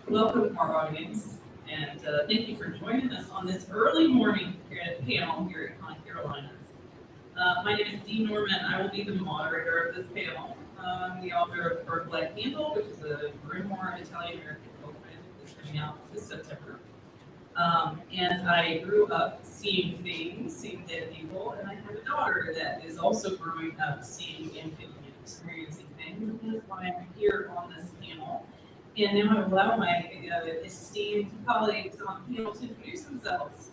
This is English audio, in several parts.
Welcome to our audience, and thank you for joining us on this early morning panel here at ConCarolinas. My name is Dee Norman. I will be the moderator of this panel. I'm the author of Bird Black Candle, which is a grimoire Italian-American folk magic that's coming out this September. And I grew up seeing things, seeing dead people, and I have a daughter that is also growing up seeing and feeling and experiencing things, and that is why I'm here on this panel. And now I allow my esteemed colleagues on the panel to introduce themselves.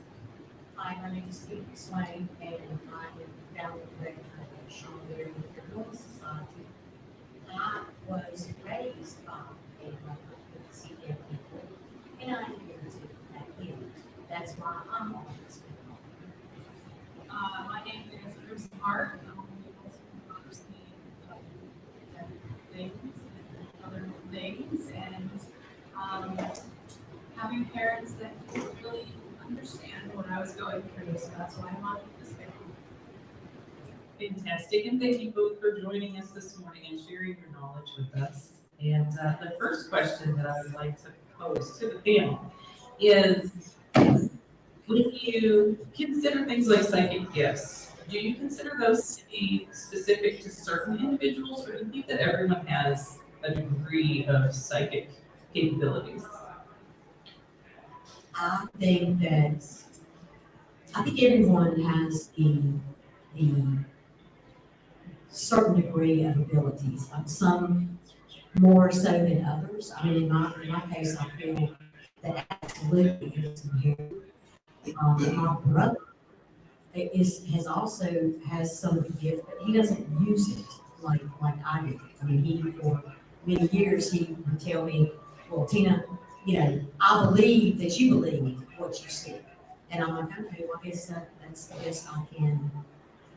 Hi, my name is Steve Swain, and I am the founder director of Sean Berry Memorial Society. I was raised by a mother with CF people, and I inherited that gift. That's why I'm on this panel. My name is Chris Hart. I'm also understanding things and other things, and having parents that didn't really understand what I was going through, so that's why I'm on this panel. Fantastic, and thank you both for joining us this morning and sharing your knowledge with us. And the first question that I would like to pose to the panel is, when you consider things like psychic gifts, do you consider those to be specific to certain individuals, or do you think that everyone has a degree of psychic capabilities? I think everyone has the certain degree of abilities. Some more so than others. I mean, in my case, I feel that absolutely it is inherent. My brother has some of the gift, but he doesn't use it like I do. I mean, for many years he would tell me, "Well, Tina, I believe that you believe what you see," and I'm like, "Okay, well, I guess that's the best I can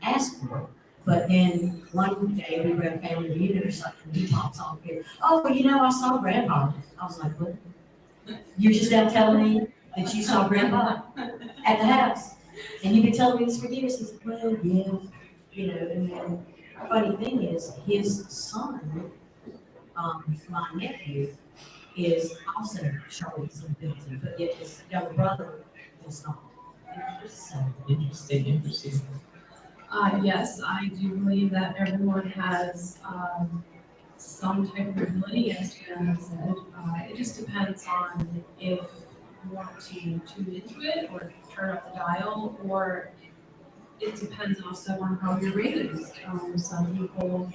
ask for." But then one day we were at a family reunion or something, he pops off here, "Oh, I saw Grandpa." I was like, "What? You're just now telling me that you saw Grandpa at the house? And you've been telling me this for years?" He said, "Well, yeah, and then the funny thing is, his son, my nephew, is also showing some ability, but yet his younger brother does not." So, Interesting. Yes, I do believe that everyone has some type of ability, as Jen said. It just depends on if you want to tune into it or turn up the dial, or it depends also on how you're raised. Some people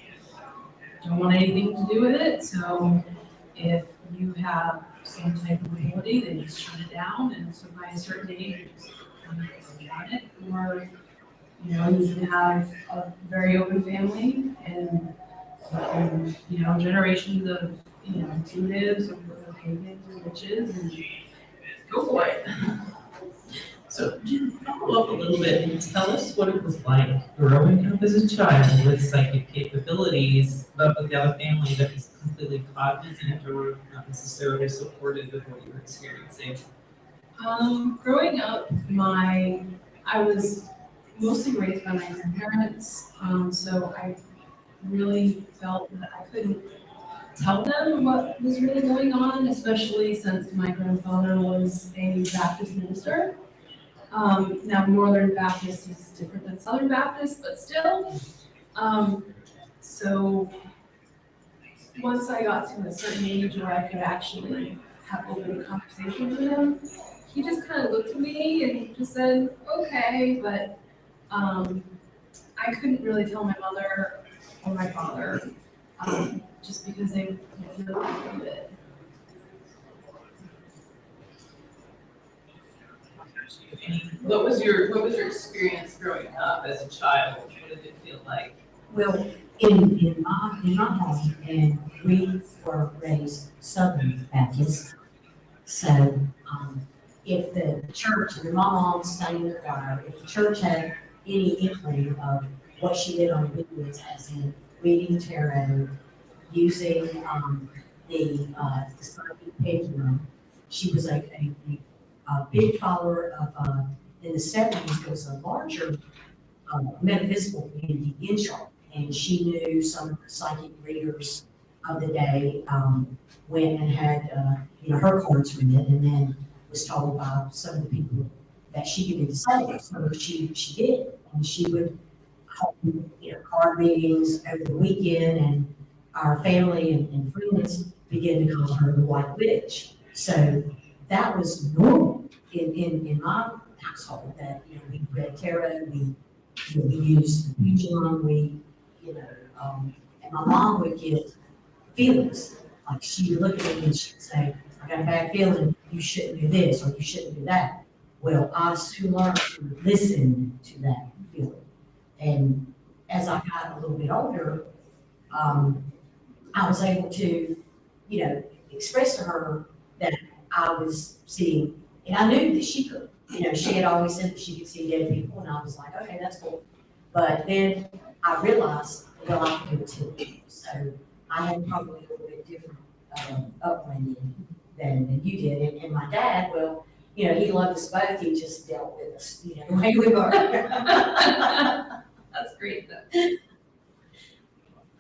don't want anything to do with it, so if you have some type of ability, then you just shut it down, and so by a certain age, you just kind of forget about it, or you can have a very open family and generations of, intuitives or pagans or witches, and go for it. So, Jim, follow up a little bit and tell us what it was like growing up as a child with psychic capabilities, but without a family that was completely cognizant or not necessarily supportive of what you were experiencing. Growing up, I was mostly raised by my grandparents, so I really felt that I couldn't tell them what was really going on, especially since my grandfather was a Baptist minister. Now, Northern Baptist is different than Southern Baptist, but still. So once I got to a certain age where I could actually have open conversations with him, he just kind of looked at me and just said, "Okay," but I couldn't really tell my mother or my father, just because they really didn't do it. What was your experience growing up as a child? What did it feel like? well, in my home, and we were raised Southern Baptist, so if the church, and my mom sang in the choir, if the church had any inkling of what she did on weekends, as in reading tarot, using the psychic pendulum, she was a big follower of, in the 70s, there was a larger metaphysical community in Charlotte, and she knew some of the psychic readers of the day, went and had, her cards read, and then was told by some of the people that she could do the same. So she did, and she would hold, card meetings over the weekend, and our family and friends began to call her the White Witch. So that was normal in my household, that, we read tarot, we used pendulum, and my mom would get feelings. Like, she would look at me and she'd say, I got a bad feeling, you shouldn't do this, or you shouldn't do that. Well, I soon learned to listen to that feeling. And as I got a little bit older, I was able to, express to her that I was seeing, and I knew that she could. She had always said that she could see dead people, and I was like, okay, that's cool. But then I realized, well, I can do it too. So I had probably a little bit different upbringing than you did. And my dad, well, he loved us both. He just dealt with us, the way we were. That's great though.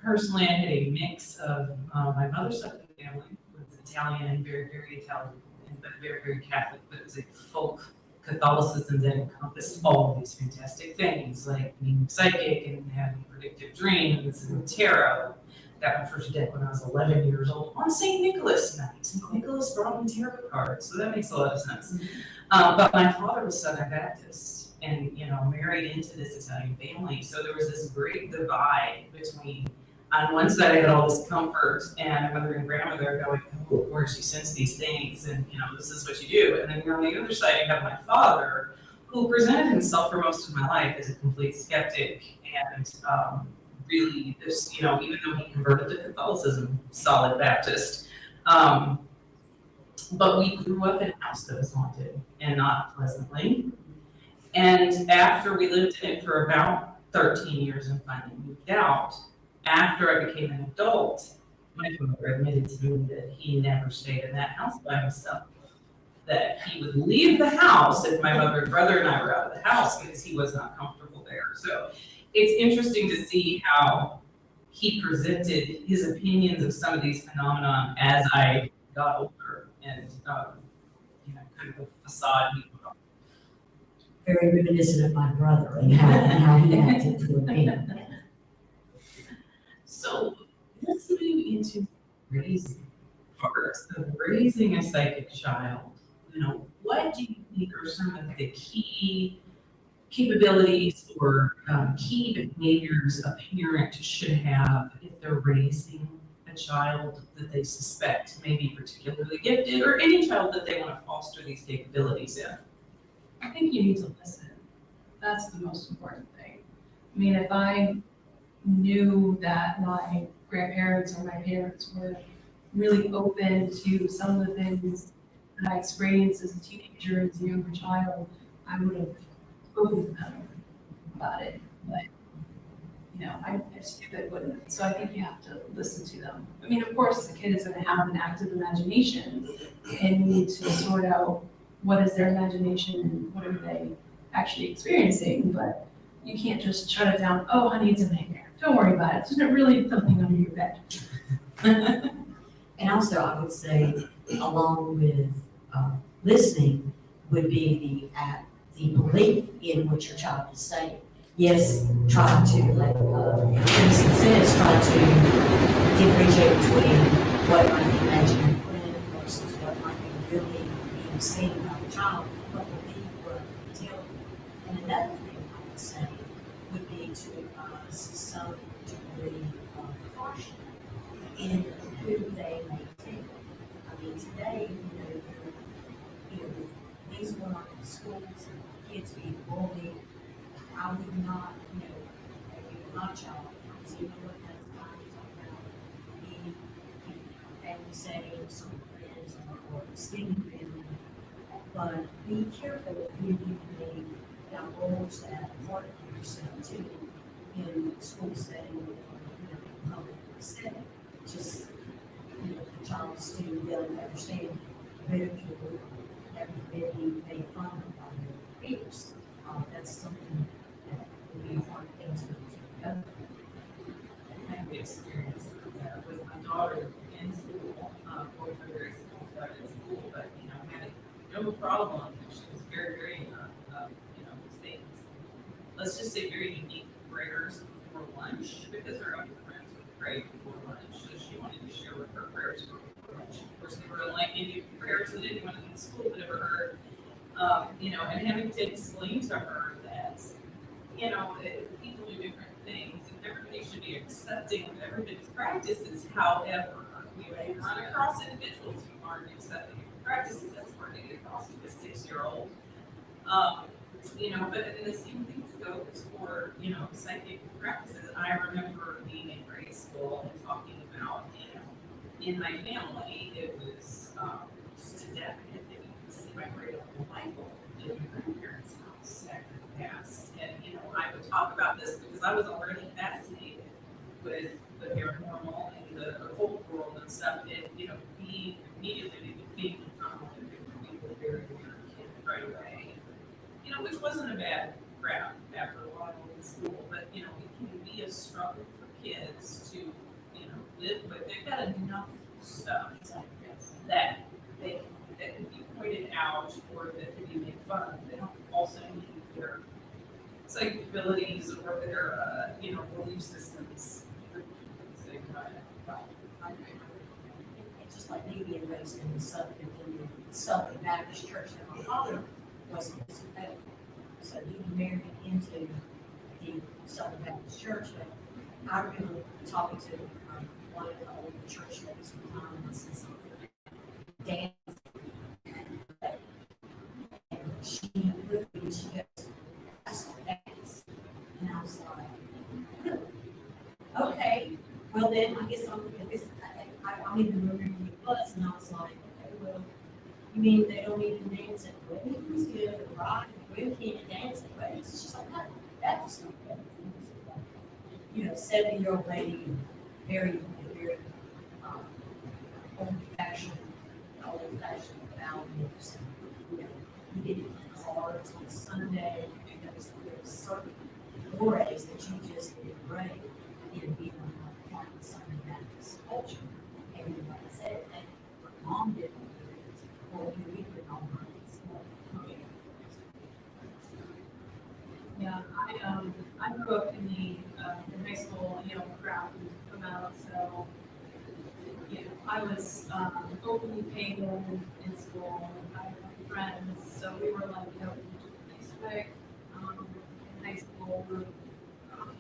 Personally, I had a mix of my mother's side of the family was Italian and very, very Italian, but very, very Catholic. But it was a folk Catholicism that encompassed all of these fantastic things, like being psychic and having predictive dreams and tarot. Got my first deck when I was 11 years old on St. Nicholas night. St. Nicholas brought me tarot cards, so that makes a lot of sense. But my father was Southern Baptist and, married into this Italian family. So there was this great divide between, on one side I had all this comfort and my mother and grandmother going, oh, of course you sense these things and, this is what you do. And then on the other side you have my father, who presented himself for most of my life as a complete skeptic and really this, even though he converted to Catholicism, solid Baptist. But we grew up in a house that was haunted and not pleasantly. And after we lived in it for about 13 years and finally moved out, after I became an adult, my father admitted to me that he never stayed in that house by himself. That he would leave the house if my mother and brother and I were out of the house because he was not comfortable there. So it's interesting to see how he presented his opinions of some of these phenomena as I got older and, kind of a facade he put on. Very reminiscent of my brother and how he acted toward me. So let's move into raising parts of raising a psychic child. What do you think are some of the key capabilities or key behaviors a parent should have if they're raising a child that they suspect may be particularly gifted, or any child that they want to foster these capabilities in? I think you need to listen. That's the most important thing. I mean, if I knew that my grandparents or my parents were really open to some of the things that I experienced as a teenager, as a younger child, I would have spoken to them about it. But, I stupid wouldn't. So I think you have to listen to them. I mean, of course, the kid is going to have an active imagination and you need to sort out what is their imagination and what are they actually experiencing. But you can't just shut it down. Oh, honey, it's a nightmare. Don't worry about it. There's really something under your bed. And also, I would say, along with listening, would be the belief in what your child is saying. Yes, try to, like Kristen says, try to differentiate between what might be imaginary friend versus what might be really being seen by the child, but believe what they tell you. And another thing I would say would be to advise some degree of caution in who they may take. I mean, today, with things going on in schools and kids being bullied, I would not, if you're my child, I would say, what kind of time you talk about being in a family setting, some friends, or extended family. But be careful who you may divulge that part of yourself to in school setting or public setting. Just the child student doesn't understand ridicule, never being made fun of by their peers. That's something that would be a hard thing to go. I have the experience that with my daughter but, had no problem. She was very, very, saying, let's just say very unique prayers before lunch, because her other friends would pray before lunch, so she wanted to share what her prayers were before lunch. Of course, they were like any prayers that anyone in school had ever heard. And having to explain to her that, people do different things, and everybody should be accepting of everybody's practices. However, we may run across individuals who aren't accepting of practices. That's hard to get across to a 6-year-old. But then the same thing goes for, psychic practices. I remember being in grade school and talking about, in my family, it was just a definite thing. You see my great uncle Michael in my grandparents' house after he passed. And, I would talk about this because I was already fascinated with the paranormal and the occult world and stuff. And, being immediately being with different people, very weird kid right away. Which wasn't a bad route after a while in school, but, it can be a struggle for kids to, live with. They've got enough stuff that that can be pointed out or that can be made fun of. They don't also need their psychic abilities or their, belief systems. It's just like me being raised in the Southern Baptist church that my father wasn't a so he married into the Southern Baptist church. But I remember talking to one of the old church ladies from Anonymous and something. Dan, and she looked at me and she goes, "That's dance." And I was like, "Really? Okay, well then I guess I'm even remembering who it was." And I was like, "Okay, well, you mean they don't even dance at weddings? Right? Women can't dance at weddings." She's like, "No, that's not that." 70-year-old lady, very, very old-fashioned values. You did it in cards on Sunday. There was certain mores that you just embrace in being part of the Southern Baptist culture. And like I said, that my mom didn't do it, or we did on her. Yeah, I grew up in in high school, crowd and come out, so, I was, openly pagan in school, I had friends, so we were like, Facebook, in high school, we were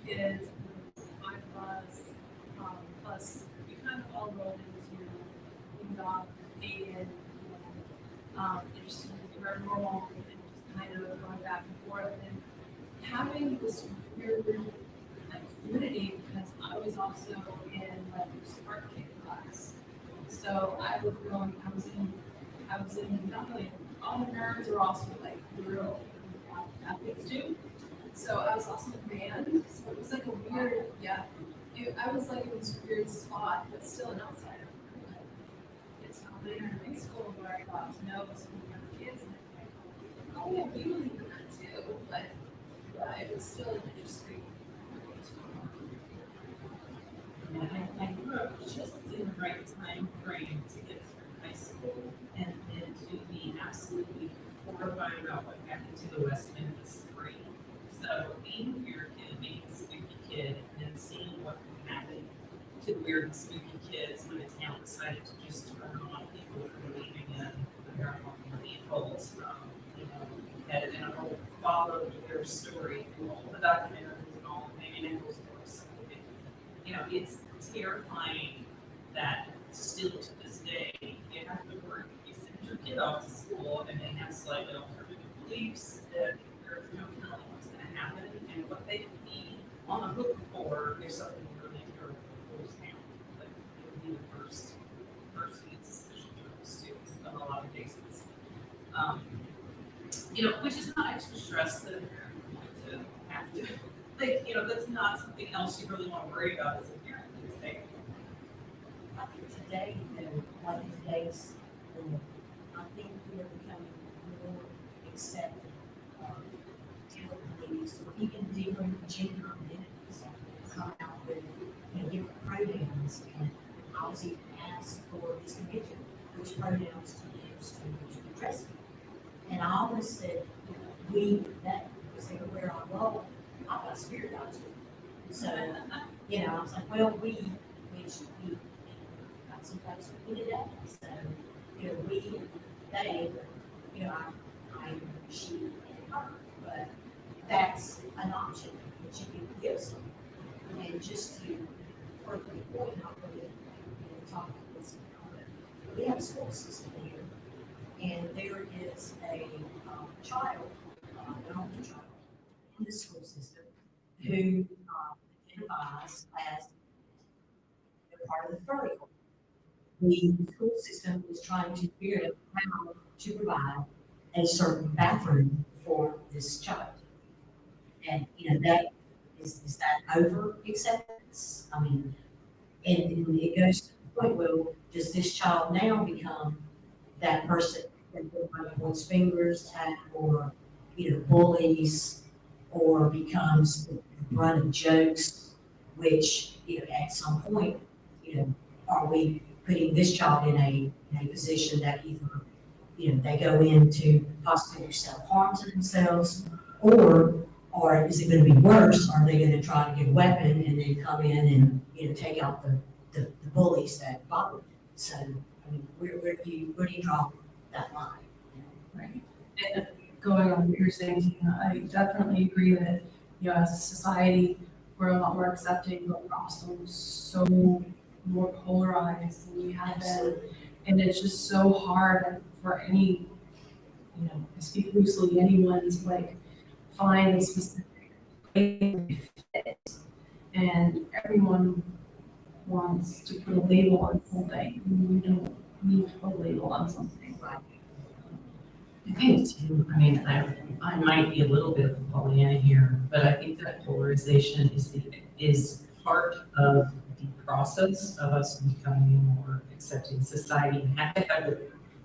kids, 5 of us, plus we kind of all rolled into, dog, pagan, interested in very normal, and just kind of going back and forth, and having this weird fluidity because I was also in smart kid class. So I was in not only all the nerds were also real athletes too. So I was also in band. So it was like a weird, I was like in this weird spot, but still an outsider. It's not later in high school where I got to know some young kids and I'm like, oh yeah, we believe in that too. But it was still an interesting. I grew up just in the right time frame to get through high school and then to be absolutely horrified about what happened to the West Memphis Three. So being a weird kid, being a spooky kid, and then seeing what happened to the weird and spooky kids when the town decided to just turn on people for believing in the paranormal cult. And I followed their story through all the documentaries and all the Maybe Nichols books. It's terrifying that still to this day, you have to work, you send your kid off to school and they have slightly alternative beliefs that there's no telling what's going to happen and what they could be on the hook for if something really terrible goes down. But it would be the first to get suspicion for the students in a lot of cases. Which is not extra stress that you're going to have to, that's not something else you really want to worry about as a parent these days. I think today, like today's, I think we're becoming more accepting of different beliefs, or even different gender identities come out with different pronouns. And I was even asked for this convention, which pronouns to use to stressful. And I always said, we, that was everywhere I go, I've got spirit guides with me. So, I was like, well, which we got some folks with me today. So, we, they, I, she, and her. But that's an option that you can give someone. And just to further the point, I really talk about this. We have a school system here, and there is a child, an older child, in the school system who identifies as a part of the furry group. The school system is trying to figure out how to provide a certain bathroom for this child. And, that is that over acceptance? I mean, and it goes to the point, well, does this child now become that person that everybody points fingers at, or, bullies, or becomes the brunt of jokes, which, at some point, are we putting this child in a position that either, they go into possibly self-harm to themselves, or is it going to be worse? Are they going to try to get a weapon and then come in and, take out the bullies that bother them? So, I mean, where do you draw that line? Right. And going on what you're saying, Tina, I definitely agree that, as a society, we're a lot more accepting, but we're also so more polarized than we have been. And it's just so hard for any, I speak loosely, anyone to find a specific way to fit. And everyone wants to put a label on something. We don't need to put a label on something. Right. I think too, I might be a little bit of a Pollyanna here, but I think that polarization is part of the process of us becoming a more accepting society. And have to have a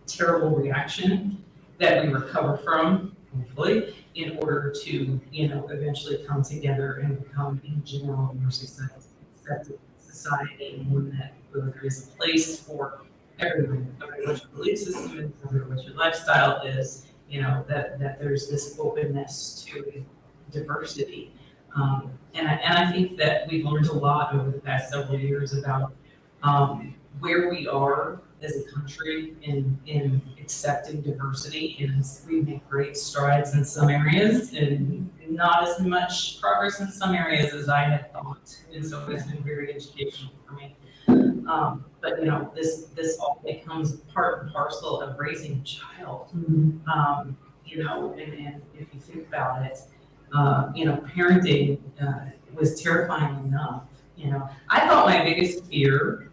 terrible reaction that we recover from, hopefully, in order to, eventually come together and become, in general, a more accepted society, and one that where there is a place for everyone, no matter what your belief system is, no matter what your lifestyle is, that there's this openness to diversity. And I think that we've learned a lot over the past several years about where we are as a country in accepting diversity, and we make great strides in some areas and not as much progress in some areas as I had thought. And so it's been very educational for me. But this all becomes part and parcel of raising a child. And if you think about it, parenting was terrifying enough. I thought my biggest fear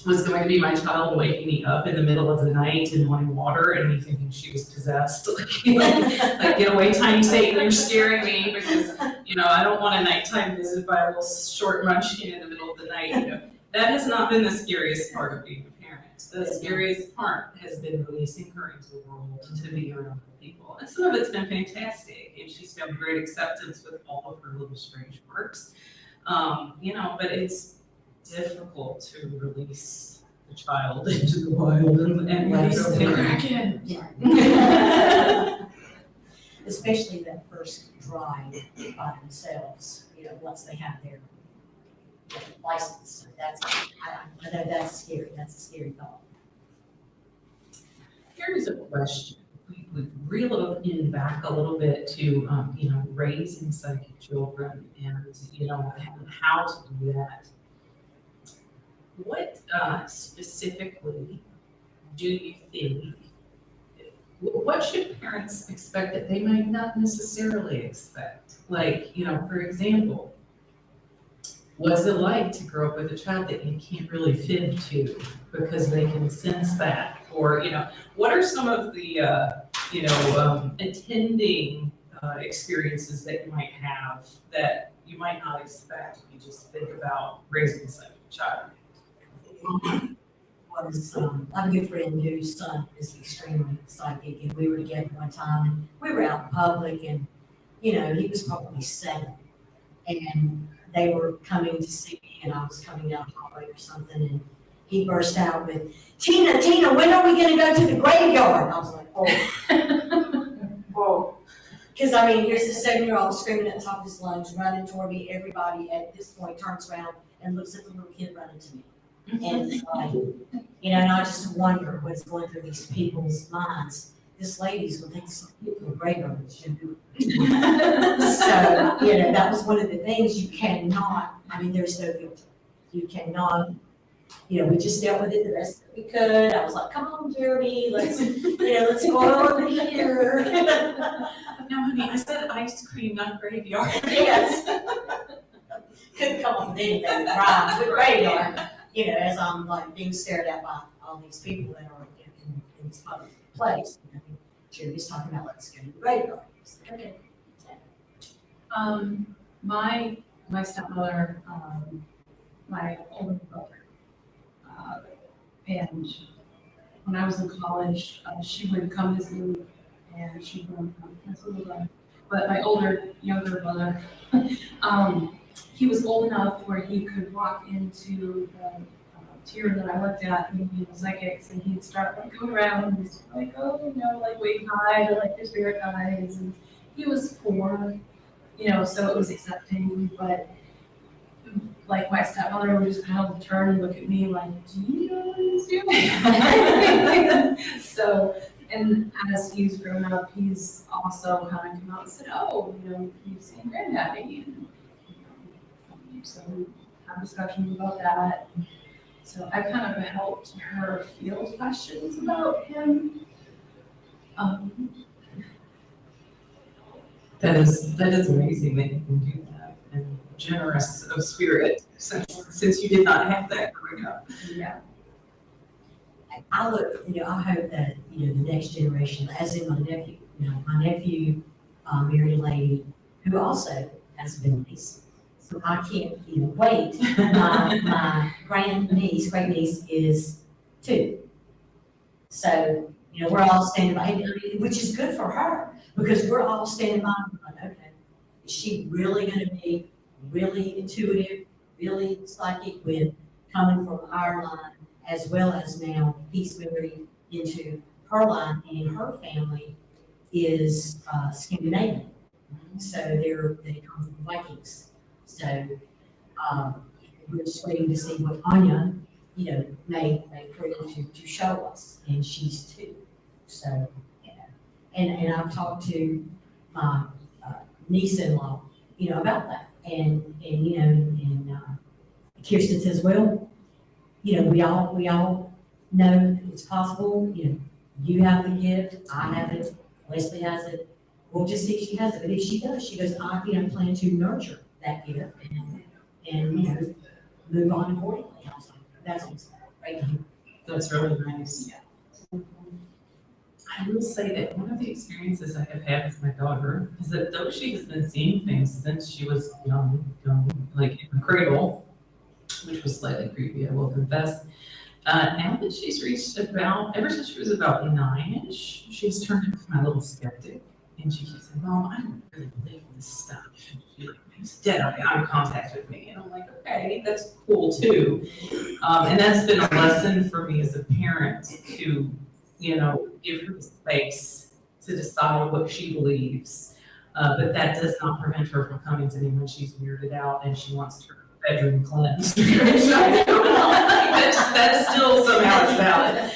was going to be my child waking me up in the middle of the night and wanting water and me thinking she was possessed. Like get away, tiny Satan, you're scaring me, because, I don't want a nighttime visit by a little short munchkin in the middle of the night. That has not been the scariest part of being a parent. The scariest part has been releasing her into the world to be around people. And some of it's been fantastic, and she's found great acceptance with all of her little strange quirks. But it's difficult to release the child into the wild and Release the parent. Kraken. Yeah. Especially that first drive by themselves, once they have their license. I know that's scary. That's a scary thought. Here's a question. We reel it back a little bit to, raising psychic children and, how to do that. What specifically do you think, what should parents expect that they might not necessarily expect? For example, what's it like to grow up with a child that you can't really fib to because they can sense that? Or, what are some of the, attending experiences that you might have that you might not expect if you just think about raising a psychic child? I have a good friend whose son is extremely psychic, and we were together one time, and we were out in public, and, he was probably 7, and they were coming to see me, and I was coming down the hallway or something, and he burst out with, Tina, when are we going to go to the graveyard? And I was like, Oh. Because I mean, here's this 7-year-old screaming at the top of his lungs, running toward me. Everybody at this point turns around and looks at the little kid running to me. And it's like, and I just wonder what's going through these people's minds. This lady's gonna take some people graveyard and she'll do it. So, that was one of the things you cannot, I mean, there's no filter. You cannot, we just dealt with it the best that we could. I was like, come on, Jeremy, let's go over here. No, honey, I said ice cream, not graveyard. Yes. Couldn't come up with anything that rhymes with graveyard, as I'm like being stared at by all these people that are in this public place. Jeremy's talking about let's go to the graveyard. Okay. My stepmother, my older brother, and when I was in college, she would come visit me, and she would as a little brother. But my younger brother, he was old enough where he could walk into the tier that I worked at, maybe psychics, and he'd start going around and he's like, waving hi to the spirit guides, and he was 4, so it was accepting, but my stepmother would just kind of turn and look at me like, do you know what he's doing? So, and as he's grown up, he's also kind of come out and said, oh, you've seen Granddaddy, and so we have discussions about that. So I kind of helped her field questions about him. That is amazing that you can do that, and generous of spirit, since you did not have that growing up. Yeah. I look, I hope that, the next generation, as in my nephew married a lady who also has abilities. So I can't, wait. My great niece is 2. So, we're all standing by, which is good for her, because we're all standing by, like, okay, is she really gonna be really intuitive, really psychic with coming from our line, as well as now he's married into her line, and her family is Scandinavian. So they come from Vikings. So we're just waiting to see what Anya, may prove to show us, and she's 2. So, and I've talked to my niece-in-law, about that, and Kirsten says, well, we all know it's possible. You have the gift, I have it, Leslie has it. We'll just see if she has it. But if she does, she goes, I plan to nurture that gift and move on accordingly. I was like, that's great. That's really nice. Yeah. I will say that one of the experiences I have had with my daughter is that though she has been seeing things since she was young, like in the cradle, which was slightly creepy, I will confess. Now that she's reached ever since she was about 9-ish, she's turned into my little skeptic. And she keeps saying, Mom, I don't really believe this stuff. She's like, who's dead eye contact with me? And I'm like, okay, that's cool too. And that's been a lesson for me as a parent to, give her the space to decide what she believes. But that does not prevent her from coming to me when she's weirded out and she wants her bedroom cleansed. that's still somehow valid.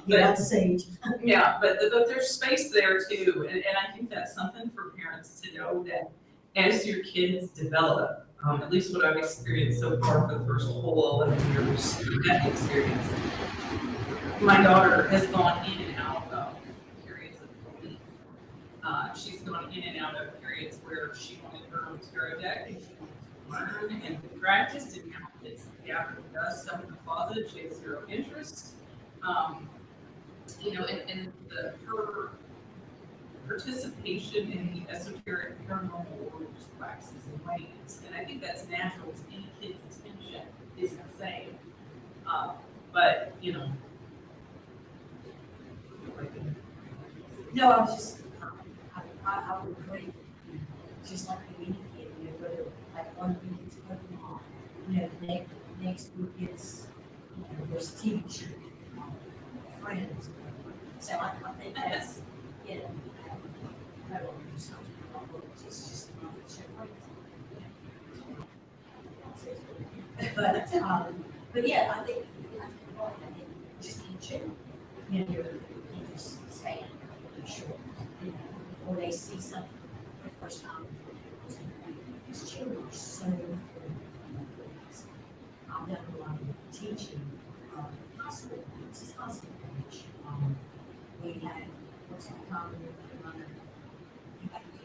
But sage. Yeah, but there's space there too, and I think that's something for parents to know that as your kids develop, at least what I've experienced so far for the first whole 11 years of that experience, my daughter has gone in and out of periods of belief. She's gone in and out of periods where she wanted her own tarot deck and she wanted to learn and practice, and now it's gathered dust stuff in the closet. She has zero interest. And her participation in the esoteric paranormal world just waxes and wanes. And I think that's natural to any kid's attention is the same. But, No, I was just, I would agree. Just like the any kid, whether like one week it's Pokemon, next week it's, there's a TV show, Friends. So I think that's, you know, I don't do something about it, it's just not so but yeah, I think, just in general, you know, you just stand, you're sure, you know, or they see something for the first time. These children are so full of things. I've done a lot of teaching, high school, this is high school age. We had, what's it called, you have to do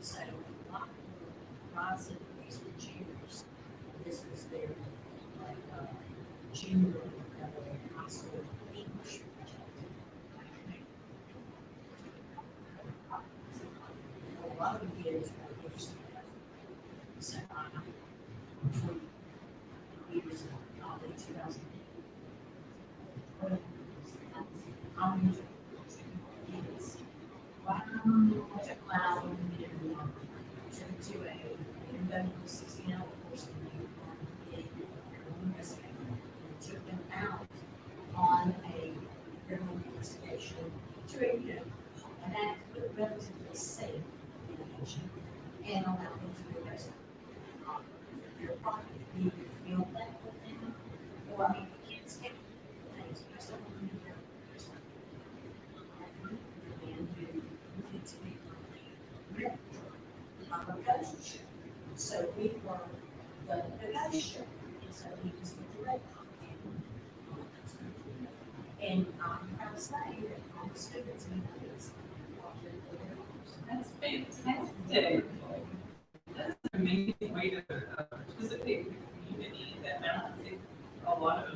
so a lot of rides and juniors, this was their, like, junior level high school English project. A lot of kids are interested in that. So between years of probably 2008. How many kids? Wow, to a $60 course and took them out on a criminal investigation to a, you know, an act of relatively safe medication and allow them to do those. Your property, you feel that for them, or I mean, the kids take things, you just don't want to do their and you need to be a negotiator. So we were the negotiator, and so he was the director. And I'm proud to say that all the students in the kids That's fantastic. That's an amazing way to participate in the community that I don't think a lot of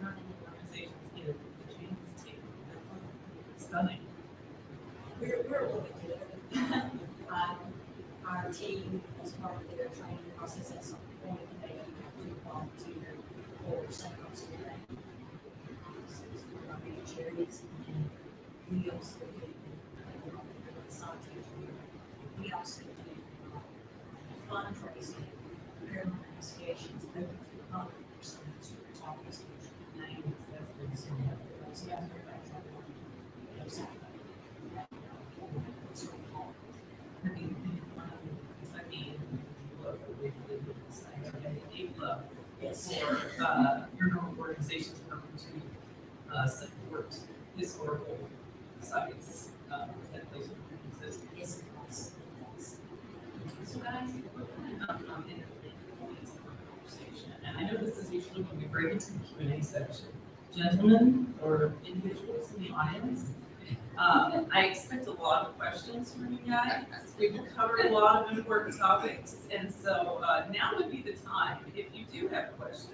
learning organizations get the chance to. That's stunning. we're a little bit different. Our team, as part of their training process, at some point, they have to volunteer for Central School Day. Charities, and we also do we also do fundraising, criminal investigations, open to the public for some of the office, names, that's been so helpful. I mean, Kentucky, love the way they do this. I love Yes. your own organizations working to support historical sites that those exist. Yes, it does. So guys, we're kind of in the points of our conversation, and I know this is usually when we break into the Q&A section. Gentlemen or individuals in the audience, I expect a lot of questions from you guys. We've covered a lot of important topics, and so now would be the time, if you do have questions.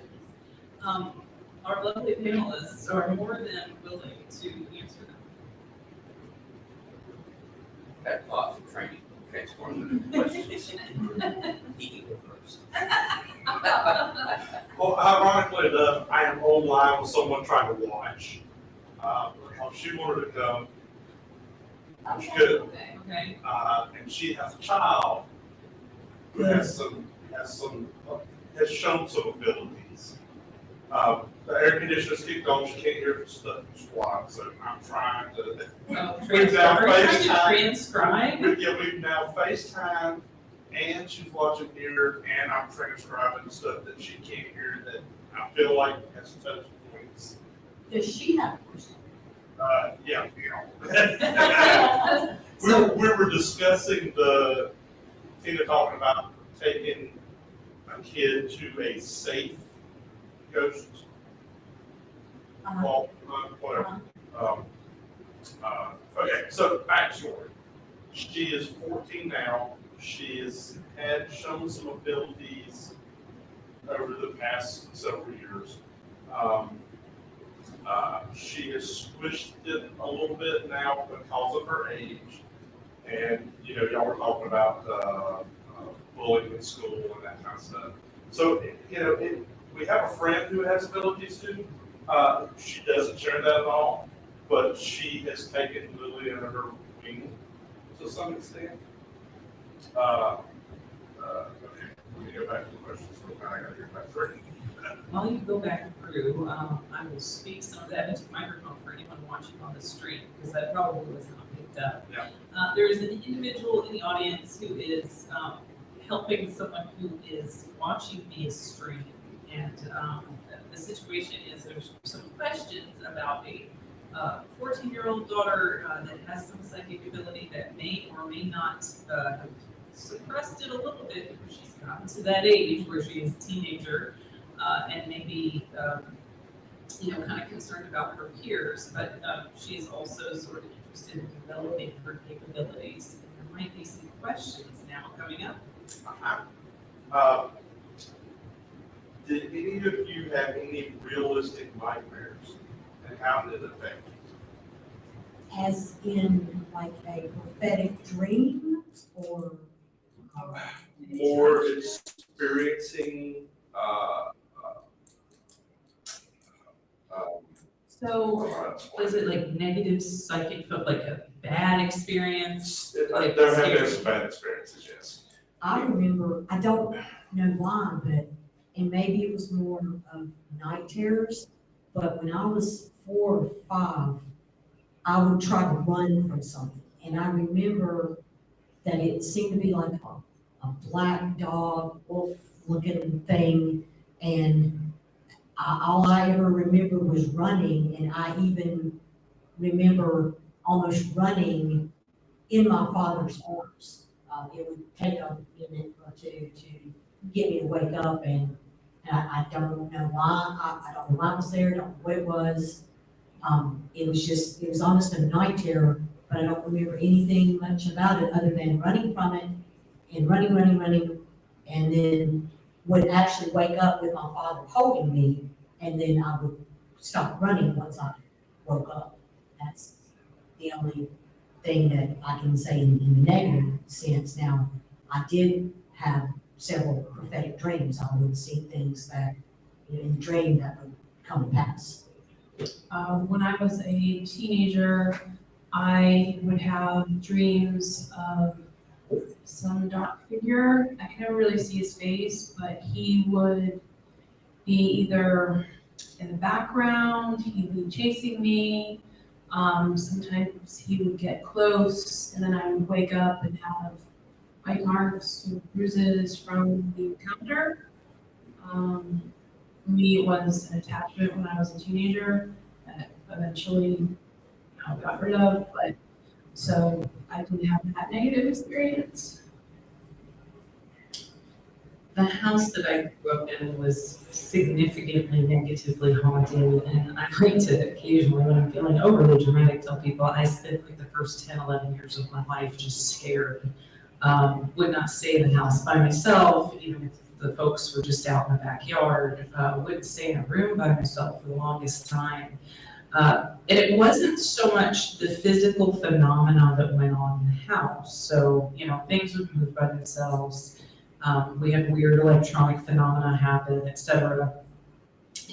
Our lovely panelists are more than willing to answer them. Had lots of training, transformative questions. He can go first. Well, ironically enough, I am online with someone trying to watch. Because she wanted to come, she could, Okay. and she has a child who has shown some abilities. The air conditioner's kicked on, she can't hear the stuff squawk, so I'm trying to. We've now Transcribe. We've now FaceTime, and she's watching here, and I'm transcribing stuff that she can't hear that I feel like has touch points. Does she have a question? Yeah. We were discussing Tina talking about taking a kid to a safe ghost walk, whatever. Okay, so backstory. She is 14 now. She had shown some abilities over the past several years. She has squished it a little bit now because of her age. And, y'all were talking about bullying in school and that kind of stuff. So, we have a friend who has abilities too. She doesn't share that at all, but she has taken Lily under her wing to some extent. Okay, let me go back to the questions. I gotta get back to it. While you go back through, I will speak some of that into the microphone for anyone watching on the stream, because that probably was not picked up. Yeah. There is an individual in the audience who is helping someone who is watching me stream. And the situation is there's some questions about a 14-year-old daughter that has some psychic ability that may or may not have suppressed it a little bit because she's gotten to that age where she is a teenager and maybe, kind of concerned about her peers, but she's also sort of interested in developing her capabilities. And there might be some questions now coming up. Did any of you have any realistic nightmares, and how did it affect you? As in like a prophetic dream or? More experiencing, So, was it like negative psychic, felt like a bad experience? Like there have been scary? some bad experiences, yes. I remember, I don't know why, and maybe it was more of night terrors, but when I was 4 or 5, I would try to run from something. And I remember that it seemed to be like a black dog, wolf-looking thing, and all I ever remember was running, and I even remember almost running in my father's arms. It would take a minute or two to get me to wake up, and I don't know why. I don't know why I was there, don't know what it was. It was almost a night terror, but I don't remember anything much about it other than running from it and running, and then would actually wake up with my father holding me, and then I would stop running once I woke up. That's the only thing that I can say in the negative sense. Now, I did have several prophetic dreams. I would see things that, in the dream that would come to pass. When I was a teenager, I would have dreams of some dark figure. I can never really see his face, but he would be either in the background, he'd be chasing me. Sometimes he would get close, and then I would wake up and have bite marks and bruises from the encounter. For me, it was an attachment when I was a teenager that eventually got rid of, but so I didn't have that negative experience. The house that I grew up in was significantly negatively haunted, and I like to occasionally, when I'm feeling overly dramatic, tell people I spent like the first 10, 11 years of my life just scared. Would not stay in the house by myself, even if the folks were just out in the backyard. Wouldn't stay in a room by myself for the longest time. And it wasn't so much the physical phenomenon that went on in the house. So, things would move by themselves. We had weird electronic phenomena happen, etc.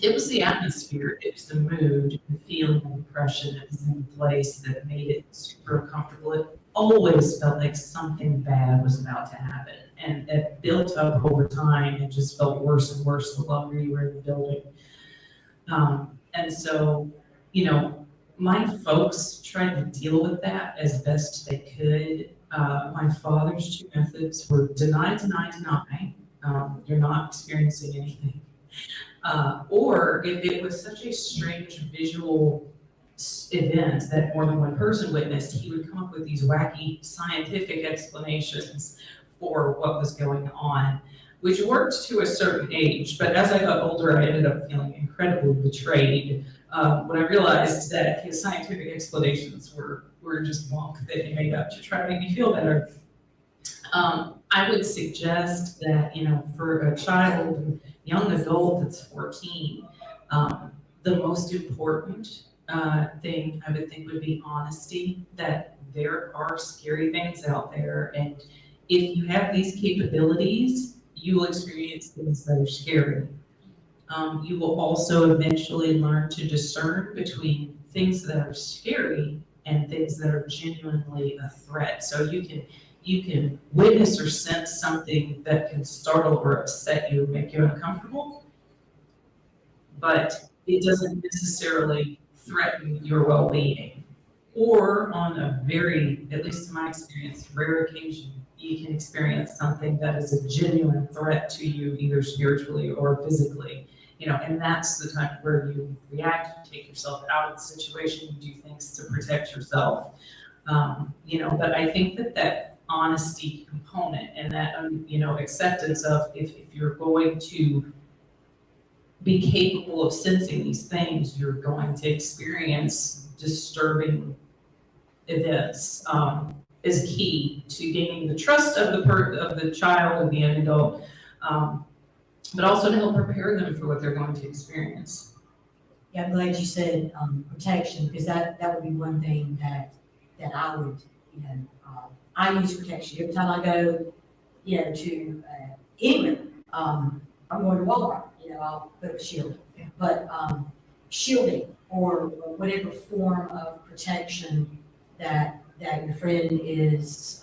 It was the atmosphere, it was the mood, the feeling of oppression that was in place that made it super uncomfortable. It always felt like something bad was about to happen. And it built up over time. It just felt worse and worse the longer you were in the building. And so, my folks tried to deal with that as best they could. My father's 2 methods were deny. You're not experiencing anything. Or if it was such a strange visual event that more than one person witnessed, he would come up with these wacky scientific explanations for what was going on, which worked to a certain age. But as I got older, I ended up feeling incredibly betrayed when I realized that his scientific explanations were just bunk that he made up to try to make me feel better. I would suggest that, for a child, young adult that's 14, the most important thing I would think would be honesty, that there are scary things out there. And if you have these capabilities, you will experience things that are scary. You will also eventually learn to discern between things that are scary and things that are genuinely a threat. So you can witness or sense something that can startle or upset you, make you uncomfortable, but it doesn't necessarily threaten your well-being. Or on a very, at least in my experience, rare occasion, you can experience something that is a genuine threat to you, either spiritually or physically. And that's the time where you react, you take yourself out of the situation, you do things to protect yourself. But I think that honesty component and that, acceptance of if you're going to be capable of sensing these things, you're going to experience disturbing events, is key to gaining the trust of the child and the adult, but also to help prepare them for what they're going to experience. Yeah, I'm glad you said, protection, because that would be one thing that I would, I use protection every time I go, to, anywhere. I'm going to Walmart, I'll put up a shield. But, shielding or whatever form of protection that your friend is,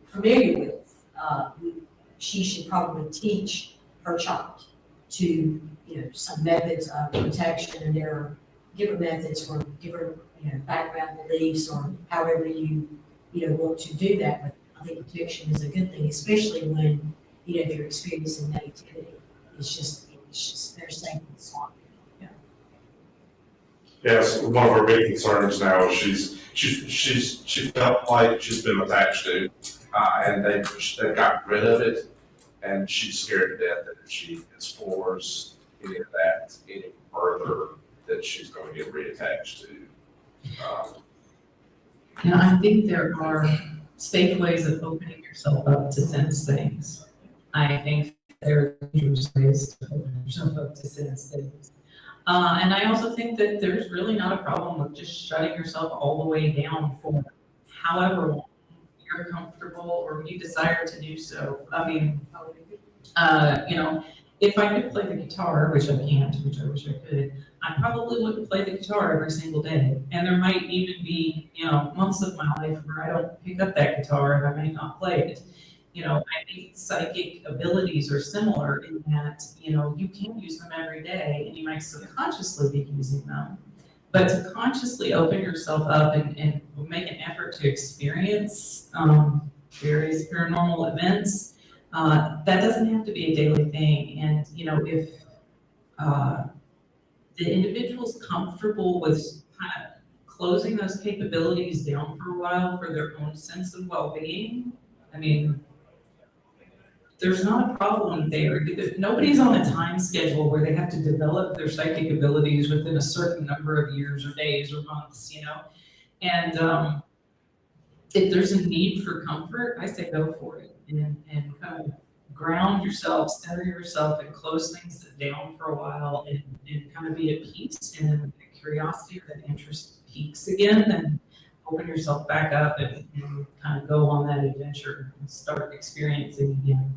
familiar with, she should probably teach her child to, some methods of protection, and there are different methods for different, background beliefs or however you want to do that. But I think protection is a good thing, especially when, if you're experiencing negativity. It's just they're safe and sound. Yes, one of our big concerns now is she felt like she's been attached to, and they've gotten rid of it, and she's scared to death that if she explores any of that any further, that she's going to get reattached to. I think there are safe ways of opening yourself up to sense things. I think there are dangerous ways to open yourself up to sense things. And I also think that there's really not a problem with just shutting yourself all the way down for however long you're comfortable or you desire to do so. I mean, if I could play the guitar, which I can't, which I wish I could, I probably wouldn't play the guitar every single day. And there might even be, months of my life where I don't pick up that guitar and I may not play it. I think psychic abilities are similar in that, you can use them every day and you might subconsciously be using them. But to consciously open yourself up and make an effort to experience various paranormal events, that doesn't have to be a daily thing. And, if the individual's comfortable with kind of closing those capabilities down for a while for their own sense of well-being, I mean, there's not a problem there. Nobody's on a time schedule where they have to develop their psychic abilities within a certain number of years or days or months, And if there's a need for comfort, I say go for it and kind of ground yourself, center yourself, and close things down for a while and kind of be at peace. And then the curiosity or that interest peaks again, then open yourself back up and kind of go on that adventure and start experiencing again.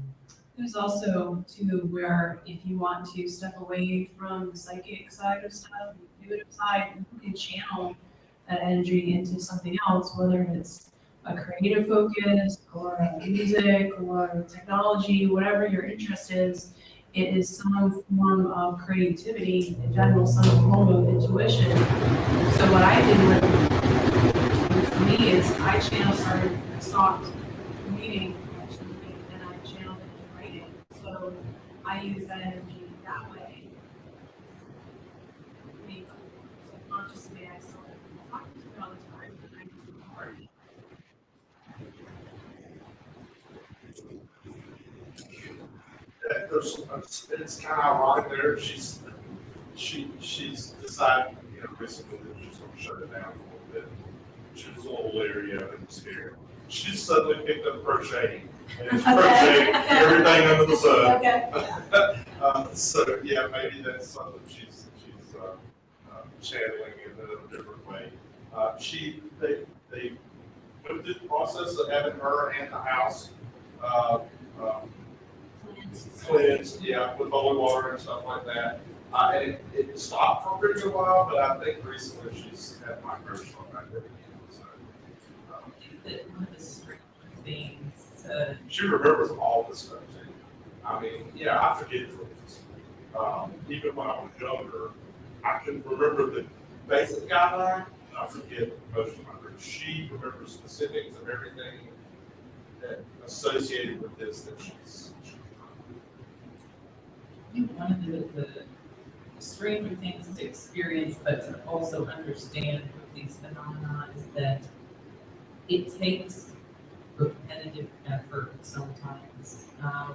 There's also too where if you want to step away from the psychic side of stuff, intuitive side, you can channel that energy into something else, whether it's a creative focus or music or technology, whatever your interest is. It is some form of creativity in general, some form of intuition. So what I did for me is I stopped reading and I channeled it into writing. So I use that energy that way. I mean, subconsciously I still talk to it all the time, but I'm too hard. It's kind of ironic there. She's decided, recently that she's going to shut it down for a little bit. She was a little leery of it and scared. She suddenly picked up crocheting and is crocheting everything under the sun. Okay. So yeah, maybe that's something she's channeling in a different way. They went through the process of having her and the house cleansed, with holy water and stuff like that. And it stopped for a pretty good while, but I think recently she's had migration on that again. So, I think that one of the strange things she remembers all this stuff too. I mean, I forget things. even when I was younger, I can remember the basic guideline, I forget most of my group. She remembers specifics of everything that associated with this that she's. I think one of the stranger things to experience, but to also understand with these phenomena is that it takes repetitive effort sometimes.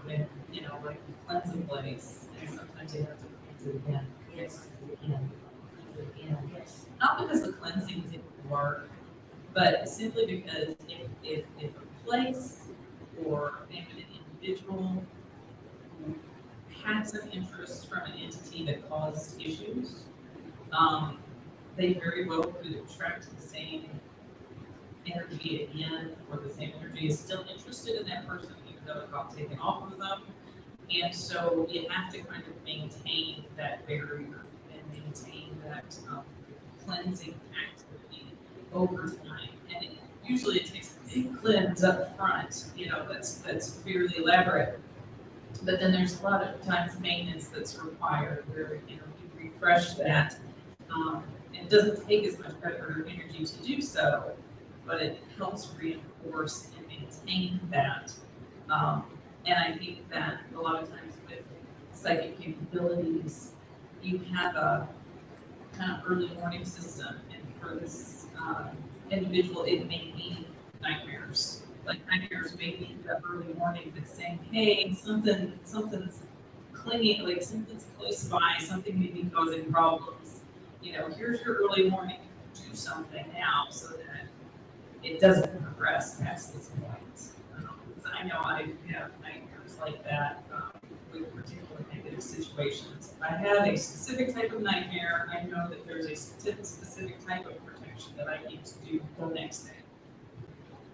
When, you know, like you cleanse a place, and sometimes you have to cleanse it again. Yes. Again, cleanse it again. Yes. Not because the cleansing didn't work, but simply because if a place or maybe an individual who had some interest from an entity that caused issues, they very well could attract the same energy again, or the same energy is still interested in that person, even though it got taken off of them. And so you have to kind of maintain that barrier and maintain that cleansing activity over time. And usually it takes a big cleanse up front, you know, that's fairly elaborate. But then there's a lot of times maintenance that's required where, you know, you refresh that. And it doesn't take as much effort or energy to do so, but it helps reinforce and maintain that. And I think that a lot of times with psychic capabilities, you have a kind of early warning system, and for this individual, it may be nightmares. Like nightmares may be the early warning that's saying, hey, something's clinging, like something's close by, something may be causing problems. You know, here's your early warning, do something now so that it doesn't progress past this point. Because I know I have nightmares like that with particular negative situations. If I have a specific type of nightmare, I know that there's a specific type of protection that I need to do the next day.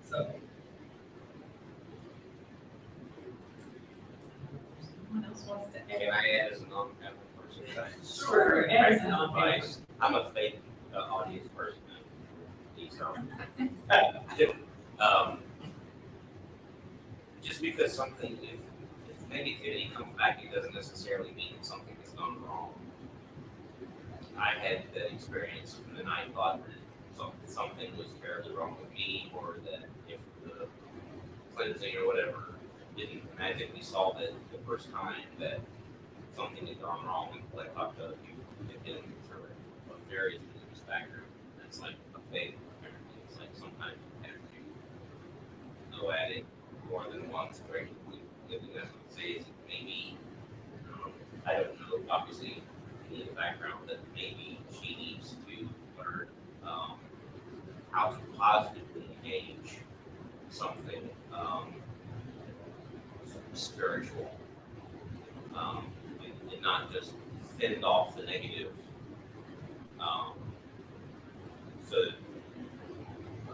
So. Someone else wants to Can add? I add as a non-family person? Sure, as an Advice. I'm a fake audience person. So, just because something, if negativity comes back, it doesn't necessarily mean that something has gone wrong. I had that experience, and I thought that something was terribly wrong with me, or that if the cleansing or whatever didn't magically solve it the first time, that something had gone wrong. And like I talked to you, had been through a various business factor. That's like a fake. It's like sometimes you have to go at it more than once. Very quickly. The thing that's what I say is maybe I don't know. Obviously, in the background, that maybe she needs to learn how to positively engage something spiritual, and not just fend off the negative. So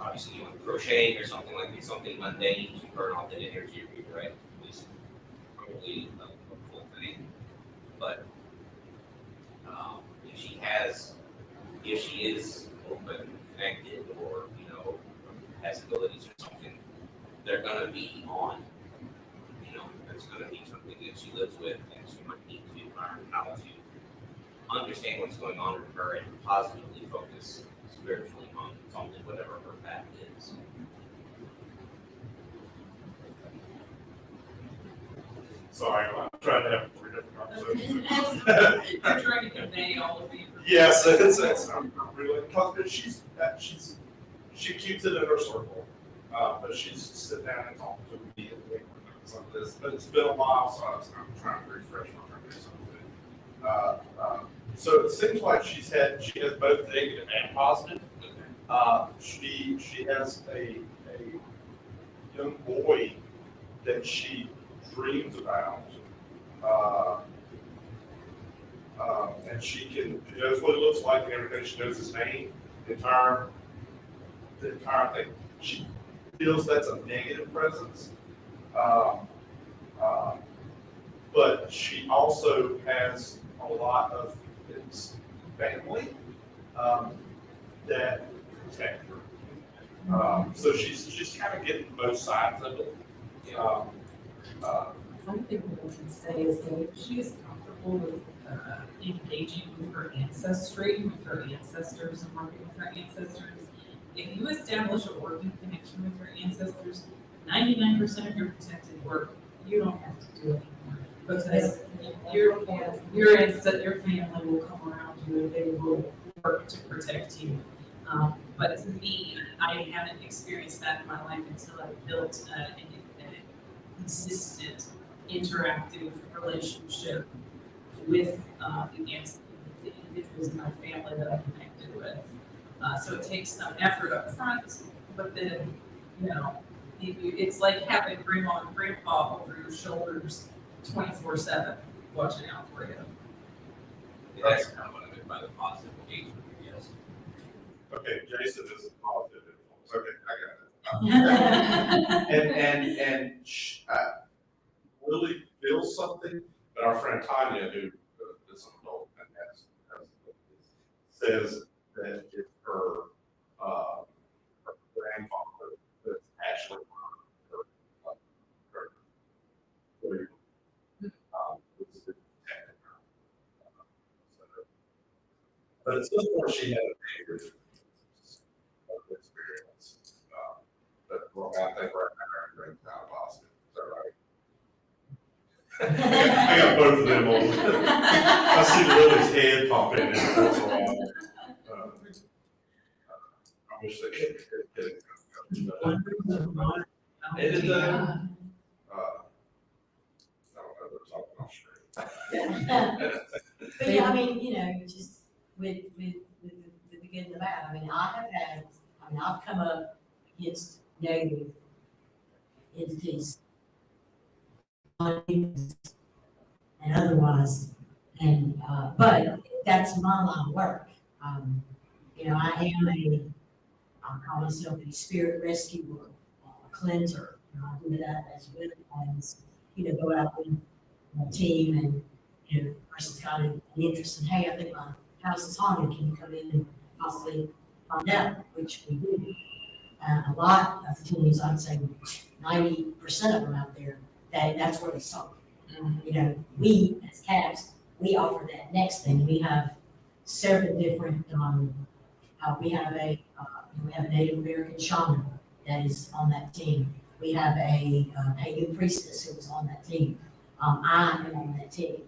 obviously, you want crocheting or something like this, something mundane to burn off that energy, right? At least probably a full thing. But if she is open, connected, or has abilities or something, they're gonna be on. It's gonna be something that she lives with, and she might need to learn how to understand what's going on with her and positively focus spiritually on something, whatever her path is. Sorry, I'm trying to have 3 different conversations. You're trying to convey all of the information. Yes, I'm really, because she keeps it in her circle, but she's sit down and talk to me and some of this, but it's been a while, so I'm trying to refresh my memory something. So it seems like she has both negative and positive. She has a young boy that she dreams about, and she knows what it looks like and everything. She knows his name, the entire thing. She feels that's a negative presence, but she also has a lot of his family that protect her. So she's kind of getting both sides of it. One thing that we can say is that if she is comfortable with engaging with her ancestry, with her ancestors, and working with her ancestors. If you establish a working connection with your ancestors, 99% of your protected work, you don't have to do anymore. Because your family will come around you and they will work to protect you. But to me, I haven't experienced that in my life until I built a consistent, interactive relationship with the individuals in my family that I connected with. So it takes some effort up front, but then, it's like having grandma and grandpa over your shoulders 24/7, watching out for you. Yeah, that's kind of what I meant by the positive engagement, yes. Okay, Jason is a positive influence. Okay, I got it. Lily feels something, but our friend Tanya, who is an adult and says that it's her grandfather that's actually her was protecting her. But at some point she had a negative experience. But I think right now everything's kind of positive. Is that right? I got both of them on. I see Lily's head pop in every once in a while. I wish they could. It is, I don't know, they're talking off straight. But yeah, I mean, just with the good and the bad, I've come up against negative entities and otherwise, but that's my line of work. I call myself a spirit rescuer, a cleanser, I do that as well as, go out with my team and, the person's got an interest in, hey, I think my house is haunted, can you come in and possibly find out, which we do. A lot of teams, I'd say 90% of them out there, that's where they start. We as CAPS, we offer that next thing. We have several different, we have a Native American shaman that is on that team. We have a pagan priestess who is on that team. I am on that team.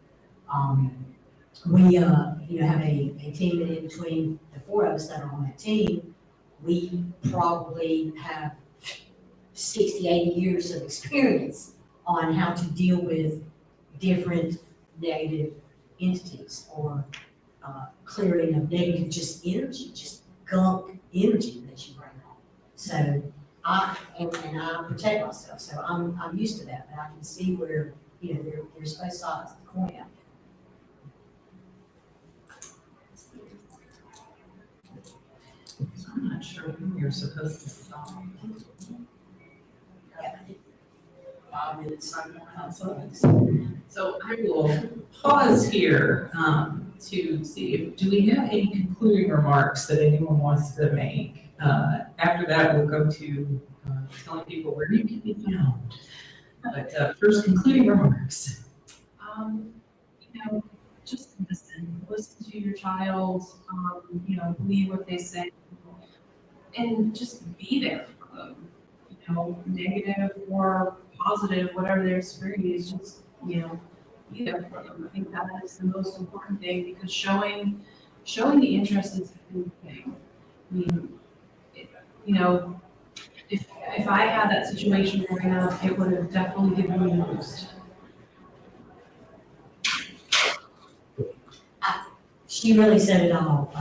We have a team in between the four of us that are on that team. We probably have 60, 80 years of experience on how to deal with different negative entities or clearing of negative just energy, just gunk energy that you bring on. So I protect myself, so I'm used to that, but I can see where, there's both sides of the coin out So I'm not sure when you're supposed to stop. there. 5 minutes. So I will pause here to see do we have any concluding remarks that anyone wants to make? After that, we'll go to telling people where you can be found. But first, concluding remarks. Just listen to your child, believe what they say, and just be there for them. Negative or positive, whatever their experience is, just, be there for them. I think that is the most important thing, because showing the interest is a good thing. I mean, if I had that situation growing up, it would have definitely given me a boost. She really said it all.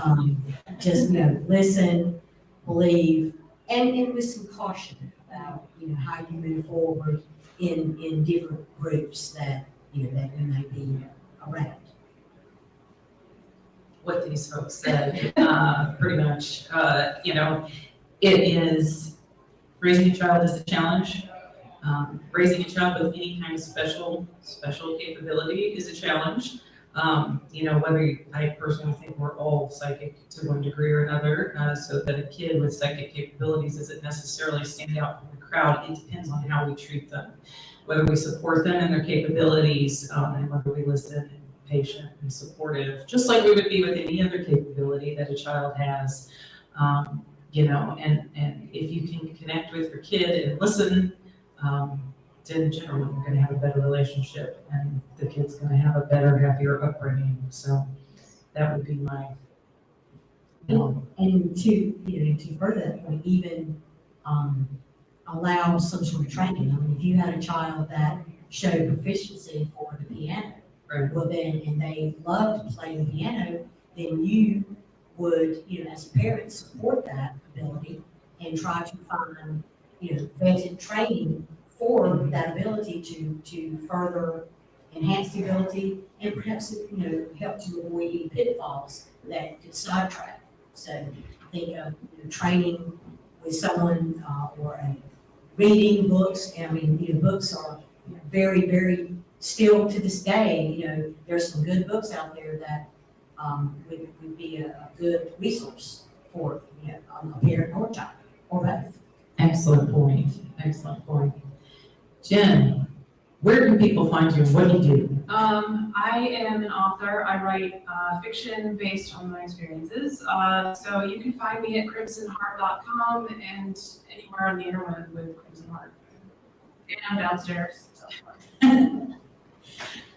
Just, listen, believe, and with some caution about, how you move forward in different groups that, that you may be around. What these folks said, pretty much, it is, raising a child is a challenge. Raising a child with any kind of special capability is a challenge. I personally think we're all psychic to one degree or another, so that a kid with psychic capabilities doesn't necessarily stand out from the crowd. It depends on how we treat them, whether we support them in their capabilities, and whether we listen patient and supportive, just like we would be with any other capability that a child has. You know, and if you can connect with your kid and listen, then generally you're gonna have a better relationship and the kid's gonna have a better, happier upbringing. So that would be my, you know, And to further that point, even, allow some sort of training. I mean, if you had a child that showed proficiency for the piano, Right. well then, and they loved playing the piano, then you would, as a parent, support that ability and try to find, vetted training for that ability to further enhance the ability and perhaps, help to avoid any pitfalls that could sidetrack. So I think, training with someone, or reading books, and I mean, books are very, very, still to this day, there's some good books out there that, would be a good resource for, a parent or child, or both. Excellent point, excellent point. Jen, where can people find you and what do you do? I am an author. I write fiction based on my experiences. So you can find me at crimsonheart.com and anywhere on the internet with Crimson Heart. And I'm downstairs.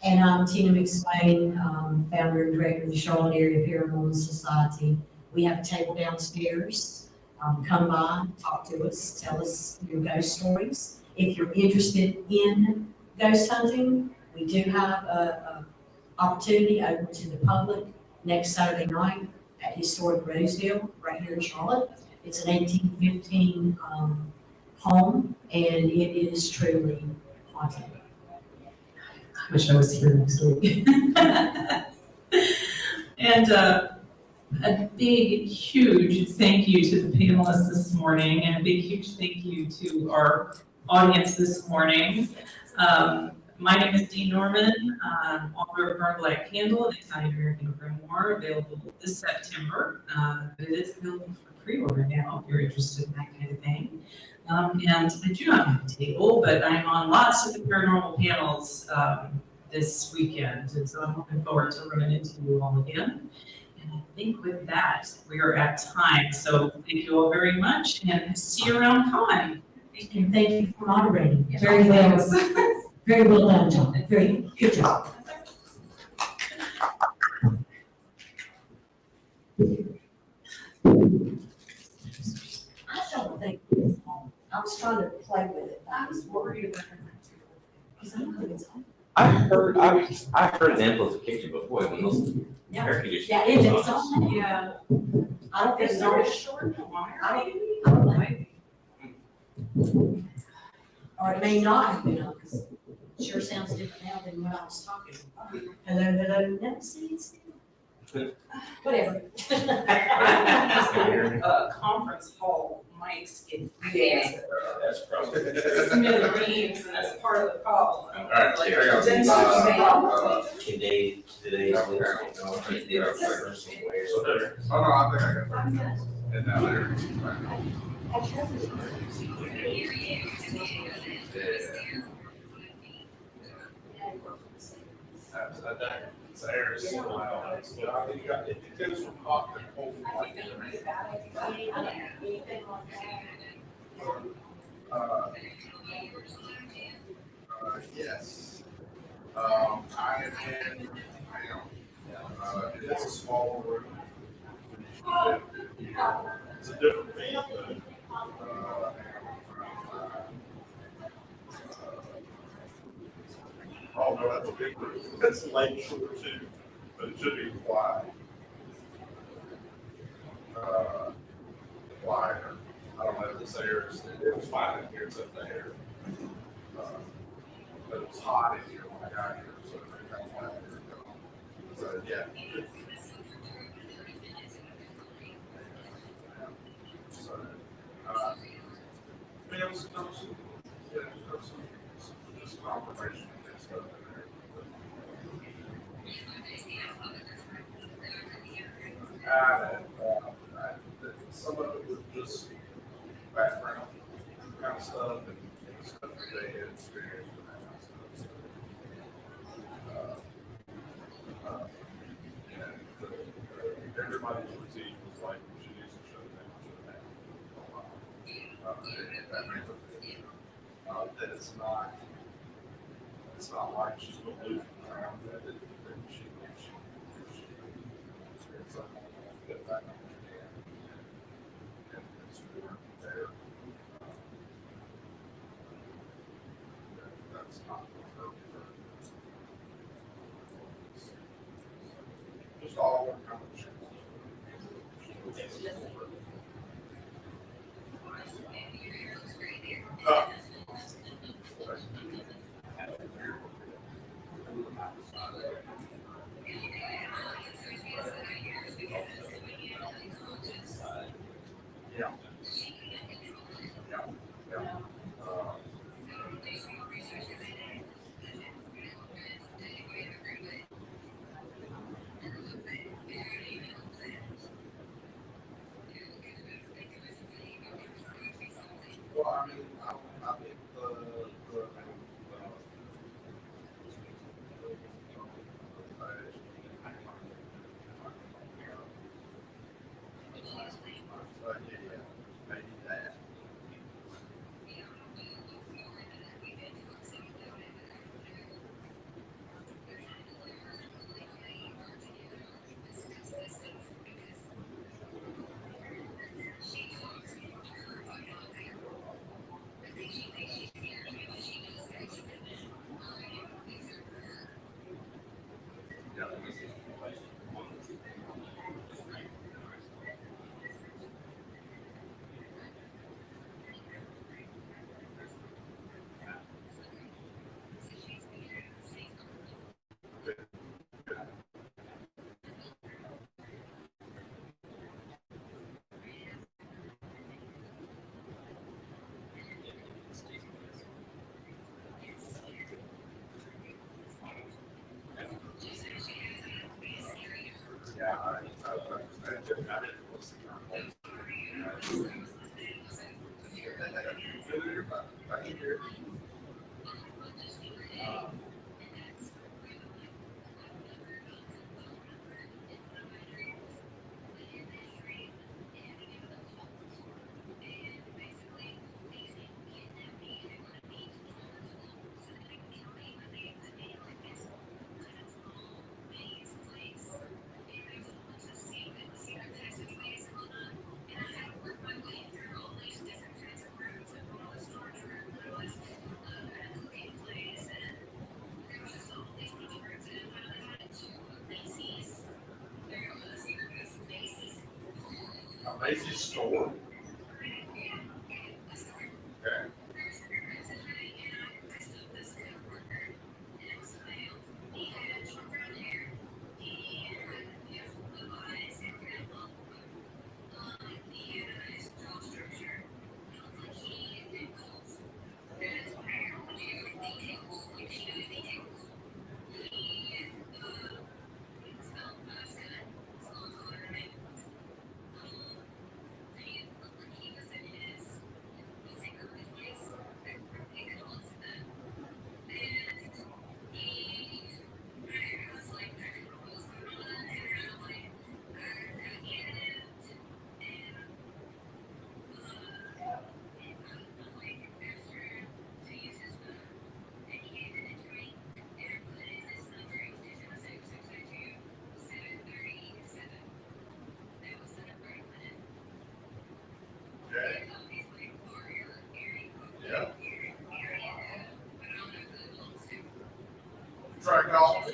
And I'm Tina McSwain, founder and director of the Charlotte Area Paranormal Society. We have a table downstairs. Come by, talk to us, tell us your ghost stories. If you're interested in ghost hunting, we do have a opportunity open to the public next Saturday night at Historic Roseville, right here in Charlotte. It's an 1815 home, and it is truly haunted. I wish I was here next week. And a big, huge thank you to the panelists this morning, and a big, huge thank you to our audience this morning. My name is Dee Norman, author of Burn Black Candle, the Italian American Grimoire, available this September. But it is available for pre-order now if you're interested in that kind of thing. And I do not have a table, but I'm on lots of the paranormal panels this weekend, and so I'm looking forward to running into you all again. And I think with that, we are at time. So thank you all very much, and see you around Con. And thank you for moderating. Very well, very well done, John. Very good job. I don't think, I was trying to play with it. I was worried about it. Because I don't know it's on. I've heard an amplification before when those air conditioners. Yeah, it's on. Yeah. I don't think Is it's there on. a short wire? I don't know. Or it may not have been on, because it sure sounds different now than when I was talking. Hello, no, see, it's whatever. Conference hall mics get big. That's probably. Smithereens, and that's part of the problem. All right, Like, here I go. then you say, Today. So there. Oh, no, I think I got it. And now there. It's air is so loud. It goes from hot to cold. Yes. I have been, it's a small room. It's a different thing, but, oh no, that's a big room. It's lake shore too, but it should be quiet. Quiet, I don't know if this air is, it was fine in here, except the air. But it was hot in here when I got here, so it kind of went here. So, yeah. So, there was some confirmation and stuff in there. Some of it was just background kind of stuff and stuff that they had experienced and that kind of stuff. if that makes sense. That it's not like she's moving around, that she, it's a, get back on her and support there. That's not what her, just all our conversations. Uh, yeah. Yeah. Yeah. Well, I mean, I think yeah, maybe that. Yeah, I didn't listen to her. I can hear. A Macy's store. Okay. Okay. Yeah. Try golf.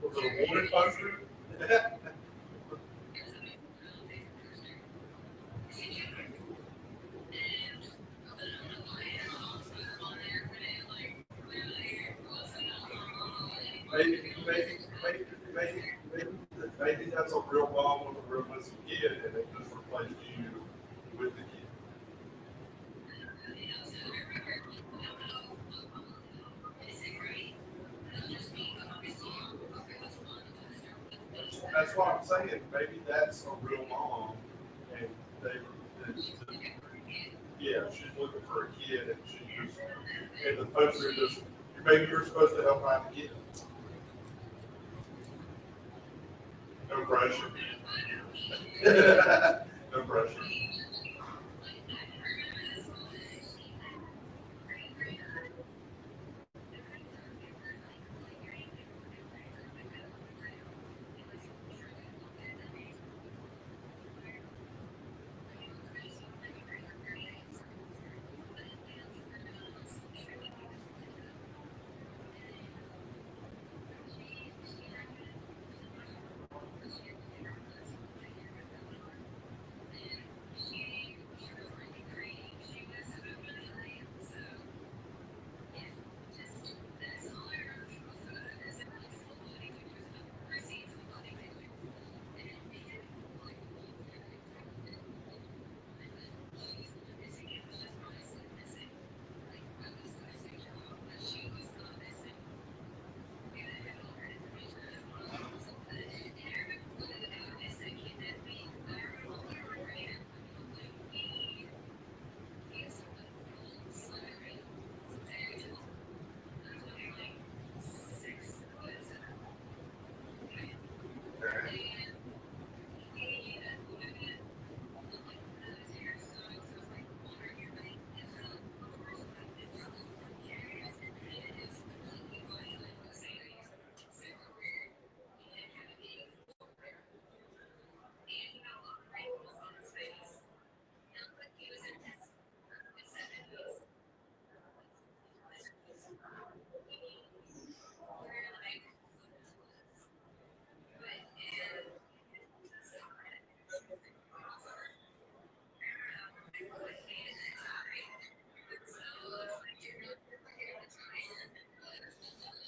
Was it a wanted poster? Maybe, maybe that's a real mom with a real missing kid, and they just replaced you with the kid. that's what I'm saying, maybe that's a real mom, and yeah, she's looking for a kid, and she just, and the poster just, maybe you're supposed to help out the kid. No pressure. No pressure.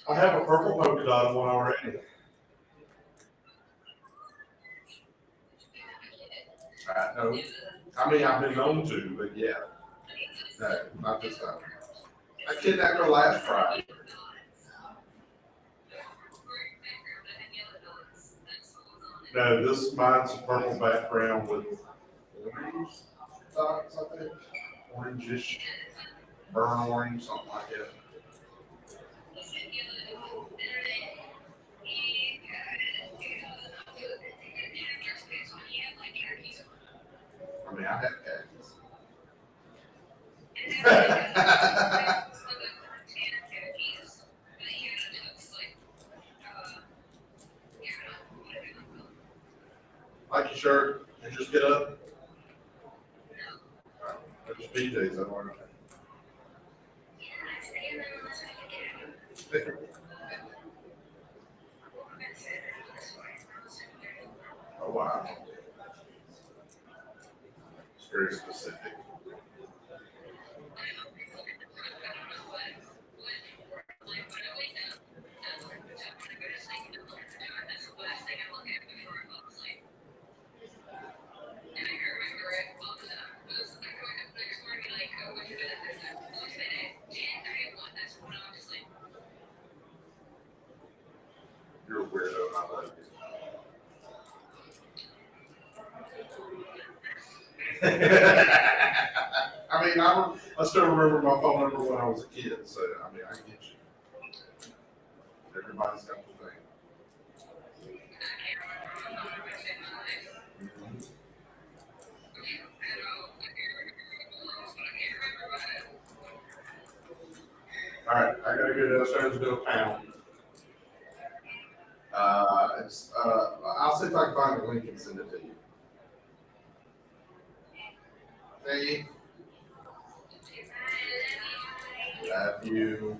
I have a purple polka dot one already. No, I mean, I've been known to, but yeah, no, not this time. I kidnapped her last Friday. No, this mine's a purple background with orange dots, I think. Orangish, burnt orange, something like that. I mean, I have cats. Like your shirt, and just get up. There's PJs, I don't know. Oh, wow. It's very specific. You're a weirdo, I love you. I mean, I still remember my phone number when I was a kid, so I mean, I get you. Everybody's got the thing. All right, I gotta go downstairs and do a pound. I'll see if I can find the link and send it to you. Hey, love you.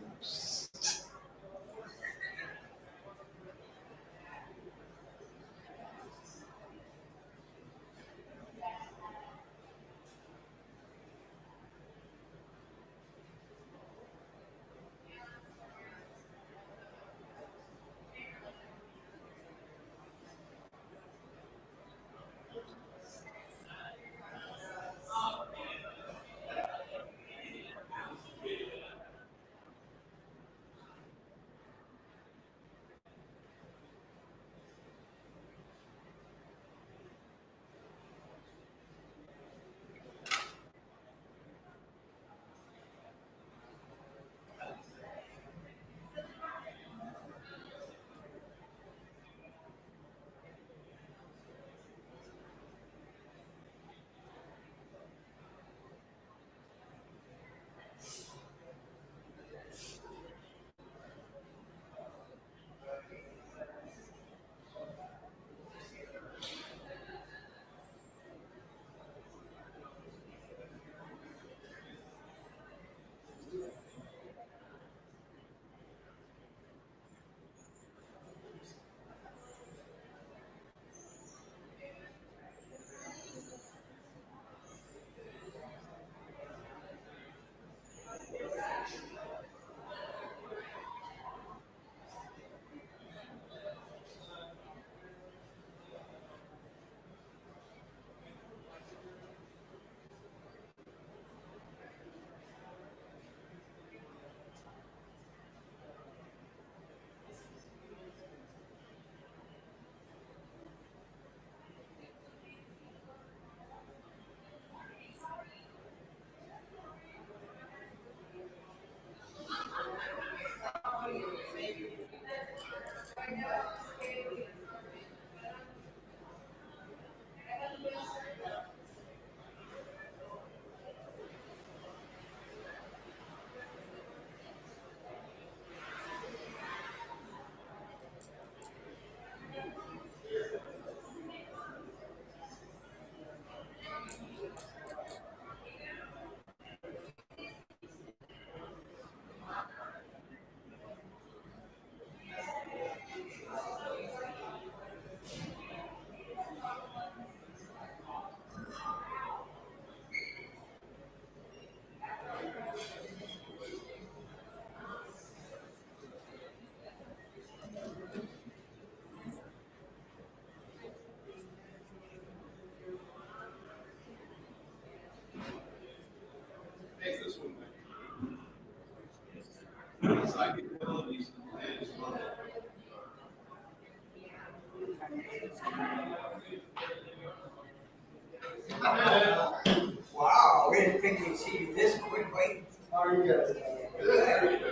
Wow, we didn't think we'd see you this quickly. How are you guys? Good.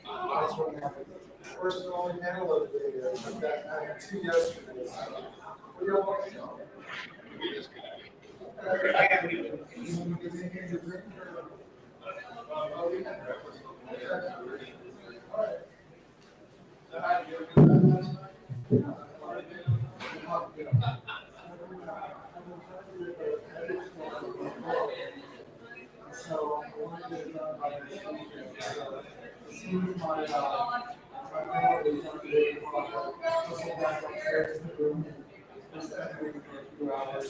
Last one happened. First and only panel of the day. I had two yesterday. We got one. I got you. You want to give me anything to drink? So, I wanted to talk about this weekend. Seems my, my family is on the day before, just go back upstairs to the room and just waiting for a few hours.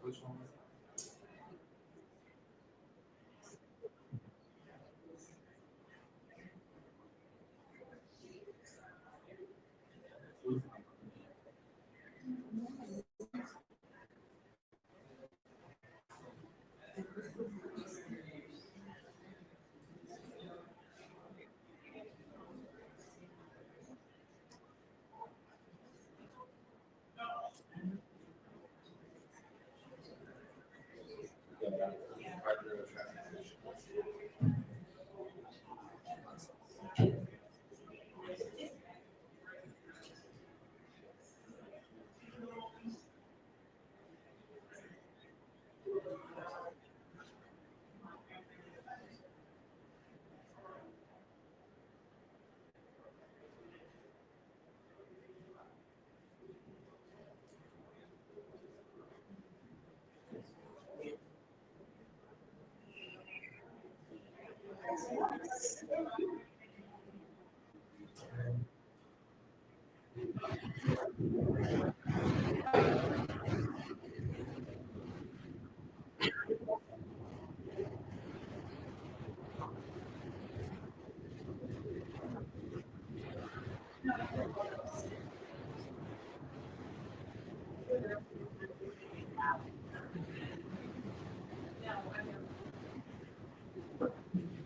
Which one?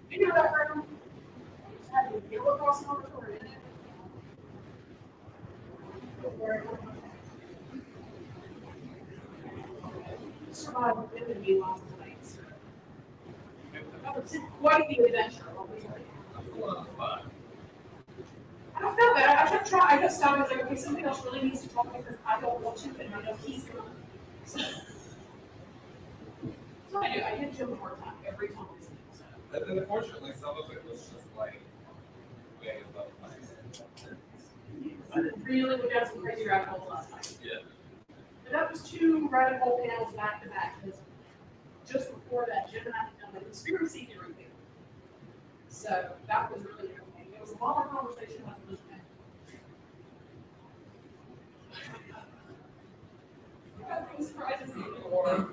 You know that room? Had a yellow cross over for it. Survived the enemy last night. That was quite the adventure. Let me tell you. That's a lot of fun. I don't feel bad. I kept trying. I kept stopping. I was like, okay, somebody else really needs to talk because I don't want to, and I know he's gonna. So I do. I hit Jim more time every time. So. And unfortunately, some of it was just like way above my head. I really went down some crazy rabbit holes last night. Yeah. And that was 2 rabbit hole panels back to back. Because just before that, Jim and I had done the conspiracy theory thing. So that was really interesting. It was a longer conversation than it was meant. Nothing surprises me anymore.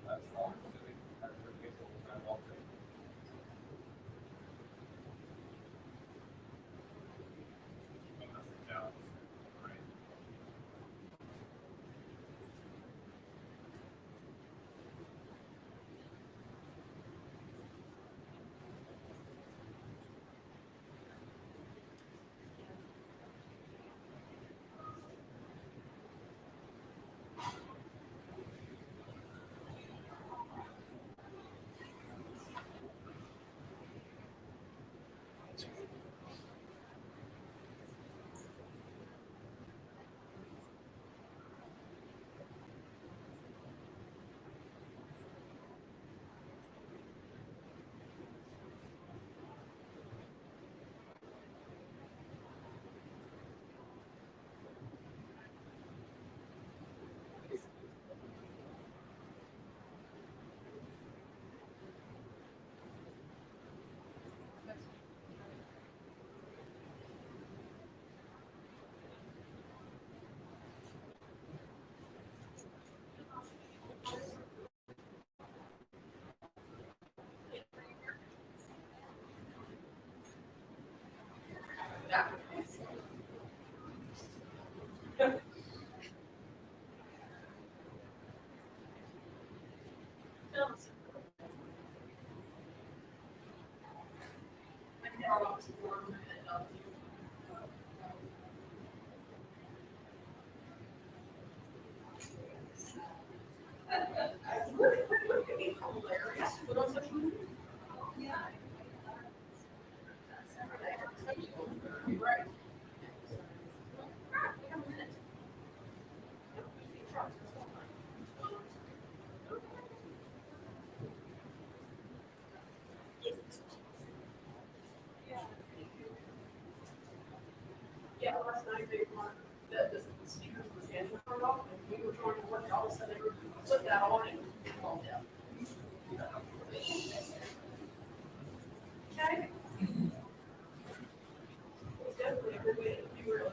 That's all I'm doing. I forget what I'm walking. Right. last night, they were, the speakers were scheduled for off, and we were trying to work, all of a sudden, they were put that on and called them. Okay? It's definitely a good way to be real.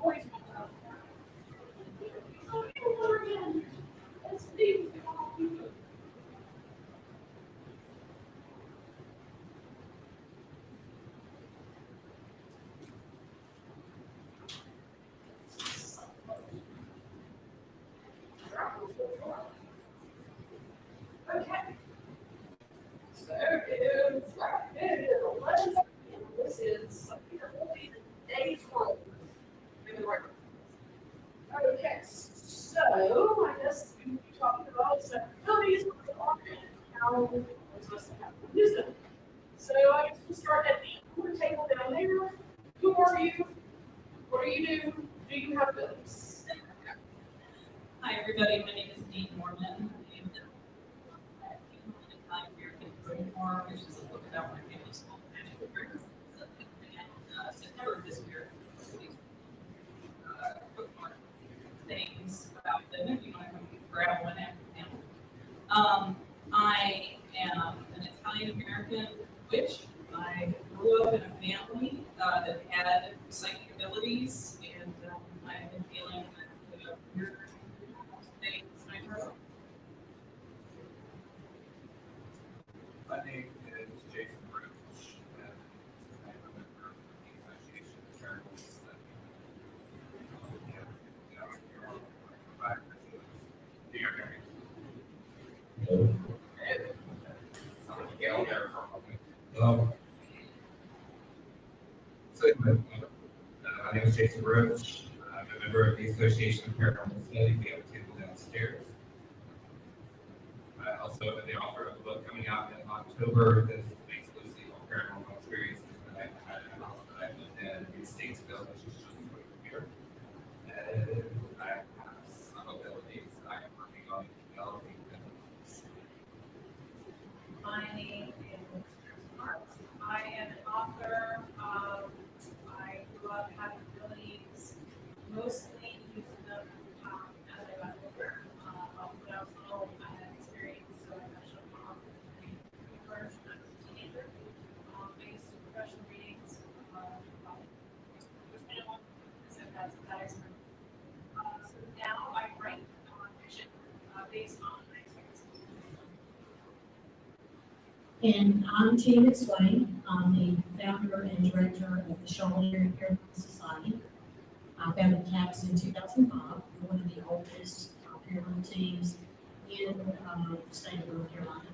Always. Let's leave. Okay. So it is 11. This is today's roll. Maybe the right. Okay, so I guess we will be talking about abilities how we're supposed to have wisdom. So I guess we'll start at the table down there. Who are you? What do you do? Do you have abilities? Hi, everybody. My name is Dean Norman. I'm American Furthermore, which is a book about my family's small magic experience. September of this year. Bookmark things about them if you want to come grab one after now. I am an Italian American witch. I grew up in a family that had psychic abilities, and I've been dealing with weird things in my world. My name is Jason Roach, and I'm a member of the Association of Journalists that New York area. So my name is Jason Roach. I'm a member of the Association of Paranormal Studies. We have a table downstairs. I also am the author of a book coming out in October that is exclusively on paranormal experiences that I've had in the house that I've lived in Statesville, which is just over here. And I have some abilities I am working on developing them. My name is Mark. I am an author. I grew up having abilities, mostly using them as I got older. When I was little, I had experience, so I got shown off first when I was a teenager. Based on professional readings. So that's that experience. So now I write fiction based on my experiences. And I'm Tina Swain. I'm the founder and director of the Charlotte Paranormal Society. I founded CAPS in 2005, one of the oldest paranormal teams in the state of North Carolina.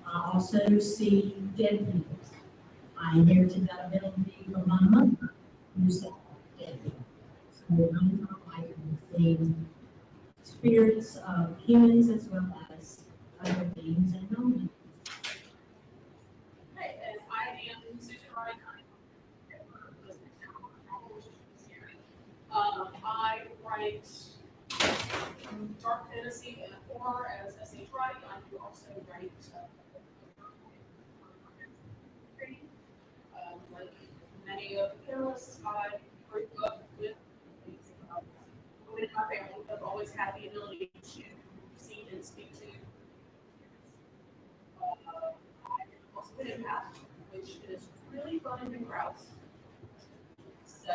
I also see dead people. I inherited that ability from my mother, who saw dead people. So I can see spirits of humans as well as other beings and non-beings. Hey, and I am Susan Wright. I write dark fantasy and horror as S.H. Wright. I do also write like many of the panelists, I grew up with women in my family have always had the ability to see and speak to. I also been in math, which is really fun and been grouse. So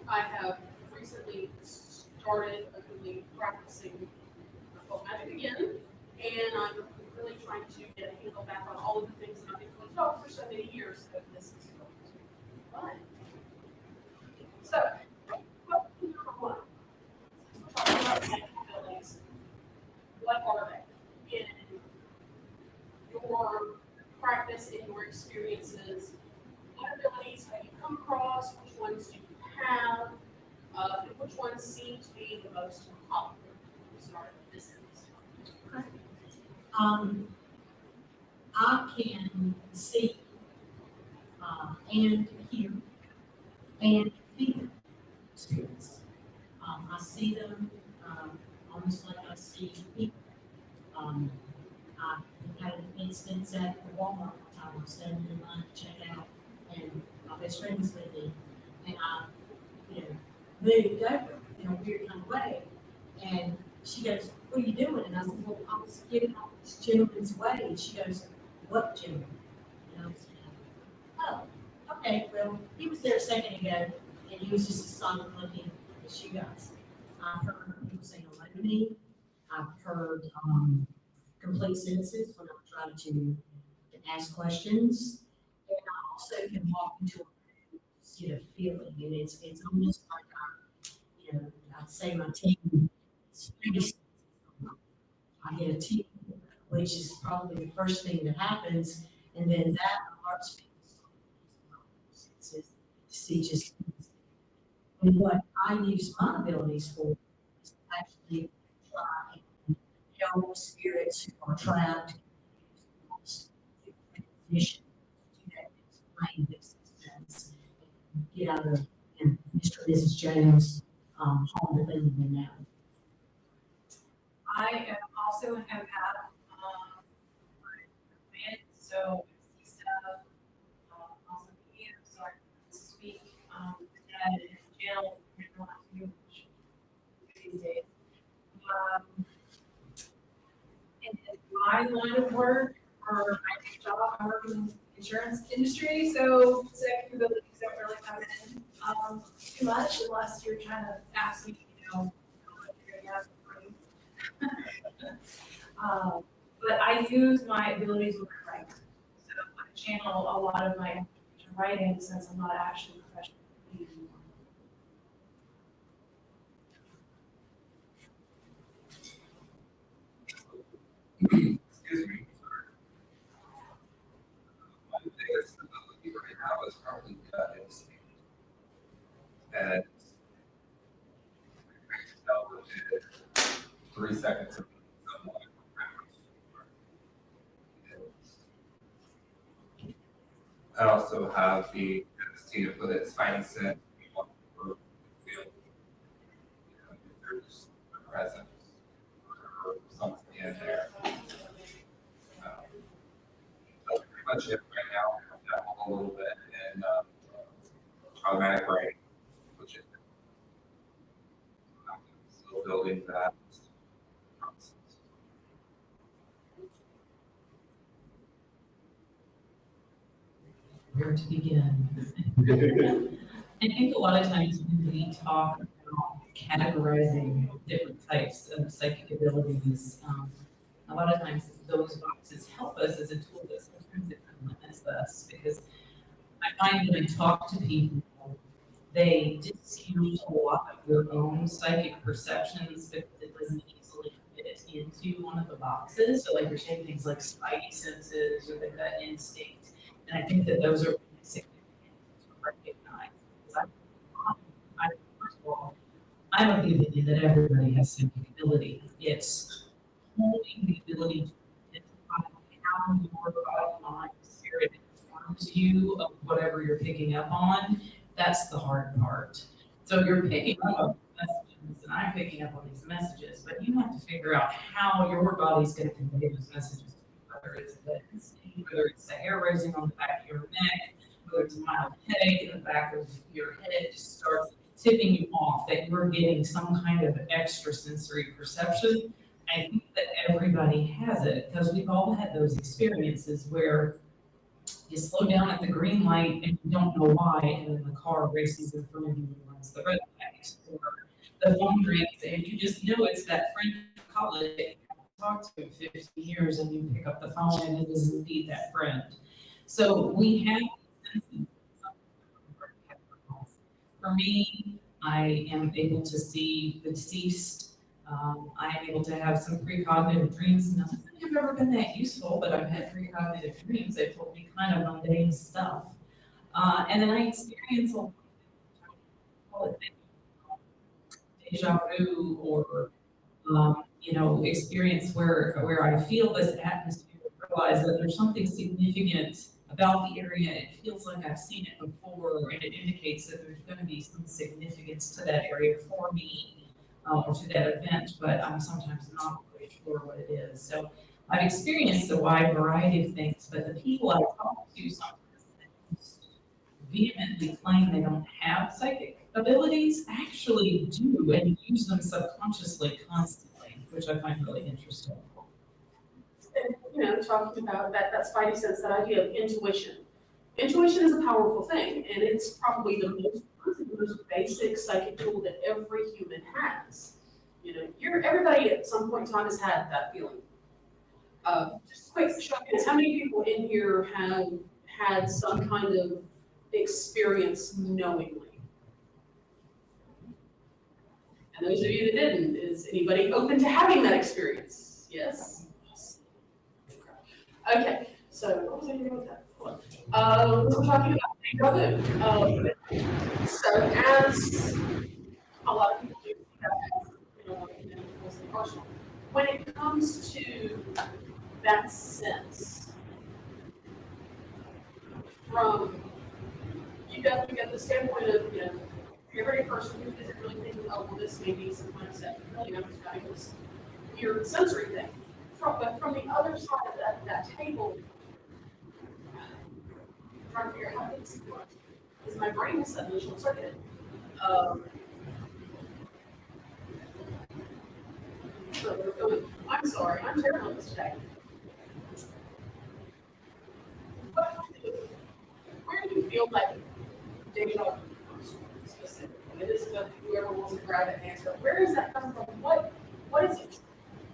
I have recently started actively practicing occult magic again, and I'm really trying to get a handle back on all of the things that I've been closed off for so many years. So this is going to be fun. So, question number one. We're talking about psychic abilities. What are they in your practice, in your experiences? What abilities have you come across? Which ones do you have? And which ones seem to be the most popular? We start with this end. I can see and hear and feel spirits. I see them almost like I see people. I had an instance at the Walmart I was standing in line to check out, and my best friend was with me, and I, moved over in a weird kind of way. And she goes, "What are you doing?" And I said, "Well, I was getting off this gentleman's way." And she goes, "What gentleman?" And I was like, "Oh, okay, well, he was there a second ago, and he was just as solid looking as you guys." I've heard people saying hello to me. I've heard complete sentences when I'm trying to ask questions. And I also can walk into a room, just get a feeling, and it's almost like I'd say my team is pretty. I get a team, which is probably the first thing that happens, and then that alerts me to see just and what I use my abilities for is to actually try and help spirits who are trapped to transition to that next plane of existence, and get out of Mr. and Mrs. Jones' home that they live in now. I am also an empath, so I see stuff, also media, so I can speak, and channel huge these days. In my line of work, or my day job, I work in the insurance industry, so psychic abilities don't really come in too much unless you're trying to ask me, what you're gonna ask me. But I use my abilities with writing. So I channel a lot of my writing since I'm not actually professional anymore. Excuse me, sorry. My biggest ability right now is probably gut instinct. And I can tell within 3 seconds of someone. I also have the ability to put its fine sense on the field. If there's a presence or something in there. That's pretty much it right now. I've dabbled a little bit in automatic writing, which is still building that process. Where to begin? I think a lot of times when we talk about categorizing different types of psychic abilities, a lot of times those boxes help us as a tool, but sometimes it limits us because I find when I talk to people, they discount a lot of their own psychic perceptions because it doesn't easily fit into one of the boxes. So like you're saying things like spidey senses or the gut instinct. And I think that those are really significant to recognize. Because first of all, I'm of the opinion that everybody has psychic ability. It's holding the ability to identify how your body, mind, spirit informs you of whatever you're picking up on. That's the hard part. So you're picking up on messages, and I'm picking up on these messages, but you have to figure out how your body's going to convey those messages to you, whether it's a gut instinct, whether it's the hair raising on the back of your neck, whether it's a mild headache in the back of your head, just starts tipping you off that you're getting some kind of extrasensory perception. I think that everybody has it because we've all had those experiences where you slow down at the green light and you don't know why, and then the car races in front of you and runs the red light. Or the phone rings and you just know it's that friend from college that you haven't talked to in 15 years, and you pick up the phone and it is indeed that friend. So we have senses. For me, I am able to see the deceased. I am able to have some precognitive dreams. None of them have ever been that useful, but I've had precognitive dreams. They've told me kind of mundane stuff. And then I experience a lot of deja vu or, experience where I feel this atmosphere, realize that there's something significant about the area. It feels like I've seen it before, and it indicates that there's going to be some significance to that area for me or to that event, but I'm sometimes not quite sure what it is. So I've experienced a wide variety of things, but the people I talk to sometimes vehemently claim they don't have psychic abilities actually do and use them subconsciously constantly, which I find really interesting. And, talking about that spidey sense, that idea of intuition. Intuition is a powerful thing, and it's probably the most basic psychic tool that every human has. Everybody at some point in time has had that feeling. Just a quick show of hands, how many people in here have had some kind of experience knowingly? And those of you that didn't, is anybody open to having that experience? Yes? Okay, so what was I doing with that? We're talking about deja vu. So as a lot of people do, when it comes to that sense, from you got the standpoint of every person who isn't really thinking, oh well, this may be some kind of set, it's kind of this weird sensory thing. But from the other side of that table, I'm trying to figure out how to this works, because my brain is suddenly short circuited. So we're going. I'm sorry, I'm terrible at this today. Where do you feel like deja vu specifically? It is about whoever wants to grab it and answer. Where does that come from? What is it?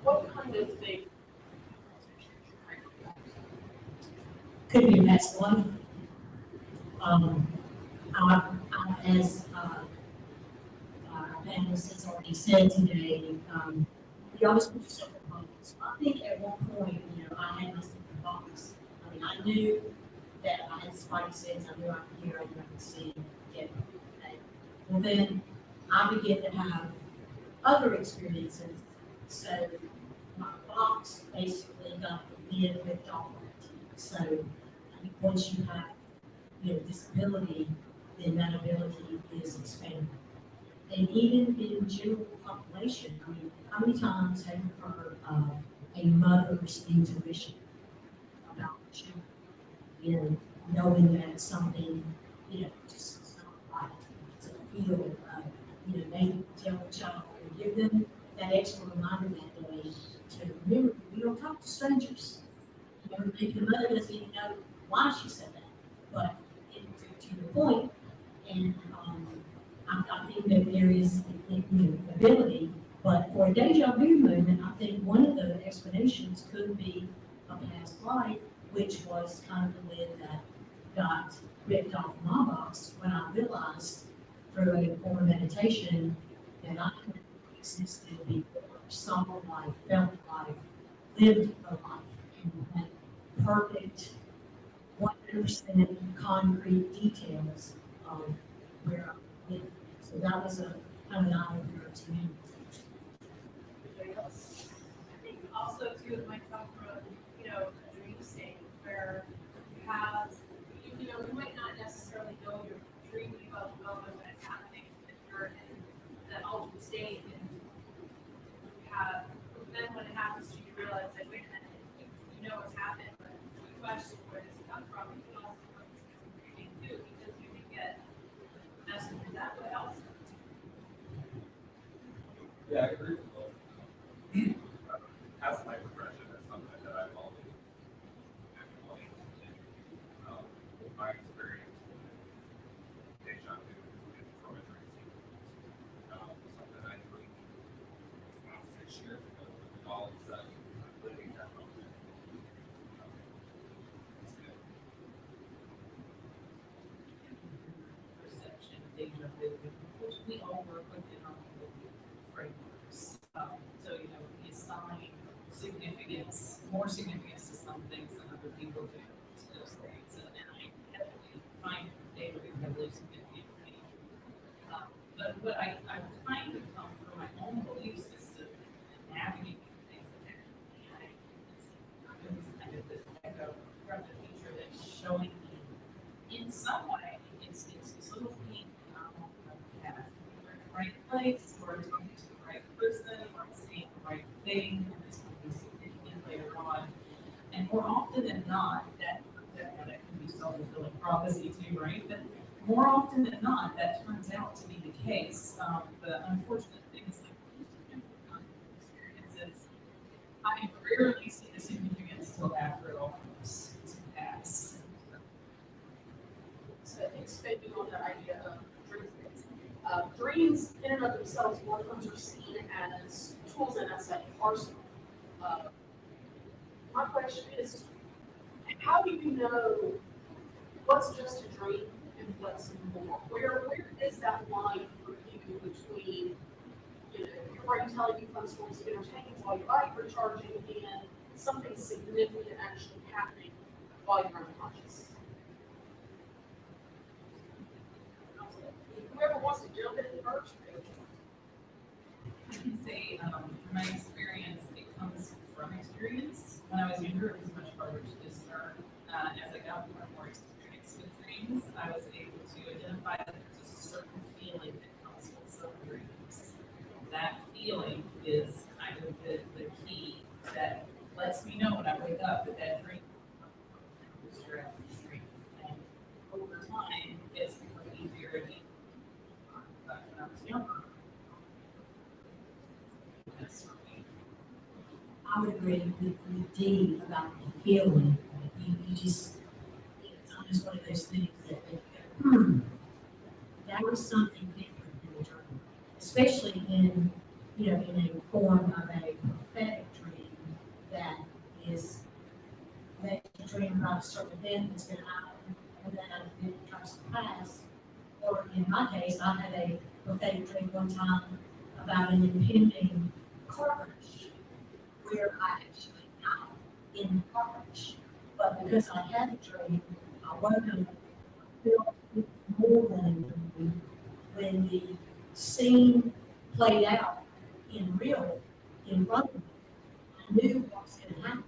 What kind of thing? Could be past life. As our panelist has already said today, you always put yourself in boxes. I think at one point, I had myself in a box. I mean, I knew that I had spidey sense. I knew I could hear, I knew I could see, get okay. Well, then I began to have other experiences. So my box basically got the lid ripped off of it. So I think once you have this ability, then that ability is expanded. And even in general population, I mean, how many times have you heard of a mother's intuition about the children? Knowing that something, just is not right. It's a feel of, maybe tell the child or give them that extra reminder that day to remember, we don't talk to strangers. Maybe the mother doesn't even know why she said that, but to the point, and I think that there is ability, but for a deja vu moment, I think one of the explanations could be a past life, which was kind of the lid that got ripped off my box when I realized through a form of meditation that I could exist before, saw life, felt life, lived a life, and had perfect 100% concrete details of where I lived. So that was a kind of an eye-opener to me. I think also too, it might come from, a dream state where you have, you might not necessarily know you're dreaming about the moment when it's happening, but you're in that altered state and then when it happens to you, you realize that, wait a minute, you know what's happened, but you question where does it come from, you can also look at dreaming too, because you can get messages that way also. Yeah, I agree with both. Past life regression is something that I've always explained. My experience with deja vu is from a dream sequence. Something I dreamed about 6 years ago, and all of a sudden I'm living that moment. It's good. Perception, deja vu, which we all work within our own frameworks. So, we assign significance, more significance to some things than other people do to those things. And I definitely find deja vu heavily significant for me. But what I kind of come from my own belief system and navigating things that happen. It was kind of this echo from the future that's showing me in some way, it's this little thing that we're in the right place, or talking to the right person, or saying the right thing, and this will be significant later on. And more often than not, that can be self-fulfilling prophecy too, right? But more often than not, that turns out to be the case. The unfortunate thing is like experiences, I rarely see the significance till after it all comes to pass. So expanding on that idea of dreams. Dreams in and of themselves, a lot of times are seen as tools in a set arsenal. My question is, how do you know what's just a dream and what's more? Where is that line for you between, you know, your brain telling you fun stories of entertaining while your body recharging and something significant actually happening while you're unconscious? Whoever wants to jump in first. I can say, from my experience, it comes from experience. When I was younger, it was much harder to discern. As I got more experience with dreams, I was able to identify that there's a certain feeling that comes with some dreams. That feeling is kind of the key that lets me know when I wake up that that dream is a dream. And over time, it's become easier and easier. But when I was younger, that's for me. I would agree with Dee about the feeling. You just, it's almost one of those things that, that was something different in the dream. Especially in, you know, in a form of a prophetic dream that is, that you dream about a certain event that's going to happen, and then it comes to pass. Or in my case, I had a prophetic dream one time about an impending car crash, where I actually died in the car crash. But because I had a dream, I wasn't feel more than a dream when the scene played out in real in front of me. I knew what was going to happen.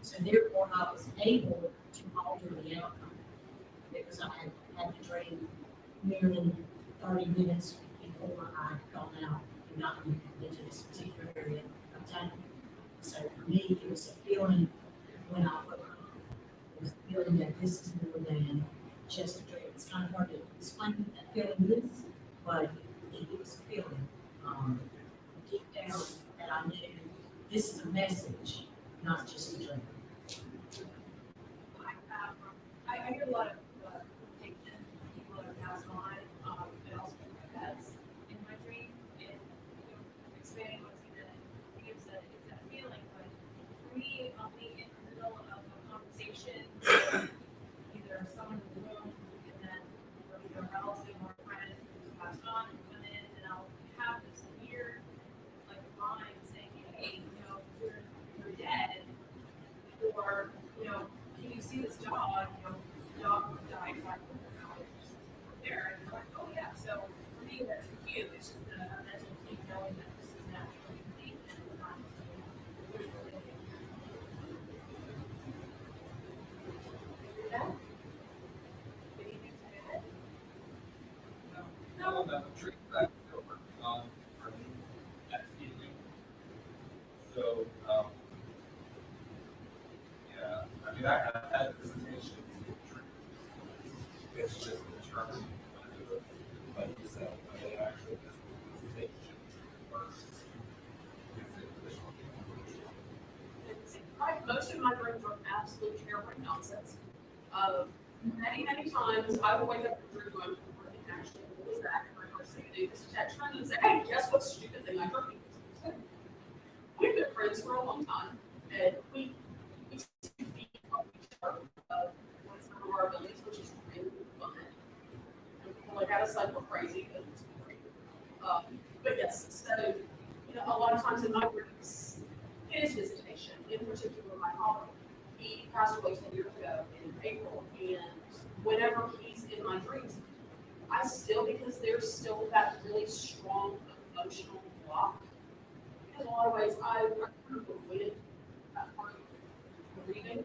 So therefore I was able to alter the outcome because I had the dream nearly 30 minutes before I gone out and gotten into this particular area of town. So for me, it was a feeling when I woke up. It was a feeling that this is more than just a dream. It's kind of hard to explain what that feeling is, but it was a feeling deep down that I knew this is a message, not just a dream. I hear a lot of fiction, people that are passed on, and also pets in my dream, and expanding what Tina gives that it's that feeling. But for me, I'll be in the middle of a conversation, either someone in the room, and then either a relative or a friend who's passed on will come in, and I'll have this weird like line saying, "Hey, you know, you're dead," or can you see this dog? The dog died 5 minutes there. And they're like, oh yeah. So for me, that's cute. It's just a mental key knowing that this is naturally me and it's not visually. Yeah. Anything to add? No, the trick that I'm still working on for me, that feeling. So, yeah, I mean, I have had presentations with dreams. It's just determining when to do it. Like you said, when they actually just presentation versus Most of my dreams are absolute harebrained nonsense. Many times I will wake up from a dream going, actually, what was that? And my first thing to do is to text friends and say, hey, guess what stupid thing I dreamed? We've been friends for a long time, and we feed off each other with some of our abilities, which is really fun. And people like out of cycle crazy, but it's great. But yes, so a lot of times in my dreams, it is visitation. In particular, my father, he passed away 10 years ago in April, and whenever he's in my dreams, I still, because there's still that really strong emotional block. In a lot of ways, I kind of avoided that part of grieving.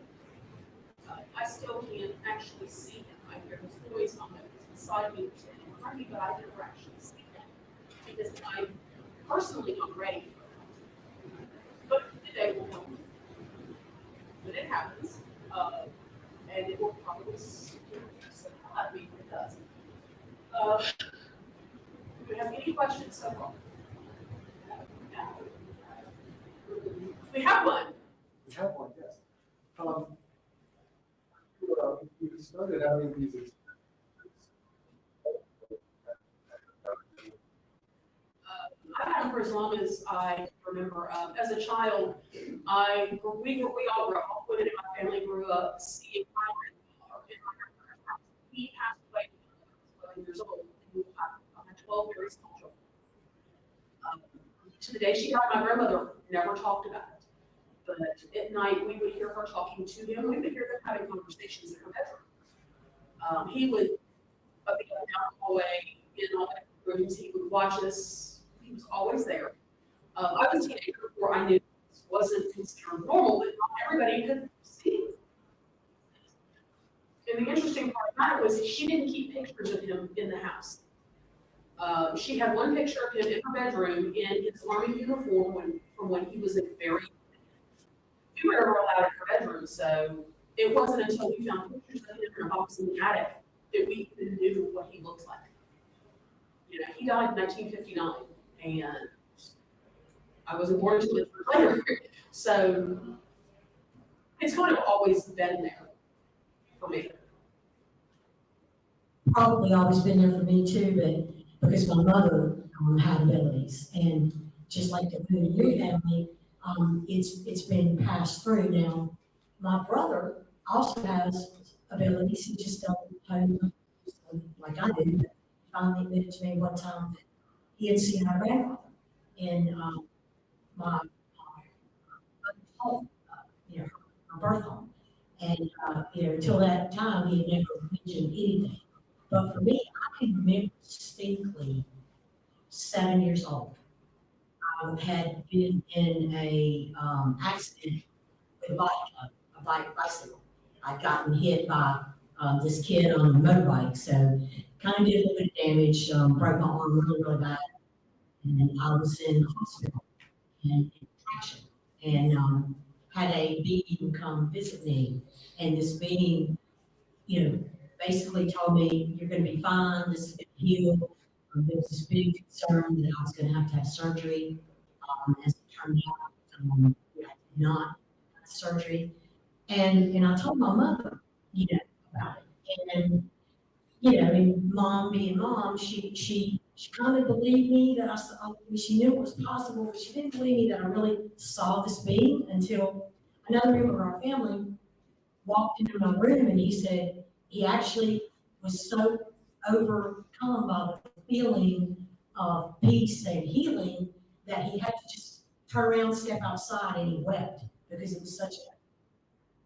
I still can't actually see him. I hear his voice on it. He's beside me, he's standing behind me, but I never actually see him because I'm personally not ready for that. But the day will come. When it happens, and it will probably secure you, so I mean, it does. Do we have any questions so far? No. We have one. We have one, yes. You started having these experiences. I've had them for as long as I remember. As a child, we all grew up, women in my family grew up seeing my grandfather in my grandmother's house. He passed away when I was 12 years old, and I had 12 very small children. To the day she died, my grandmother never talked about it. But at night, we would hear her talking to him. We would hear them having conversations in her bedroom. He would be up and down the hallway in all the rooms. He would watch us. He was always there. I was a teenager before I knew this wasn't considered normal, but not everybody could see. And the interesting part of that was she didn't keep pictures of him in the house. She had one picture of him in her bedroom in his army uniform from when he was a very. We were never allowed in her bedroom, so it wasn't until we found pictures of him in a box in the attic that we even knew what he looked like. You know, he died in 1959, and I wasn't born until much later. So it's kind of always been there for me. Probably always been there for me too, but because my mother had abilities, and just like the women in your family, it's been passed through. Now, my brother also has abilities. He just doesn't home like I do. He finally admitted to me one time that he had seen our grandfather in my mother's home, her birth home. And, until that time, he had never mentioned anything. But for me, I can remember distinctly 7 years old. I had been in a accident with a bicycle. I'd gotten hit by this kid on a motorbike, so kind of did a little bit of damage, broke my arm really, really bad. And then I was in the hospital and in traction, and had a being come visit me. And this being, basically told me, you're going to be fine, this is going to heal. There was this big concern that I was going to have surgery. As it turned out, I did not have surgery. And I told my mother, about it. And, and mom being mom, she kind of believed me that she knew it was possible, but she didn't believe me that I really saw this being until another member of our family walked into my room, and he said he actually was so overcome by the feeling of peace and healing that he had to just turn around, step outside, and he wept because it was such a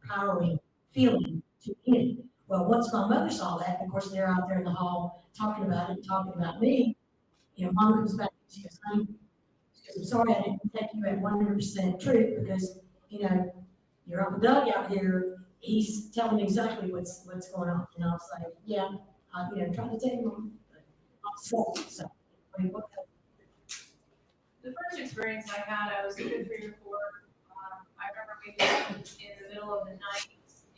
empowering feeling to him. Well, once my mother saw that, of course, they're out there in the hall talking about it, talking about me. Mom comes back and she goes, "Honey," she goes, "I'm sorry I didn't take you at 100% truth because, your Uncle Doug out here, he's telling me exactly what's going on." And I was like, "Yeah, trying to take him on." So, The first experience I had, I was 2, 3, or 4. I remember waking up in the middle of the night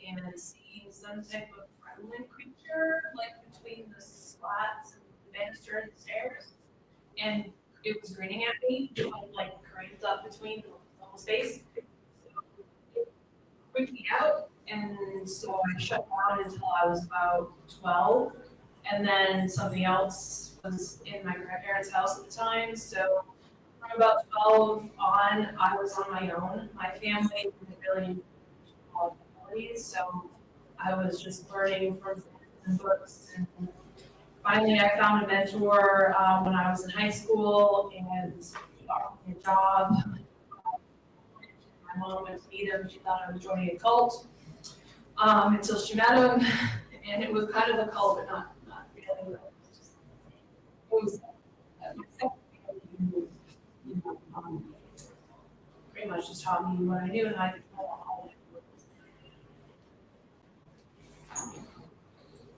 and seeing some type of gremlin creature, like between the slats and the banister and the stairs. And it was grinning at me, like cranked up between the whole space. So it freaked me out. And so I shut down until I was about 12. And then something else was in my grandparents' house at the time. So from about 12 on, I was on my own. My family didn't really have abilities, so I was just learning from books. And finally, I found a mentor when I was in high school, and he offered me a job. My mom went to meet him. She thought I was joining a cult until she met him, and it was kind of a cult, but not really. It was pretty much just taught me what I knew, and I could tell all of it.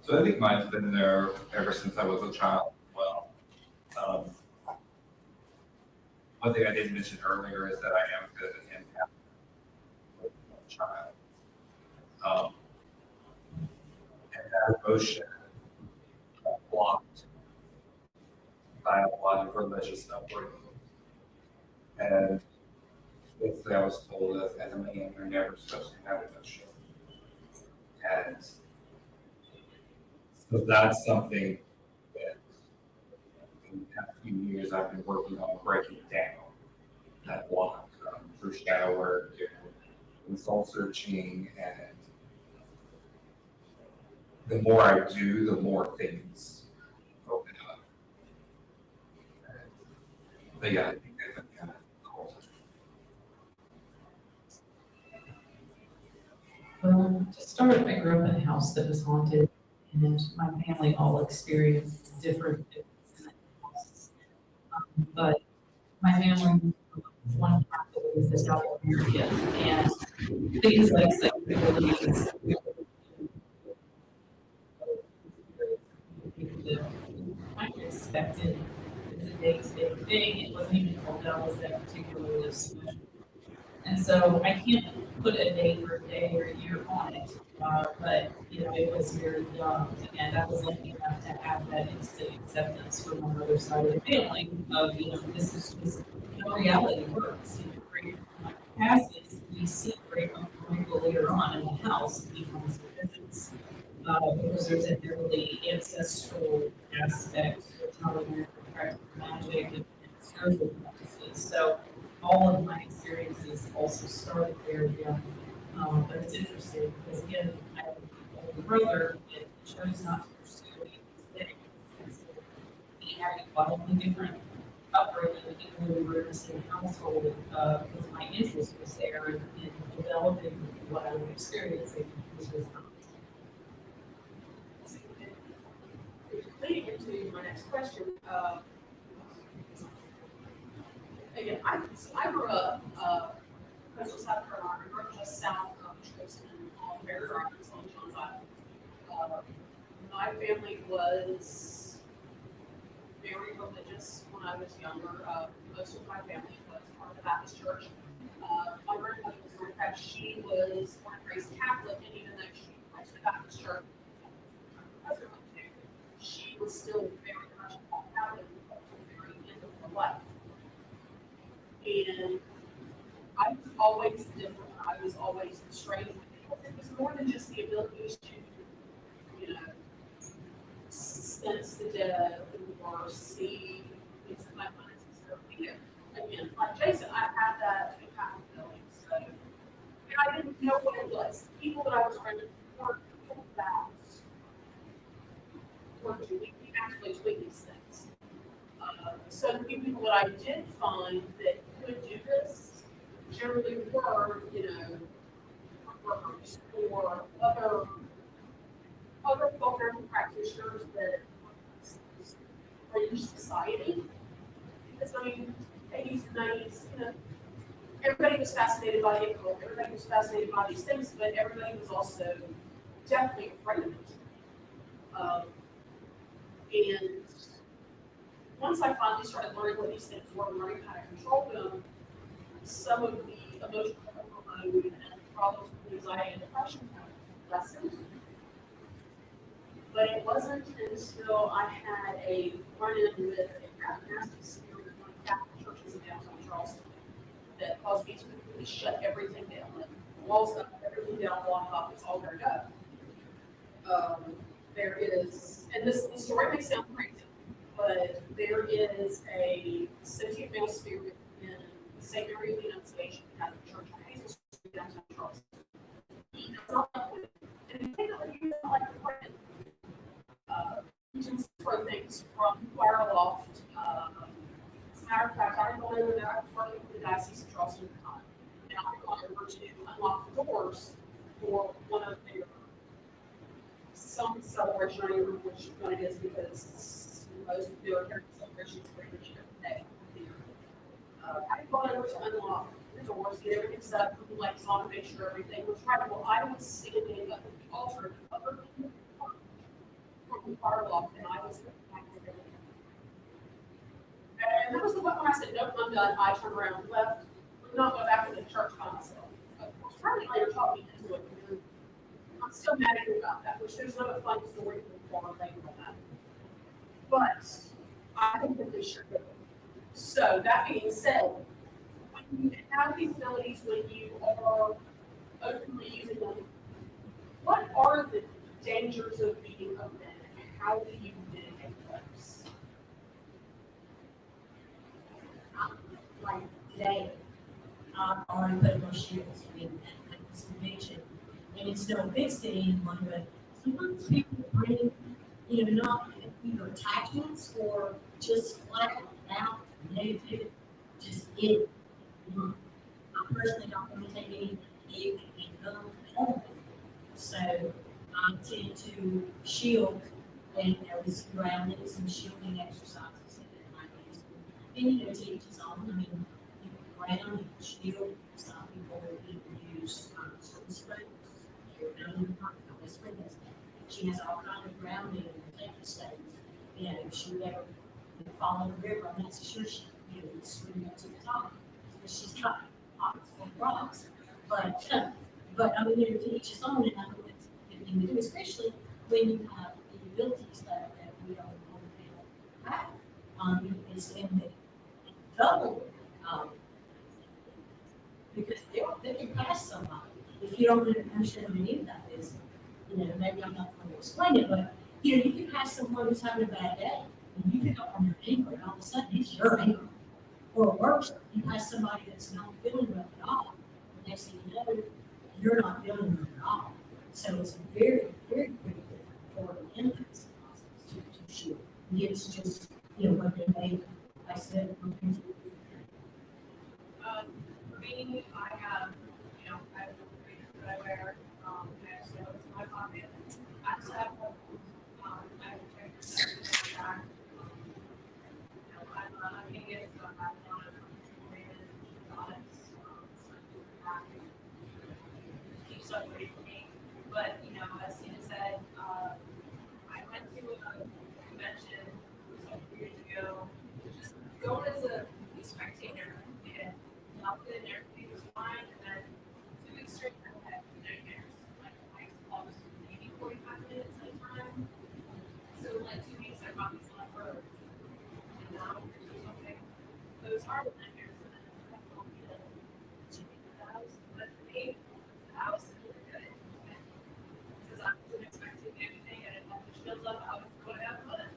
So I think mine's been there ever since I was a child. Well, one thing I didn't mention earlier is that I am good at empath with a child. that emotion blocked by a lot of religious upbringing. And basically I was told as a man, you're never supposed to have emotion. And so that's something that in the past few years I've been working on breaking down that block through shadow work and soul searching. And the more I do, the more things open up. But yeah, I think that's kind of cool. Well, to start, I grew up in a house that was haunted, and my family all experienced different things in that house. But my family, one half of it was the South area, and things like psychologies, unexpected, it's a day-to-day thing. It wasn't even called out as that particularly special. And so I can't put a date or a day or a year on it, but it was very young, and I was lucky enough to have that instant acceptance from my other side of the family of this is just how reality works. Great passes, we see great uncle later on in the house, he comes to visits. Because there's a really ancestral aspect to telling your practical magic and spiritual practices. So all of my experiences also started very young. But it's interesting because again, I have an older brother that chose not to pursue any of these things. And so he had a wildly different upbringing, even though we were in the same household, because my interest was there in developing what I was experiencing, which was not. Leading into my next question, again, I grew up, coastal South Carolina, grew up just south of Charleston on the Fair Islands on John's Island. My family was very religious when I was younger. Most of my family was part of the Baptist church. My grandmother was, in fact, she was born and raised Catholic, and even though she went to the Baptist church, she was still very much out of the very end of her life. And I was always different. I was always strange. It was more than just the ability to, sense the dead or see things that might not necessarily be there. Again, like Jason, I had that compatibility. So, and I didn't know what it was. The people that I was friends with weren't people that were doing actually these things. So the few people that I did find that could do this generally were, workers or other folk practitioners that are in society. Because I mean, 80s and 90s, everybody was fascinated by the occult, everybody was fascinated by these things, but everybody was also definitely afraid of it. And once I finally started learning what these things were and learning how to control them, some of the emotional overload and problems with anxiety and depression lessened. But it wasn't until I had a run-in with a nasty spirit in one of the Catholic churches in downtown Charleston that caused me to completely shut everything down. Like, walls up, everything down, block off, it's all there go. There is, and this story may sound crazy, but there is a sentient male spirit in the St. Mary of the Annunciation Catholic Church on Hazel Street, downtown Charleston. He does not like women, and he does not like to pray. You can throw things from the choir loft. As a matter of fact, I remember that I was working with the Diocese of Charleston at the time, and I went over to unlock the doors for one of their some celebration. I don't remember which one it is because most of their celebrations are pretty much every day. I gone over to unlock the doors, get everything set up, put the lights on, and make sure everything was right. Well, I was standing up at the altar at the other end of the church from the choir loft, and I was back to everything. And that was the one when I said, nope, I'm done. I turned around and left. Would not go back to the church by myself. Of course, Charlie later taught me into it. I'm I'm still mad at you about that, which there's another fun story for the later on that. But I think that they should go. So that being said, when you have these abilities, when you are openly using them, what are the dangers of being a man? How do you mitigate those? Like today, I've already put my shields, I mean, it's conviction. And it's no offense to anyone, but sometimes people bring, not either attachments or just flat out negative, just it. I personally don't want to take any big and home. So I tend to shield and there's grounding, some shielding exercises that I use. And to each his own. I mean, you can ground, you can shield. Some people even use certain springs. This spring does that. She has all kinds of grounding and protective states. If she would ever follow the river, I'm not so sure she would swim up to the top. Because she's got pockets full of rocks. But I mean, to each his own, and I think that's a good thing to do, especially when you have the abilities that we don't have. It's in the double, because they can pass somebody. If you don't understand what any of that is, maybe I'm not going to explain it, but you can pass someone who's having a bad day, and you pick up on their anger, and all of a sudden it's your anger. Or worse, you pass somebody that's not feeling well at all. The next thing you know, you're not feeling well at all. So it's very, very critical for the impacts to shield. It's just, what they made, like I said, For me, I have, I have a that I wear, and so it's in my pocket. I just have I have a check back. I'm gonna get so I have one of them. Keeps up with me. But, as Tina said, I went to a convention a few years ago, just going as a spectator, and walked in, everything was fine, and then 2 weeks straight, I had nightmares. Like, I slept maybe 45 minutes at a time. So, 2 weeks, I probably slept for an hour or something. Those are the nightmares, and then I have to be the house. But for me, the house is really good. Because I wasn't expecting anything, and it all just built up. I was going to have fun.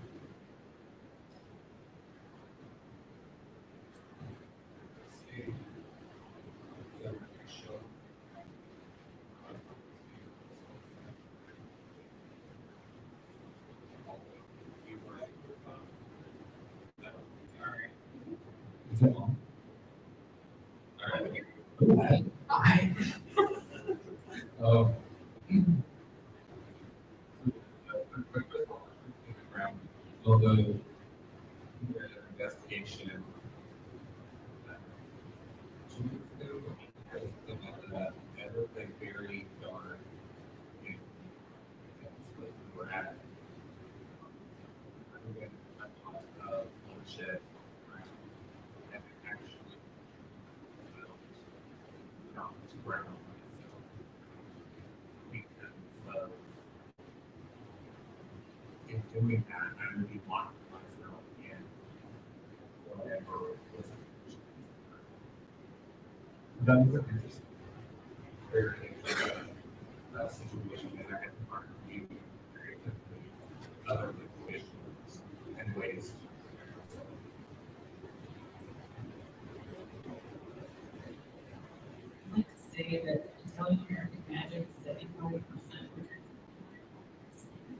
Is it on? All right. Hi. Oh. Although the investigation 2 weeks ago, that was like very dark. We're at I thought of bloodshed and actually not to ground myself because of in doing that I really locked myself in whatever was that was an interesting, very interesting situation that I had to learn to do very quickly other situations and ways to prepare myself. I'd like to say that Italian American magic is 75%.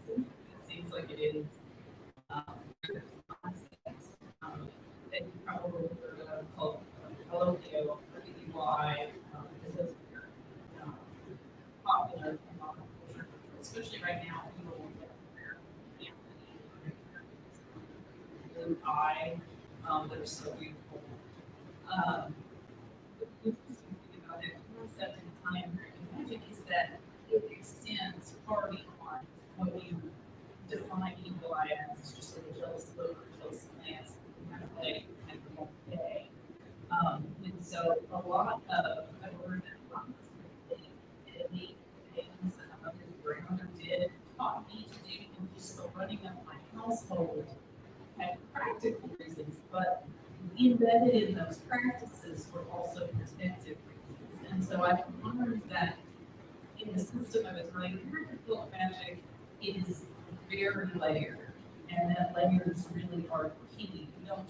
It seems like it is. There's concepts that you probably heard of called colloquial or EY. This is popular in modern culture, especially right now. People want to wear blue eye that are so beautiful. The interesting thing about it, concept in Italian American magic is that it extends far beyond what you define evil eye as just like a jealous look or jealous glance kind of way, kind of one day. And so a lot of, I've learned that a lot of the things that make things other running of my household had practical reasons, but embedded in those practices were also protective reasons. And so I learned that in the system of Italian practical magic, it is very layered, and that layers really are key. You don't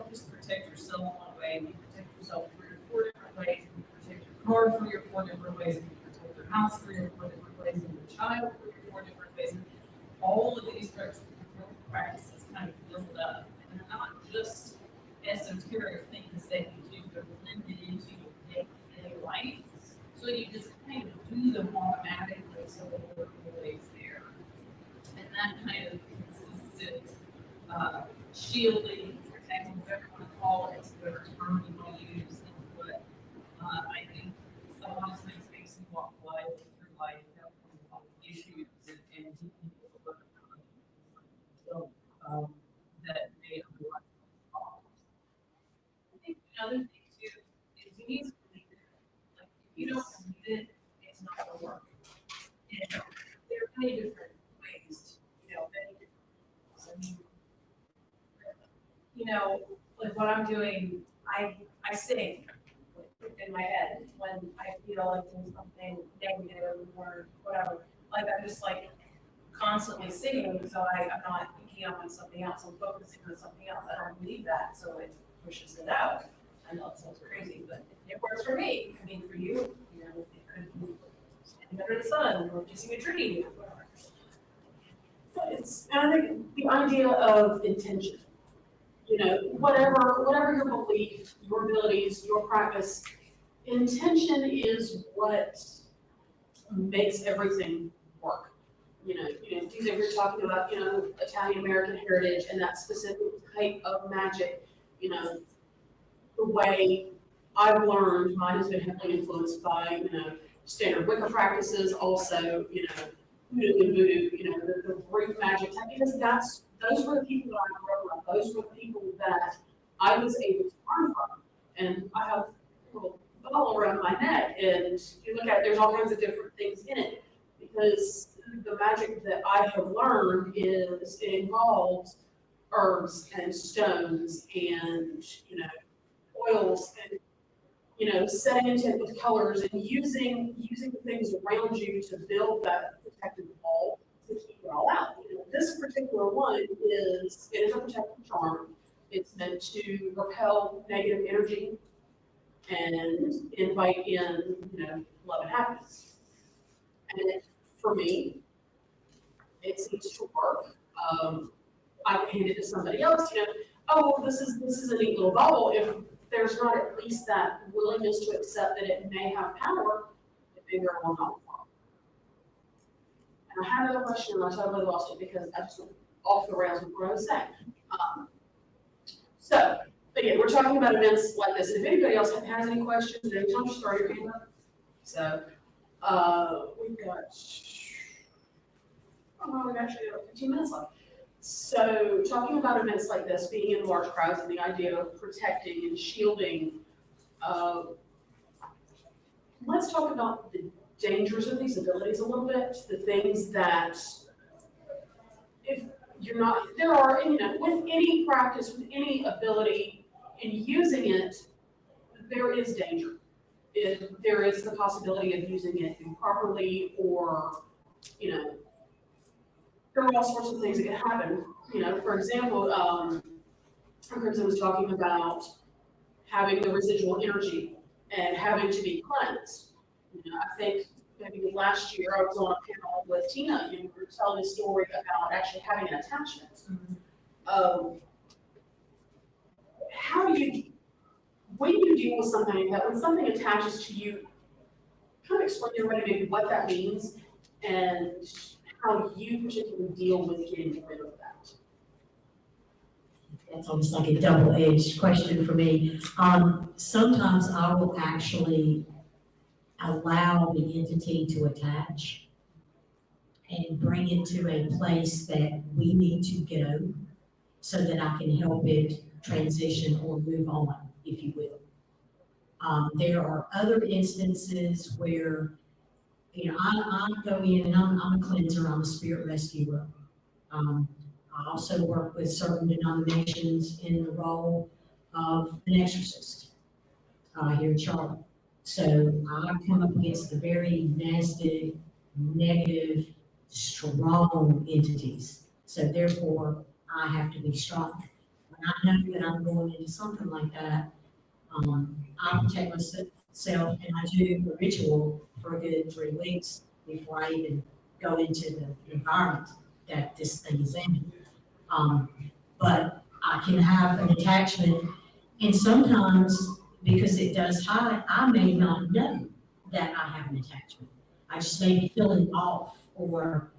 just protect yourself one way, you protect yourself 3 or 4 different ways, you protect your car 3 or 4 different ways, you protect your house 3 or 4 different ways, and your child 3 or 4 different ways. All of these practices kind of build up, and they're not just esoteric things that you do, they're blended into your day-to-day life. So you just kind of do them automatically so that they're always there. And that kind of consistent shielding, protecting, whatever you want to call it, whatever term you want to use, is what I think a lot of times makes you walk through life without issues and that may otherwise cause. I think another thing too is you need to believe it. Like if you don't believe it, it's not gonna work. And there are many different ways, many different ways. I mean, like what I'm doing, I sing in my head when I feel like there's something negative or whatever. Like I'm just like constantly singing, so I'm not thinking on something else. I'm focusing on something else. I don't believe that, so it pushes it out. I know it sounds crazy, but it works for me. I mean, for you, it could be standing under the sun or kissing a tree or whatever. So I think the idea of intention. Whatever your belief, your abilities, your practice, intention is what makes everything work. These are you're talking about, Italian American heritage and that specific type of magic, the way I've learned, mine has been heavily influenced by, standard Wicca practices, also, hoodoo and voodoo, the Greek magic, because those were the people that I grew up with. Those were the people that I was able to learn from. And I have a little ball around my neck, and if you look at it, there's all kinds of different things in it. Because the magic that I have learned it involves herbs and stones and, oils and, setting intent with colors and using the things around you to build that protective wall to keep it all out. This particular one it is a protective charm. It's meant to repel negative energy and invite in, love and happiness. And for me, it seems to work. I can hand it to somebody else, oh, well, this is a neat little bubble. If there's not at least that willingness to accept that it may have power, it may very well not work. And I had another question and I totally lost it because I just went off the rails with what I was saying. So, again, we're talking about events like this. And if anybody else has any questions, at any time, just throw your hand up. So, we've got, we've actually got 15 minutes left. So, talking about events like this, being in large crowds and the idea of protecting and shielding, let's talk about the dangers of these abilities a little bit, the things that, if you're not, there are, with any practice, with any ability, in using it, there is danger. There is the possibility of using it improperly or, there are all sorts of things that can happen. For example, Crimson was talking about having the residual energy and having to be cleansed. I think maybe last year I was on a panel with Tina and we were telling a story about actually having an attachment. Mm-hmm. When you deal with something like that, when something attaches to you, kind of explain to everybody maybe what that means and how you particularly deal with getting rid of that. That's almost like a double-edged question for me. Sometimes I will actually allow the entity to attach and bring it to a place that we need to go so that I can help it transition or move on, if you will. There are other instances where you know, I go in and I'm a cleanser, I'm a spirit rescuer. I also work with certain denominations in the role of an exorcist here in Charlotte. So I come up against the very nasty, negative, strong entities. So therefore, I have to be strong. When I know that I'm going into something like that, I protect myself and I do a ritual for a good 3 weeks before I even go into the environment that this thing is in. But I can have an attachment, and sometimes because it does hide, I may not know that I have an attachment. I just may be feeling off or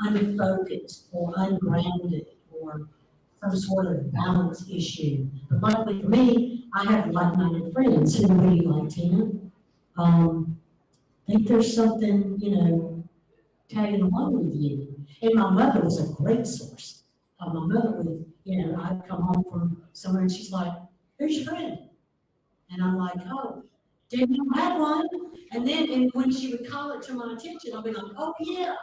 unfocused or ungrounded or some sort of balance issue. But luckily for me, I have like-minded friends who really like Tina. Think there's something, tagging along with you. And my mother was a great source. My mother would, I'd come home from somewhere and she's like, "Who's your friend?" And I'm like, "Oh, didn't know I had one." And when she would call it to my attention, I'll be like, "Oh yeah,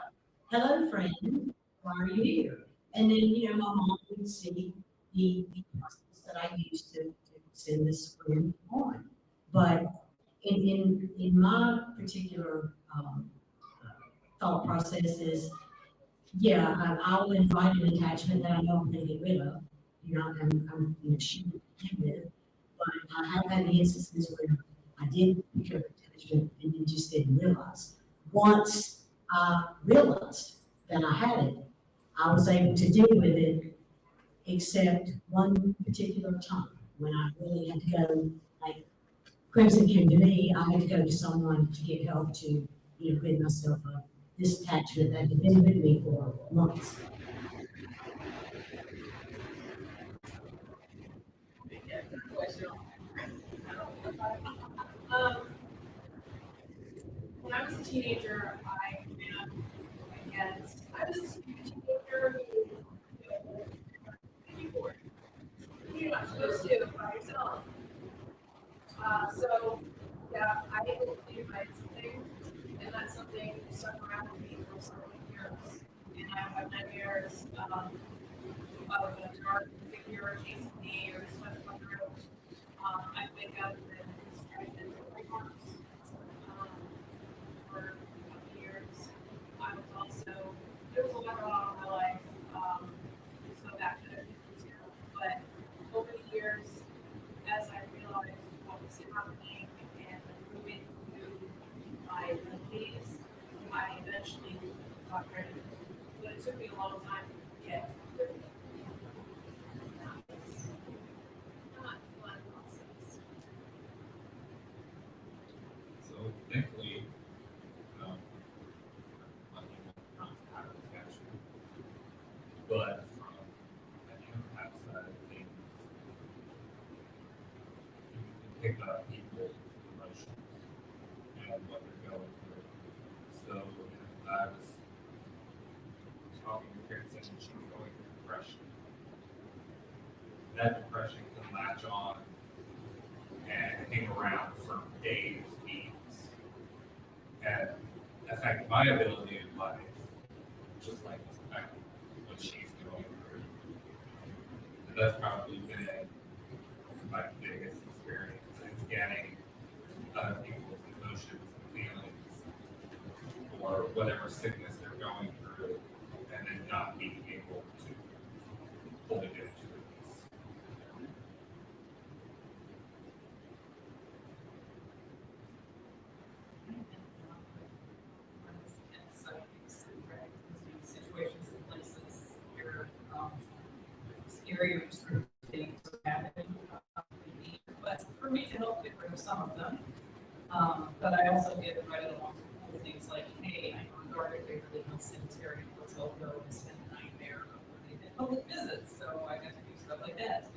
hello friend, why are you here?" And then, my mom would see the process that I used to send this friend on. But in my particular thought process is, yeah, I'll invite an attachment that I know I'm going to get rid of. I'm shooting with. But I have had instances where I did pick up attachment and then just didn't realize. Once I realized that I had it, I was able to deal with it, except one particular time when I really had to go, like Crimson came to me, I had to go to someone to get help to, rid myself of this attachment that had been with me for months. Um, when I was a teenager, I ran against, I was a stupid teenager who, keyboard. You're not supposed to by yourself. So, yeah, I believe I did something, and that's something that stuck around with me for several years. And I have nightmares of a dark figure chasing me or swept my throat. I wake up and it's pregnant for 3 months. For a couple years. I was also, there was a lot going on in my life. Let's go back to 50 years ago. But over the years, as I realized what was happening and moving through my abilities, I eventually got rid of it. But it took me a long time to get rid of it. That was not a fun process. So thankfully, lucky enough not to have an attachment. But from an impact side of things, you can pick up people's emotions and what they're going through. So if I was talking to Kristen and she was going through depression, that depression can latch on and hang around for days, weeks, and affect my ability in life, just like it's affecting what she's going through. And that's probably been my biggest experience is getting other people's emotions and feelings or whatever sickness they're going through and then not being able to fully get into release. Situations and places where scarier sort of things are happening. But for me to help get rid of some of them. But I also get right along with things like, hey, I'm guarded Beverly Hills Cemetery, let's all go and spend the night there. They did public visits, so I got to do stuff like that.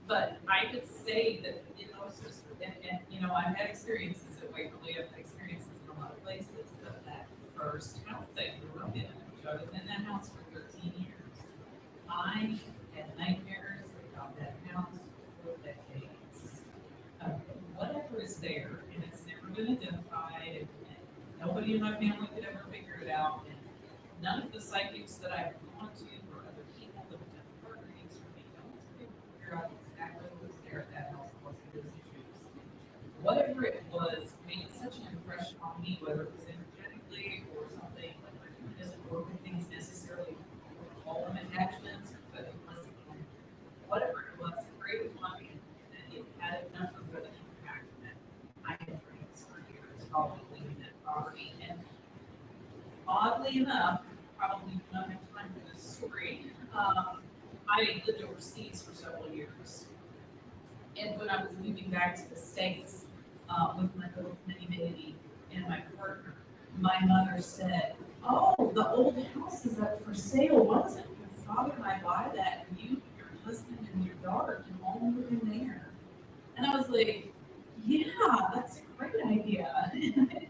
But I could say that, it's just, and I've had experiences at Waverly, I've had experiences in a lot of places, but that first house I grew up in, which I was in that house for 13 years, I had nightmares about that house for decades. Whatever is there, and it's never been identified, and Nobody in my family could ever figure it out, and none of the psychics that I've gone to or other people that have done heart readings for me don't figure out exactly what was there at that house causing those issues. Whatever it was made such an impression on me, whether it was energetically or something, like my human doesn't work with things necessarily, call them attachments, but it was, whatever it was, it created one, and it had enough of an impact that I had dreams for years, probably in that property. And oddly enough, probably do not have time for this story, I lived overseas for several years. And when I was moving back to the States with my little mini baby and my partner, my mother said, "Oh, the old house is up for sale. Wasn't your father and I buy that? And you, your husband, and your daughter can all move in there." And I was like, "Yeah, that's a great idea."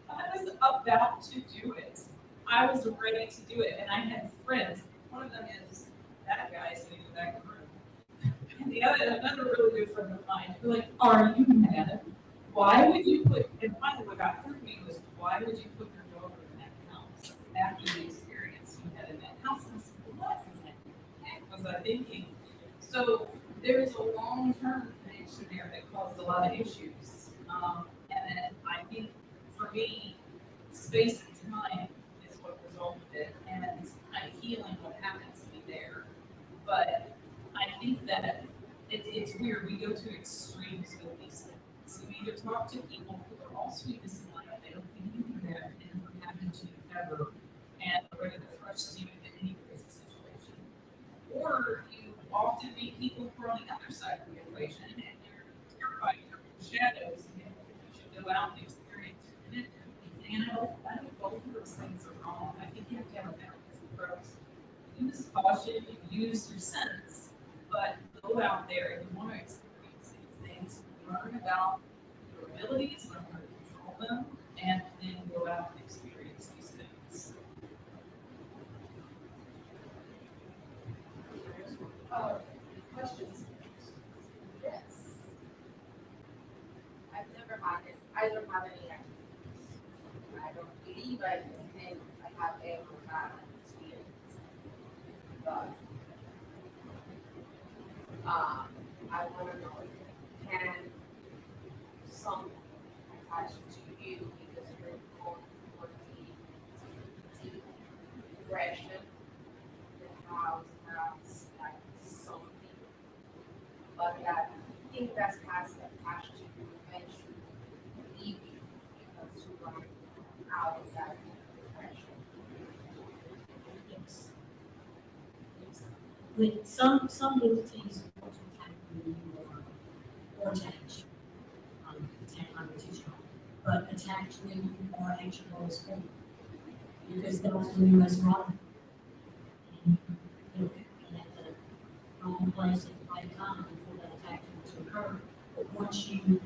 I was about to do it. I was ready to do it. And I had friends. One of them is that guy sitting in the back of the room. And the other, another really good friend of mine, who like, "Are you mad? Why would you put," and finally what got through to me was, "Why would you put your daughter in that house after the experience you had in that house?" And I said, "What in the heck was I thinking?" So there's a long-term connection there that caused a lot of issues. And then I think for me, space and time is what resulted it, and I'm healing what happened to me there. But I think that it's weird. We go to extremes with these things. You either talk to people who are all sweetness and light, they don't think anything bad and never happened to you ever, and are ready to trust you in any crazy situation. Or you often meet people who are on the other side of the equation, and you're terrified of your shadows, and you should go out and experience it. And I think both of those things are wrong. I think you have to have a balanced approach. Use caution, use your sense, but go out there if you want to experience these things, learn about your abilities, learn how to control them, and then go out and experience these things. Questions? Yes. I've never had it. I don't have any activities. I don't believe I think I have ever had an experience. But I want to know, can someone attach to you because you're going for the depression? The house has like something, but that thing that has attached to you eventually leave you because you are out of that depression. Yes. Yes. With some entities want to attack you or attach. Attack might be too strong. But attach when you are actually always full. Because that's when you're less wrong. And you'll be at the wrong place at the right time before that attack to occur. But once you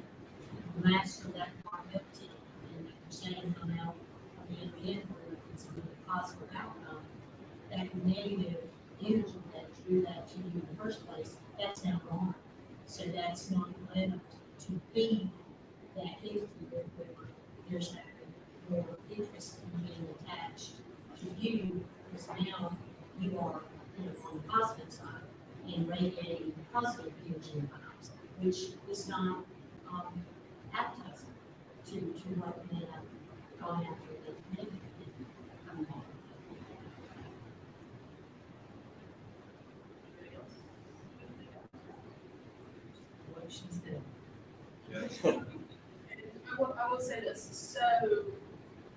master that probability and you're saying come out again and again where it's a really positive outcome, that negative energy that drew that to you in the first place, that's now gone. So that's not left to feed that entity where there's that more interest in being attached to you, because now you are, on the positive side and radiating positive energy in the house, which is not appetizing to what may have gone after the negative thing coming off. What she said. I will say this, so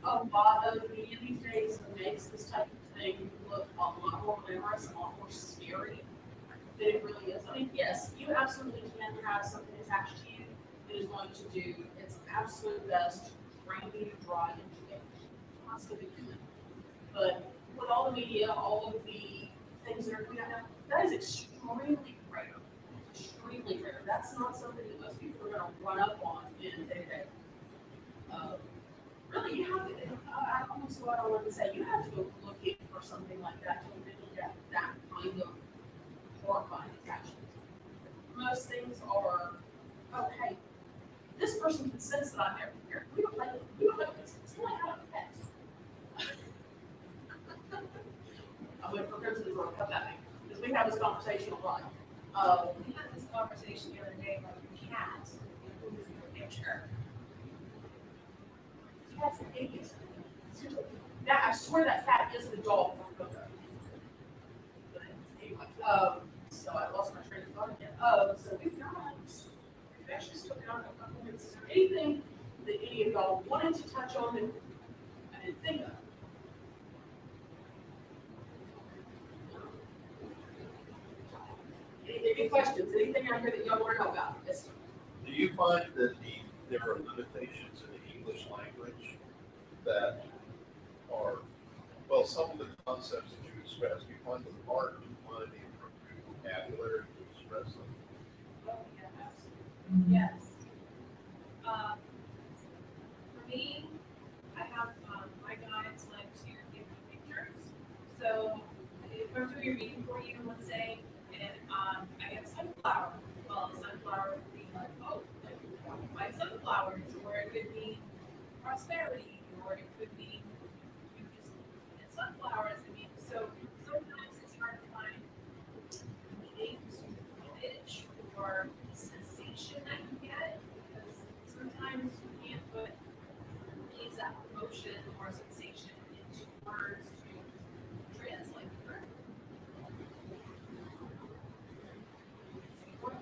a lot of media these days makes this type of thing look a lot more glamorous, a lot more scary than it really is. I mean, yes, you absolutely can have something attached to you that is going to do its absolute best to drain you dry and get constantly doing. But with all the media, all of the things that are coming out now, that is extremely rare. Extremely rare. That's not something that most people are going to run up on in a day. Really, you have to, I almost what I want to say, you have to go looking for something like that to really get that kind of horrifying attachment. Most things are, oh, hey, this person can sense that I'm here. We don't like it. We don't like it. It's like out of pets. we have this conversation a lot. We had this conversation the other day about the cat, who was in the picture. Cat's an idiot. Seriously. That, I swear that cat is the dog from Coco. But anyway, so I lost my train of thought again. So we've actually still got a couple minutes. Is there anything that any of y'all wanted to touch on that I didn't think of? Any questions? Anything out here that y'all want to know about? Yes. Do you find that there are limitations in the English language that are, well, some of the concepts that you express, do you find them hard to find the appropriate vocabulary to express them? Oh, yeah, absolutely. Yes. For me, I have my guides like to give me pictures. So if I'm doing a reading for you, let's say, and I get a sunflower. Well, the sunflower would be like, oh, like sunflowers, or it could be prosperity, or it could be just sunflowers. I mean, so sometimes it's hard to find meaning to the image or the sensation that you get, because sometimes you can't put the exact emotion or sensation into words to translate correctly.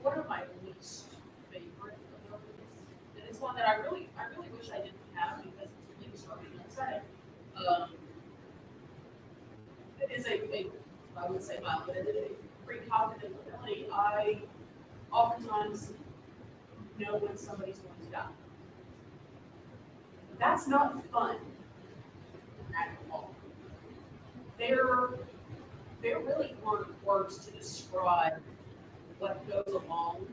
One of my least favorite abilities, and it's one that I really wish I didn't have because it's really starting upsetting. It is I would say mild, but it is a precognitive ability. I oftentimes know when somebody's going to die. That's not fun at all. There really weren't words to describe what goes along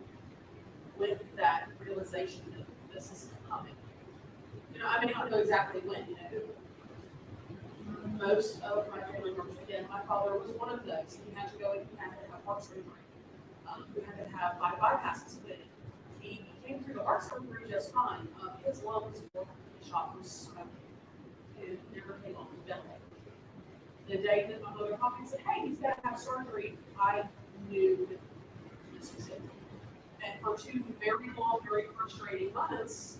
with that realization that this is coming. You know, I may not know exactly when, you know. Most of my family members, again, my father was one of those. He had to go and he had to have heart surgery. We had to have 5 bypasses put in. He came through the heart surgery just fine. His lungs were shot from smoking. It never came off the ventilator. The day that my mother called me and said, hey, he's got to have surgery, I knew that this was it. And for 2 very long, very frustrating months,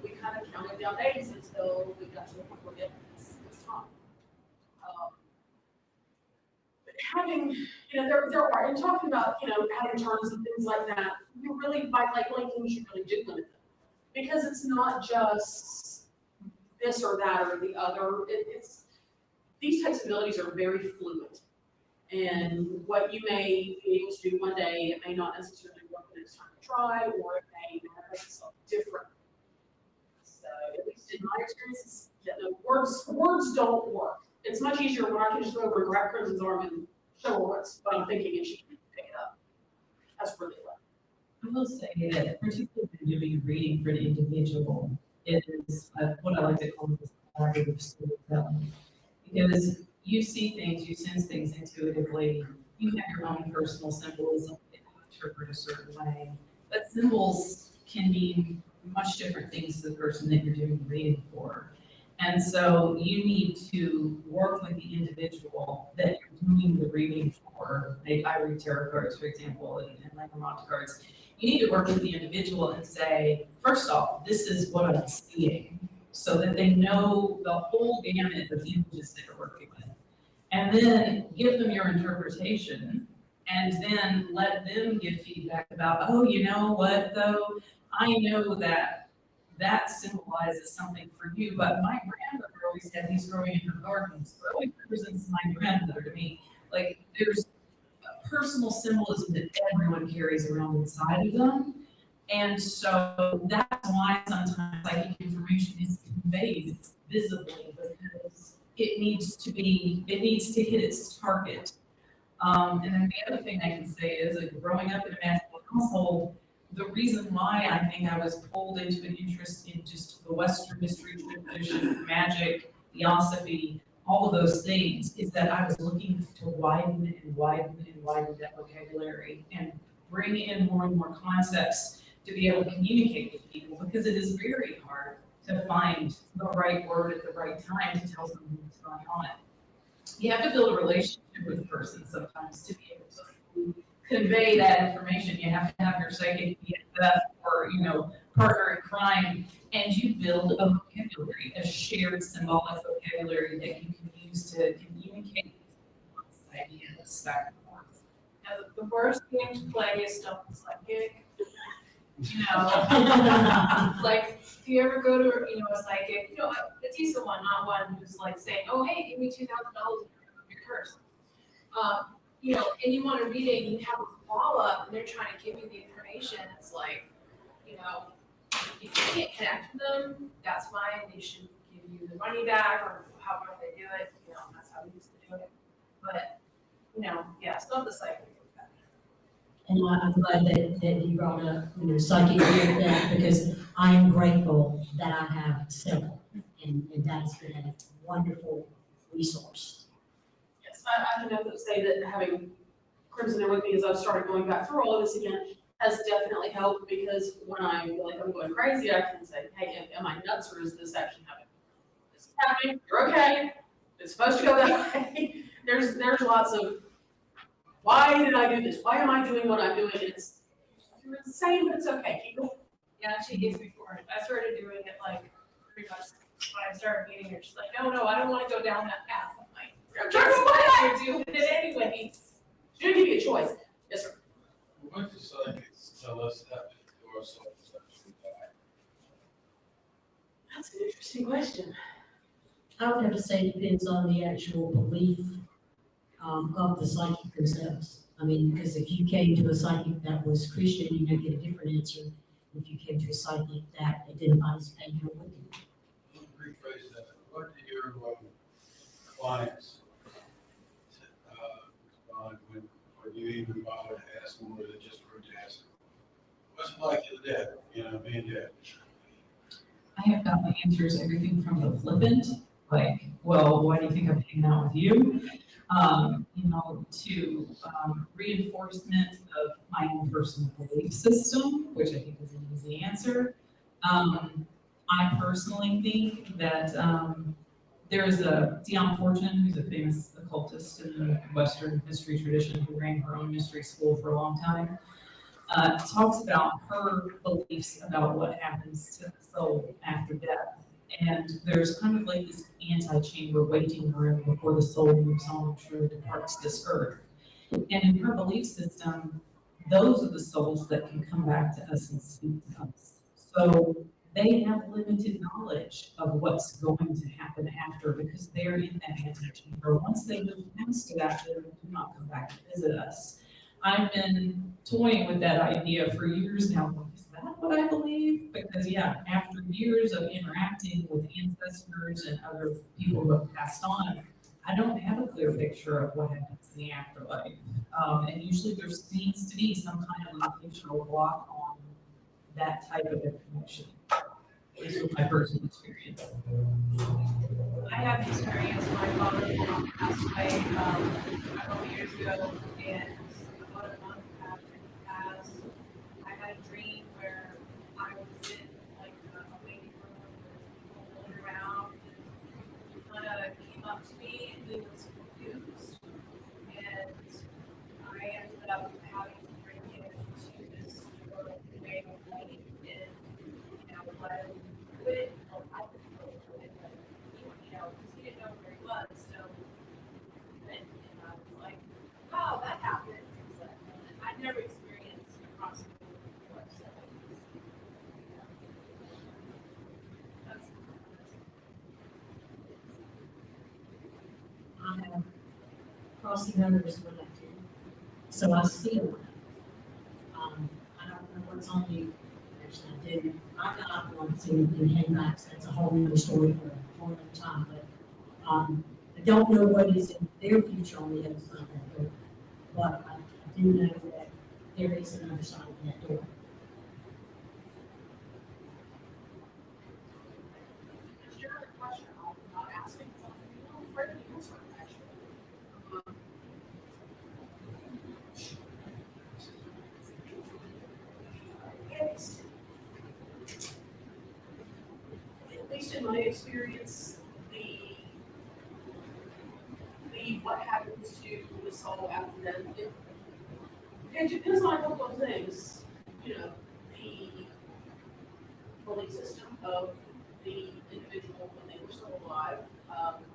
we kind of counted down days until we got to the point where it's time. But having, you know, there are, and talking about, you know, having terms and things like that, you really, by labeling things, you really do limit them. Because it's not just this or that or the other. It's these types of abilities are very fluid. And what you may be able to do one day, it may not necessarily work the next time you try, or it may manifest itself different. So, at least in my experiences, yeah, no, words don't work. It's much easier when I can just go over and grab Crimson's arm and show her what I'm thinking and she can pick it up. That's really fun. I will say that particularly when doing reading for an individual, it is what I like to call this collaborative storytelling. Because you see things, you sense things intuitively, you have your own personal symbolism that you interpret a certain way. But symbols can mean much different things to the person that you're doing the reading for. And so you need to work with the individual that you're doing the reading for. I read tarot cards, for example, and Lenormand cards. You need to work with the individual and say, first off, this is what I'm seeing, so that they know the whole gamut of images that you're working with. And then give them your interpretation, and then let them give feedback about, oh, you know what, though? I know that symbolizes something for you, but my grandmother always had these growing in her garden, so it always represents my grandmother to me. Like, there's a personal symbolism that everyone carries around inside of them. And so that's why sometimes psychic information is conveyed visibly, because it needs to hit its target. And then the other thing I can say is, like, growing up in a magical household, the reason why I think I was pulled into an interest in just the Western mystery tradition, magic, theosophy, all of those things, is that I was looking to widen and widen and widen that vocabulary and bring in more and more concepts to be able to communicate with people, because it is very hard to find the right word at the right time to tell someone what's going on. You have to build a relationship with the person sometimes to be able to to convey that information. You have to have your psychic BFF or, partner in crime, and you build a vocabulary, a shared symbolic vocabulary that you can use to communicate ideas back and forth. Now, the worst game to play is Stone Psychic. Like, if you ever go to, a psychic, a decent one, not one who's like saying, oh, hey, give me $2,000 your curse. And you want a reading, you have a follow-up, and they're trying to give you the information, it's like, if you can't connect with them, that's fine, they should give you the money back, or however they do it, that's how we used to do it. But, yeah, it's not the psychic. And I'm glad that you brought up, psychic BFF, because I am grateful that I have several, and that's been a wonderful resource. Yes, I can definitely say that having Crimson there with me as I've started going back through all of this again has definitely helped, because when I feel like I'm going crazy, I can say, hey, am I nuts, or is this actually happening? This is happening, you're okay, it's supposed to go that way. There's lots of, why did I do this? Why am I doing what I'm doing? You're insane, but it's okay, keep going. Yeah, she gets me for it. I started doing it like pretty much when I started meeting her. She's like, no, I don't want to go down that path. I'm like, you're doing it anyways. She didn't give me a choice. Yes, sir. What do psychics tell us happened to our souls after we die? That's an interesting question. I would have to say it depends on the actual belief of the psychic themselves. I mean, because if you came to a psychic that was Christian, you're going to get a different answer. If you came to a psychic that identifies as pagan, or wicked. Let me rephrase that. What do your clients respond when you even bother to ask them, or they just rude to ask them? What's like your dead, being dead? I have gotten answers, everything from the flippant, like, well, why do you think I'm hanging out with you? To reinforcement of my own personal belief system, which I think is an easy answer. I personally think that there's a Dion Fortune, who's a famous occultist in the Western history tradition, who ran her own mystery school for a long time. Talks about her beliefs about what happens to the soul after death. And there's kind of like this anti-chamber waiting room before the soul moves on through departs this earth. And in her belief system, those are the souls that can come back to us and speak to us. So they have limited knowledge of what's going to happen after, because they're in that anti-chamber. Once they move past that, they do not come back to visit us. I've been toying with that idea for years now. Is that what I believe? Because after years of interacting with ancestors and other people who have passed on, I don't have a clear picture of what happens in the afterlife. And usually there seems to be some kind of emotional block on that type of information. At least with my personal experience. I have experience. My father passed away a couple of years ago, and about a month after he passed, I had a dream where I was in like a waiting room, with people rolling around, and he kind of came up to me and he was confused, and I ended up having to bring him to this way of life, and let him do it, or I could do it, but because he didn't know where he was, so and I was like, oh, that happened. So, I'd never experienced crossing before, so that's I have crossing others when I do. So I see a lot. I don't know what's on you. Actually, I do. I got one in handbags. That's a whole other story for a whole other time. But I don't know what is in their future on the other side of that door. But I do know that there is another side of that door. Is your question I'm not asking something you know, afraid of the answer, actually. At least in my experience, the what happens to the soul after death, It depends on a couple of things, you know, the belief system of the individual when they were still alive.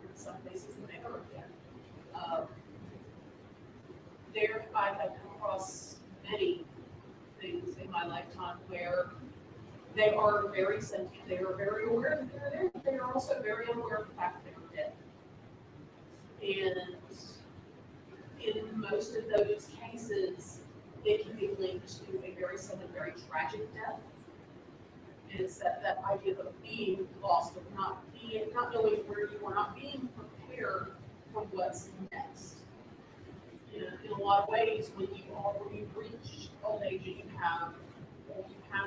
In some cases, they may never again. I have come across many things in my lifetime where they are very sentient, they are very aware that they're there, but they are also very unaware of the fact that they are dead. And in most of those cases, it can be linked to a very sudden, very tragic death. And it's that idea of being lost, of not knowing where you are, not being prepared for what's next. You know, in a lot of ways, when you've reached old age and you have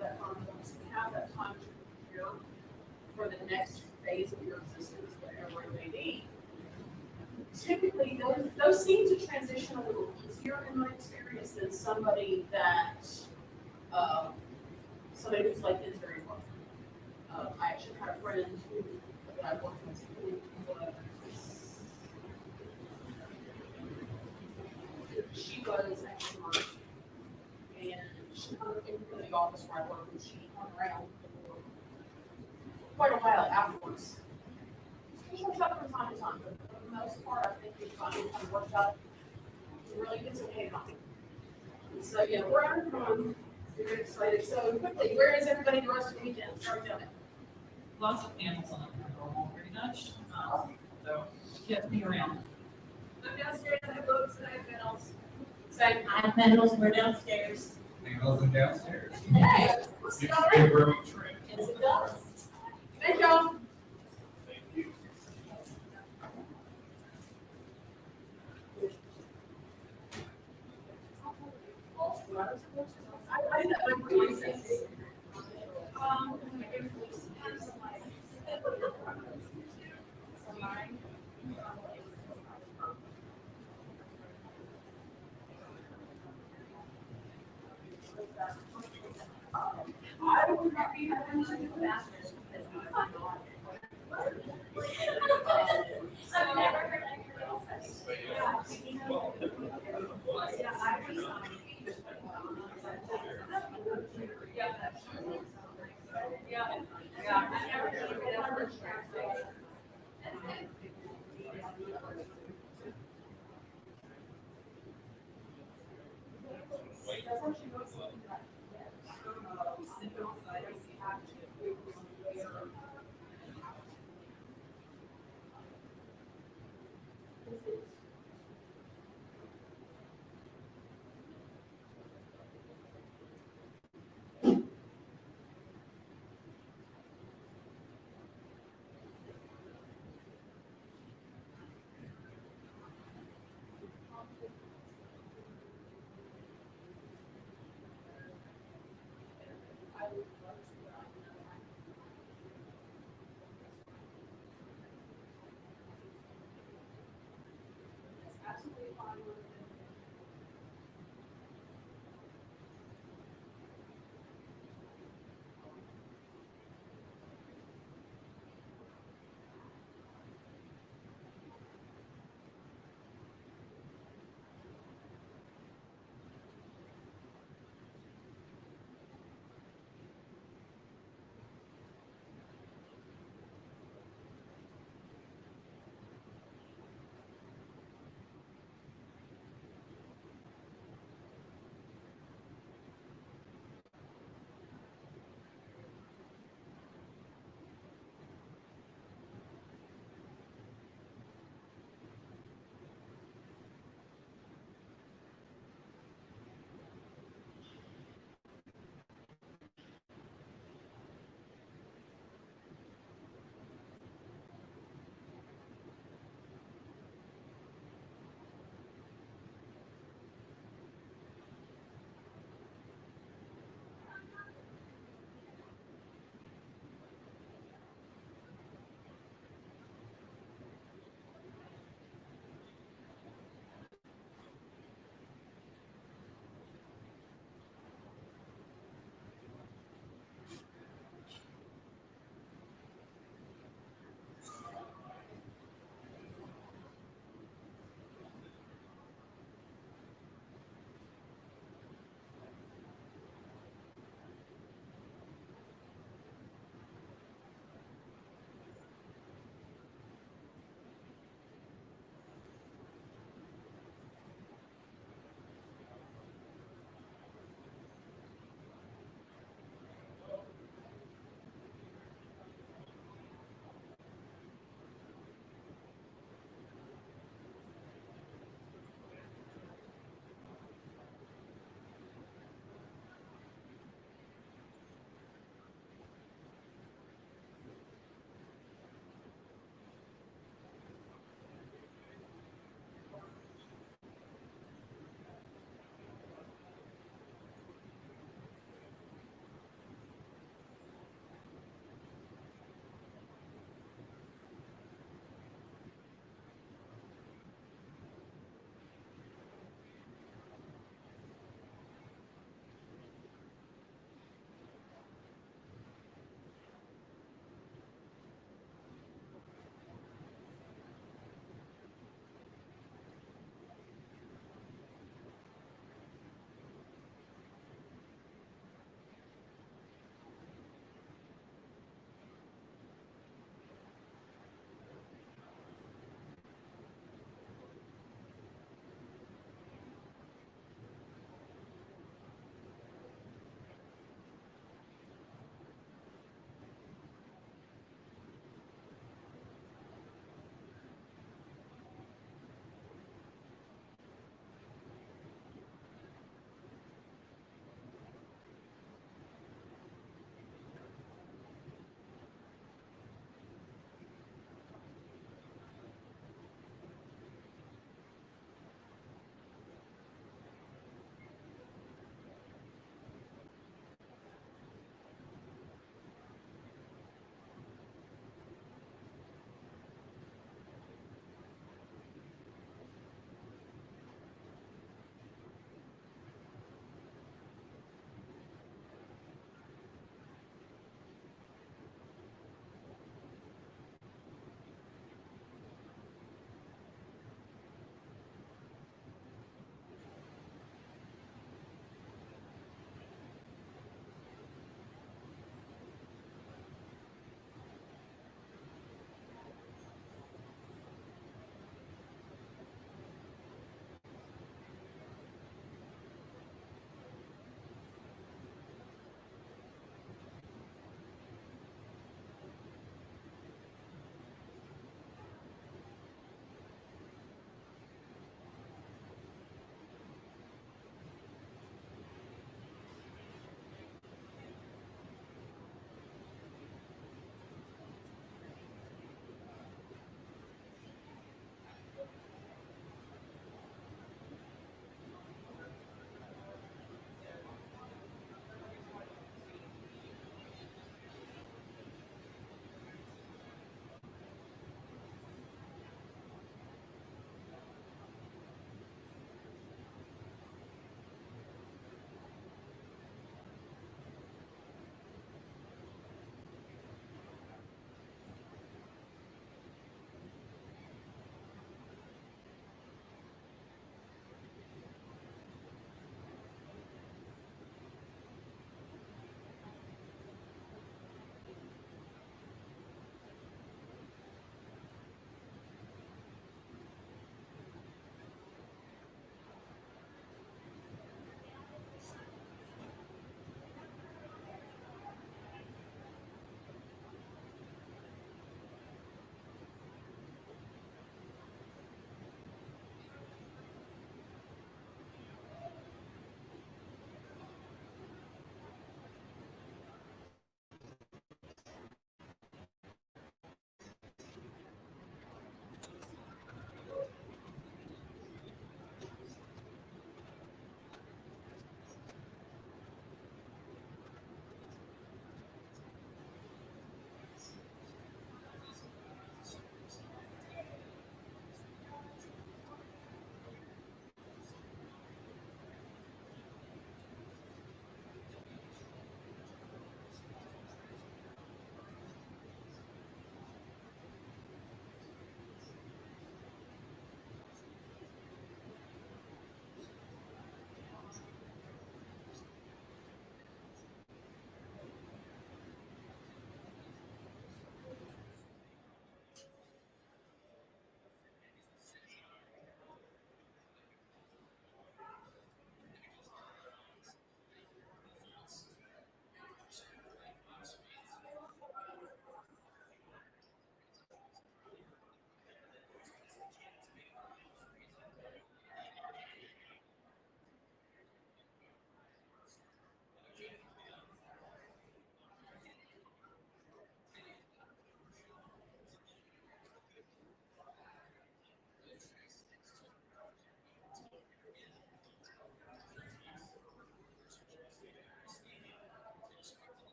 that confidence, you have that time to prepare for the next phase of your existence, whatever it may be. Typically, those seem to transition a little easier in my experience than somebody whose life is very rough. I actually had a friend that I worked with who she was actually murdered, and she came into the office where I worked, and she hung around for quite a while afterwards. She works out from time to time, but for the most part, I think we finally kind of worked out to really get some hay on. So yeah, we're out of time. We're excited. So quickly, where is everybody the rest of the weekend? Start doing it. Lots of panels on the normal, pretty much. So get me around. I'm downstairs. I have books and I have panels. I have panels, we're downstairs. Panels and downstairs. Hey, let's It's go. a room trip. Yes, it does. Thank y'all. Thank you. I did that with recess. I would not be having to do that because I'm not. I've never heard anybody else say. Yeah, I was, yeah, I never did that. Absolutely fine with it.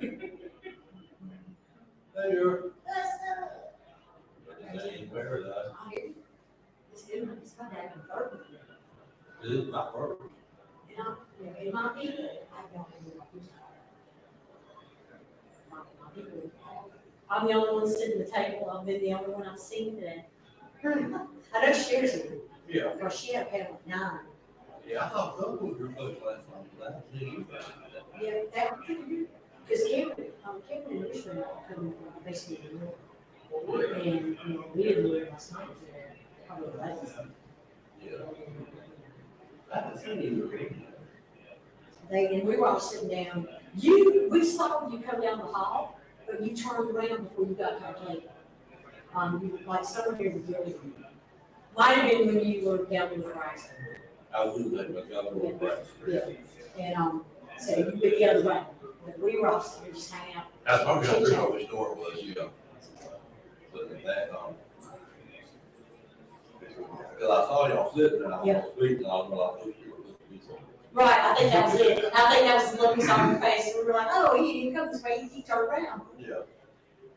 Hey, you're. Ain't paradise. It's good, it's not that important. It is my first. You know, it might be, I don't know. Might be good. I'm the only one sitting at the table, I've been the only one I've seen that. I know she shares it, Yeah. because she had like 9. Yeah, I thought those were close last time, but I didn't see you guys. Yeah, that was pretty good. Because Cameron and Richmond are coming from basically the north. And, we didn't live last night, probably the last. Yeah. I haven't seen you. And we were all sitting down. We saw you come down the hall, but you turned around before you got to our table. You were like somewhere near the building. Might have been when you were down in the rice. I was looking at my government press. Yeah. And, so you went the other way. But we were all sitting there just hanging out. That's probably how big our store was, yeah. But that, because I saw y'all sitting and I was speaking, I was like, oh, you were supposed to be so. Right, I think that was it. I think that was the look we saw on your face. We were like, oh, he didn't come this way, he turned around. Yeah.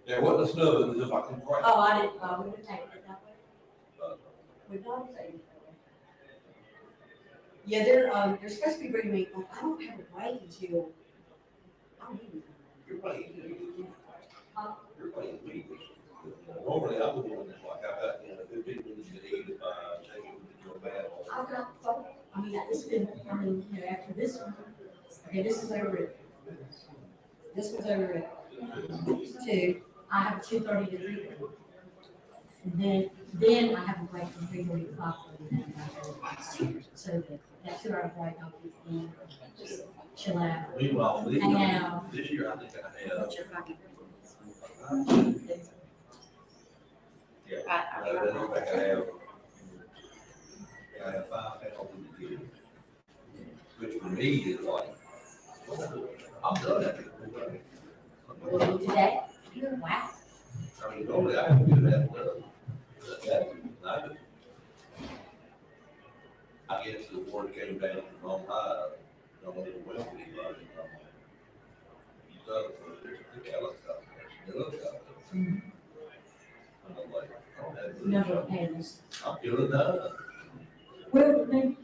There wasn't a snub, it was just like a crack. Oh, I didn't, we would take it that way. We'd not take it that way. Yeah, they're supposed to be bringing me, I don't have a break until, I don't even. You're playing, you're playing me. Normally I would want to like, I got, 15 minutes to eat if I take it to a bad. I've got four. I mean, it's been, after this one, okay, this is over it. This was over at 2. I have 2:30 to 3:30. And then I have a break from 3:30 to 5:30. So that 2 hour break, I'll be in, just chill out. Meanwhile, Hang out. this year I think I have. Yeah, I have 5 pounds in the year. Which for me is like, I'm done after the Today? Wow. I mean, normally I can do that, I guess the word came down from on high, don't want to welcome anybody. You know, the helicopter, the helicopter. And I'm like, oh, that's. Number of panels. I'm feeling that. Well, maybe.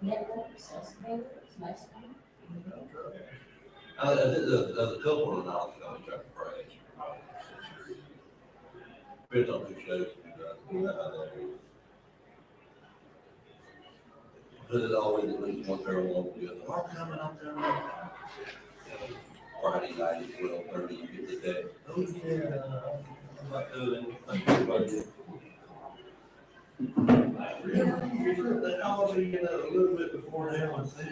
Networks, nice. There's a couple of knowledge on each other, right? Depends on who shows you that. But it's always at least one pair along with the other. I'm coming. Friday night at 12:30, you get the day. Oh, yeah. I'm not doing it. The holiday, a little bit before now, I think.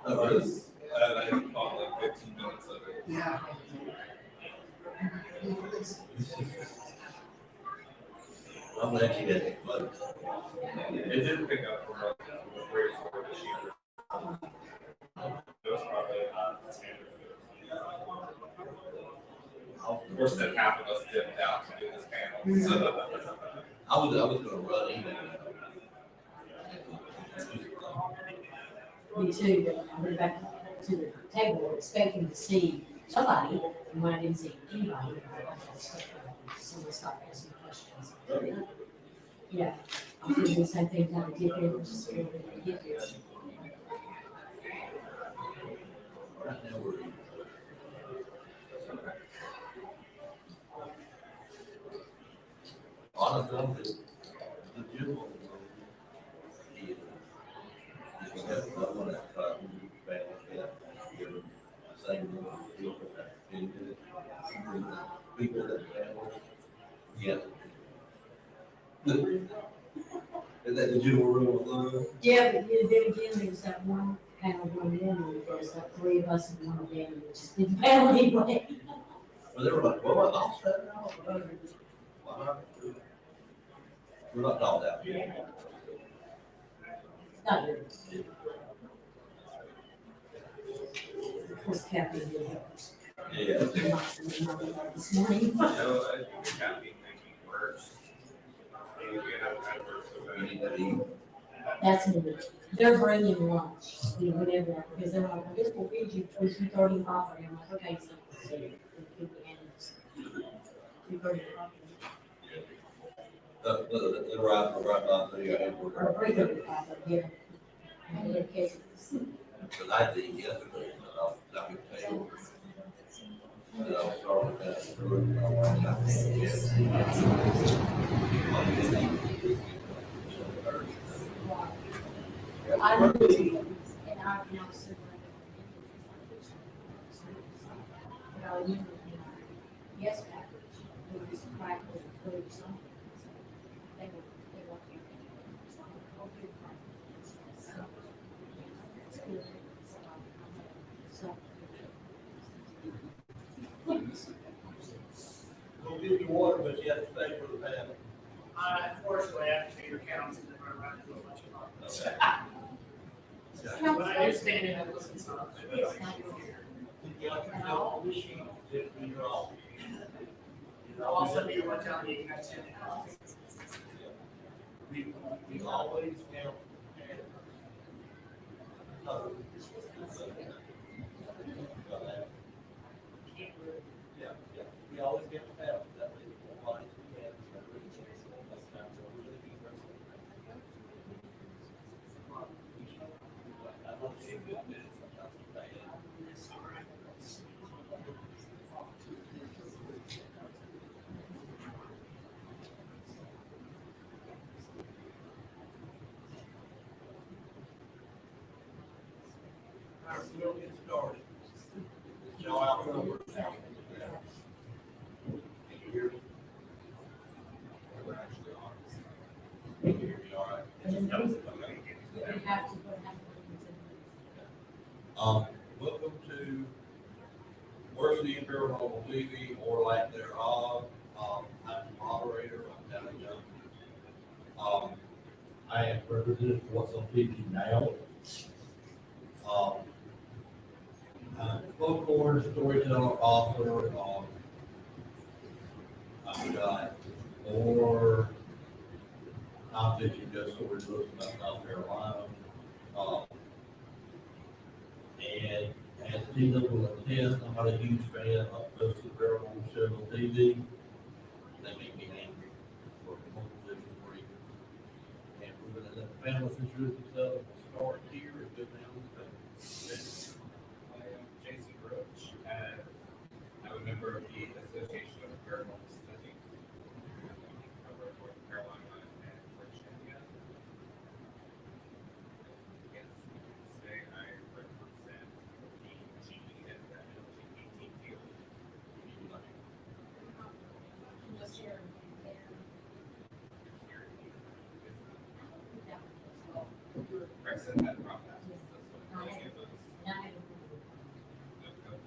Oh, really? I had about like 15 minutes of it. Yeah. I'm glad you had it, but It did pick up from like the very short this year. It was probably not standard. Of course, then half of us dipped out to do this panel. So. I was gonna run in. Me too, but I went back to the table expecting to see somebody, and when I didn't see anybody, someone stopped asking questions. Yeah, I was doing the same thing that I did here, just a little bit to get here. Right now, we're. Honestly, the gym. People that yeah. And that the general rule of Yeah, but then again, there's that one panel going in, there's like 3 of us and 1 of them, which is the panel anyway. well, they were like, well, I'll set it out. We're not all that. Not really. Of course, Kathy did help us. Yeah. This morning. No, I think it got me thinking worse. Maybe we have had worse We need about to eat. That's it. They're bringing lunch, you know, whenever, because they're like, I guess we'll feed you between 2:35, and I'm like, okay, so, it could be animals. 2:35. The right on the headquarters. Or 3:35, but yeah. And in case it's- But I did yesterday, but I'll be paying. And I'll start with that. I agree, and I've now super. You know, yes, package, it was cracked with food or something. So they were. So, it's good. So. Go get your water, but you have to pay for the panel. Unfortunately, I have to pay your council to run around and do a bunch of Okay. But I do stand in and listen some. You got to know the sheet, just when you're off. I'll also be the one telling you you have to attend. We always have. No. Yeah, yeah, we always get the paddle, that way the whole body we have. That's not so really be I don't see good minutes, sometimes it's bad. All right, we'll get started. Y'all outnumbered. Can you hear me? We're actually on. Can you hear me all right? You have to put Welcome to Worsley Paranormal TV or lack thereof. I'm the moderator, I'm Danny Young. I am represented for what's on TV now. Folklore, storyteller, author. I've got 4 nonfiction ghost story books about South Carolina. And as Tina will attest, I'm not a huge fan of most of the paranormal shows on TV. They make me angry for multiple reasons. And we're going to let the panelists introduce themselves. We'll start here and go down the page. I am Jason Roach, and I'm a member of the Association of Paranormal Studies. I cover North Carolina and Virginia. Yes, today I represent the G and the LGBTQ. Just here. Represent that process.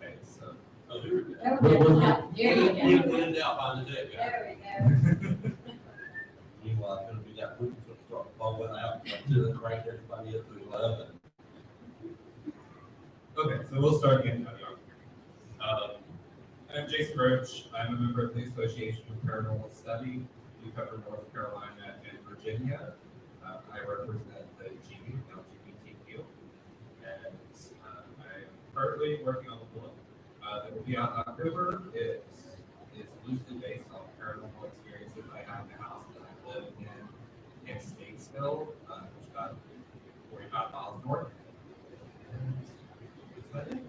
Okay, so. Oh, there we go. There we go. There you go. We'll end out by the day, guys. There we go. Meanwhile, it's gonna be that week, so start falling out until it crank everybody up to 11. Okay, so we'll start again. I'm Jason Roach. I'm a member of the Association of Paranormal Study. We cover North Carolina and Virginia. I represent the GB, LGBTQ, and I am currently working on a book that will be out in October. It's loosely based on paranormal experiences I had in the house that I live in Statesville, which is about 45 miles north. And it's my name.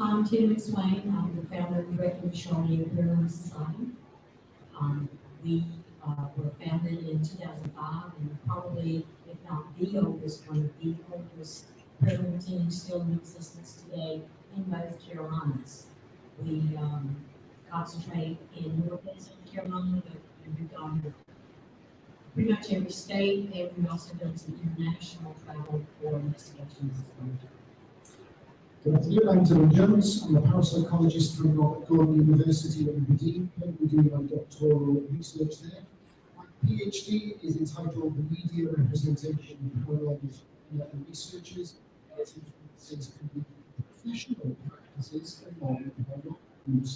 I'm Tina McSwain. I'm the founder and director of Shawnee Paranormal Society. We were founded in 2005 and probably, if not the oldest, one of the oldest paranormal teams still in existence today in both Carolinas. We concentrate in Northwest Carolina, but we've gone to pretty much every state, and we've also done some international travel for investigations as well. Good afternoon, I'm Dylan Jones. I'm a parapsychologist from Gordon University in Aberdeen, currently doing my doctoral research there. My PhD is entitled The Media Representation of Paranormal Researchers. It influences professional practices and modern paranormal use.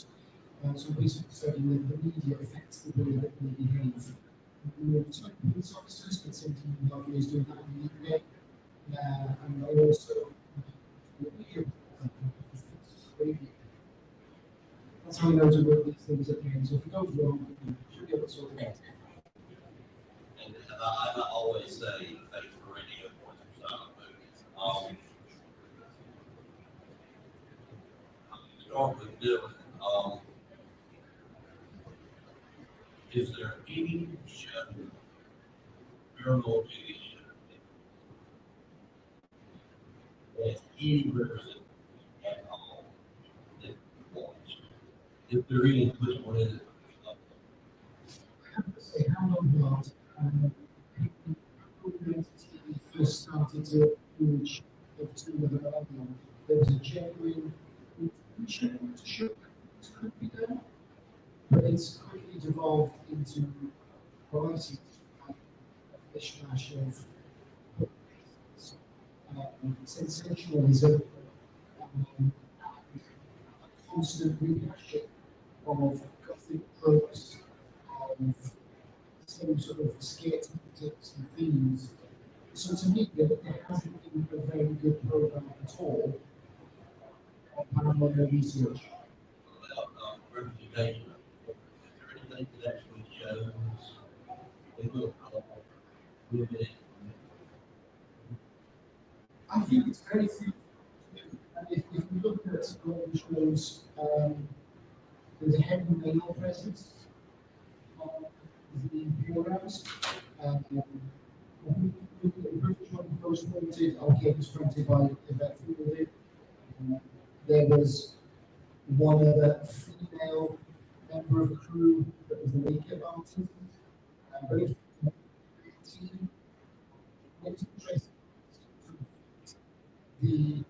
So basically studying that the media affects the way that we behave police officers, but 17 years doing that in the UK. And I also that's how you know to work these things at the end. So if it goes wrong, you should be able to sort it out. And I always say, thanks for radio points for silent movies. Start with Dylan. Is there any show, paranormal TV show, that has any representation at all that you watch? If there is, which one is it? I have to say, how long about TV first started to reach of two of the millennium, there was a genuine intention to show that this could be done, but it's quickly devolved into variety of mishmash of sensationalism, a constant rehashing of gothic tropes, of same sort of scare tactics and themes. So to me, there hasn't been a very good program at all on paranormal research. About representation. Is there anything that actually shows a little movement? I think it's very few. And if you look at what shows, there's a heavy male presence on the programs. The British one first wanted, okay, it was fronted by Yvette Fielding. There was one other female member of the crew that was the makeup artist. But it was interesting the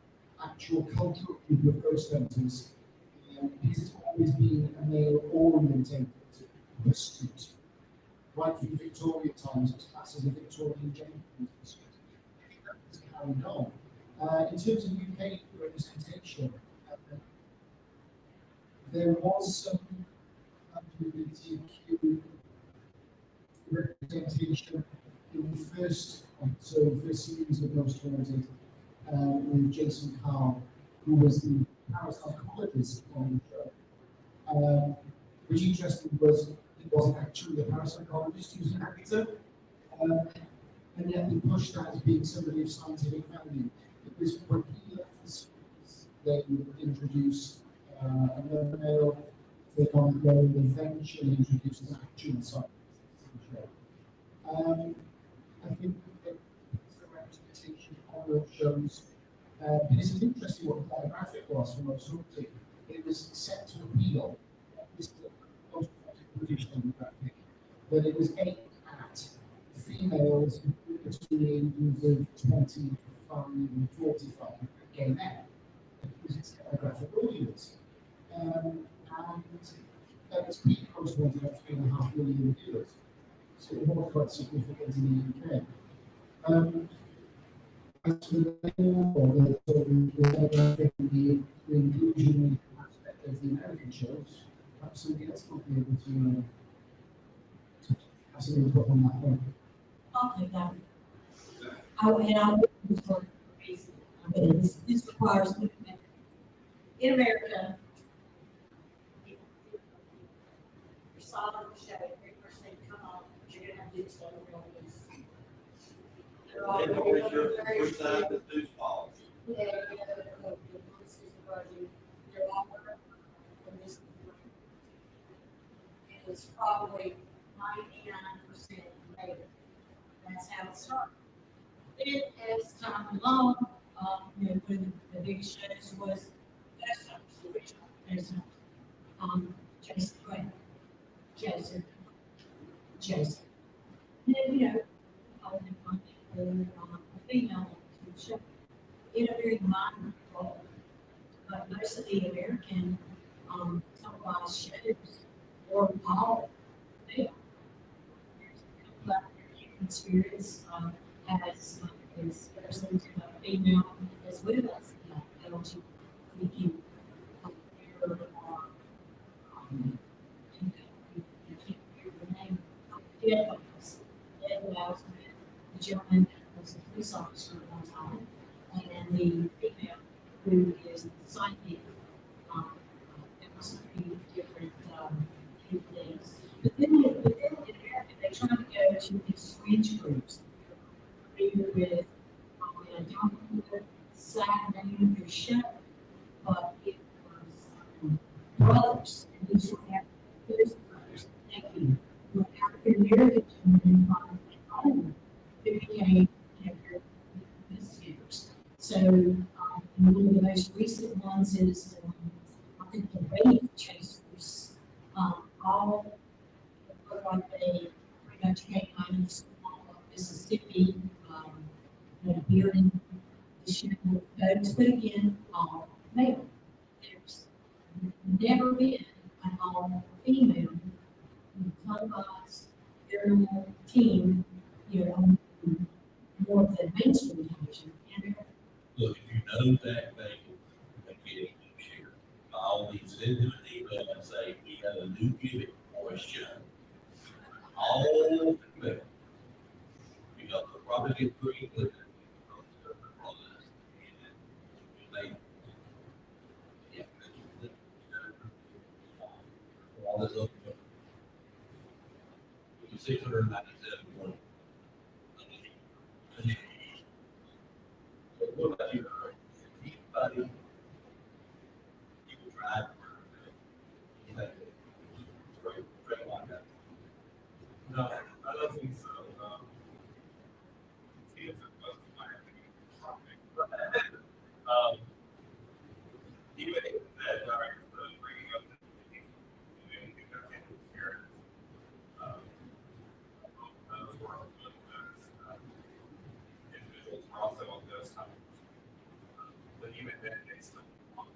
actual cultural people of ghost hunters, because it's always been a male orientated pursuit. Right from Victorian times, it's classed as a Victorian gentleman's pursuit. It's carried on. In terms of UK representation, there was some LGBTQ representation in the first series of Ghost Haunted with Jason Carl, who was the parapsychologist on the show. Which interesting was he wasn't actually a parapsychologist, he was an actor, and yet he pushed that as being somebody of scientific value. It was when he left the series, they introduced another male, they on the road, eventually introduced an actual scientist to the show. I think that the representation on those shows, this is interesting what the demographic was for most haunted. It was set to appeal, this is the most British demographic, but it was aimed at females between the ages of 25 and 45, gay men. It was its demographic audience. And that was peak post was about 3.5 million viewers. So it was quite significant in the UK. As for the demographic, the inclusion aspect of the American shows, perhaps somebody else might be able to have some input on that one. Okay, got it. I would for a reason. I mean, this requires commitment. In America, you're solid on the show, every person they come on, you're gonna have to do stuff real loose. They're all very Which side does this fall? yeah, this is the version. They're all and this is the version. It was probably 99% male. That's how it started. Then as time went along, one of the biggest shows was Ghost Hunters, the original Ghost Hunters. Jason Gray, Jason. And then, all the a female to the show in a very minor role. But most of the American televised shows were all male. Human spirits has is represented a female as well as LGBTQ. You can't hear the name. Dead folks. photos with the gentleman that was a police officer at one time, and the female who is the sidekick. It was pretty different, few things. But then in America, they try to go to these fringe groups. Familiar with, I don't know the exact name of their show, but it was brothers, and these were those brothers, thank you, were African American gentlemen from Oklahoma who became, very investigators. So, one of the most recent ones is, I think the Wave Chasers, all look like they pretty much came out of Mississippi, here in the Chevrolet folks, but again, all male. There's never been an all female televised paranormal team, on more of the mainstream television. Look, if you know that thing, then get it and share. By all means, send him an email and say, we have a new gimmick for a show. All female. Because they'll probably get pretty good on this. And they, yeah, all this other stuff. 697 what about you? Anybody you can try straight like that? No, I don't think so. It's a question I have to be topic. Even that are bringing up the anything that can share those were those individuals are also on those topics. But even then, they still want a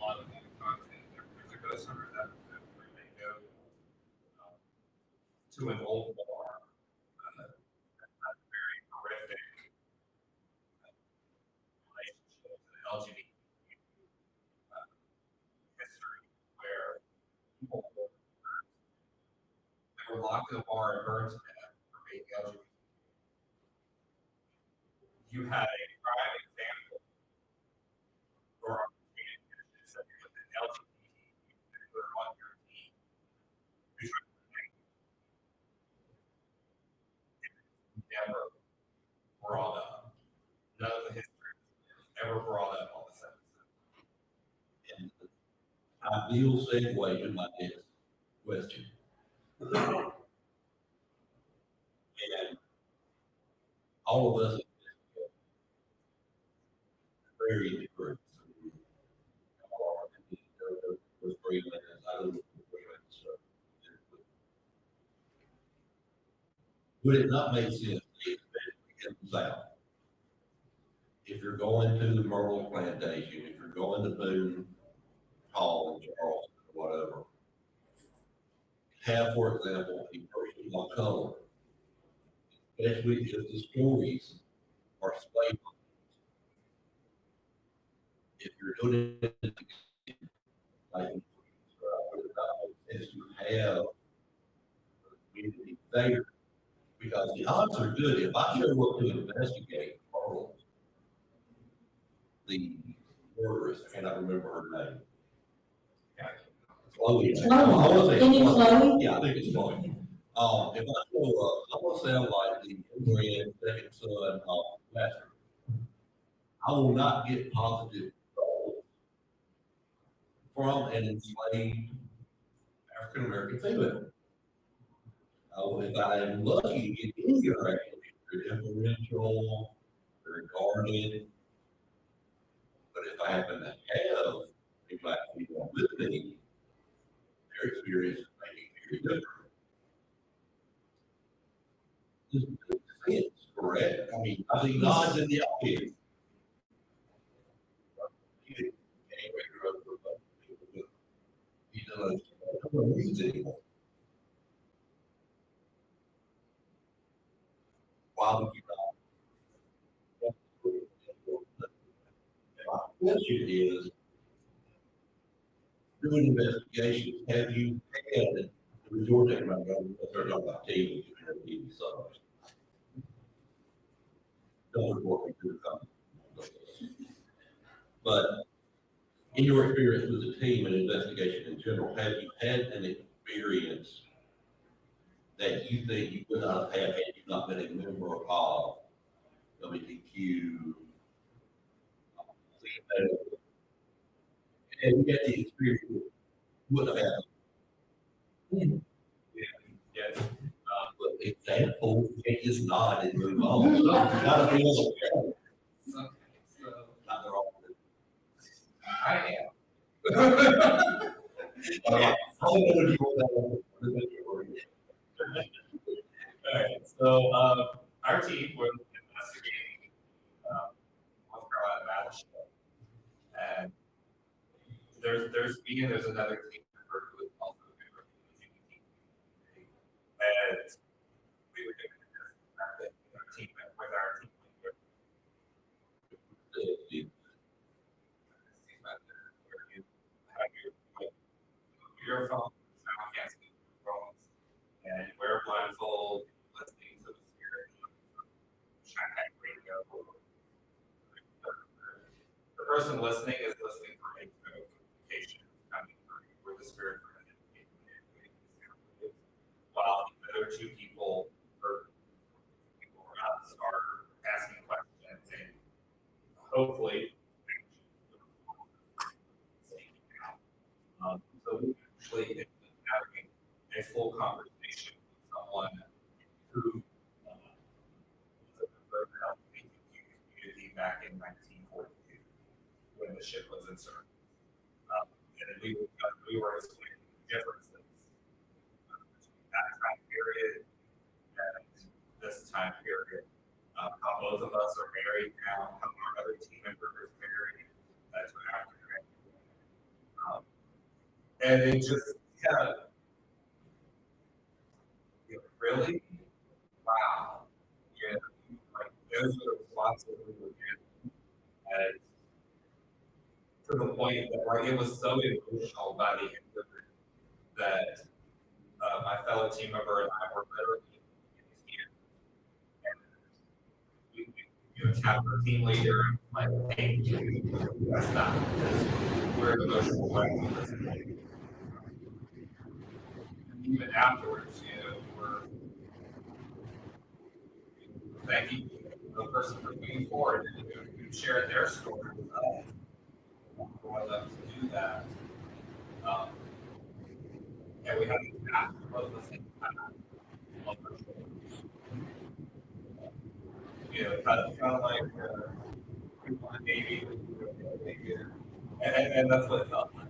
lot of that content. There's a ghost hunter that where they go to an old bar, that had very horrific relationships and LGBT history where people they were locked in a bar and burned to death for being LGBT. You had a prime example or opportunity with an LGBT who are on your team who never brought up. None of the history ever brought up on the sentence. And ideal segue to my next question. And all of us very degrees. Was 3 minutes. I don't know 3 minutes. So. Would it not make sense, especially in the South, if you're going to the Myrtle Plantation, if you're going to Boone Hall, Charleston, or whatever, have, for example, a person of color, especially if the stories are slave. If you're doing it like is to have a community there, because the odds are good. If I show up to investigate Carl, the murderess, I cannot remember her name. Chloe. Chloe? Yeah, I think it's Chloe. If I show up, I'm gonna sound like the inbred second son of Master. I will not get positive results from an enslaved African American female. If I am lucky to get any interaction, very influential, very guarded. But if I happen to have a black female with me, their experience may be very different. This makes sense, correct? I mean, I think nods in the audience. He doesn't read anymore. Why would you not? My question is, doing investigations, have you had the resort that I'm going to start talking about TV, TV sucks. don't report me to the company. But in your experience with the team and investigation in general, have you had an experience that you think you would not have had you not been a member of LGBTQ? And you get the experience you wouldn't have had. Yes. But example, you can't just nod and move on. So, gotta be able to So, not they're all. I am. All right. How many of you want that? Alright, so, our team was investigating, North Carolina battleship. And there's me and there's another team member who is also a member of the LGBT community. And we were doing this with our team member. Where you have your phone, sound canceling phones, and you wear a blindfold, listening to the spirit of Shanghai radio. The person listening is listening for a communication coming through where the spirit while the other two people or people around us are asking questions and hopefully so we actually ended up having a full conversation with someone who was a member of the LGBTQ community back in 1942 when the ship was in service. And we were explaining the differences between that time period and this time period. How both of us are married now, how our other team member is married, that's what after and it just kind of, really? Wow. Yeah, like those are the responses we were getting. And to the point that like, it was so emotional by the end of it that my fellow team member and I were literally in tears. And we tapped our team leader and like, hey, that's not because we're emotional wreck. Even afterwards, we're thanking the person for being forward and who shared their story with us. For them to do that. And we have to ask both the same time. Kind of like maybe, and that's what it felt like.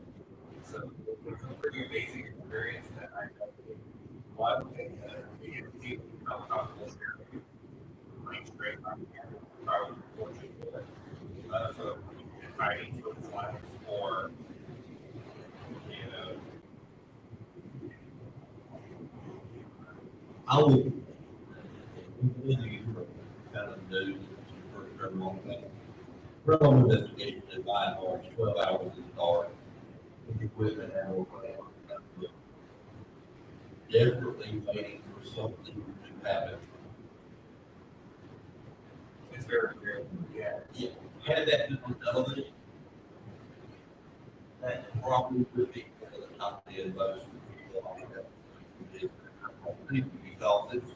So it's a pretty amazing experience that I know one thing that we get to become comfortable sharing. Like straight from here, probably fortunate so fighting for his life or I would really kind of do for a long time. Criminal investigation is by and large 12 hours in the dark with equipment and all that. Desperately waiting for something to happen. It's very real. Yeah. Had that been on television, that probably would be one of the top 10 most people on that. Because it's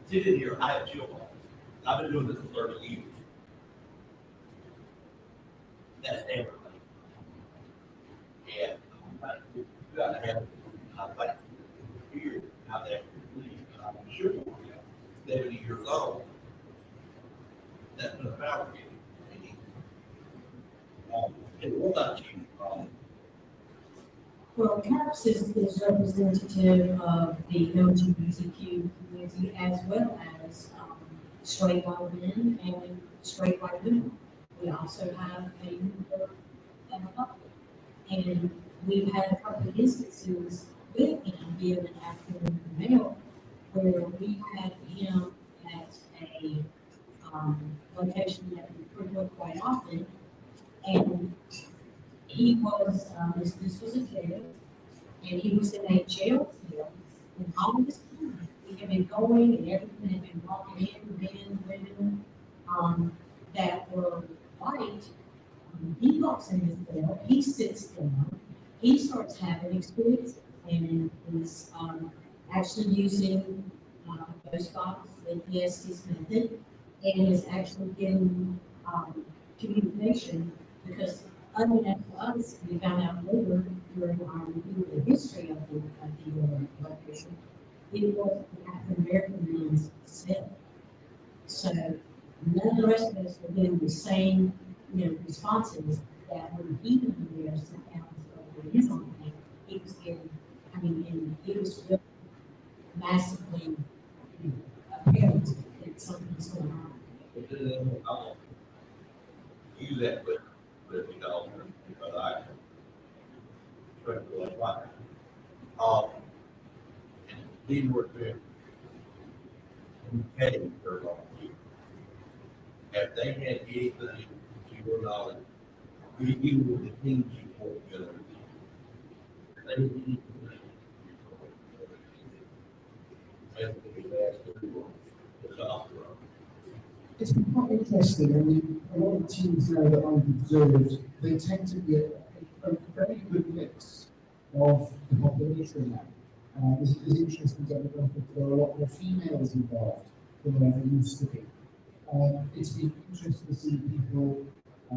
sitting here, I have children. I've been doing this for 30 years. That's everything. And you got to have, like, here, out there, I'm sure, 70 years old. That's been a power meeting. And what about you? Well, CAPS is representative of the LGBTQ community as well as straight white men and straight white women. We also have a member and a couple. And we've had a couple of instances with him being an African male where we had him at a location that we frequent quite often. And he was, this was a jail, and he was in a jail cell. And all this time, we have been going and everything had been walking in, men, women, that were white. He walks in his cell, he sits down, he starts having experiences, and is actually using Ghostbox and EST's method, and is actually getting communication, because unbeknownst to us, we found out later during our review of the history of the location, it was the African American man's cell. So none of the rest of us were getting the same, responses that when he was there, sit down and spoke with his own thing, he was getting, and it was really massively, apparent that something was going on. But then, I won't use that, but because I try to go like that. And these were there. We paid for a long year. If they had anything to your knowledge, you were the team support together. They didn't need to. That's what we asked to do. The software. It's been quite interesting. I mean, a lot of teams now that I've observed, they tend to be a very good mix of the population now. There's interesting demographic. There are a lot more females involved than there ever used to be. It's been interesting to see people. I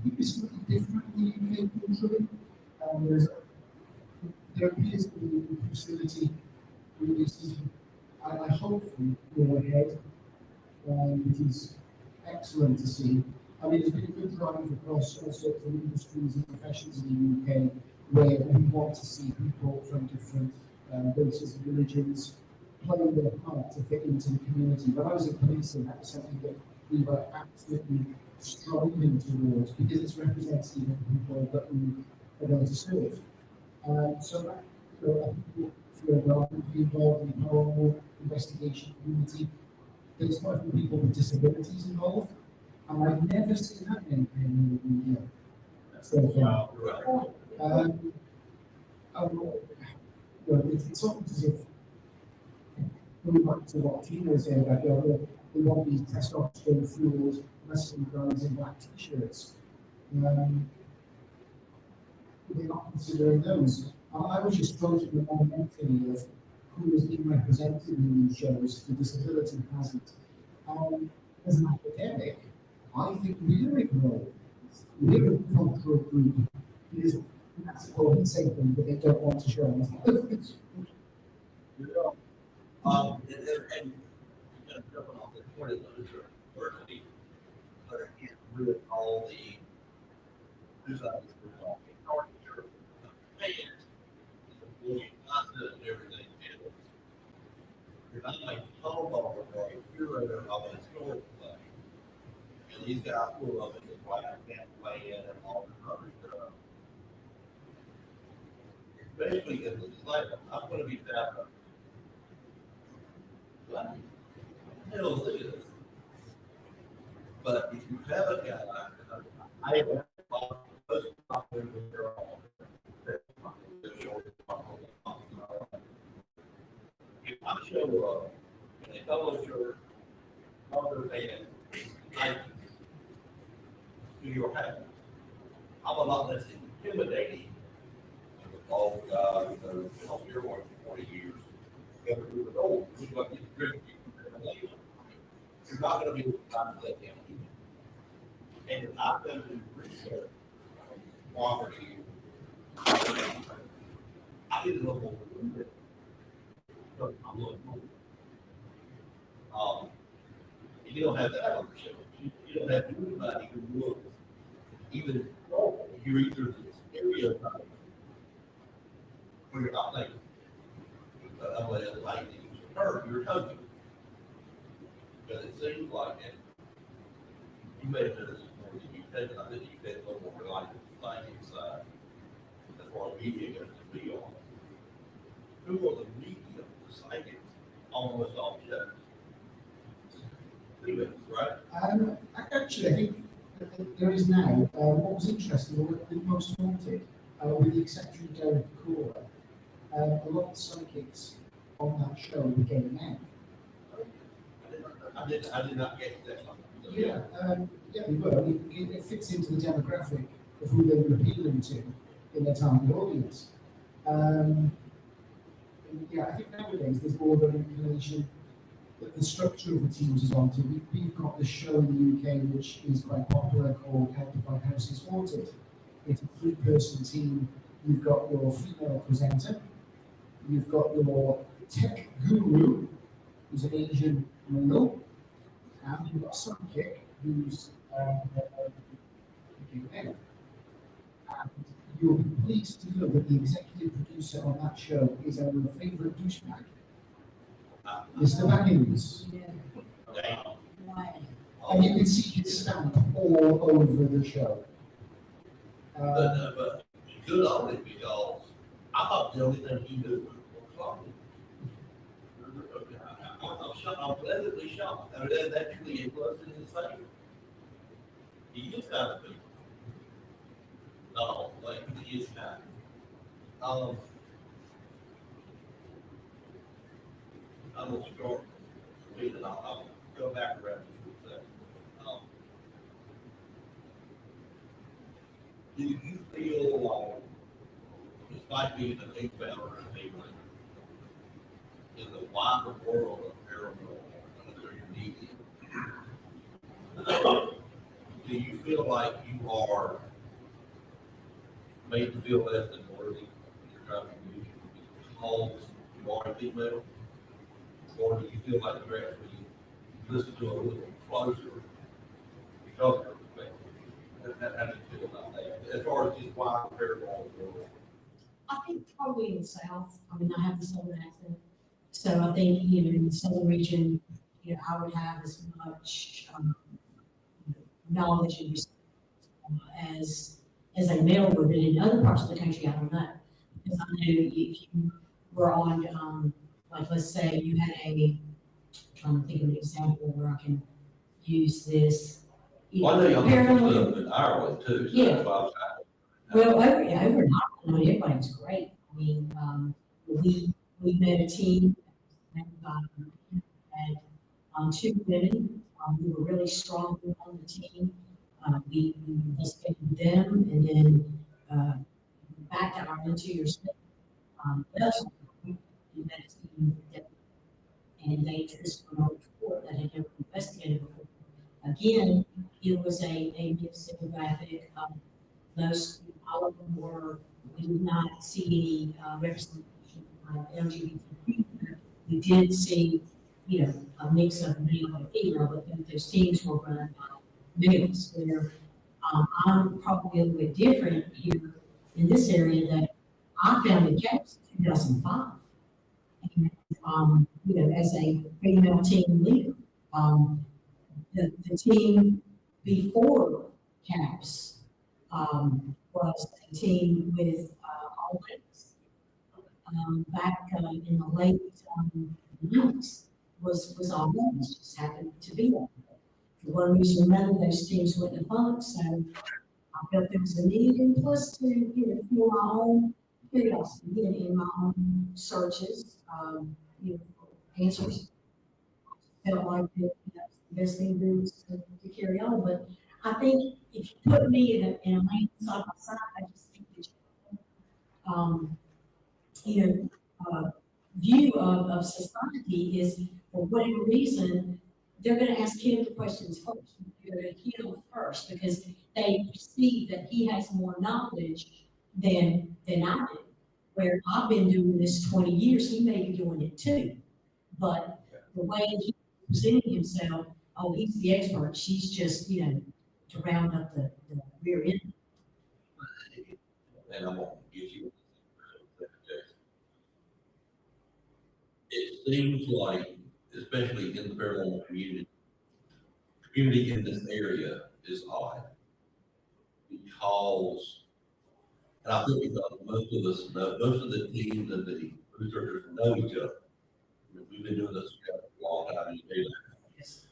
think it's slightly different in the UK culturally. There appears to be a facility really seeking. I hope we're ahead, which is excellent to see. I mean, there's been a good drive across all sorts of industries and professions in the UK where we want to see people from different races and religions playing their part to fit into the community. When I was in policing, that was something that we were absolutely striving towards because it's representative of people that we are going to serve. So that, I think feel welcome to be involved in the paranormal investigation community. There's quite a few people with disabilities involved, and I've never seen that in India. So far. It's almost as if going back to what Tina was saying about, they want these testosterone fueled wrestling guys in black t-shirts. They're not considering those. I was just quoting the monumentally of who is being represented in these shows, the disability hasn't. As an academic, I think we're ignored. We're a cultural group because that's all the same thing, but they don't want to show us. And kind of jumping off the point of the diversity, but again, with all the designs we're talking, architecture, fans, the content and everything else. If I'm like Hallmark or a curator of a historical play, and these guys pull up in the black can't play in and all the other stuff. Especially in the site, I'm going to be that. What the hell is this? But if you have a guy, I have a lot of those problems with their own. If I show up in a fellow shirt, other than Nike to your house, I'm a lot less intimidating than the bald guy who's been on your one for 40 years. You're not going to be able to find that down here. And if I'm going to do research on you, I need to look over a little bit. So I'm looking over. You don't have that on the show. You don't have anybody who looks even normal. You're either the stereotype or you're not thinking. Unless like you heard, you're talking. Because it seems like it. You may have done this more than you said, I think you said a little more like the psychic side. That's why media goes to be on. Who are the medium, the psychics, almost all shows? Right? Actually, I think there is now. What was interesting, the most haunted, with the exception of Derek Cora, a lot of psychics on that show were gay men. I did not get that one. So, Yeah, we were. I mean, it fits into the demographic of who they were appealing to in their target audience. And yeah, I think nowadays there's more of an inclination that the structure of the teams is on to. We've got the show in the UK which is quite popular called Helped by House is Haunted. It's a three-person team. You've got your female presenter, you've got your tech guru, who's an Asian male, and you've got Sidekick, who's a male. And you'll be pleased to know that the executive producer on that show is our favourite douchebag, Mr. Baggins. And you can see his stamp all over the show. But good on it because I thought the only thing he knew was clogging. I'm shocked, I'm pleasantly shocked. I mean, that's actually a plus in his favor. He is kind of people. No, like, he is kind. I'm gonna start with, and I'll go back around to a second. Do you feel like, despite being an eight-founder and eight-winner, in the wider world of paranormal, whether you're media, do you feel like you are made to feel less than worthy in your contribution because you are a female? Or do you feel like you're actually listened to a little closer because you're a female? How do you feel about that? As far as just wider paranormal world? I think probably in the South, I mean, I have the Southern accent. So I think, in the Southern region, I would have as much knowledge and respect as a male would, but in other parts of the country, I don't know. Because I know if you were on, like, let's say you had trying to think of an example where I can use this. Well, I know y'all do paranormal- stuff in Ireland too, so Yeah. that's why I was Well, overnight, I mean, everybody was great. I mean, we met a team, and had two women who were really strong on the team. We investigated them, and then back to Ireland 2 years later. Belgium, we met a team and they just went on report that had never been investigated before. Again, it was a mixed demographic. Most, all of them were, we did not see any representation of LGBT. We did see, a mix of male and female, but those teams were run by males. Where I'm probably a little bit different here in this area that I found the gaps in 2005. And, as a female team leader, the team before CAPS was a team with all ladies. Back in the late 90s was all ladies, just happened to be that. For one reason or another, those teams went defunct, so I felt there was a need, and plus to fuel my own curiosity in my own searches, for answers. Felt like that's the best thing to do is to carry on. But I think if you put me in a lane side by side, I just think that view of society is, for whatever reason, they're going to ask him the questions first. They're going to hear him first because they perceive that he has more knowledge than I do. Where I've been doing this 20 years, he may be doing it too. But the way he's presenting himself, oh, he's the expert. She's just, to round up the rear end. and I'm gonna get you. It seems like, especially in the paranormal community in this area is odd. Because, and I think because most of us know, most of the teams and the researchers know each other. I mean, we've been doing this together for a long time, you know that. Yes.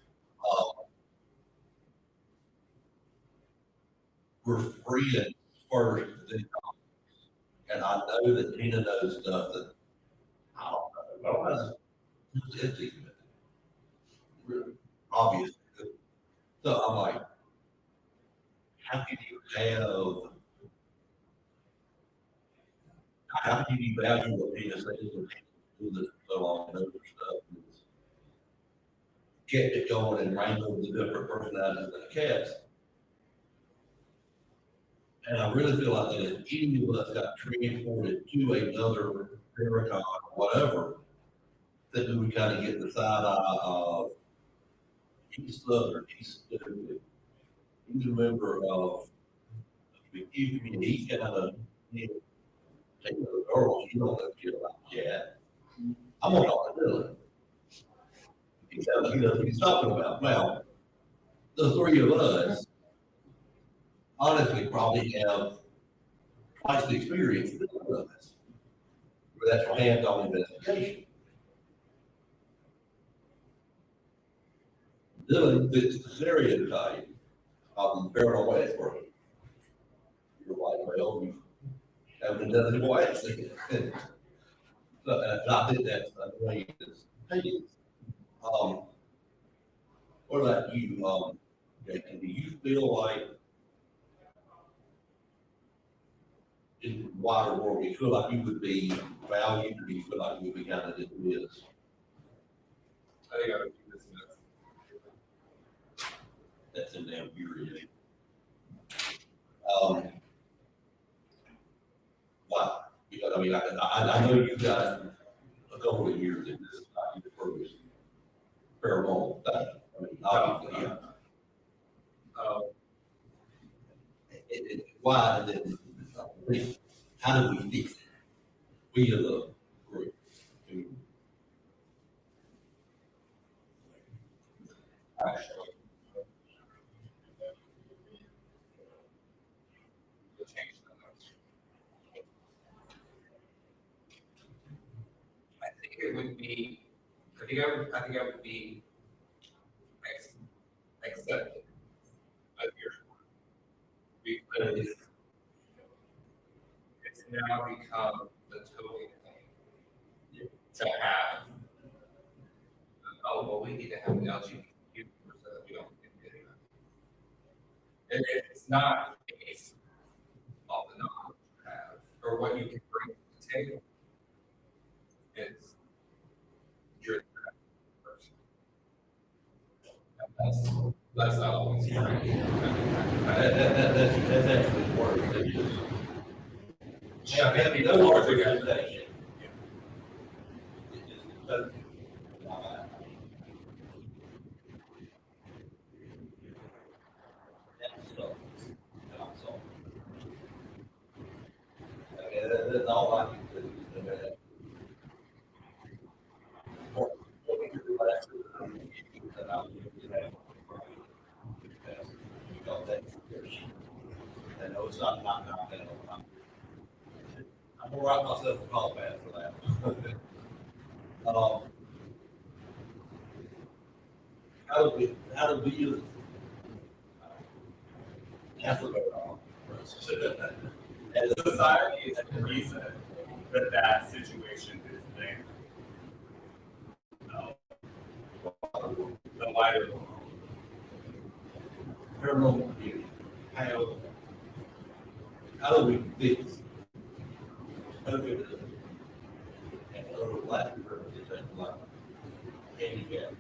We're friends first, then colleagues. And I know that Tina knows stuff that I don't know. It's really. obviously. So I'm like, how can you how can you value what PSA is and do this so long and other stuff? It's kept it going and wrangled the different personalities of the cast. And I really feel like that if any of us got transported to another Paracon or whatever, that we would kind of get the side eye of he's Southern, he's stupid, he's a member of the community, he's kind of, you know, take the girls, you don't know shit about that. I'm gonna talk to Dylan. He sounds like he knows what he's talking about. Well, the three of us honestly probably have twice the experience that Dylan does. Where that's for hands-on investigation. Dylan fits the stereotype of the paranormal expert. You're white male, you haven't done any white thing. So, and I think that's the way it is. Hey, what about you, Jason? Do you feel like in the wider world, do you feel like you would be valued, or do you feel like you would be kind of dismissed? I think I would do this next. That's in damn infuriating. Why? Because I mean, I know you've got a couple of years in this, not your first paranormal thing. I mean, obviously, yeah. Why? And then, how do we fix it? We as a group. Actually. Change the notes. I think it would be, I think I would be accepted of your, because it's now become the totally thing to have. Oh, well, we need to have an LGBTQ so that we don't get it. It's not a case of the knowledge you have or what you can bring to the table. It's you're the person. That's not always right. That's actually worse than just. Yeah, maybe no more representation. It just doesn't. That's so. That's all. Okay, that's all I can do. What we can do last is that I'll give you that. You got that. I know it's not that. I'm gonna write myself a call back for that. How do we use Africa? As a society is the reason that situation is there. The wider world. Paranormal community. How do we fix COVID and other black representation, like handicap,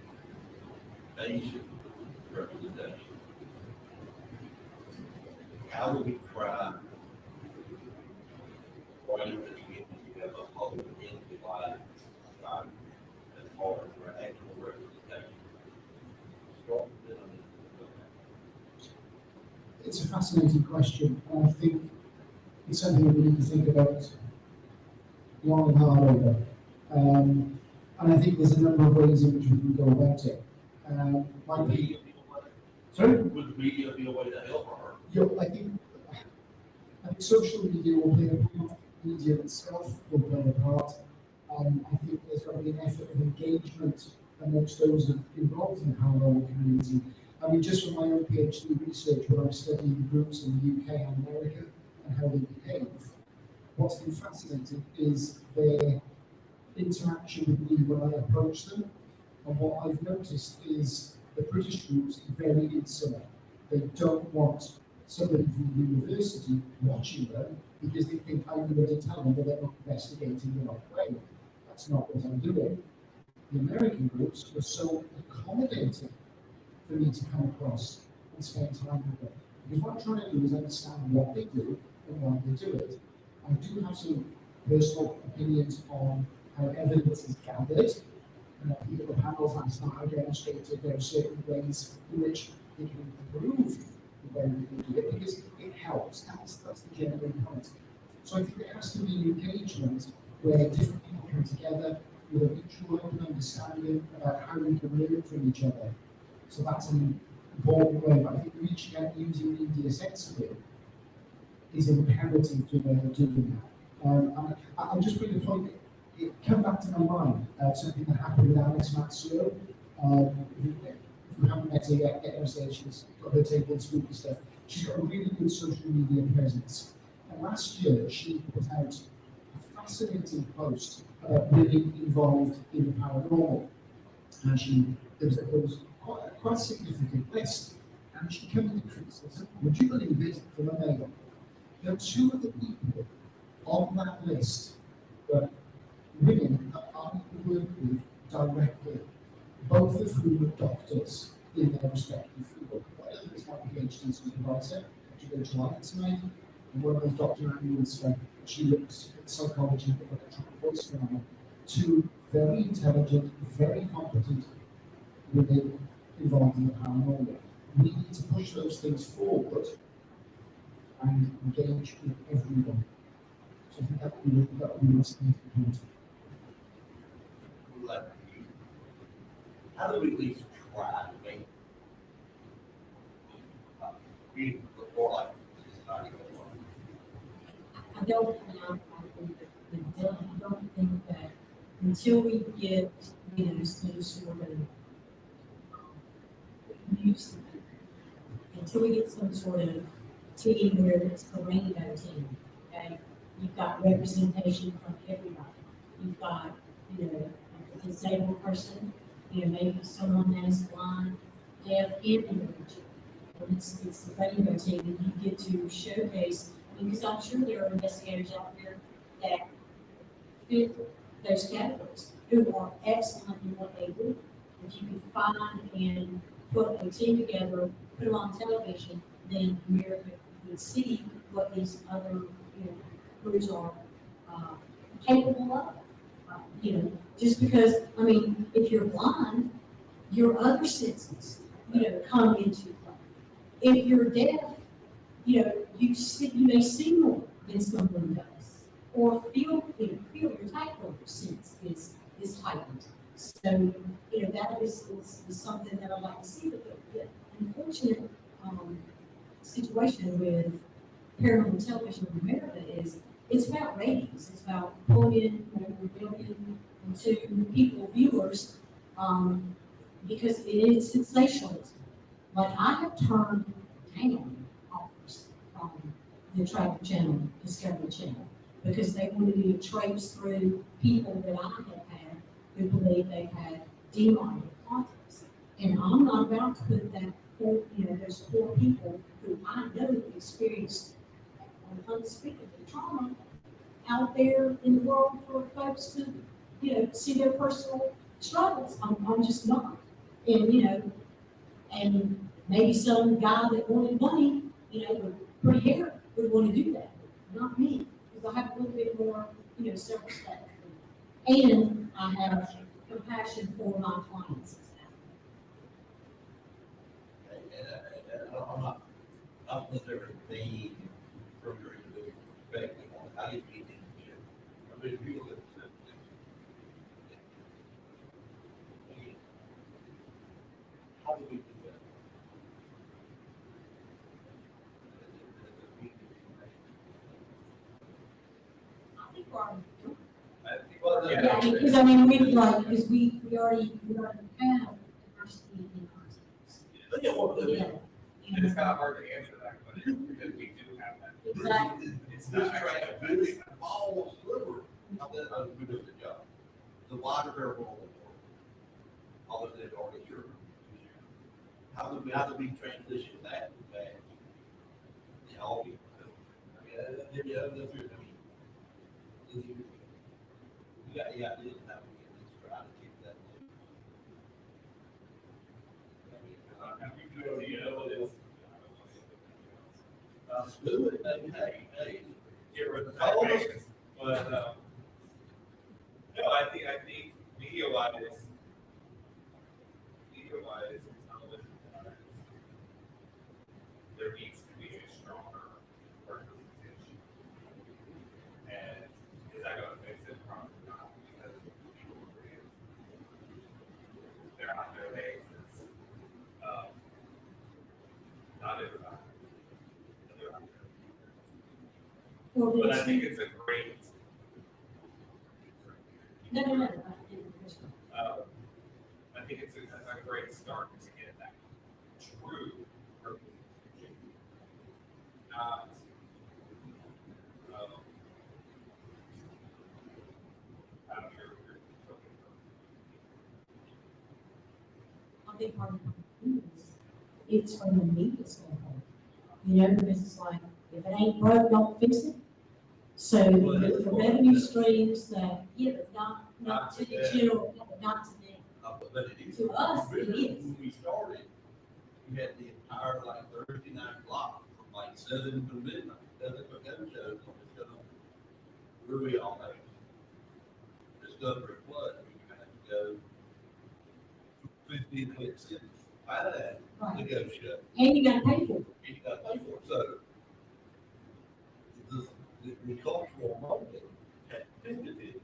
Asian representation? How do we try to have a whole in life as far as our actual representation? It's a fascinating question, and I think it's something that we need to think about long and hard over. And I think there's a number of ways in which we can go about it. Might be, sorry? Would the media be a way to help her? Yeah, I think social media will play a part, media itself will play a part. I think there's got to be an effort of engagement amongst those involved in the paranormal community. I mean, just from my own PhD research, where I'm studying groups in the UK and America and how they behave, what's been fascinating is their interaction with me when I approach them. And what I've noticed is the British groups are very insular. They don't want somebody from the university watching them because they think I'm going to tell them that they're not investigating the right way. That's not what I'm doing. The American groups were so accommodating for me to come across and spend time with them. Because what I'm trying to do is understand what they do and why they do it. I do have some personal opinions on how evidence is gathered. The panels last night I demonstrated there are certain ways in which they can improve the way that they do it because it helps. That's the general point. So I think there has to be an engagement where different people come together with a mutual open understanding about how we can learn from each other. So that's an important way, but I think reaching out using media sensibly is imperative to doing that. I'll just bring a point, it came back to my mind, something that happened with Alex Matsuo. If you haven't met her yet, get her say she's got her table and spooky stuff. She's got a really good social media presence. And last year, she put out a fascinating post about women involved in the paranormal. And there was quite a significant list. And she came to criticism, would you believe it, from a male? There are two of the people on that list were women that I work with directly, both of whom are doctors in their respective field. One of them is my PhD supervisor, Dr. July tonight, and one of those Dr. Annuals, she looks at psychology and electronic voice phenomena. Two very intelligent, very competent women involved in the paranormal. We need to push those things forward and engage with everyone. So I think that would be a significant. How do we at least try to make be more like society goes on? I don't think that until we get, some sort of use, until we get some sort of team where it's a rainbow team, okay? You've got representation from everybody. You've got, a disabled person, maybe someone that is blind, deaf, and individual. It's the rainbow team, and you get to showcase, because I'm sure there are investigators out there that fit those categories, who are excellent in what they do. If you can find and put a team together, put them on television, then America would see what these other groups are capable of. Just because, if you're blind, your other senses, come into play. If you're deaf, you may see more than someone does, or feel your tactile sense is heightened. So, that is something that I'd like to see. But the unfortunate situation with paranormal television in America is it's about ratings. It's about pulling in, revealing to people, viewers, because it is sensationalism. Like I have turned down offers from the Travel Channel, Discovery Channel, because they wanted me to traipse through people that I have had who believe they've had demonic contacts. And I'm not about to put that those poor people who I know experienced unspeakable trauma out there in the world for folks to, see their personal struggles. I'm just not. And, and maybe some guy that wanted money, with pretty hair would want to do that. Not me, because I have a little bit more, self-respect. And I have compassion for my clients. And I'm not necessarily being from your individual perspective on how you get into it. I mean, if you look at how do we do that? I think we're already doing Well, yeah, because we already have diversity in our teams. And it's kind of hard to answer that question because we do have that. Exactly. It's This not trying actually to really small sliver of that other we do the job. The wider variable, all of it already sure. how do we transition that back? Yeah, all people, I mean, that's true, I mean, you got the idea of how we can just try to keep that. Do it, hey, Get rid of the Call us. patience, but, no, I think media-wise, television wise, there needs to be a stronger representation. And is that gonna fix it? Probably not, because people they're out there, um, not everybody. But they're out there. Well, But I there's- think it's a great, No. I think it's a great start to get that true representation. Not, I don't know, I think part of the it's from the media standpoint. You know, because it's like, if it ain't broke, don't fix it. So the revenue streams that, yeah, but not to the general public, not to them. But it is. To us, it is. When we started, we had the entire like Thursday night block from like 7 to midnight. Doesn't put them shows on the show. Where we all know. Discovery Flood, we had to go 15 minutes in, by that, to go show. And you gotta pay for it. And you got to pay for it. So the cultural market had pivoted.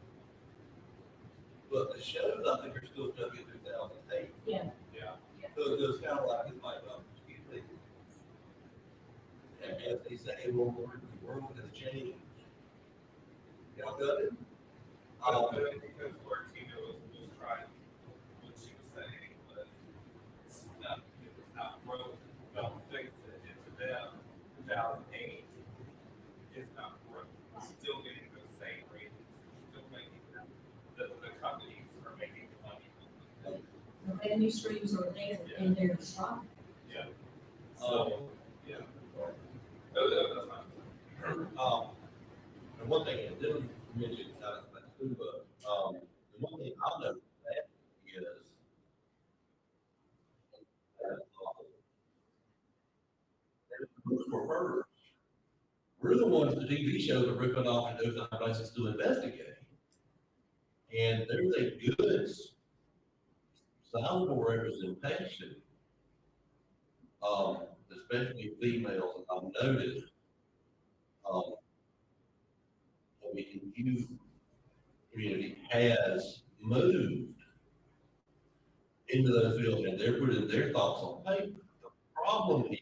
But the shows, I think, are still stuck in 2008. Yeah. yeah. So it's kind of like, it's like, excuse me. And as they say, the world has changed. Y'all got it? Because where Tina was trying, what she was saying was, it's not broke, don't fix it, and to them, 2008 is not broke. We're still getting those same ratings, still making them, the companies are making the money. The revenue streams are there and they're strong. Yeah. So, yeah. That's fine. And one thing, and then we mentioned kind of that too, but, the one thing I've noticed that is, we're the ones, the TV shows are ripping off and those other places to investigate. And there's a good, sizable representation, especially females, I've noticed, the youth community has moved into those fields and they're putting their thoughts on paper. The problem is,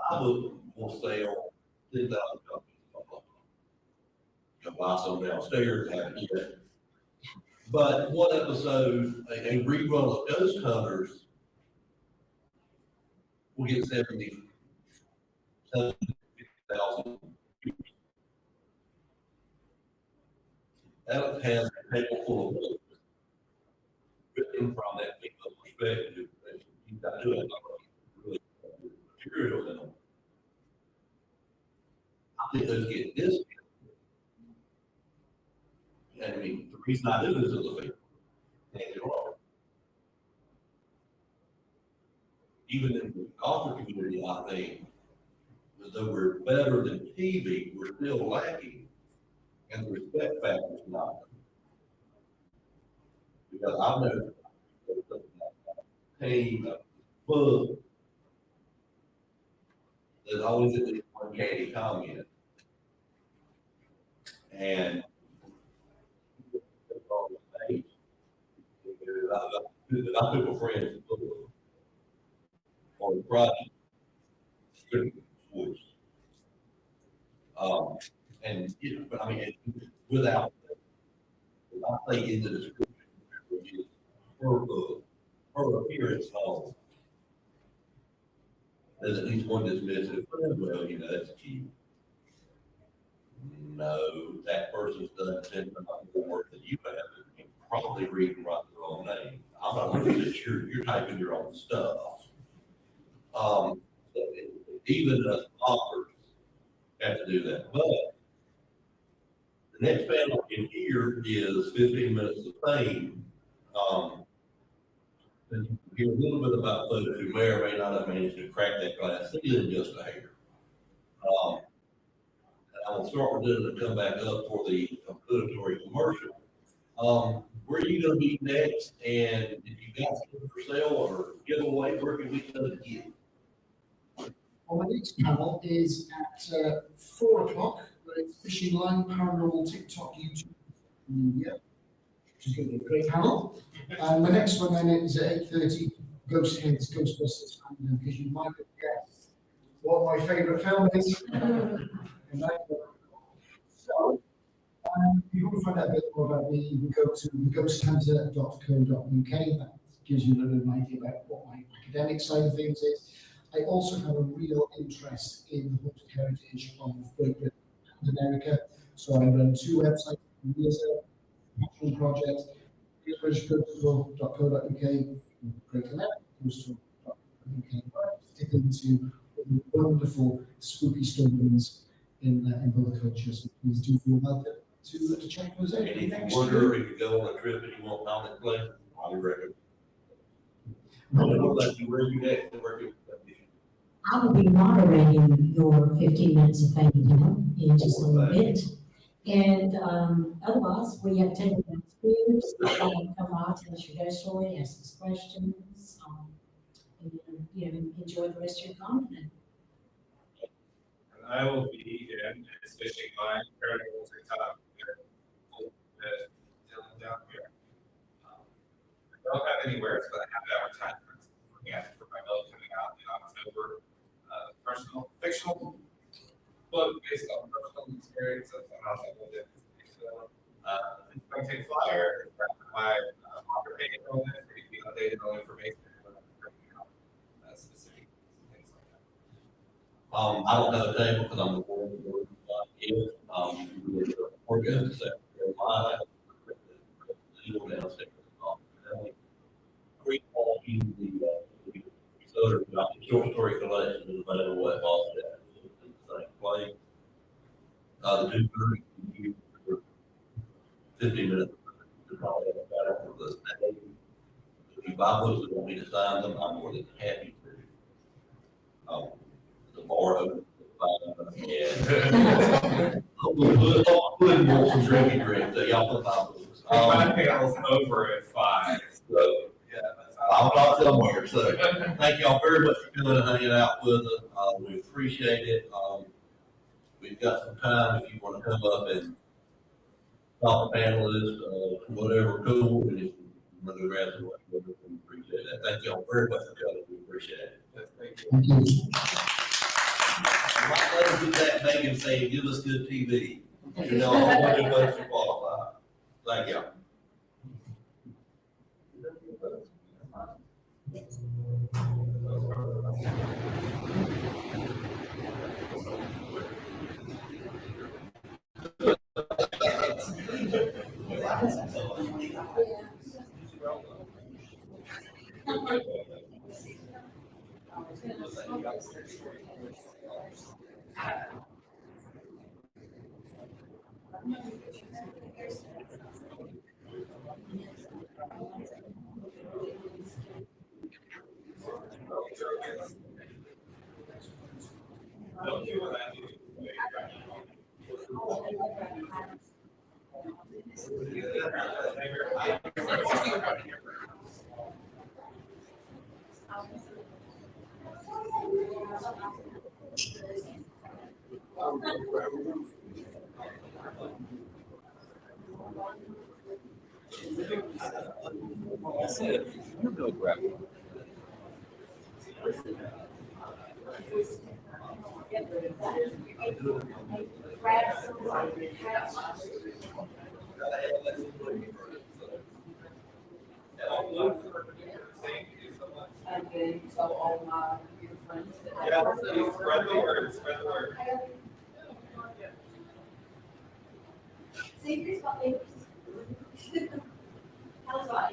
I will sell 10,000 copies. Go buy some downstairs, haven't yet. But one episode, a rerun of Ghost Hunters will get 70,000 views. That has a table full of books written from that female perspective. You've got to do it, really materials in them. I think those get discounted. And I mean, the reason I do this is a favor. And you are. Even in the author community, I think, though we're better than TV, we're still lacking. And the respect factor is not. Because I know pain, book, there's always at least one candy comment. And on the page, I took a friend's book on the project, good voice. And, you know, but I mean, without, if I say in the description, which is her book, her appearance on, there's at least one dismissive, well, you know, that's cute. No, that person's done 10 times more work than you have, and probably reading right the wrong name. I'm not 100% sure you're typing your own stuff. So even us authors have to do that. But the next panel in here is 15 minutes of fame. And you can hear a little bit about folks who may or may not have managed to crack that glass ceiling just a hair. And I will start with this and come back up for the obligatory commercial. Where are you going to be next? And if you got something for sale or giveaway, where can we come and get? Well, the next panel is at 4 o'clock, where it's Fishing Line, Paranormal, TikTok, YouTube, Media, which is going to be a great panel. And the next one then is at 8:30, Ghost Heads, Ghostbusters Fandom, because you might have guessed what my favourite film is. And so, if you want to find out a bit more about me, you can go to theghosthunter.co.uk. That gives you a little bit of an idea about what my academic side of things is. I also have a real interest in the haunted heritage of Great Britain and America. So I run 2 websites, passion projects, greatbritishghosttour.co.uk, Great American Ghosttour.co.uk, stick into wonderful spooky stories in both cultures. So please do feel welcome to check those out. And if you wonder if you go on a trip and you want haunted places, I would recommend. Where you next? I will be moderating your 15 minutes of fame now in just a little bit. And otherwise, we have taken downstairs. Come out, tell us your ghost story, ask us questions, and enjoy the rest of your content. And I will be in this Fishing Line, Paranormal TikTok, Dylan down here. I don't have anywhere, but I have advertisements for my book coming out in October. Personal, fictional book based on personal experiences. I'm also going to it's going to take flyer, my author page on it, for you to be updated on information about specific things like that. I don't have a table because I'm the board here. We're going to South Carolina. Downstairs. Recall you the short story collection is available at Boston in the same place. The 2:30 for 15 minutes to call it about for the day. If you buy books that want me to sign them, I'm more than happy to. The bar open. Yeah. I'll put more some drinking drinks, so y'all put my books. My panel's over at 5. So, yeah, I'll talk somewhere. So, thank y'all very much for coming and hanging out with us. We appreciate it. We've got some time if you want to come up and talk to panelists, whatever, cool. And if you want to grab some, we appreciate that. Thank y'all very much for coming. We appreciate it. yes, thank you. Thank you. Might let us do that thing and say, give us good TV. You know, I want you folks to qualify. Thank y'all. I'm gonna grab one. And then tell all my your friends that. Yeah, so spread the word, spread the word. See, here's what they. How's that?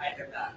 right at that.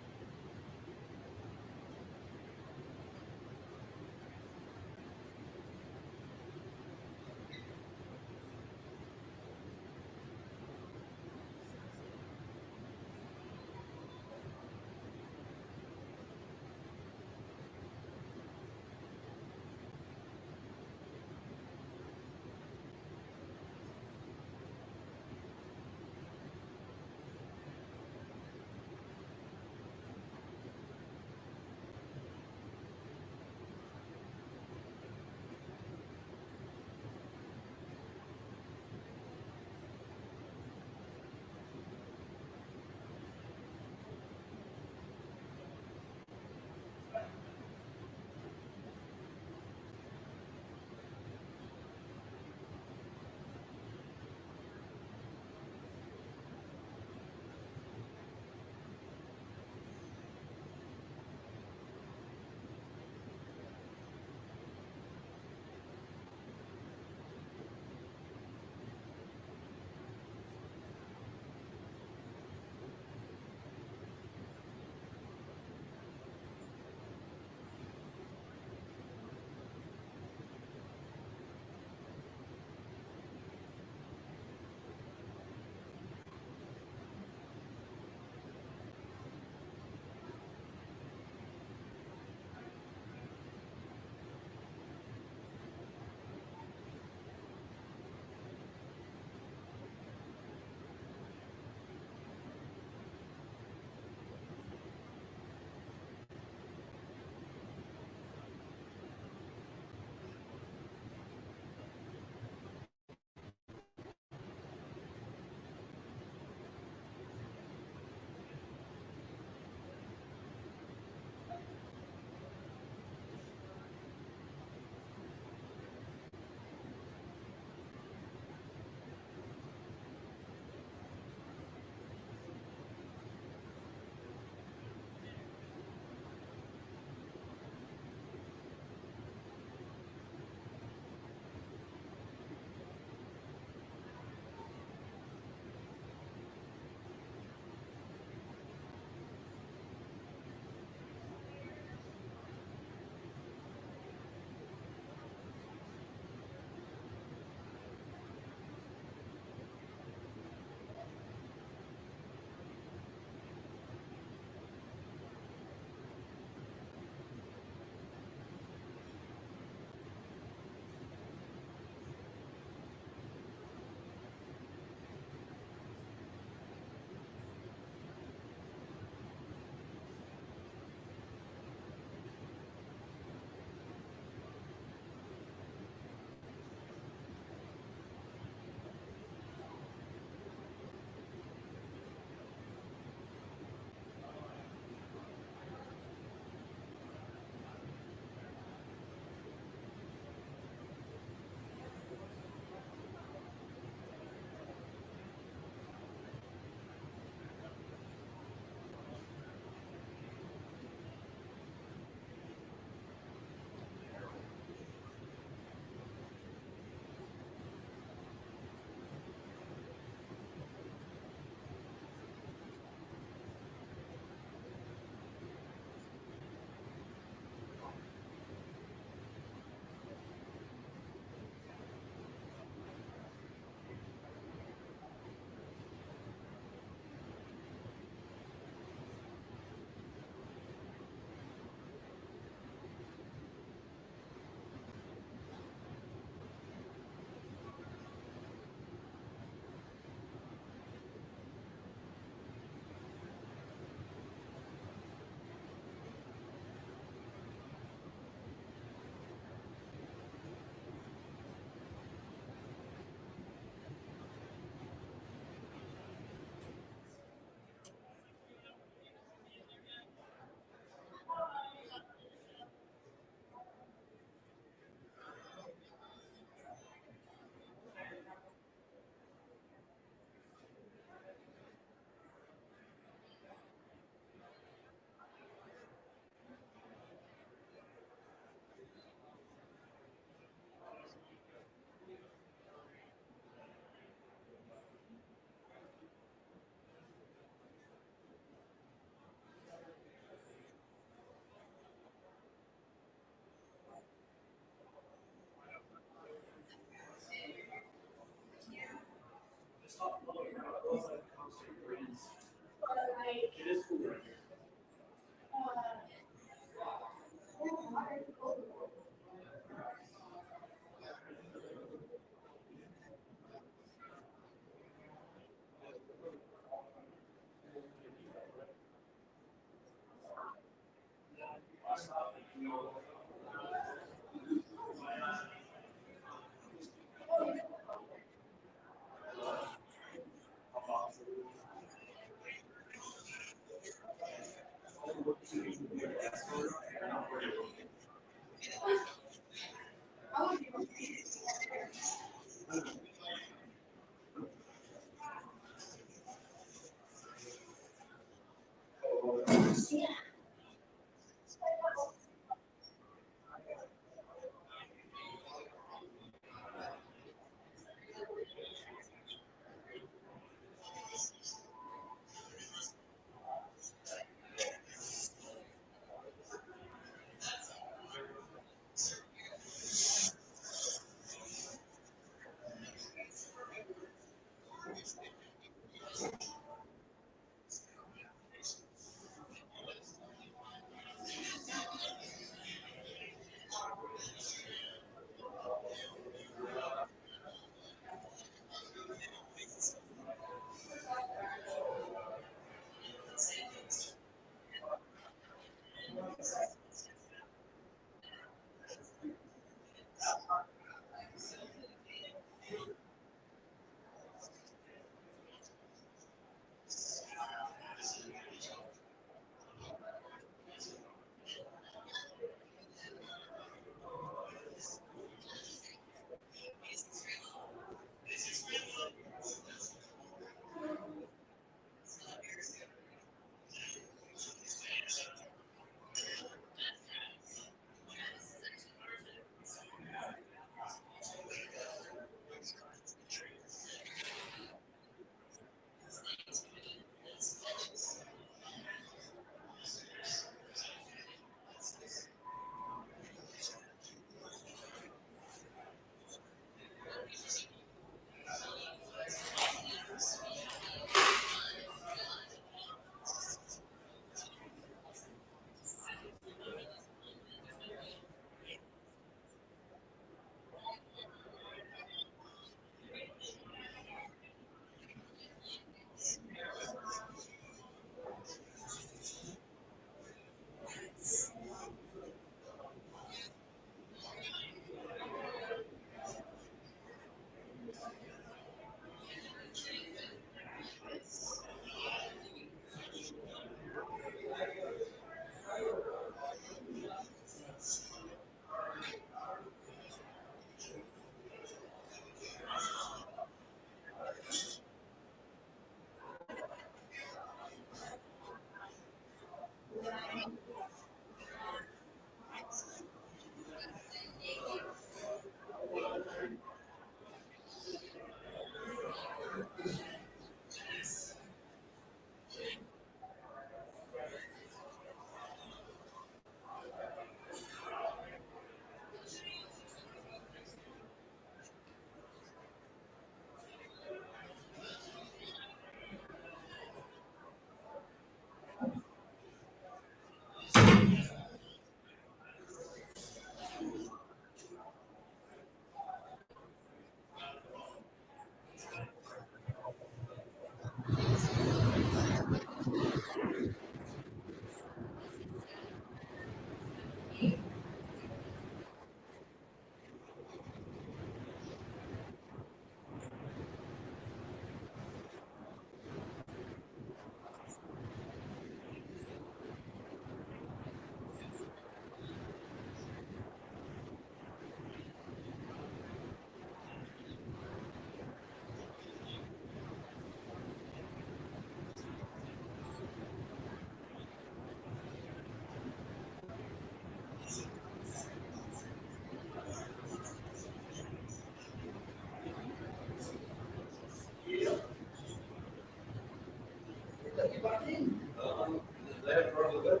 That probably better.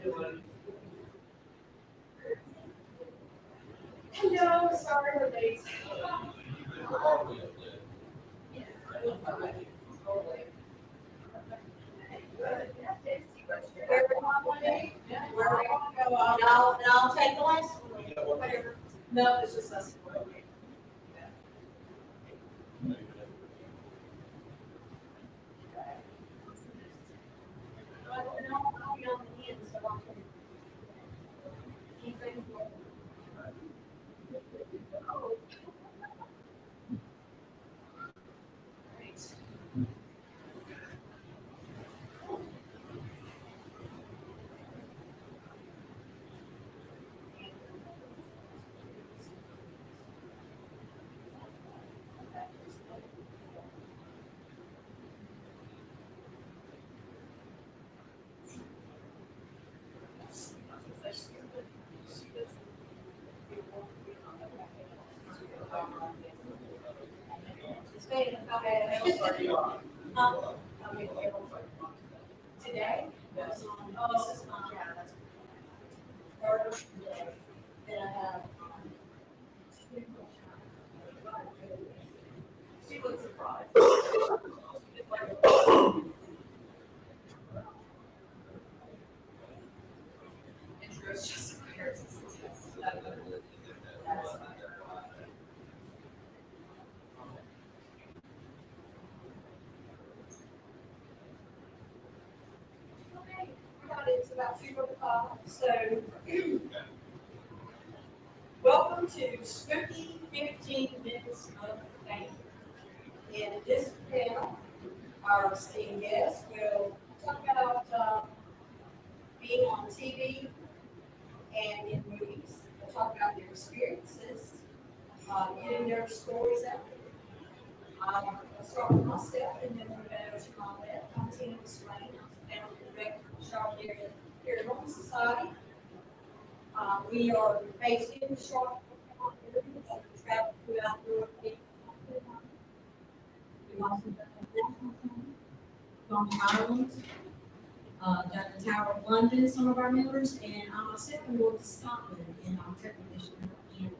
doing? Hello, sorry we're late. Where we want to go, I'll take the last one. whatever. No, it's just us. I'll be on the end, so I'll keep things going. Great. Today? Yes. Oh, this is not, yeah, that's. First day, then I have. She looks surprised. It's like. Intros just appears. Okay, we got it, it's about 2:45, so. Welcome to Spooky 15 Minutes of Fame. In this panel, our esteemed guest will talk about being on TV and in movies. We'll talk about their experiences, getting their stories out there. We'll start with myself and then we'll go to my left. I'm Tina Swain, and I'm director of the Charlotte area Paranormal Society. We are based in Charlotte, travel throughout North ConCarolinas, down the Tower of London, some of our members, and I myself am going to Scotland in October this year.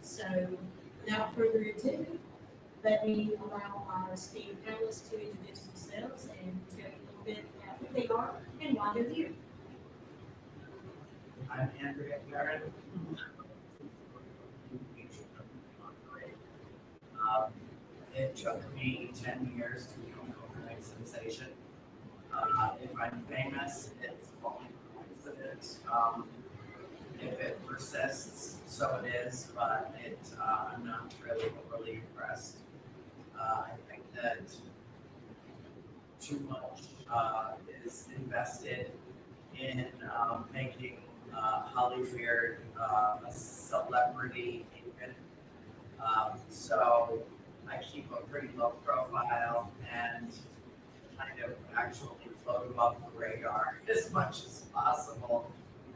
So, without further ado, let me allow our esteemed panelists to introduce themselves and tell you a little bit about who they are and why they're here. I'm Andrea Garrett. It took me 10 years to become an overnight sensation. If I'm famous, it's only coincidence. If it persists, so it is, but I'm not really overly impressed. I think that too much is invested in making Hollywood a celebrity even. So I keep a pretty low profile and kind of actually float above the radar as much as possible.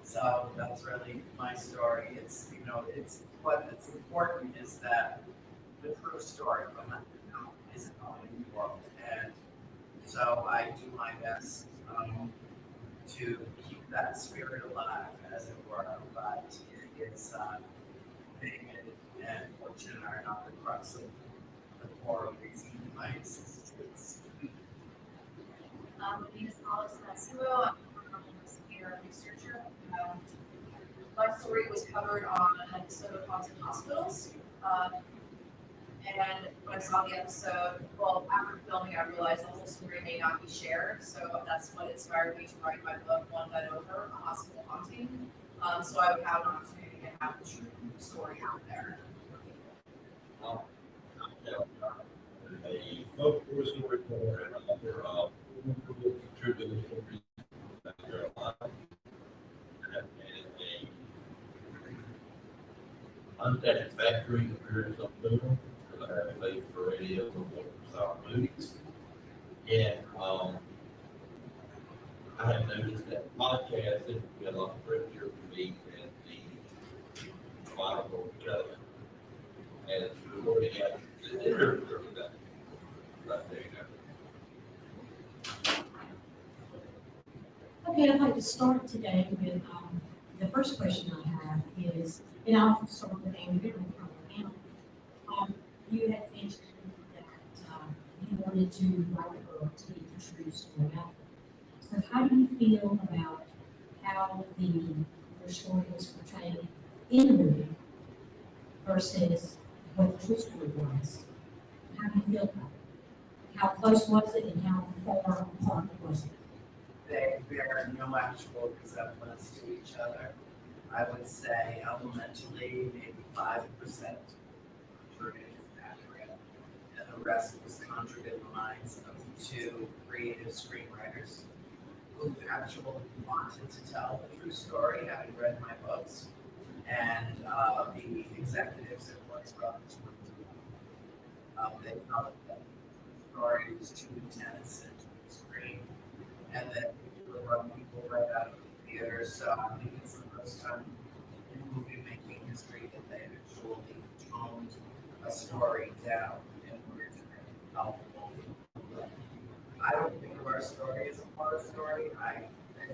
So that's really my story. It's, it's what's important is that the true story behind it is out in the world. And so I do my best to keep that spirit alive, as it were, but it is fame and fortune are not the crux of the core reason my existence. My name is Alex Matsuo. I'm a severe researcher. My story was covered on an episode of Haunted Hospitals. And when I saw the episode, well, after filming, I realized the whole story may not be shared. So that's what inspired me to write my book, One Bed Over, A Hospital Haunting. So I would have an opportunity to have the true story out there. I'm a folklore reporter and author contributor to South Carolina. And a unsatisfactory appearance on film. I have faith for radio and for sound movies. And I have noticed that podcasts have been a lot friendlier for me than the viral television. And we've already got the interview of that. Right there, you know. Okay, I'd like to start today with, the first question I have is, and I'll start with Amy Goodman from the panel. You had mentioned that, you wanted to write a book to be the true story out there. So how do you feel about how your story was portrayed in the movie versus what the true story was? How do you feel about it? How close was it and how far apart was it? They bear no actual resemblance to each other. I would say elementally, maybe 5% true is accurate, and the rest was conjured in the minds of two creative screenwriters who actually wanted to tell the true story, having read my books, and the executives at Warner Brothers. They felt that the story was too intense and too extreme, and that it would run people right out of the theater. So I think it's the first time in movie making history that they actually toned a story down in order to make it palatable. I don't think of our story as a horror story. It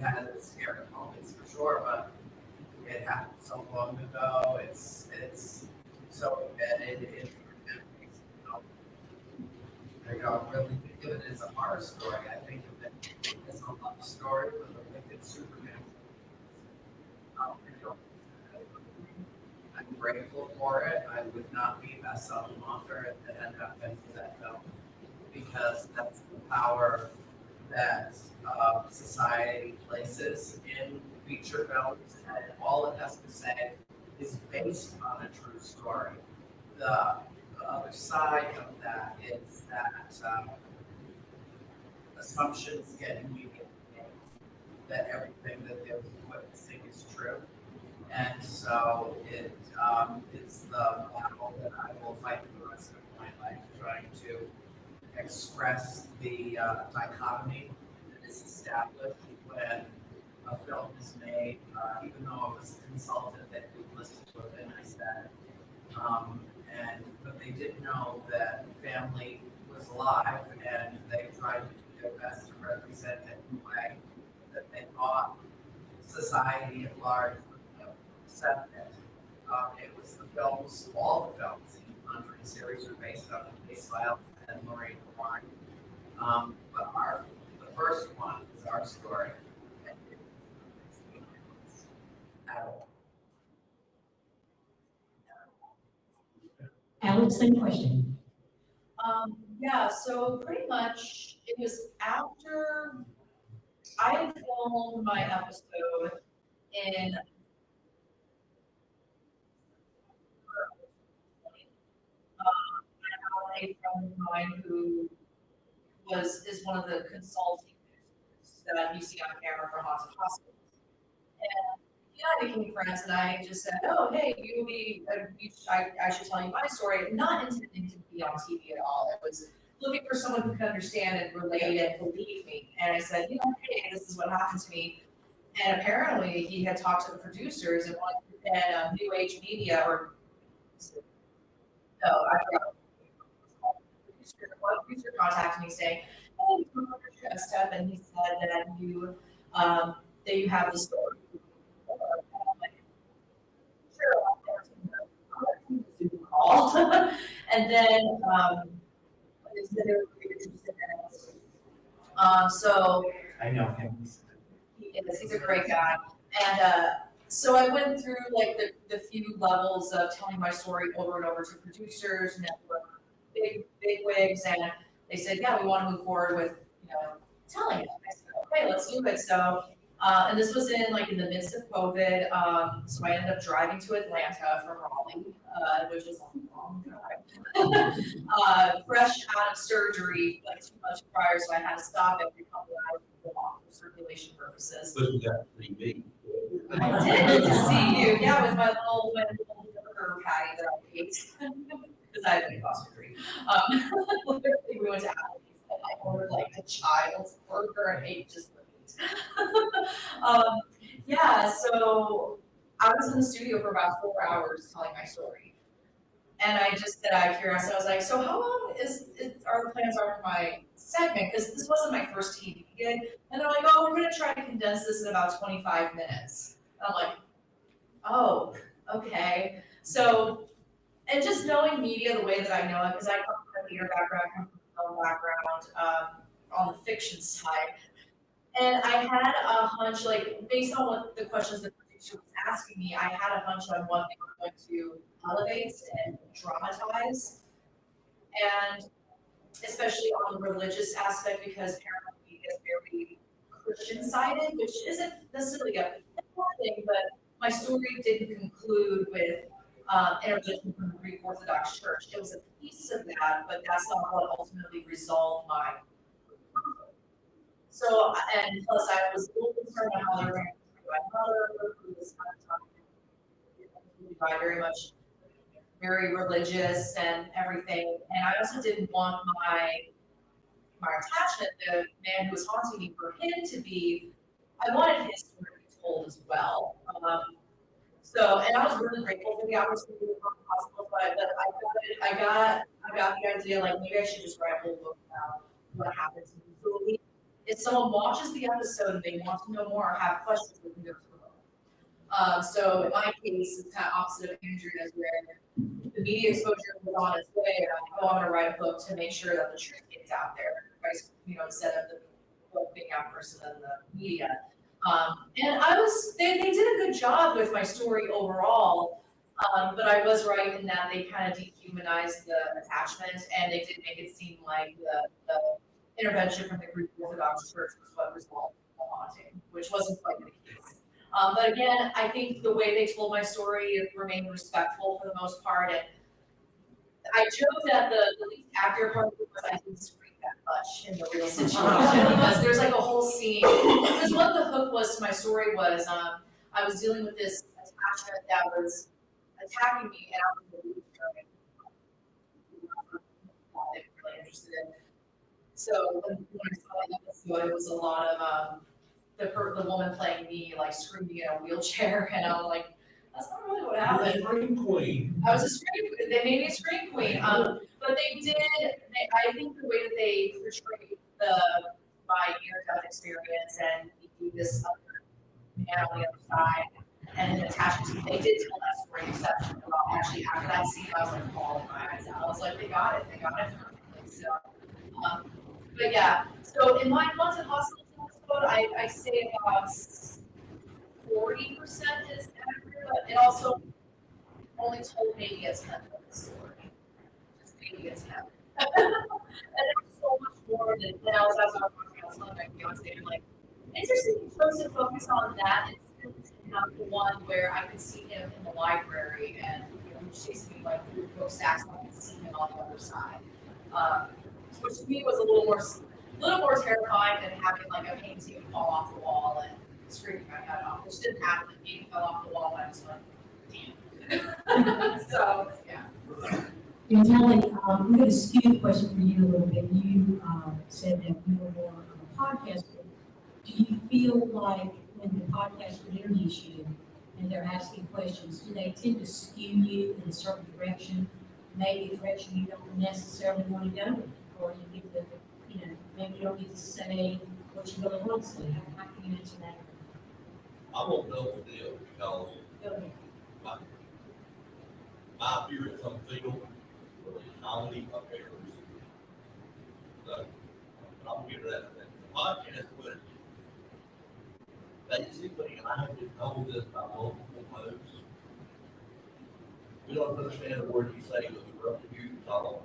had its scary moments for sure, but it happened so long ago. It's so embedded in I don't really think of it as a horror story. I think of it as a love story with a wicked Superman. I'm grateful for it. I would not be a best-selling author if it had not been for that film, because that's the power that society places in feature films, and all it has to say is based on a true story. The other side of that is that assumptions get immediate that everything that they're witnessing is true. And so it's the battle that I will fight for the rest of my life, trying to express the dichotomy that is established when a film is made, even though I was a consultant that we listened to it and I said, but they didn't know that family was alive, and they tried to do their best to represent it in a way that they thought society at large would accept it. It was the films, all the films in the Conjuring series are based on the case file and Lorraine Warren. But the first one is our story. And at all. Alex, same question. Yeah, so pretty much it was after I had filmed my episode in I have a friend of mine who is one of the consulting that you see on camera for haunted hospitals. And he and I became friends, and I just said, "Oh, hey, I should tell you my story," not intending to be on TV at all. It was looking for someone who could understand and relate and believe me. And I said, "Hey, this is what happened to me." And apparently, he had talked to the producers and New Age Media, or no, I forgot. One producer contacted me saying, "Hey, you your step," and he said that you have the story. Sure, I'll Zoom call. And then they said they were really interested in it. So I know him. he's a great guy. And so I went through like the few levels of telling my story over and over to producers, network, big wigs, and they said, "Yeah, we want to move forward with telling it." I said, "Okay, let's do it." So and this was in the midst of COVID. So I ended up driving to Atlanta from Raleigh, which is a long drive. Fresh out of surgery, 2 months prior, so I had to stop every couple of hours to walk for circulation purposes. But you got 3B. I did to see you, yeah, with my little burger patty that I ate, because I had been across the street. We went to Applebee's and I ordered a child's burger and ate just the meat. Yeah, so I was in the studio for about 4 hours telling my story. And I just said out of curiosity, I was like, so how long are the plans are for my segment? Because this wasn't my first TV gig. And they're like, oh, we're gonna try to condense this in about 25 minutes. And I'm like, oh, okay. So, and just knowing media the way that I know it, because I come from a theater background, I come from a film background, on the fiction side. And I had a hunch, like, based on what the questions that she was asking me, I had a hunch on what they were going to elevate and dramatize. And especially on the religious aspect, because paranormal media is very Christian-sided, which isn't necessarily a bad thing, but my story didn't conclude with intervention from the Greek Orthodox Church. It was a piece of that, but that's not what ultimately resolved my. So, and plus I was a little concerned about how they were going to treat my mother, who was very much very religious and everything. And I also didn't want my attachment, the man who was haunting me, for him to be, I wanted his story to be told as well. So, and I was really grateful for the opportunity to come to the hospital, but I got the idea, like, maybe I should just write a whole book about what happened to me. So if someone watches the episode and they want to know more or have questions, they can go to the book. So in my case, it's kind of opposite of Andrea's, where the media exposure was on its way, and I'm going to write a book to make sure that the truth gets out there, right? You know, instead of the book being out first and then the media. And they did a good job with my story overall, but I was right in that they kind of dehumanized the attachment, and they did make it seem like the intervention from the Greek Orthodox Church was what resolved the haunting, which wasn't quite the case. But again, I think the way they told my story remained respectful for the most part, and I joke that the least accurate part was I didn't scream that much in the real situation, because there's like a whole scene. Because what the hook was to my story was, I was dealing with this attachment that was attacking me, and I was really interested in. So when I saw the episode, it was a lot of the woman playing me, like, screaming in a wheelchair, and I'm like, that's not really what happened. Scream queen. I was a scream queen. They made me a scream queen. But I think the way that they portrayed my near-death experience and this other man on the other side and the attachment, they did tell that story exceptionally well. Actually, after that scene, I was like bawling my eyes out. I was like, they got it perfectly. So, but yeah, so in my haunted hospital episode, I say about 40% is accurate, but it also only told maybe a tenth of the story. Just maybe a tenth. And there's so much more than I was talking about telling my fiance, and like, interesting you chose to focus on that instance and not the one where I could see him in the library and, you know, chasing me like through book stacks, and I could see him on the other side. Which to me was a little more terrifying than having like a painting fall off the wall and screaming my head off, which didn't happen. The painting fell off the wall, and I was like, damn. So, yeah. And Kelly, I'm going to skew the question for you a little bit. You said that you were more on a podcast. Do you feel like when the podcast interviews you and they're asking questions, do they tend to skew you in a certain direction, maybe a direction you don't necessarily want to go in, or you give the, you know, maybe you don't get to say what you really want to say? How can you answer that? I won't know what the deal because my appearance on film was a comedy appearance. So I'm getting rid of that. The podcast was basically, and I have been told this by multiple hosts, we don't understand the word you say, but we rub the Jews all over.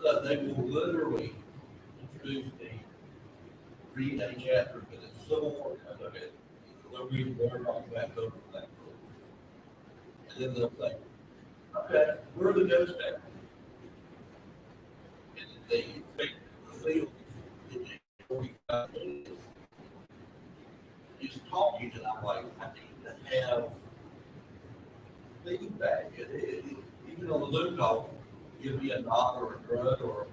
So they will literally introduce me, read a chapter, because it's so more kind of it. They'll read more about that over that book. And then they'll say, okay, where are the ghost actors? And they expect the field in 45 minutes. Just talking, and I'm like, I need to have feedback. Even on the Zoom call, give me a nod or a grunt or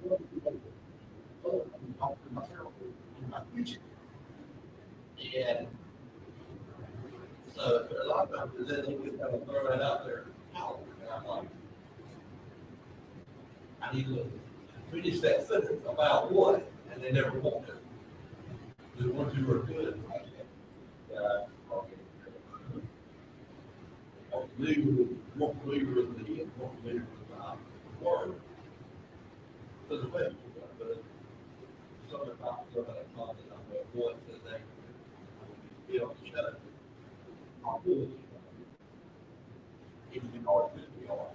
I'm talking to myself in my future. And so a lot of times then they just kind of throw that out there. How I need to finish that sentence about what, and they never want to. The ones who are good, are more familiar with the, more familiar with the word. So the way, but something about somebody talking about what that they, you know, shut up. I'll do it. It can be hard to be hard.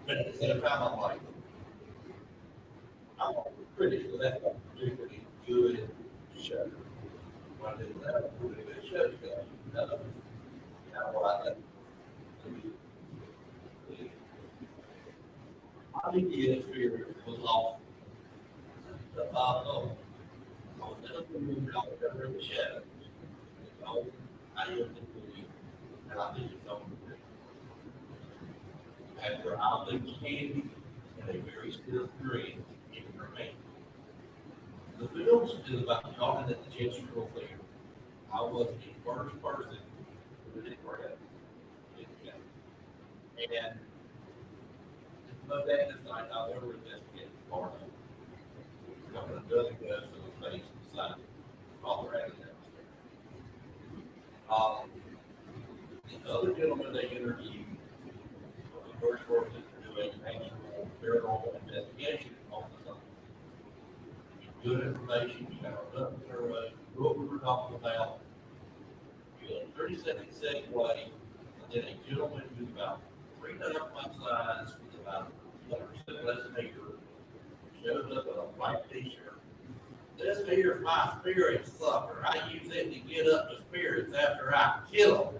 But at the same time, I'm like, I'm pretty sure that's not particularly good show. When I did that, I'm pretty good show. Kind of what I think. I think the experience was off the bottom. I was never moving out there in the shadows. So I didn't believe, and I think it's on after I lived candy and a very still green in remain. The film is about talking at the gestural theater. I was the first person who did it. And it's the most active night I've ever investigated far enough. Got a dozen guns to the face beside Colorado. The other gentleman they interviewed was the first person to do an actual paranormal investigation on the site. Good information, you got enough to what we were talking about. You got a 30-second segue, and then a gentleman who's about 3.5 my size with about 1% less hair shows up in a white t-shirt. This here's my spirit sucker. I use it to get up the spirits after I kill them.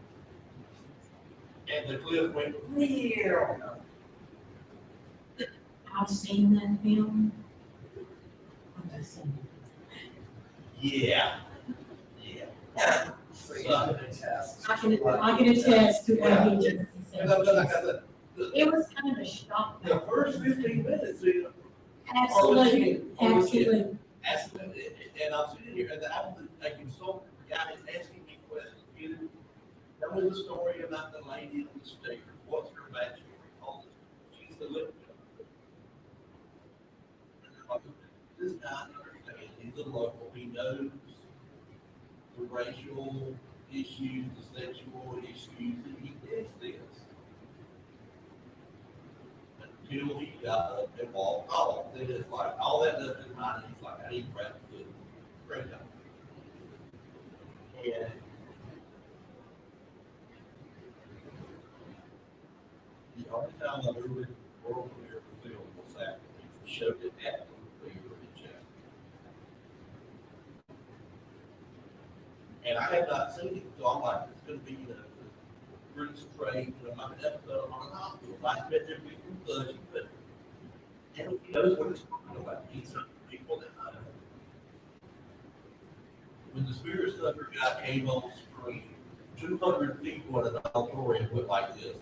And the cliff went real. I've seen that film. I've just seen Yeah. Yeah. So you did a test. it. I can attest to what he just said. It was kind of a shock. The first 15 minutes, Absolutely, absolutely. Absolutely. And I'm sitting here, and I'm a consultant guy is asking me questions. Either tell me the story about the lady in the stairs. What's her backstory? All this. She's the living. This guy understands. He's a local. He knows the racial issues, the sexual issues, and he gets this. Until he got up and walked off. Then it's like, all that does is mind, he's like, I need crap food. Great time. And the only time I've ever been world premiere of a film was that we showed it at the premiere in Chester. And I had not seen it, so I'm like, it's going to be the British trade, I'm an episode on an hospital. I bet there'd be some fudgy, but and he knows what it's talking about. He's people that I know. When the Spirit Sucker guy came on screen, 200 people in an auditorium went like this.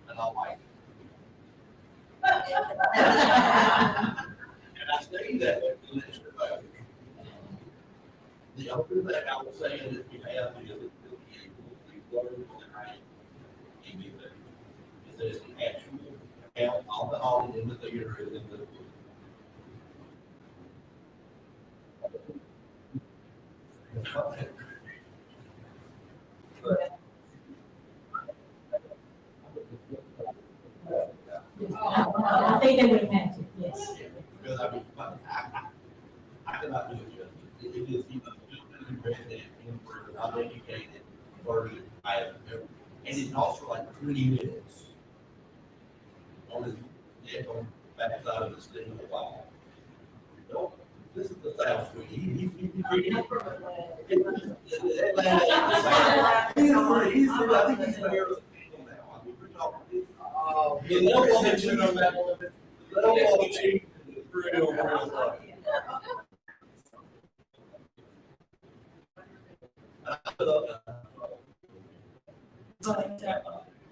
And I'm like, and I stayed that way for the next 2 hours. The only thing I will say in his behalf is that the word behind anything is that it's the actual account of the audience in the theater is in the book. I think they would have had to, yes. Because I mean, I cannot do it justice. It is even just read that inward, uneducated version I have ever. And it's also like 20 minutes on his neck on the backside of the steel wall. No, this is the South Suite. He's I think he's mayor of the people now. I mean, we're talking. The level of achievement, the level of achievement is real low.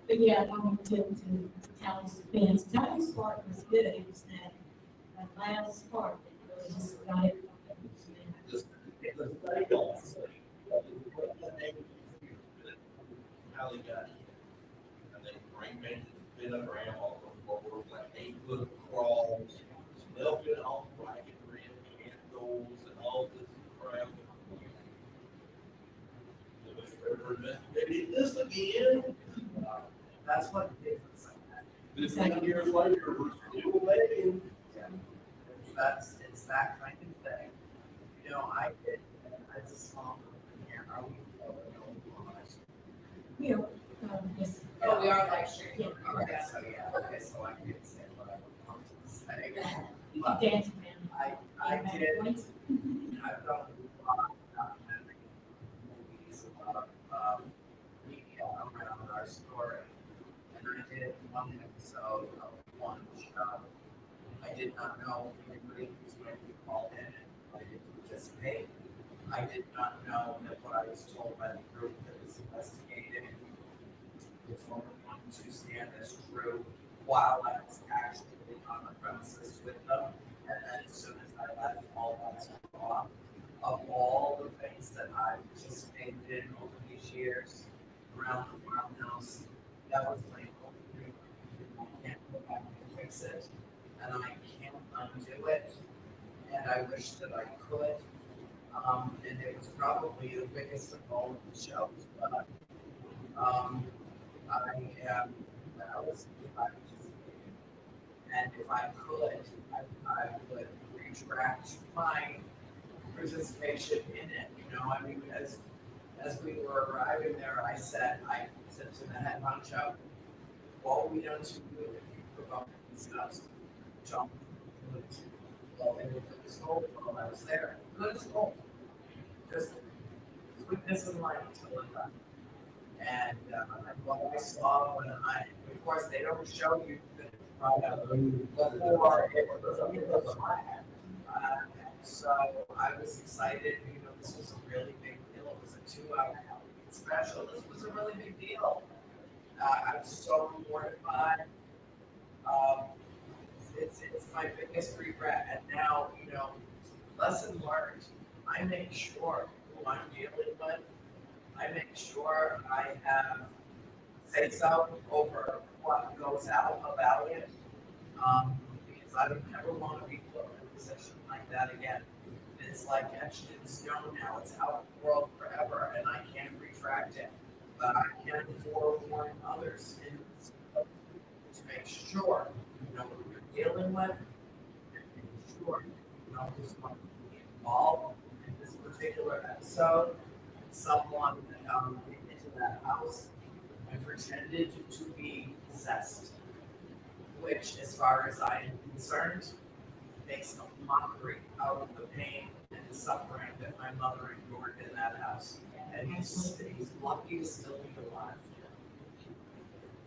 But yeah, I wanted to Tally's defense. Tally's part was good. It was that last part that really just got it. How they got it. And they brain painted, been underground all over put across, melted on black and red candles and all this crap. Ever investigated this again? That's what it is. It's like that. 15 years later, we're still making. Yeah. It's that kind of thing. You know, I did, as a small company here, are we, We are, yes. Oh, we are live streaming. Yeah. okay, so I can say what I want to say. You But can dance, man. I did, I've done a lot of documentary movies about, media around our story. And I did one episode of one show. I did not know anybody was going to be called in and I didn't participate. I did not know that what I was told by the group that was investigating was only going to stand as true while I was actually on the premises with them. And then as soon as I left, all bets were off. Of all the things that I participated in over these years around the farmhouse, that was my only. I can't go back and fix it, and I can't undo it. And I wish that I could. And it was probably the biggest of all of the shows, but I was participating. And if I could, I would retract my participation in it. You know, I mean, as we were arriving there, I said to the head honcho, what we don't do if you provoke these guys, jump. Well, they were good as gold while I was there. Good as gold. Just sweetness and light to live on. And what I saw when of course, they don't show you the product before it was so I was excited. You know, this was a really big deal. It was a 2-hour special. This was a really big deal. I was so mortified. It's my biggest regret. And now, you know, lesson learned. I make sure who I'm dealing with. I make sure I have say so over what goes out about it. Because I don't ever want to be put in a position like that again. It's like etched in stone now. It's out of the world forever, and I can't retract it. But I can forewarn others to make sure you know who you're dealing with, and make sure you know who's going to be involved in this particular episode. Someone into that house and pretended to be possessed, which, as far as I am concerned, makes a mockery out of the pain and the suffering that my mother endured in that house. And he's lucky to still be alive.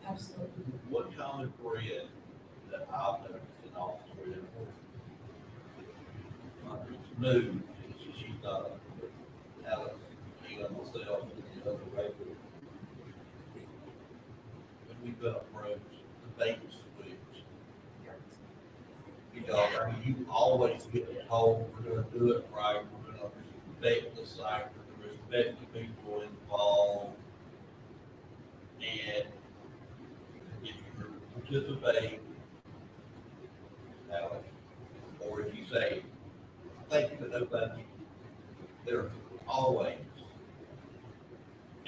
Absolutely. One common thread that I've noticed in all three of them, new, she's not Alice, myself, and the other regular. When we've been approached, the bait switch. Because I mean, you always get told we're going to do it right, we're going to respect the site, we're going to respect the people involved. And if you participate, Alex, or if you say, thank you, but no thank you, there's always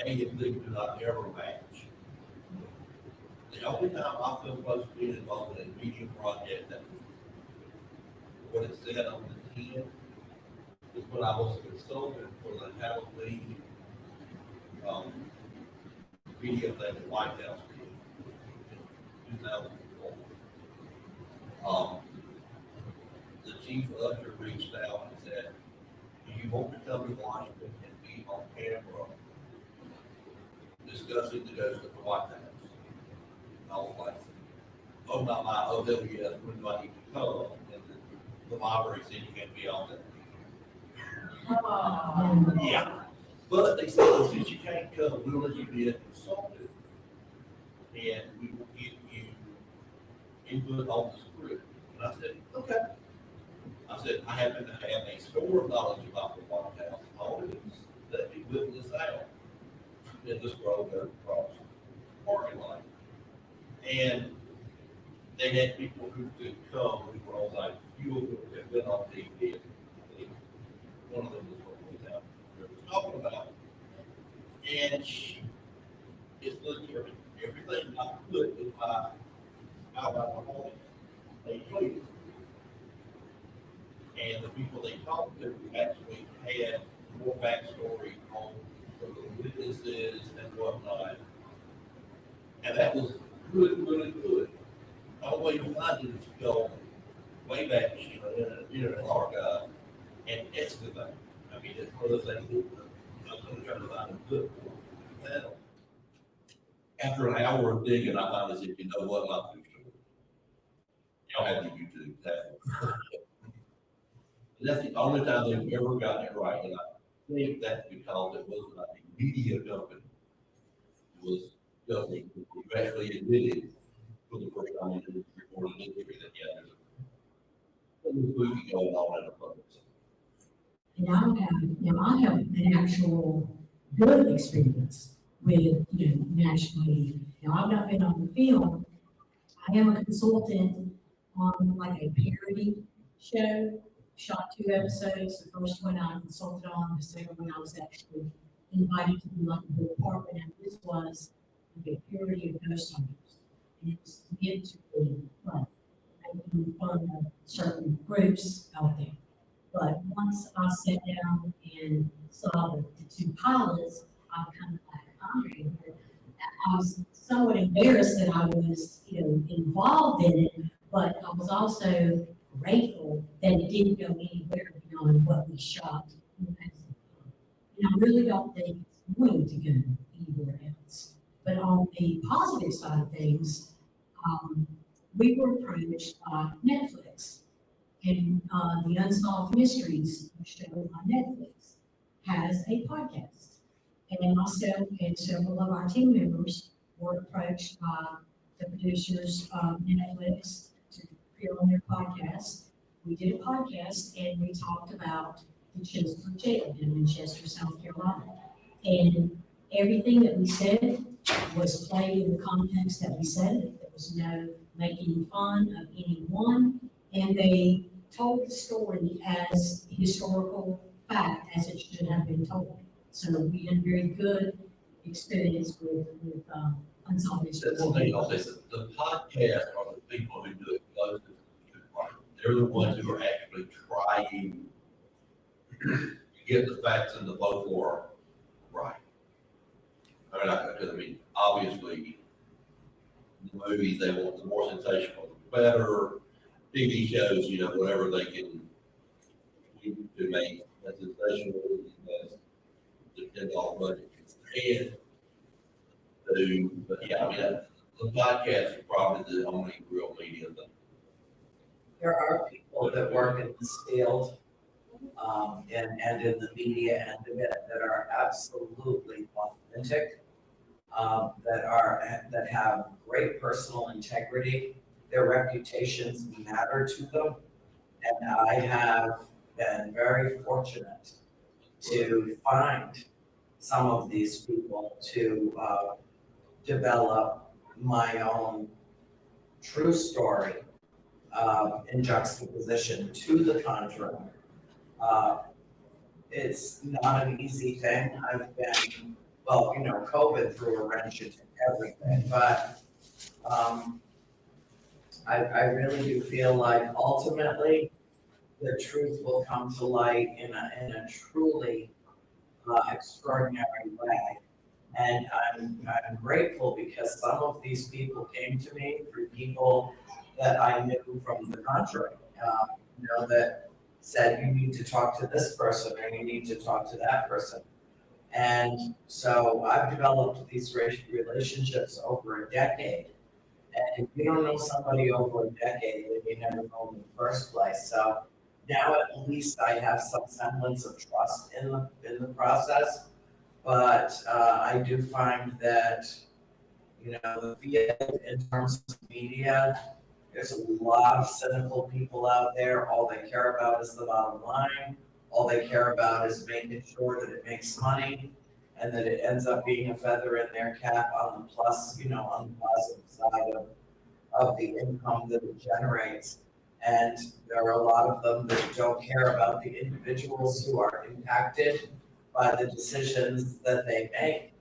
A and B do not ever match. The only time I feel close to being involved in a media project that what it said on the tin is when I was a consultant for the Halloween video that the White House did in 2004. The chief usher reached out and said, do you want to come to Washington and be on camera discussing the ghost of the White House? And I was like, oh my, oh hell yes, when do I need to come? And the library said you can't be on there. Yeah. But they said, well, since you can't come, we'll let you be a consultant. And we will give you input on the script. And I said, okay. I said, I happen to have a store of knowledge about the White House. All it is, let me whip this out. Then this girl goes across the parking lot. And they had people who could come who were on like, you would have been on TV. One of them was what we were talking about. And she is looking at everything I could in my out of my home. They played. And the people they talked to actually had more backstory on the witnesses and whatnot. And that was good, really good. The only way you find it is to go way back, in an archive, and it's the thing. I mean, it's one of those things that I'm going to try to find a good for. And after an hour of digging, I finally said, you know what, my food story. Y'all have the YouTube tab. That's the only time they've ever gotten it right, and I think that's because it wasn't like a media company. It was just who actually admitted for the first time in the recorded history that yeah, there's a movie going on in a public center. And I have an actual good experience with, national media. Now, I've not been on the film. I am a consultant on like a parody show. Shot 2 episodes. The first one I consulted on, the second one I was actually invited to do like a book department, and this was like a parody of Ghost Hunters. And it was meant to be fun, making fun of certain groups out there. But once I sat down and saw the two pilots, I kind of like, Andre, I was somewhat embarrassed that I was, involved in it, but I was also grateful that it didn't go anywhere beyond what we shot. And I really don't think it's going to go anywhere else. But on the positive side of things, we were approached by Netflix. And the Unsolved Mysteries show on Netflix has a podcast. And myself and several of our team members were approached by the producers of Netflix to appear on their podcast. We did a podcast and we talked about the Chester jail in Winchester, South Carolina. And everything that we said was played in the context that we said it. There was no making fun of anyone. And they told the story as historical fact as it should have been told. So we had a very good experience with Unsolved Mysteries. That's one thing I'll say, the podcast are the people who do it closest to the right. They're the ones who are actually trying to get the facts in the folklore right. I mean, obviously, the movies, they want the more sensational, the better. TV shows, whatever they can do to make a sensational movie, depends on budget. And but yeah, I mean, the podcast is probably the only real media thing. There are people that work in this field, and in the media end of it that are absolutely authentic, that have great personal integrity. Their reputations matter to them, and I have been very fortunate to find some of these people to develop my own true story in juxtaposition to the Conjuring. It's not an easy thing. I've been, COVID threw a wrench into everything, but I really do feel like ultimately the truth will come to light in a truly extraordinary way. And I'm grateful because some of these people came to me through people that I knew from the Conjuring, that said, you need to talk to this person or you need to talk to that person. And so I've developed these relationships over a decade. And if you don't know somebody over a decade, then you never know them in the first place. So now at least I have some semblance of trust in the process. But I do find that, the field in terms of media, there's a lot of cynical people out there. All they care about is the bottom line. All they care about is making sure that it makes money and that it ends up being a feather in their cap on the plus, on the positive side of the income that it generates. And there are a lot of them that don't care about the individuals who are impacted by the decisions that they make.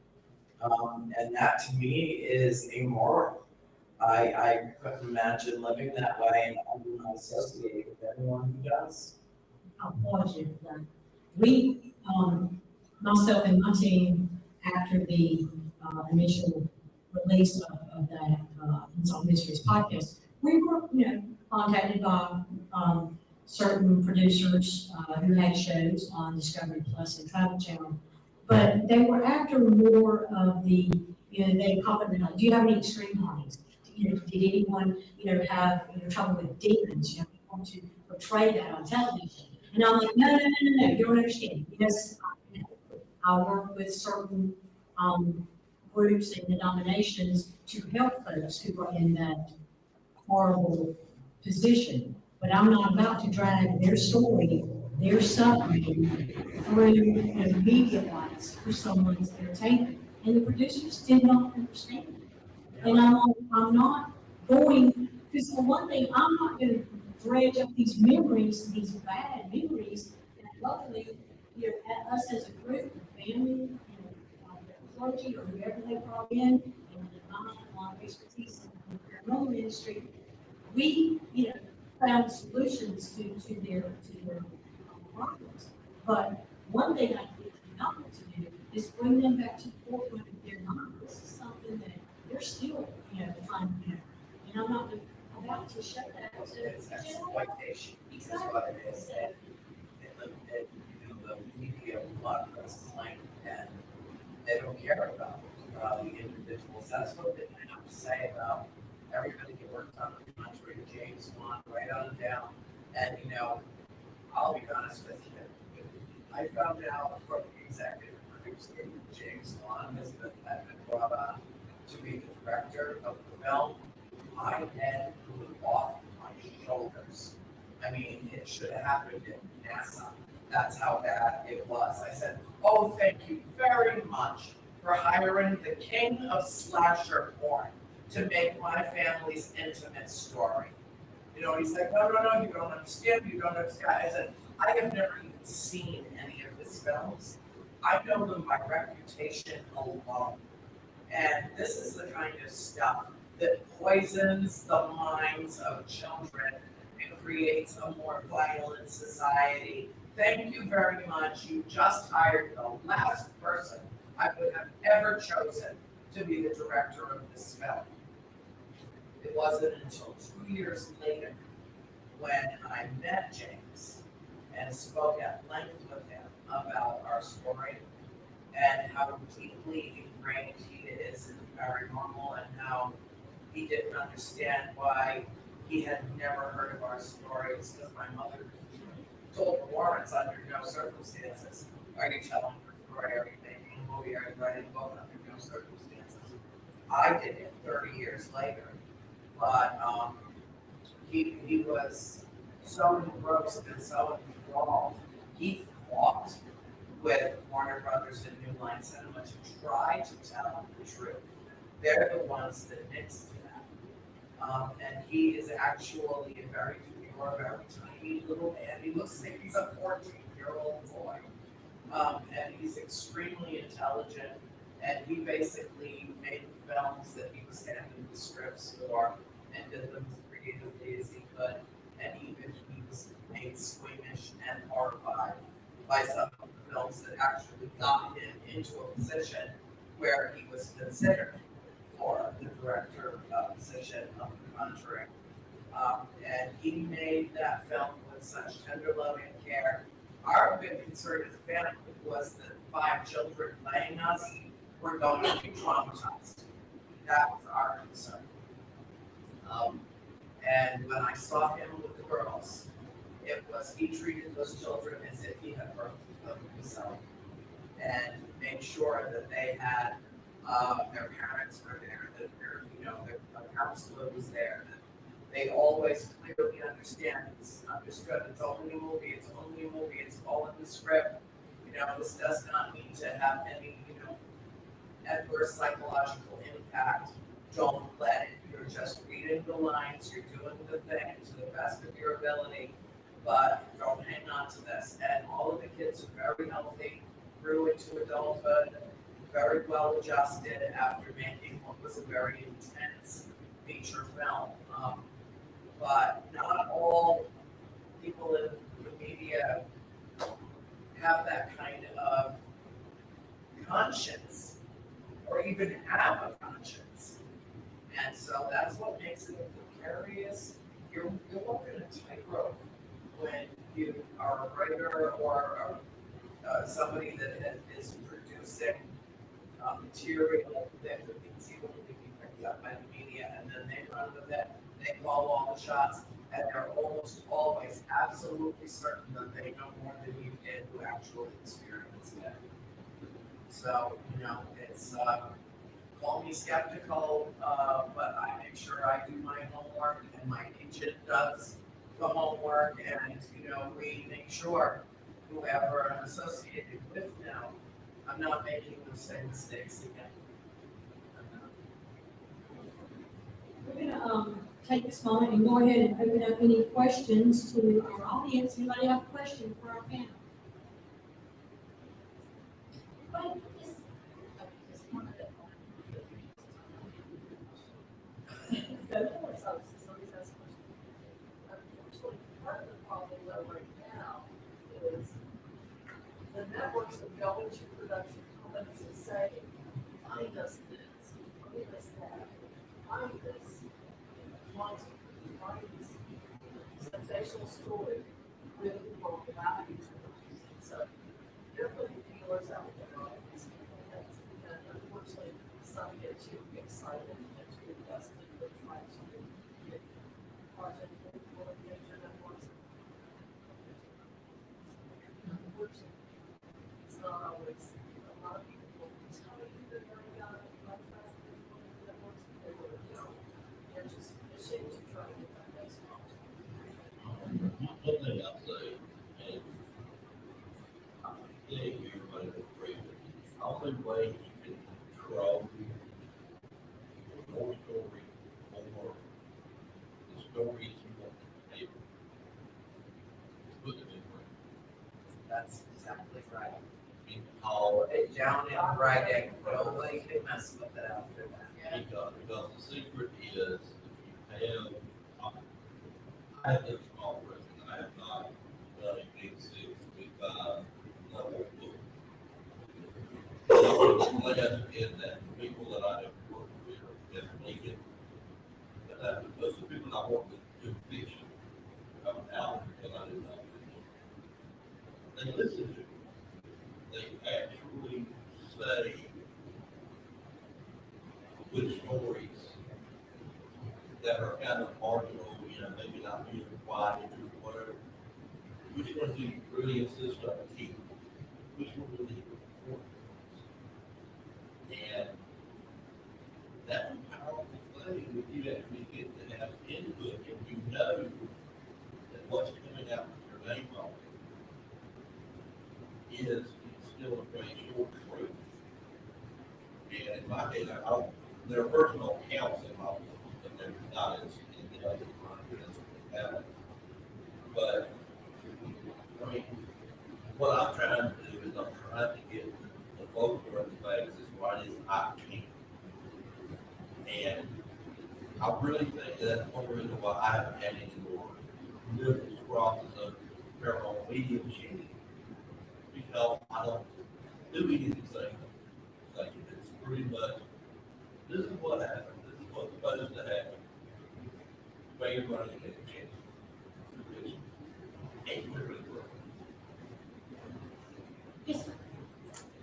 And that to me is immoral. I couldn't imagine living that way, and I do not associate with anyone who does. I'll pause you for that. We, myself and my team, after the initial release of that Unsolved Mysteries podcast, we were, contacted by certain producers who had shows on Discovery Plus and Travel Channel, but they were after more of the, they commented on, do you have any extreme hauntings? Did anyone, have, trouble with demons? Want to portray that on television? And I'm like, no, you don't understand. Yes, I work with certain groups and denominations to help folks who are in that horrible position. But I'm not about to drag their story, their suffering through media rights for someone's entertainment. And the producers did not understand. And I'm not going, because for one thing, I'm not going to dredge up these memories, these bad memories. And luckily, us as a group, the family, clergy, or whoever they brought in, and a lot of expertise in the paranormal industry, we, found solutions to their problems. But one thing I think not to do is bring them back to the forefront of their mind. This is something that they're still, trying to do. And I'm not about to shut that out. It's exploitation, is what it is. And the media love this claim, and they don't care about the individuals. That's what they have to say about everybody who worked on the country, James Wan, right on down. And I'll be honest with you. I found out from the executive producer, James Wan, has been brought on to be the director of the film. My head blew off my shoulders. I mean, it should have happened in NASA. That's how bad it was. I said, oh, thank you very much for hiring the king of slasher porn to make my family's intimate story. He said, no, you don't understand, I said, I have never even seen any of his films. I know them by reputation alone. And this is the kind of stuff that poisons the minds of children and creates a more violent society. Thank you very much. You just hired the last person I would have ever chosen to be the director of this film. It wasn't until 2 years later when I met James and spoke at length with him about our story and how deeply ingrained he is in paranormal and how he didn't understand why he had never heard of our stories, because my mother told Lawrence under no circumstances are you telling her story, everything, and we are writing a book under no circumstances. I did it 30 years later, but he was so engrossed and so enthralled. He fought with Warner Brothers and New Line Cinema to try to tell the truth. They're the ones that nixed that. And he is actually a very tiny little man. He looks like he's a 14-year-old boy. And he's extremely intelligent. And he basically made the films that he was handing the scripts for and did them as creatively as he could. And even he was made squeamish and horrified by some of the films that actually got him into a position where he was considered for the director position of The Conjuring. And he made that film with such tender loving care. Our big concern as a family was that 5 children playing us were going to be traumatized. That was our concern. And when I saw him with the girls, it was he treated those children as if he had birthed them himself, and made sure that they had their parents were there, that their counselor was there, that they always clearly understood it's only a movie, it's all in the script. This does not need to have any adverse psychological impact. Don't let it. You're just reading the lines, you're doing the thing to the best of your ability, but don't hang on to this. And all of the kids are very healthy, grew into adulthood, very well adjusted after making what was a very intense feature film. But not all people in the media have that kind of conscience, or even have a conscience. And so that's what makes it precarious. You're walking a tightrope when you are a writer or somebody that is producing material that could conceivably be picked up by the media, and then they run with it, they call all the shots, and they're almost always absolutely certain that they know more than you did who actually experienced it. So, it's, call me skeptical, but I make sure I do my homework and my agent does the homework, and, we make sure whoever I'm associated with now, I'm not making those same mistakes again. We're gonna, take this moment and go ahead and open up any questions to our audience. Anybody have a question for our panel? Unfortunately, part of the problem though right now is the networks are going to production companies and saying, find us this, find us that, find this, find this sensational story with people values. So they're putting feelers out there on these people, and unfortunately, some get too excited and too invested in trying to get project for the internet networks. Unfortunately, it's not always, a lot of people will tell you that they're not contract with the networks, but they really don't. They're just fishing to try to get that next project. One thing I'll say, and I think everybody will agree with me, the only way you can control more story, more the stories you want to tell, put them in print. That's exactly right. Because All it down in writing, nobody can mess with it after that. because the secret is if you have, I have a small prison, I have not done a big 6, big 5 level book. I'm glad in that the people that I have worked with have taken, most of the people I work with do fiction. I'm out because I do not fiction. They listen to me. They actually say good stories that are kind of marginal, maybe not being quiet or whatever. Which ones do you really insist on keep? Which one do you report? And that's a powerful thing if you actually get to have input and you know that what's coming out with your name on it is still a very short truth. And in my case, there are personal accounts in my book, but they're not as in-depth as that. But, I mean, what I'm trying to do is I'm trying to get the folklore in the face as right as I can. And I really think that's one reason why I haven't had any more liberal crosses of paranormal media machine. Because I don't do anything saying like it's pretty much this is what happened, this is what's supposed to happen. But you're running to get a chance. Which ain't really good. Yes, sir.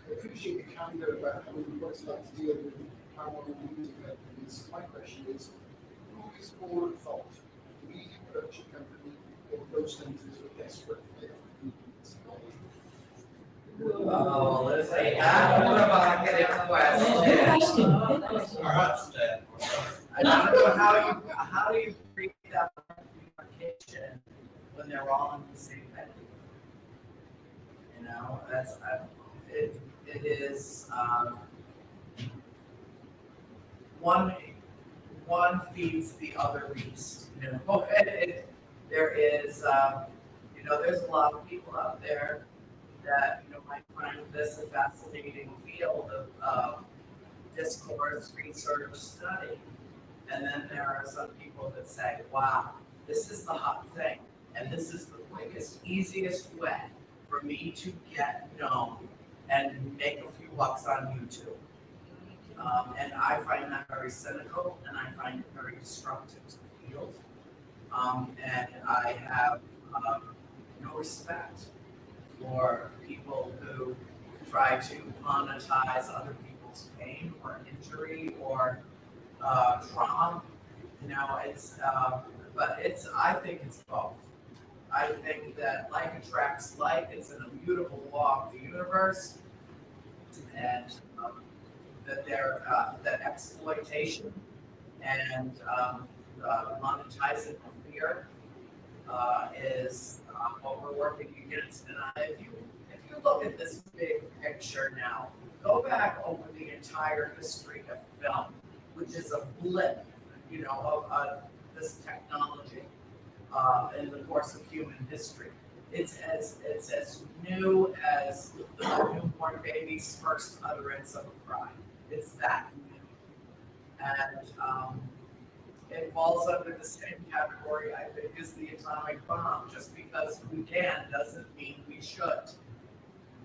I appreciate the candor about how we work like to deal with paranormal media companies. My question is, who is more at fault? The media production company or those things who are desperate for their Oh, let's say, I don't know about getting a question. Good question. All right, Stan. I don't know how do you break that demarcation when they're all in the same venue? It is, one one feeds the other beast, you know. There is, you know, there's a lot of people out there that, you know, might find this a fascinating field of discourse, research, study. And then there are some people that say, wow, this is the hot thing. And this is the quickest, easiest way for me to get known and make a few bucks on YouTube. And I find that very cynical, and I find it very destructive to the field. And I have no respect for people who try to monetize other people's pain or injury or trauma. You know, but I think it's both. I think that like attracts like. It's an immutable law of the universe, and that exploitation and monetizing of fear is what we're working against. And if you look at this big picture now, go back over the entire history of film, which is a blip, you know, of this technology in the course of human history. It's as new as a newborn baby's first utterance of a cry. It's that new. And it falls under the same category, I think, as the atomic bomb. Just because we can doesn't mean we should.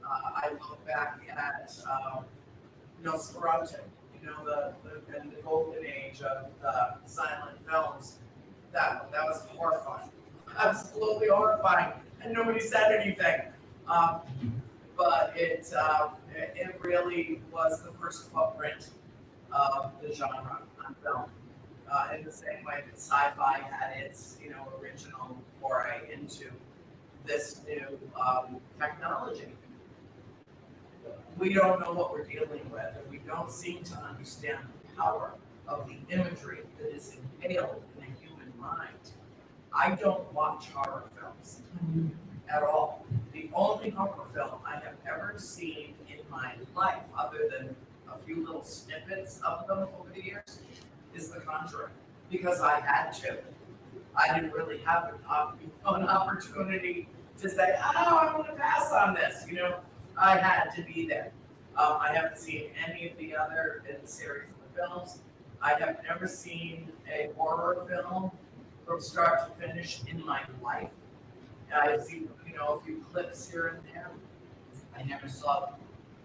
I look back at Nosferatu, you know, the golden age of the silent films. That was horrifying, absolutely horrifying, and nobody said anything. But it really was the first footprint of the genre on film. In the same way that sci-fi had its, you know, original foray into this new technology. We don't know what we're dealing with, and we don't seem to understand the power of the imagery that is impaled in a human mind. I don't watch horror films at all. The only horror film I have ever seen in my life, other than a few little snippets of them over the years, is The Conjuring, because I had to. I didn't really have an opportunity to say, oh, I want to pass on this, you know. I had to be there. I haven't seen any of the other in the series of the films. I have never seen a horror film from start to finish in my life. I've seen, you know, a few clips here and there. I never saw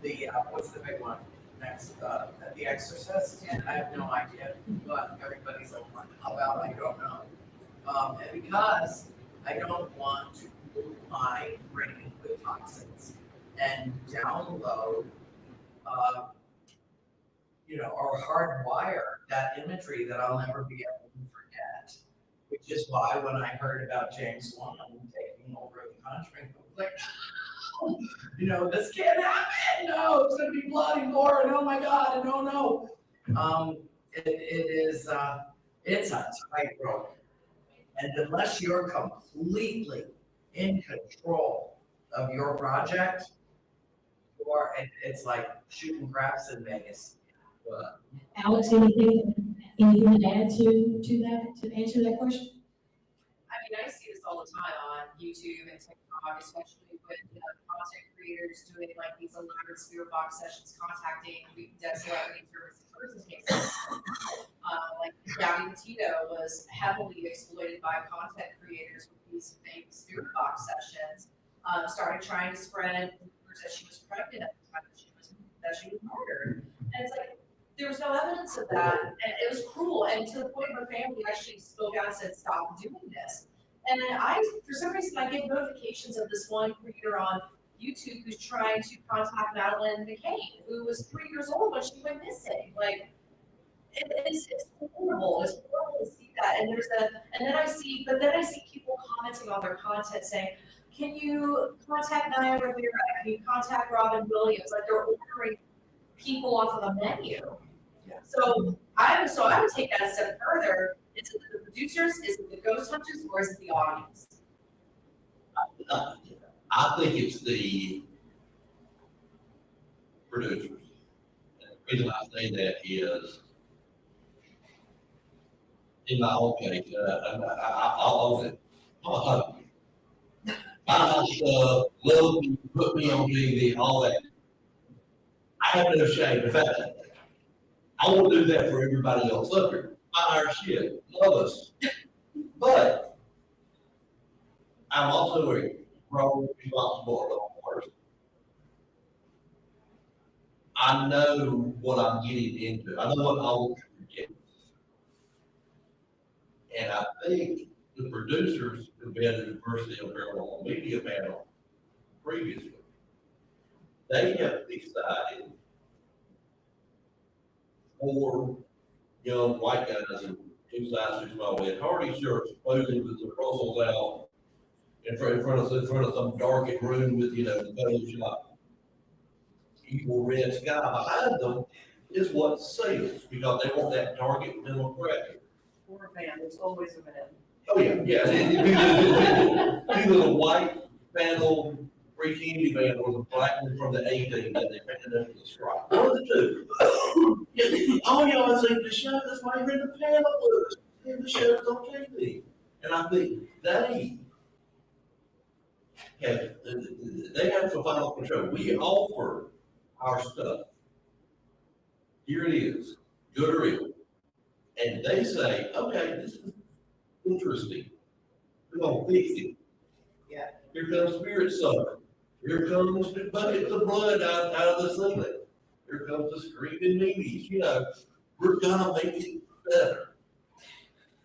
the, what's the big one? Next, The Exorcist. I have no idea what everybody's about. I don't know. And because I don't want to pollute my brain with toxins and download, you know, or hardwire that imagery that I'll never be able to forget. Which is why when I heard about James Wan taking over The Conjuring, I was like, no, you know, this can't happen. No, it's going to be blood and gore, and oh my God, and oh no. It's a tightrope. And unless you're completely in control of your project, or it's like shooting craps in Vegas. Alex, anything to add to that, to answer that question? I mean, I see this all the time on YouTube and TikTok, especially with content creators doing like these elaborate spirit box sessions, contacting dead celebrity services cases. Like Gabby Petito was heavily exploited by content creators with these fake spirit box sessions. Started trying to spread rumors that she was pregnant at the time that she was murdered, and it's like there was no evidence of that, and it was cruel. And to the point where family actually spoke out and said, "Stop doing this." And then for some reason, I get notifications of this one creator on YouTube who's trying to contact Madeline McCain, who was 3 years old when she went missing. Like, it's horrible. It's horrible to see that. And then I see people commenting on their content saying, "Can you contact Naya Rivera? Can you contact Robin Williams?" Like they're ordering people off of a menu. Yeah. So I would take that a step further. Is it the producers? Is it the ghost hunters? Or is it the audience? I think it's the producers. And the reason I say that is in my own case, I'll own it. My stuff, love me, put me on TV, all that. I have no shame. In fact, I won't do that for everybody else. Look, buy our shit, love us. But I'm also a grown, responsible adult person. I know what I'm getting into. I know what all the get. And I think the producers who've been in the diversity of paranormal media panel previously, they have decided for young white guys in two sizes too small in hardy shirts, posing with the Brussels out in front of some darkened room with, the Photoshop evil red sky behind them is what sells because they want that target demographic. We're a fan, there's always a fan. Oh yeah. Either the white panel free candy band or the black one from the 18 that they painted up in the stripe. One of the two. All y'all see the show, that's why you're in the panel with us. The show's on TV. And I think they have some final control. We offer our stuff. Here it is, good or ill. And they say, okay, this is interesting. We're gonna fix it. Yeah. Here comes Spirit Sucker. Here comes the buckets of blood out of the ceiling. Here comes the screaming meanies. We're gonna make it better.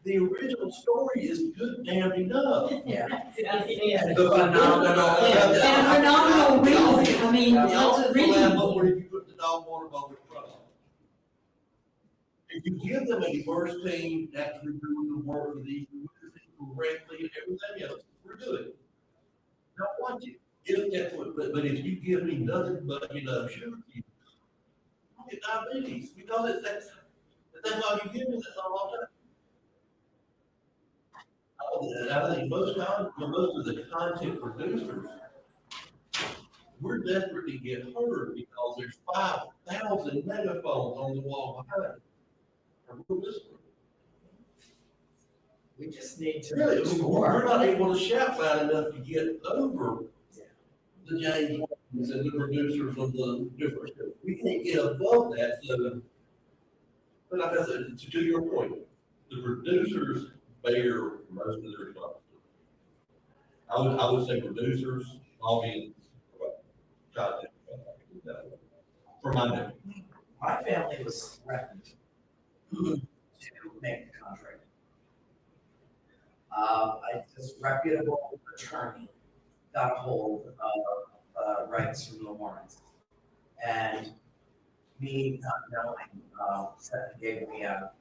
The original story is good damn enough. Yeah. The phenomenal reason, I mean, Y'all really. before you put the dog water bottle in front of them. If you give them a diverse team, that's who's doing the work for these people correctly and everything else, we're good. Don't want you. If that's what, but if you give me nothing but, sugar cubes, I'll get diabetes because that's all you give me, that's all I'll do. I think most of the content producers, we're desperate to get heard because there's 5,000 megaphones on the wall behind us. We just need to. Really, we're not able to shout loud enough to get over the James Wardens and the producers of the different shows. We can't get above that. So, but like I said, to your point, the producers bear most of the responsibility. I would say producers, audience, content, for my name. My family was threatened to make the contract. This reputable attorney got a hold of rights from the Warrens. And me not knowing, gave me a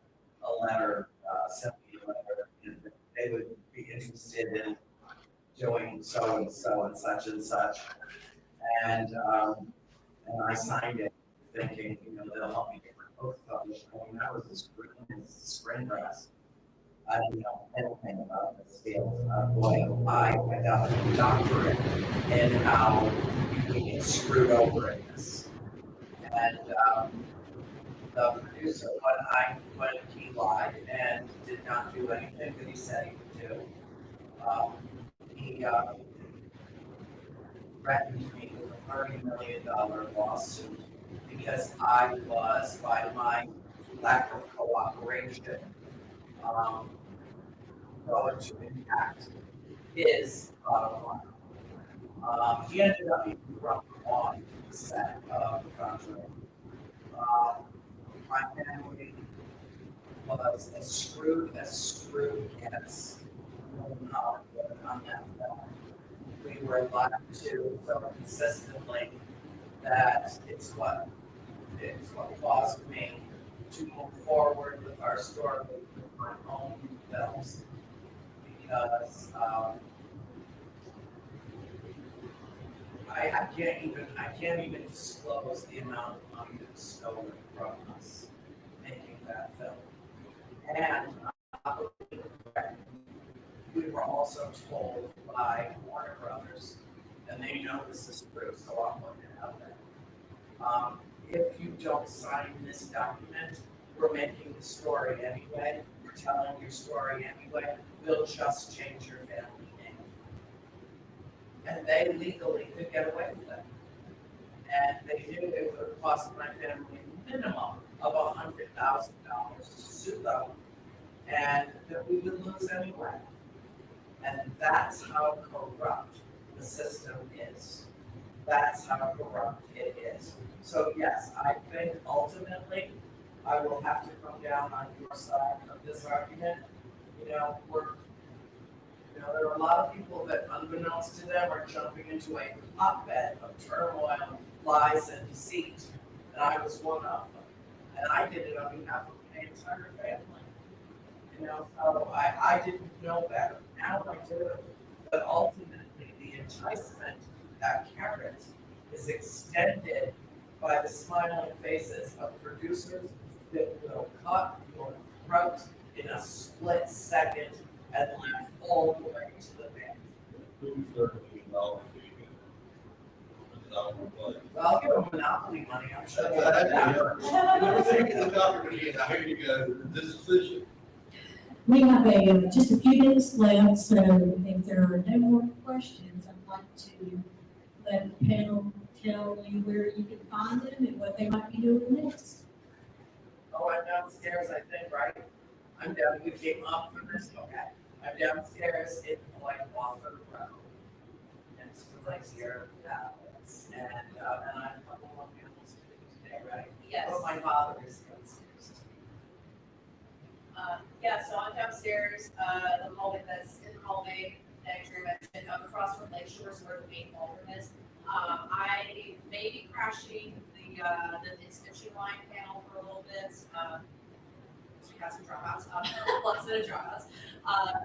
letter, sent me a letter, and they would be interested in doing so and so and such and such. And I signed it thinking, they'll help me get my book published. I mean, that was a spring press. I didn't know anything about this field. Boy, I got a doctorate in how you get screwed over in this. And the producer, when he lied and did not do anything that he said he would do, he threatened me with a $30 million lawsuit because I was, by my lack of cooperation, going to impact his bottom line. He ended up being thrown on the set of the contract. My family was as screwed gets on that film. We were allowed to so consistently that it's what caused me to move forward with our story with my own films because I can't even disclose the amount of money that was stolen from us making that film. And we were also told by Warner Brothers, and they know this is true, so I'm putting it out there. If you don't sign this document, we're making the story anyway. we're telling your story anyway, we'll just change your family name. And they legally could get away with it. And they knew it would cost my family a minimum of $100,000 to sue them, and that we would lose anyway. And that's how corrupt the system is. That's how corrupt it is. So yes, I think ultimately, I will have to come down on your side of this argument. You know, there are a lot of people that unbeknownst to them are jumping into a hotbed of turmoil, lies, and deceit. And I was one of them. And I did it on behalf of my entire family. You know, so I didn't know better. Now I do. But ultimately, the enticement, that carrot, is extended by the smiling faces of producers that will cut your throat in a split second and leave all the way to the bank. $30 million. Well, I'll give them monopoly money, I'm sure. Never taken the opportunity, now here you go, this decision. We have just a few minutes left, so if there are no more questions, I'd like to let the panel tell you where you can find them and what they might be doing next. Oh, I'm downstairs, I think, right? I'm down, we came up for this, okay. I'm downstairs in like Wofford Road. And it's like Sierra Palace, and I'm on panels today, right? Yes. Oh, my father is downstairs. Yeah, so I'm downstairs, the hallway that's in the hallway, next room, I'm across from Lake Shores where the main ballroom is. I may be crashing the inscription line panel for a little bit. We had some dropouts, lots of dropouts.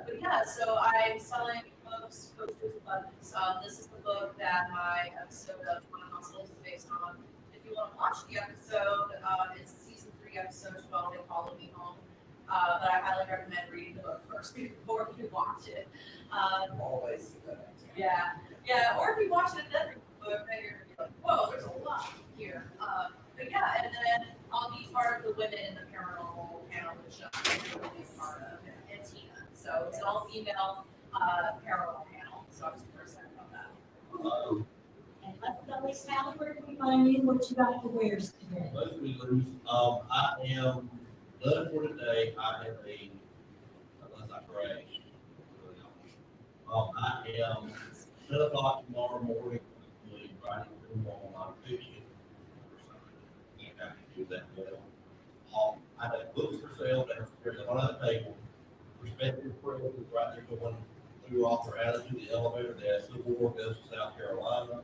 But yeah, so I'm selling books, posters, and buttons. This is the book that my episode of Haunted Hospitals is based on. If you want to watch the episode, it's season 3, episode 12, They Follow Me Home. But I highly recommend reading the book first before you watch it. Always a good idea. Yeah, or if you watch it and then read the book, then you're like, whoa, there's a lot here. But yeah, and then I'll be part of the Women in the Paranormal panel, which I'm really part of, and Tina. So it's an all-female paranormal panel, so I'm super excited about that. And last but not least, Hallie, where can we find you? What you got for wares today? Most we lose, I am done for today, I have unless I crash. I am 10 o'clock tomorrow morning, writing through all my fiction. You have to do that well. I have books for sale that are on the table. Perspective Press is right there going through author out to the elevator. That Civil War goes to South Carolina.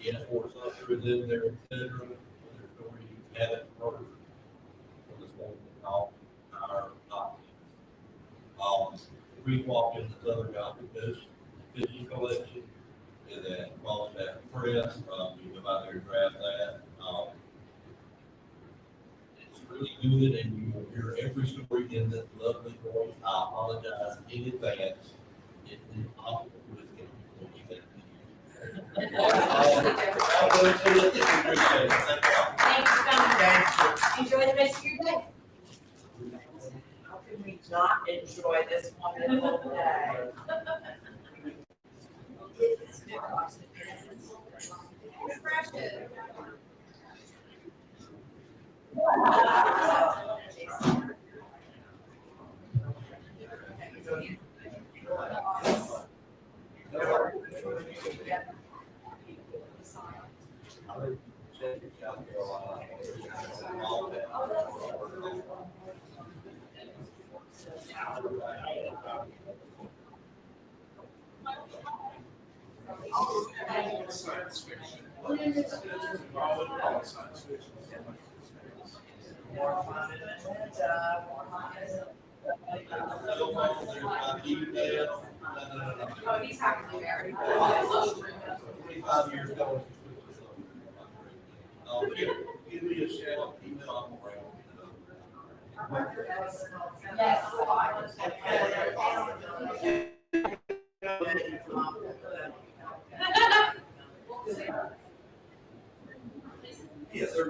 Yes, for something in there, etc. There's stories you haven't heard from this one called our we walked in the Southern Gothic Fishing Collection, and then Falls Staff Press. You go out there and grab that. It's really good, and you will hear every story in this lovely voice. I apologize in advance. It's impossible to escape what you think. Thanks for coming. Enjoy the rest of your day. How can we not enjoy this wonderful day? Science fiction. Science fiction. More fun in Atlanta, more fun in Oh, he's happily married. 25 years ago. Give me a shout, email, I'm around. Yes. Yes, sir.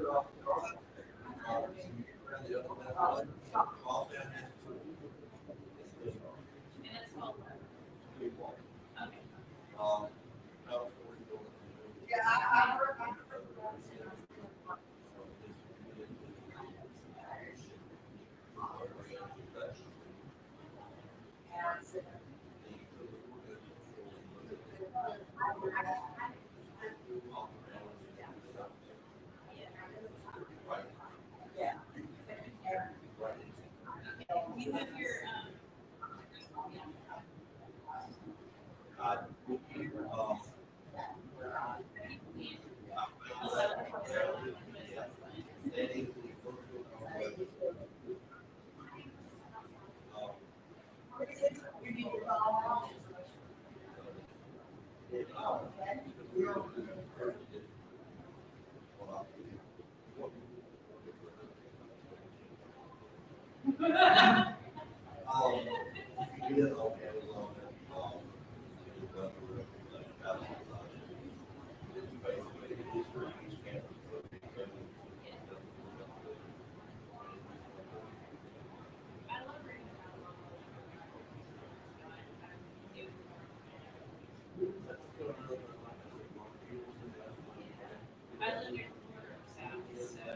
I live near the border of South, so.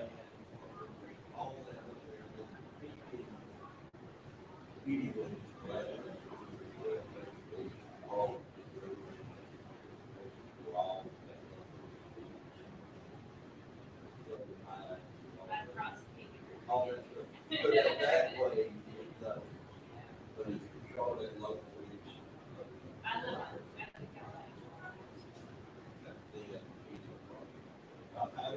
All that up there, immediately, all I cross the all that stuff. But that way, it does. But if you are that local, it's. I live on, I think I like. That's the, I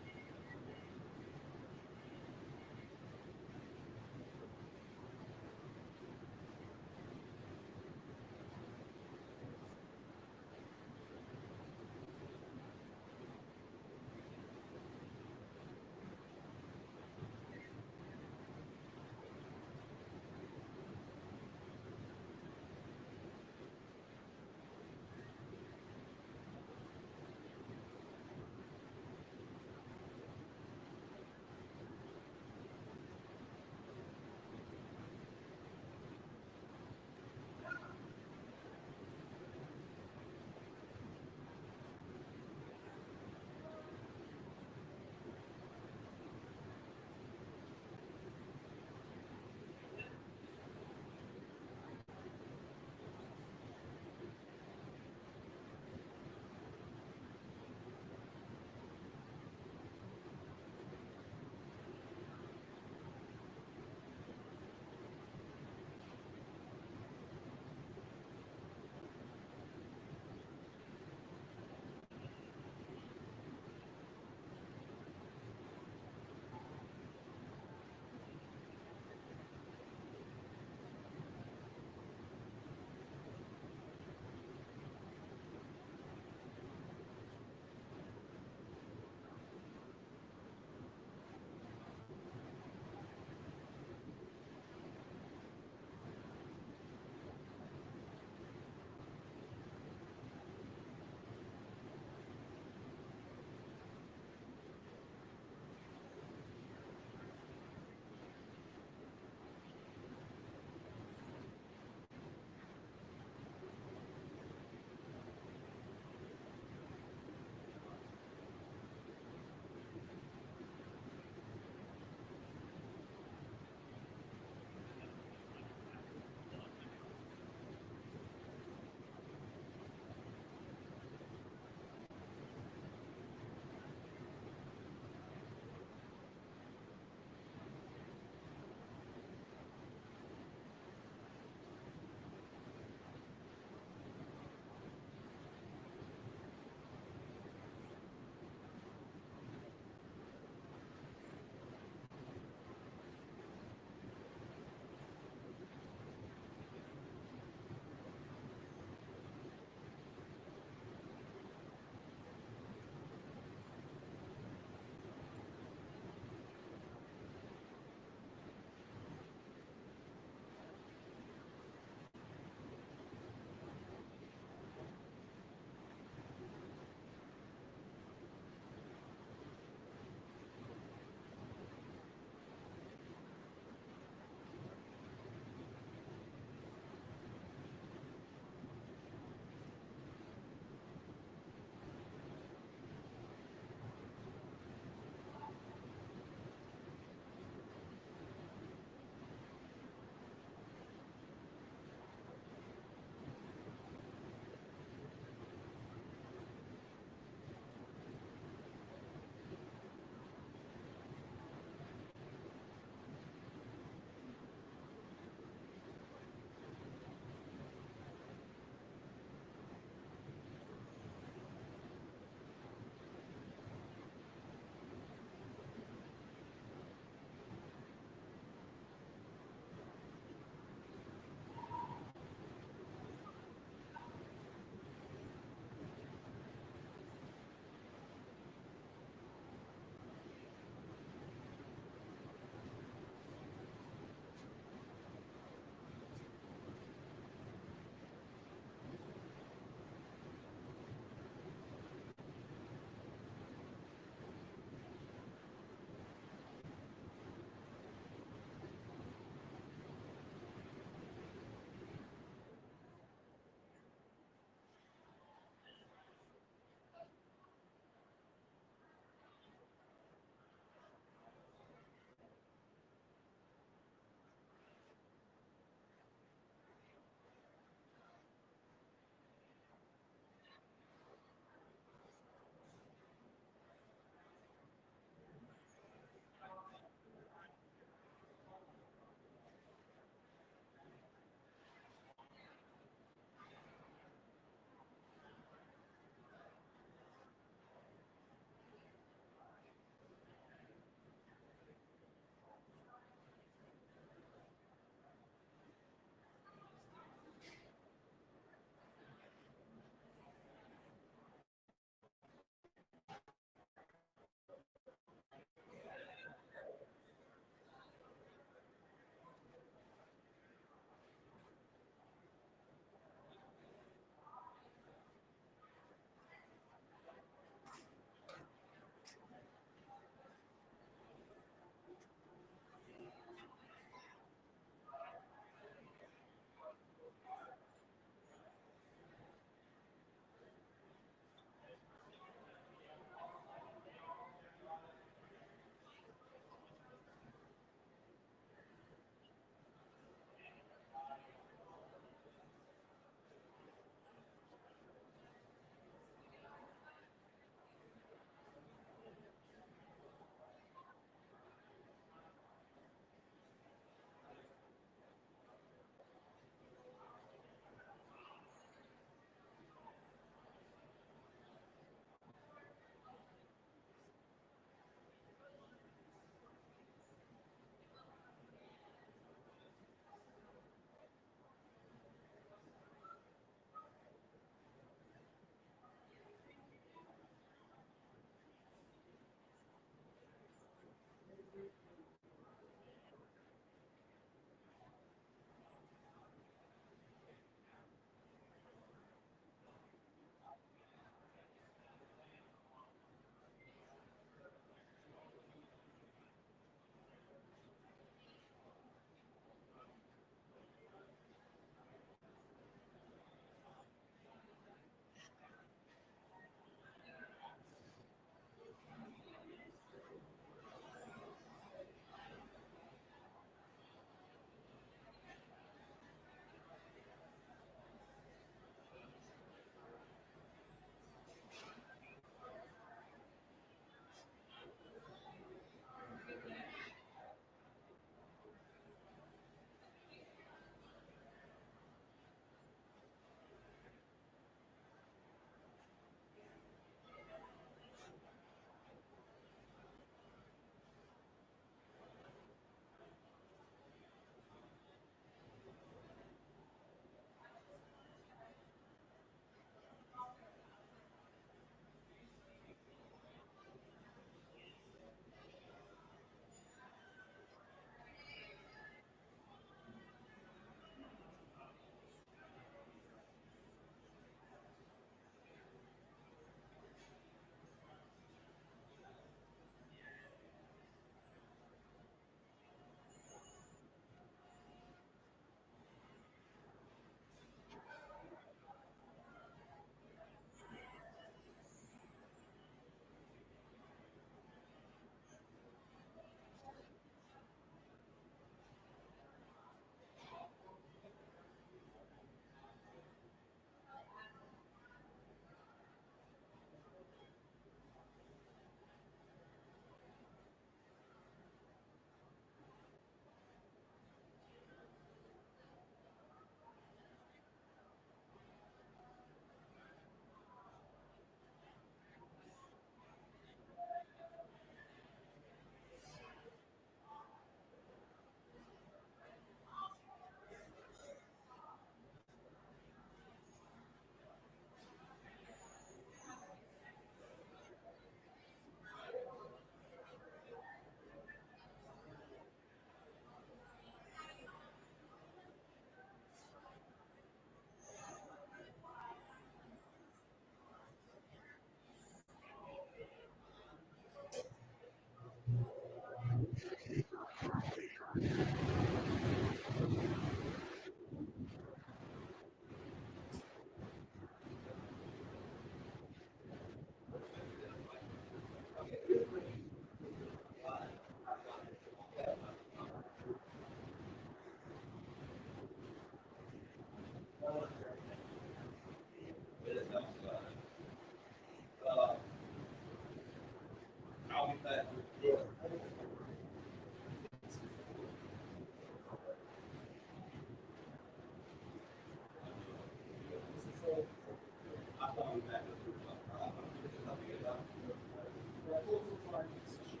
hard decision.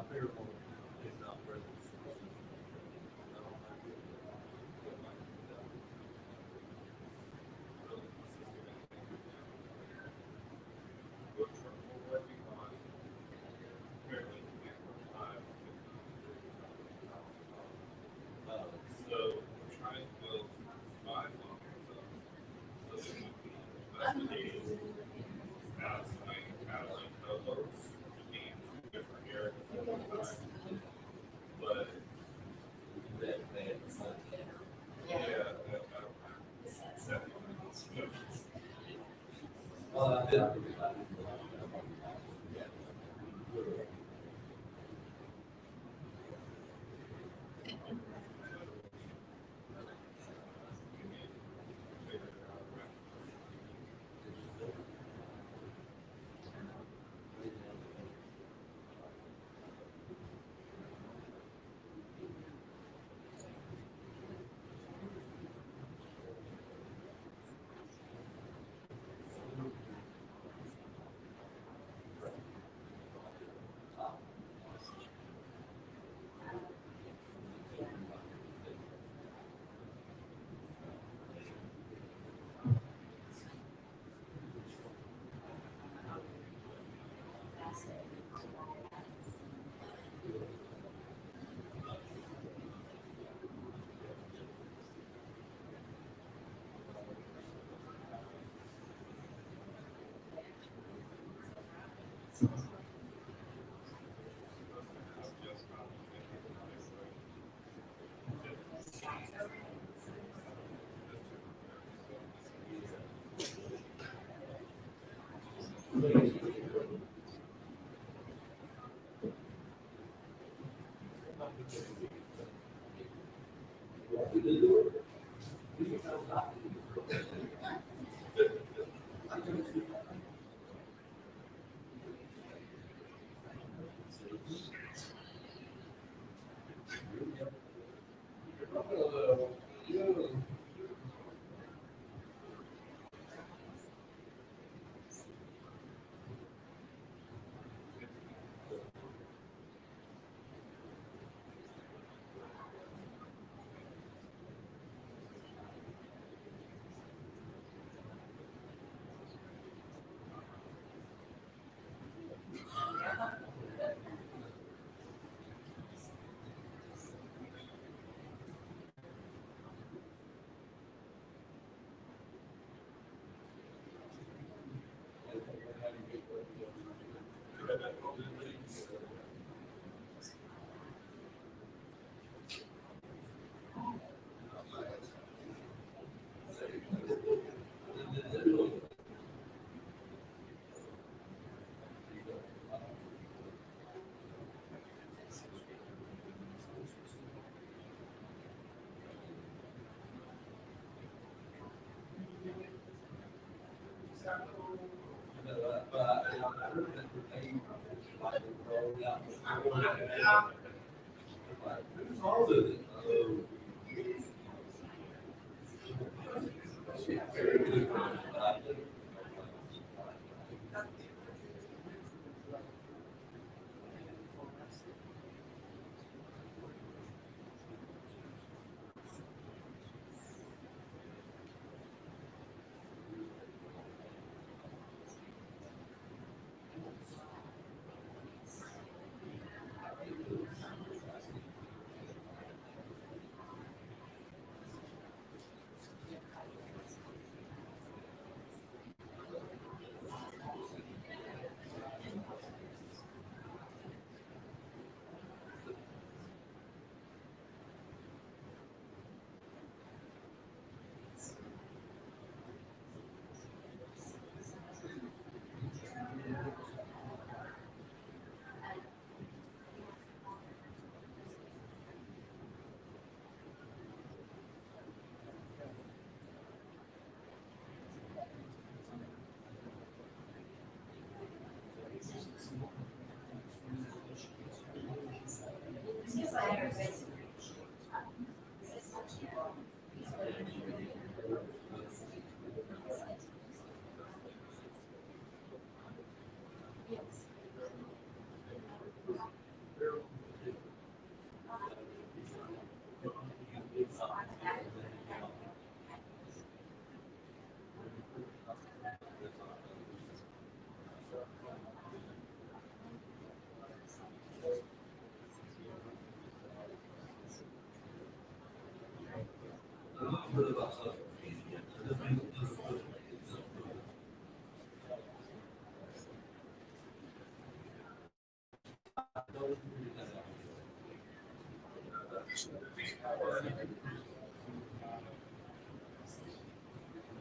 We're working on fairly time. So we're trying to build 5 models of so that we can investigate as like Catalan co-hosts to be in 2 different areas at one time. But yeah,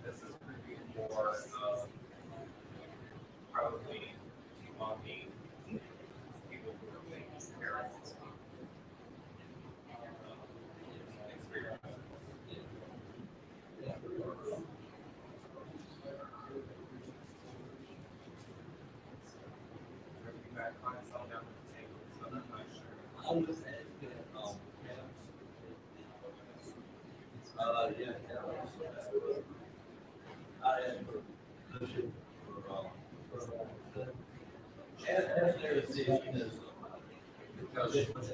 This is going to be more probably belonging people who are making parents. Experience. Bringing back clients all down to the table, so I'm not sure. I'm just asking, yeah. I had for position for, as their decision is, because She's like,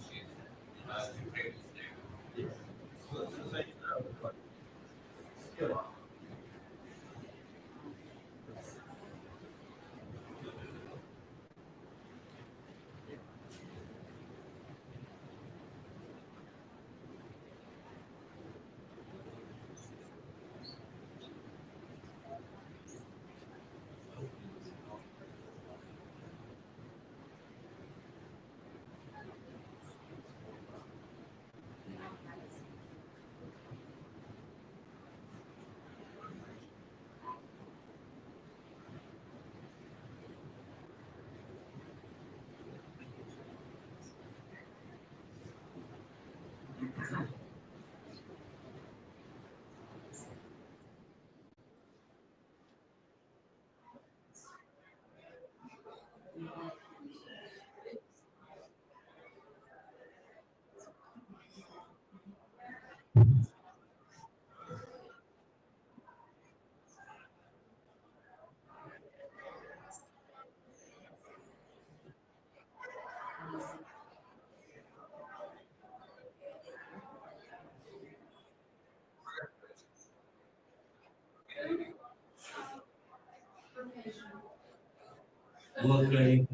she's two pages down. yes. So it's the same, but still. Looking.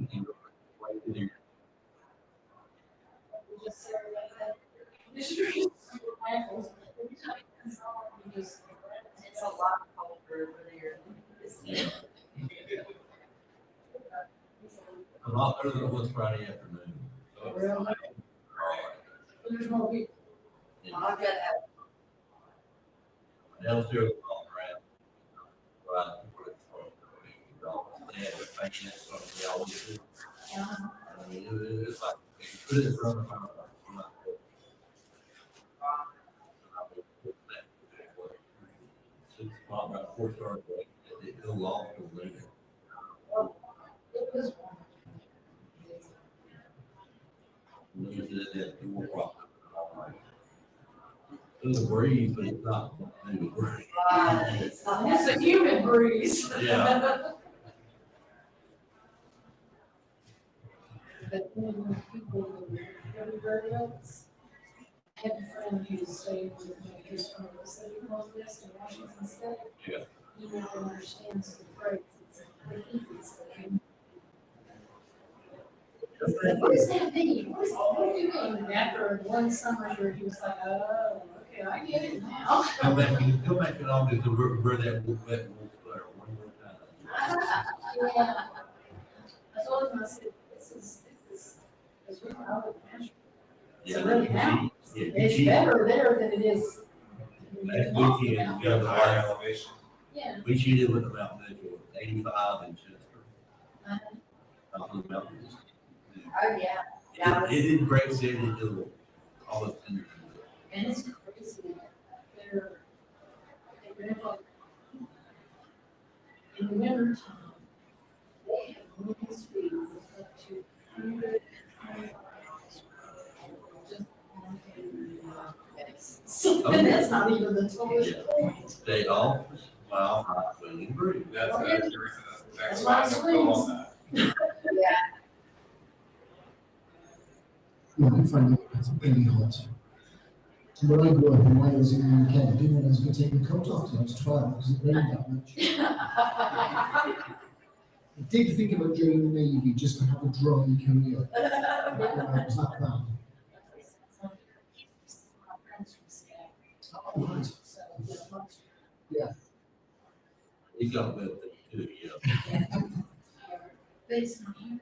Just say like that. It's a lot of culture over there. A lot better than it was Friday afternoon. Really? There's more people. I'll get that. Downstairs, all around. Right. They had their finance, so they always do. I mean, it's like, they put it in front of them. Six o'clock, about 4:30, it go long till later. Limited at 2 o'clock. It's a breeze, but it's not a breeze. It's a human breeze. Yeah. But when people everywhere else, I have a friend who stayed with me, who's from the city of Northwest in Washington State. Yeah. He never understands the phrase, it's like, what does that mean? What do you mean? And after one summer here, he was like, oh, okay, I get it now. Come back and all this, where that wolf sweater one more time. Yeah. I told him, I said, this is, because we're out of the country. Yeah, really now, it's better there than it is. Last weekend, You have the higher elevation. Yeah. we cheated with the Mountain Mitchell, 85 in Chester. Uh-huh. Off of the mountains. Oh, yeah. It did great city, it did all the tender. And it's crazy. They're like, in the winter time, they have wind speeds of up to 100 just on so, and that's not even the tallest point. They all, wow, hot, wind and breeze. That's Okay. that's why I don't go on that. Yeah, I find it's really hot. And when I grew up in Wales in the UK, I didn't realize I could take my coat off till I was 12 because it rained that much. I did think about joining the Navy just to have a dry career. It was that bad. Oh, right. Yeah. He got with it too, yeah. Based on here.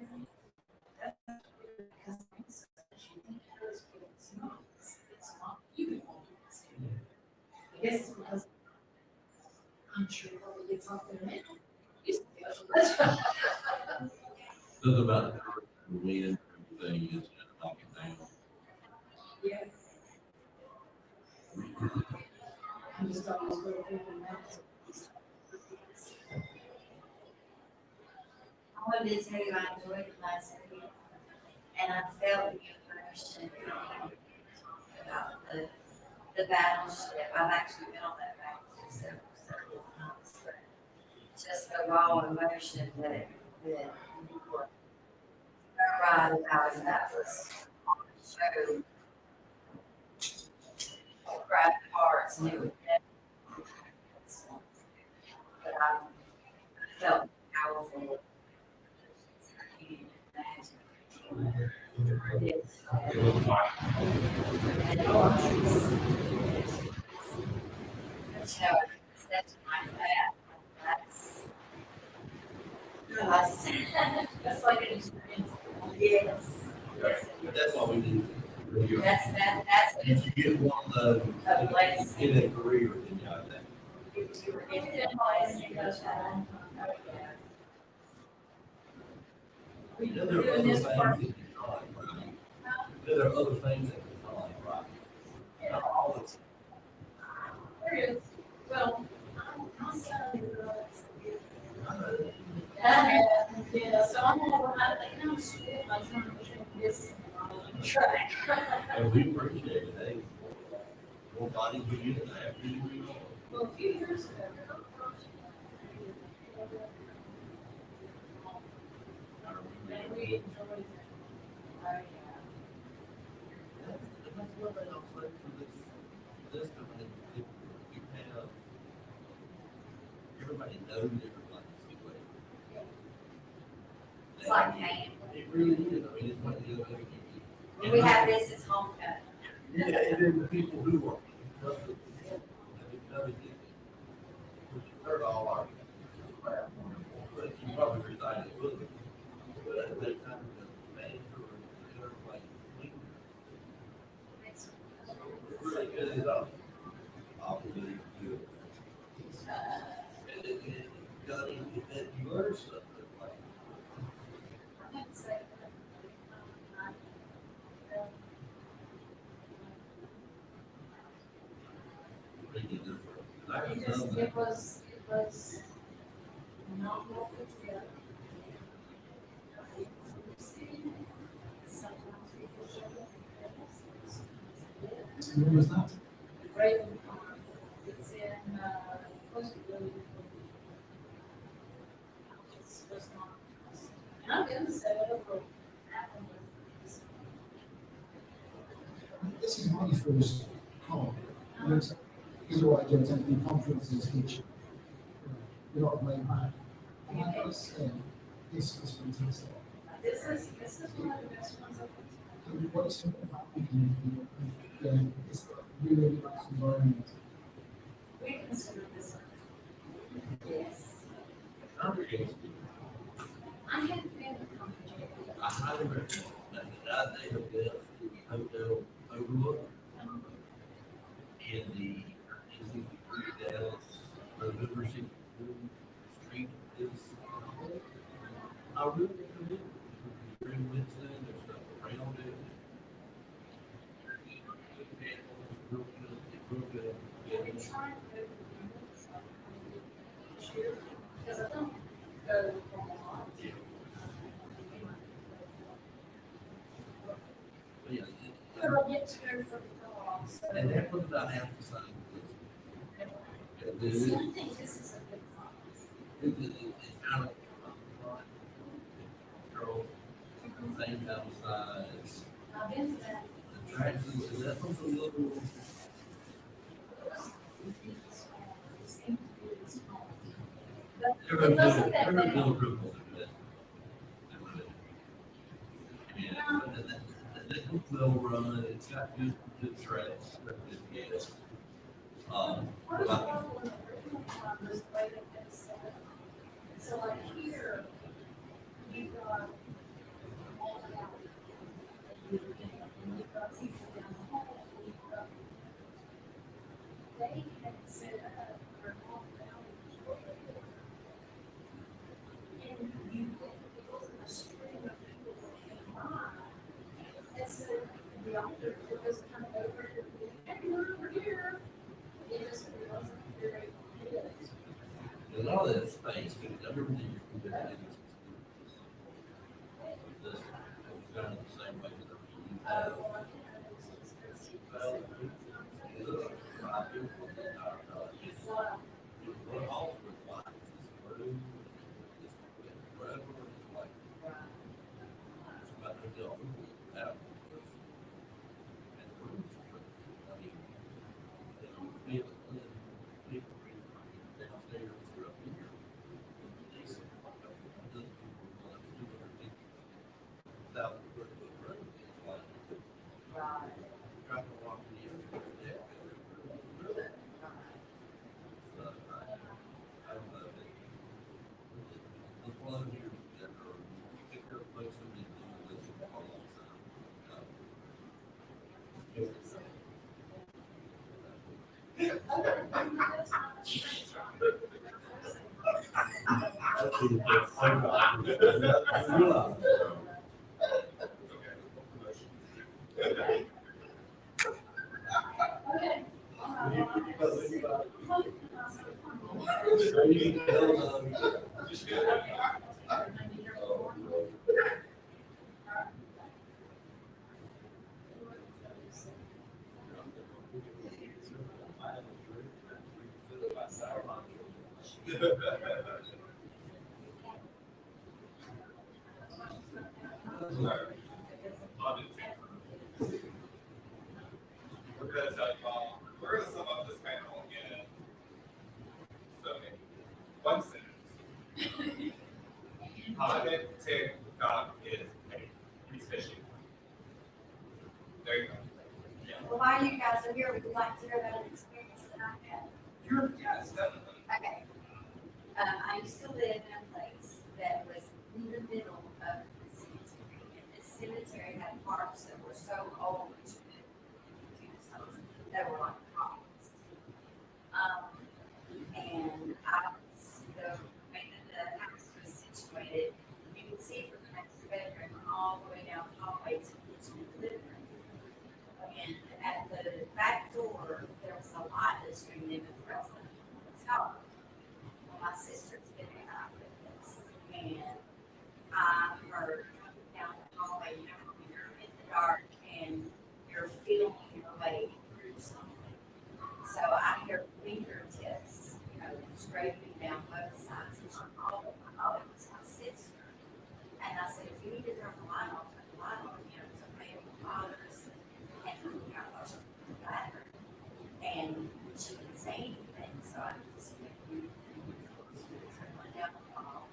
Something about the wind, everything is just knocking down. Yeah. I'm just always really thinking that. I wanted to tell you I enjoyed it last week, and I felt the emotion about the battleship. I've actually been on that battleship several times, but just the raw emotion that you were right about, and that was so private parts, and it would never, but I felt powerful. I can't even imagine. It's, and it was, but you know, that's like that. That's like an experience. Yes. Yes. That's what we do. That's what If you get one of those, a place. in a career, then you got that. You were in a place, you go that. You know, there are other things that you like, right? You know, there are other things that you like, right? Not all the time. There is, well, my son was. Yeah, so I'm all, I think I'm school, my son was in this track. And we appreciate it, hey. Nobody give you the after you read. Well, a few years ago. And we enjoyed it. That's what they don't say for this company, we have, everybody knows everybody's situation. It's like pain. It really is, I mean, it's what you do. When we have this, it's homecoming. Yeah, and then the people who work, I mean, nothing, which you heard all our crap, but you probably reside in Willoughby. But at that time, the manager or everybody, it's really good, it's obviously good. And it got in, and you learn stuff, like, really different. I It can just, tell it that. was not what was together. Sometimes people show up. When was that? Raven Farm, it's in, close to Willoughby. It's just not. And I'm gonna set it over. This is my first con. These are what I do, attending conferences, teaching. You're not laid back. And I gotta say, this is fantastic. This is one of the best ones I've been to. And what's so happy it's a really nice environment. We consider this. Yes. Congregates. I haven't been to Congregate. I highly recommend that. They have built the hotel overlook in the Dallas November Street is. I really recommend it. You're in Winston, there's stuff around it. Real good. I've been trying to go to this year, because I don't go a lot. But yeah, But I get to go for the dogs. and that was about half the size. See, I think this is a good one. It's kind of girls, same kind of size. I've been to that. Attractions, is that something a little? But it wasn't that Every bad. little group will do that. Yeah, that will run, it's got good tracks, good gas. What is But one of the original ones, the way that it's set up? So like here, you've got all the alley. You've got people down the hall, you've got. They had set up for all the alley. And you, it wasn't a string Yes, the author was kind of over, hey, we're over here. It just wasn't very good. A lot of that space, but everything you can do is just, it's kind of the same way that you have. Well, I do want to we're all with life, it's room, it's whatever, it's like, it's about to go out. And the rooms are, I mean, people downstairs or up here. Decent. Those people are like 250,000 square foot room. It's like, trying to walk in the other deck. So, I don't know. The flow here that are, you pick up folks who need to do this for a long time. We're gonna tell you all, we're gonna sum up this panel in so many. One sentence. Climate TikTok is paid. He's fishing. There you go. Yeah. Well, while you guys are here, would you like to hear about an experience that I had? Yes, definitely. Okay. I used to live in a place that was in the middle of the cemetery. And this cemetery had parks that were so old, that were like rocks. And I was, the way that the house was situated, you could see from the next bedroom all the way down the hallway to the kitchen and living room. And at the back door, there was a light that streamed in the present. So, well, my sister's been out with this, and I heard coming down the hallway, you know, when you're in the dark and you're feeling your way through something. So I hear fingertips, you know, scraping down both sides of my hallway. I thought it was my sister. And I said, if you need to turn the light off, turn the light off, you know, it's okay if it bothers. And you know, I was in the bathroom. And she didn't say anything, so I just went down the hall.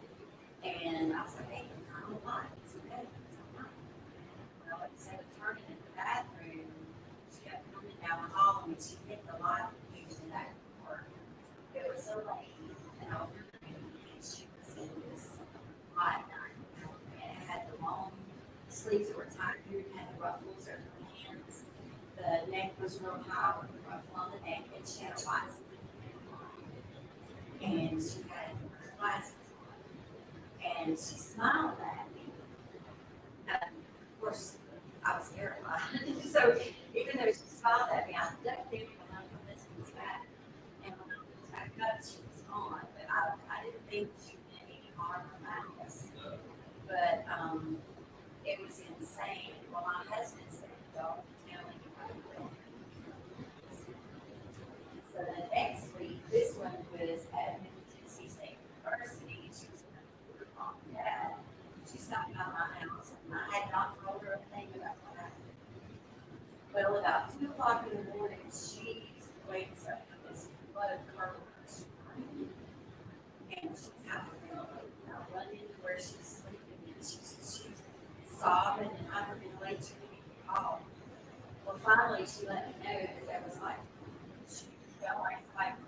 And I was like, hey, turn the light. It's okay. It's all right. Well, instead of turning in the bathroom, she kept coming down the hall, and she hit the light using that cord. It was a lady, an older lady, and she was in this light night. And it had the long sleeves that were tied here, it had the ruffles over the hands. The neck was real high with the ruffle on the neck, and she had a white sleeve on. And she had her glasses on. And she smiled at me. Of course, I was terrified. So even though she smiled at me, I ducked in when I this was back. And when I was back up, she was gone. But I didn't think she meant any harm or malice. But it was insane. Well, my husband said, don't tell anybody. So the next week, this one was at Tennessee State University. She was going to mom and dad. She stopped by my house, and I had not told her a thing about what happened. Well, about 2 o'clock in the morning, she wakes up with this blood curdles. And she's having a run into where she's sleeping, and she's sobbing and hyperventilating and call. Well, finally, she let me know that there was like, she felt like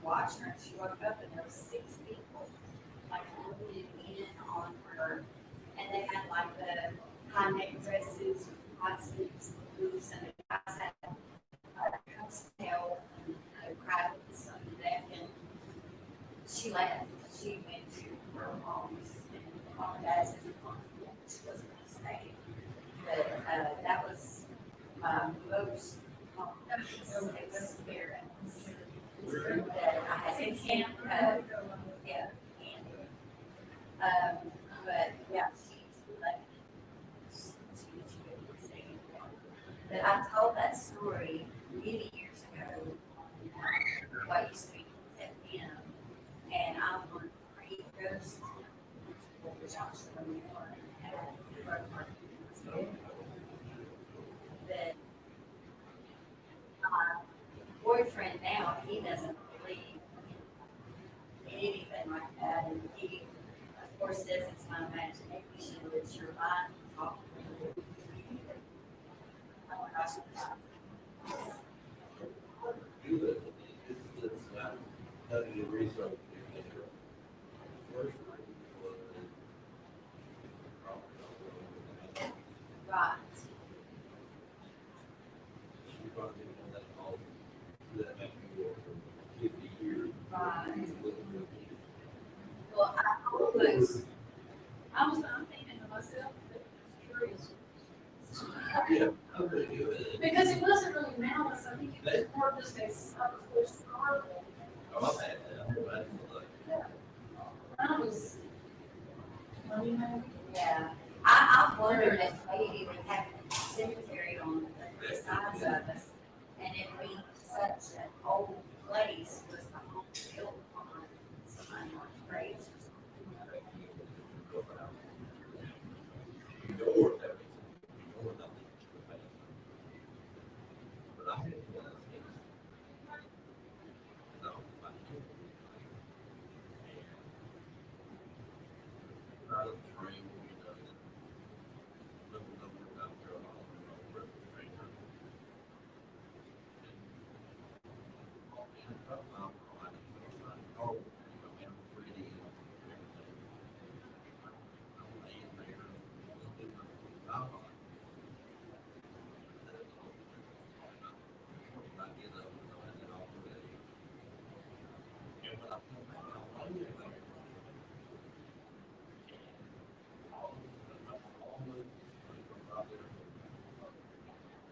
watching her, and she woke up and there was 6 people like looking in on her, and they had like the high neck dresses with high sleeves, boots, and the guys had cocktail and crabs on the neck, and she left. She went to her mom's, and mom and dad said she wasn't going to stay. But that was most experience that I had since then. Yeah. But yeah, she's like, but I told that story many years ago. What used to be FM, and I won 3 ghosts, which I was from that my boyfriend now, he doesn't believe in anything like that, and he, of course, says it's my imagination, it's your mind talking. Oh my gosh. Good. It's not having the research. First Right. she probably done that all that after you work for 50 years. Right. Well, I'm thinking to myself, that it's curious. Yeah, okay, good. Because it wasn't really malice, I think it was more just a carnival. Oh, I've had that. I've had that. I was, Yeah, I wondered if they even had a cemetery on the sides of us, and it being such an old place, was the home built on somebody else's graves or something. Door, that was door, nothing. But I had one of those. No, I can't. Out of the train, we done it. Little number of South Carolina, train.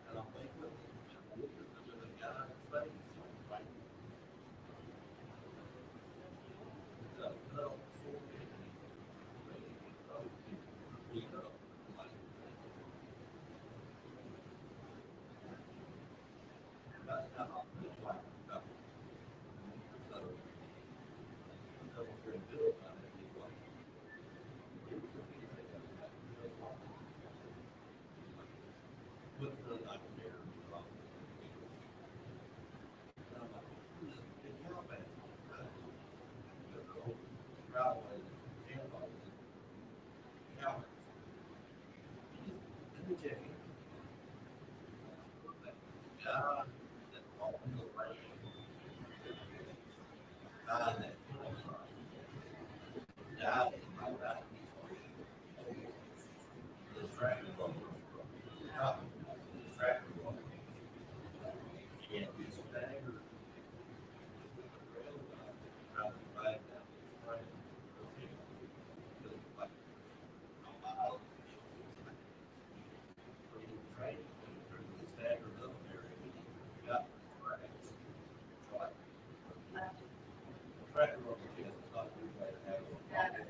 And I'm thinking, I looked at the guy's face, like, cut off the forehead, and he beat up, like, that's how I feel like, so, I was very good about it, he's like, what's the nightmare, and I'm like, it's how bad, the whole driveway, and all this, how, let me check it. God, that all in the rain. God, that died in my life. The tractor was the tractor was. And we staggered. Trying to ride down the train. Like a mile. Train. We staggered up there and we got the tracks. Tractor was just not good way to have it.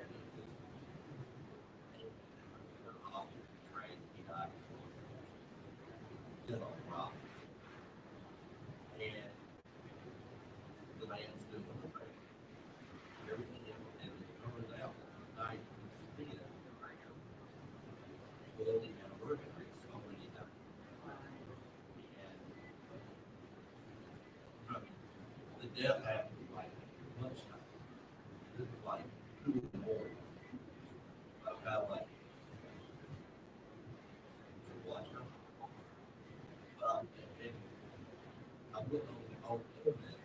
Train, he died. Still on rock. And the man's doing the train. Everything and it turns out that the night he spent, building anniversary, somebody died. And I mean, the death happened like lunchtime. This was like 2 in the morning. I felt like watch them. And I went on the internet.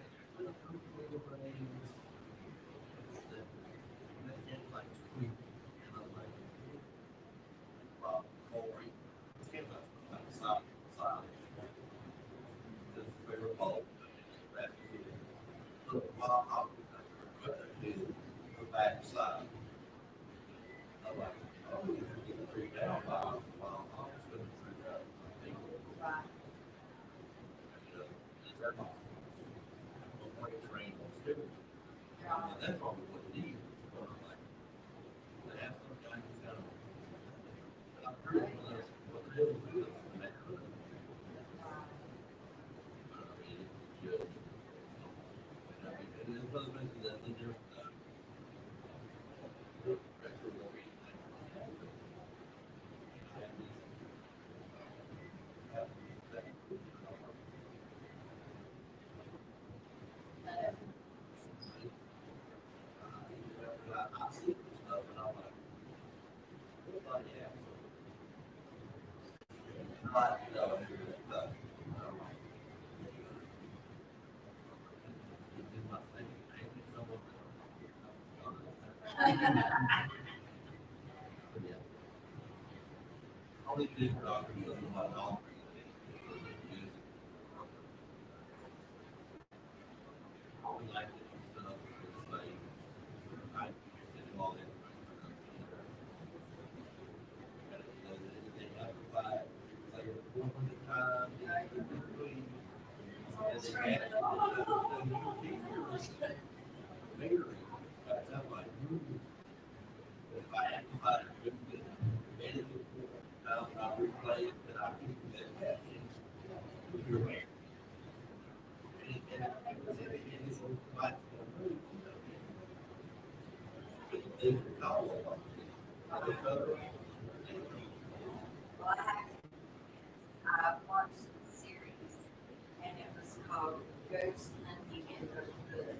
It's like tweet, and I'm like, Corey, it's kind of like side, because we were all that look, while I was to the back side. I'm like, oh, you're getting freaked out while I was going to freak out. they're not. Well, when it's rained on students. And that's probably what it is. But I'm like, they have some kind of kind of. I'm pretty sure that's what the hell is it? And that could. But I mean, it's just. And I mean, it is other things that they're. I see stuff and I'm like, what yeah. But, all these big doctors doesn't want to offer you. We like it and stuff, it's like, I did all that. They have to fight, like, 400 times, and they ask Mary, I'm like, if I have to fight a good bit, and it was I replay it, then I keep that happening with your hair. And it's like, they call it. Well, I watched the series, and it was called Ghost Hunting in the Hood.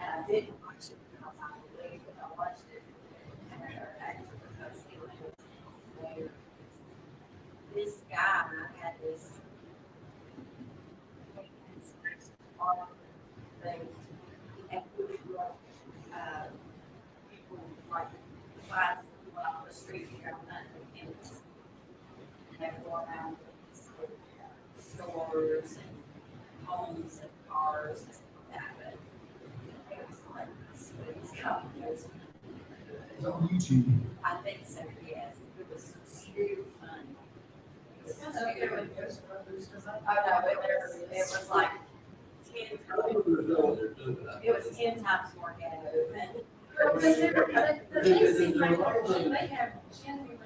And I didn't watch it because I believed it. I watched it actually because it was hilarious. This guy had this thing, and he would people like find someone on the street here on hunting, and they would go around stores and homes and cars and stuff like that. But it was like this, but it's called Ghost. Is that on YouTube? I think so, yes. It was too funny. It was Okay, too. with Ghost Brothers, because I. Oh, no, it was like 10 times. It was 10 times more ghetto than. But they seem like they have genuine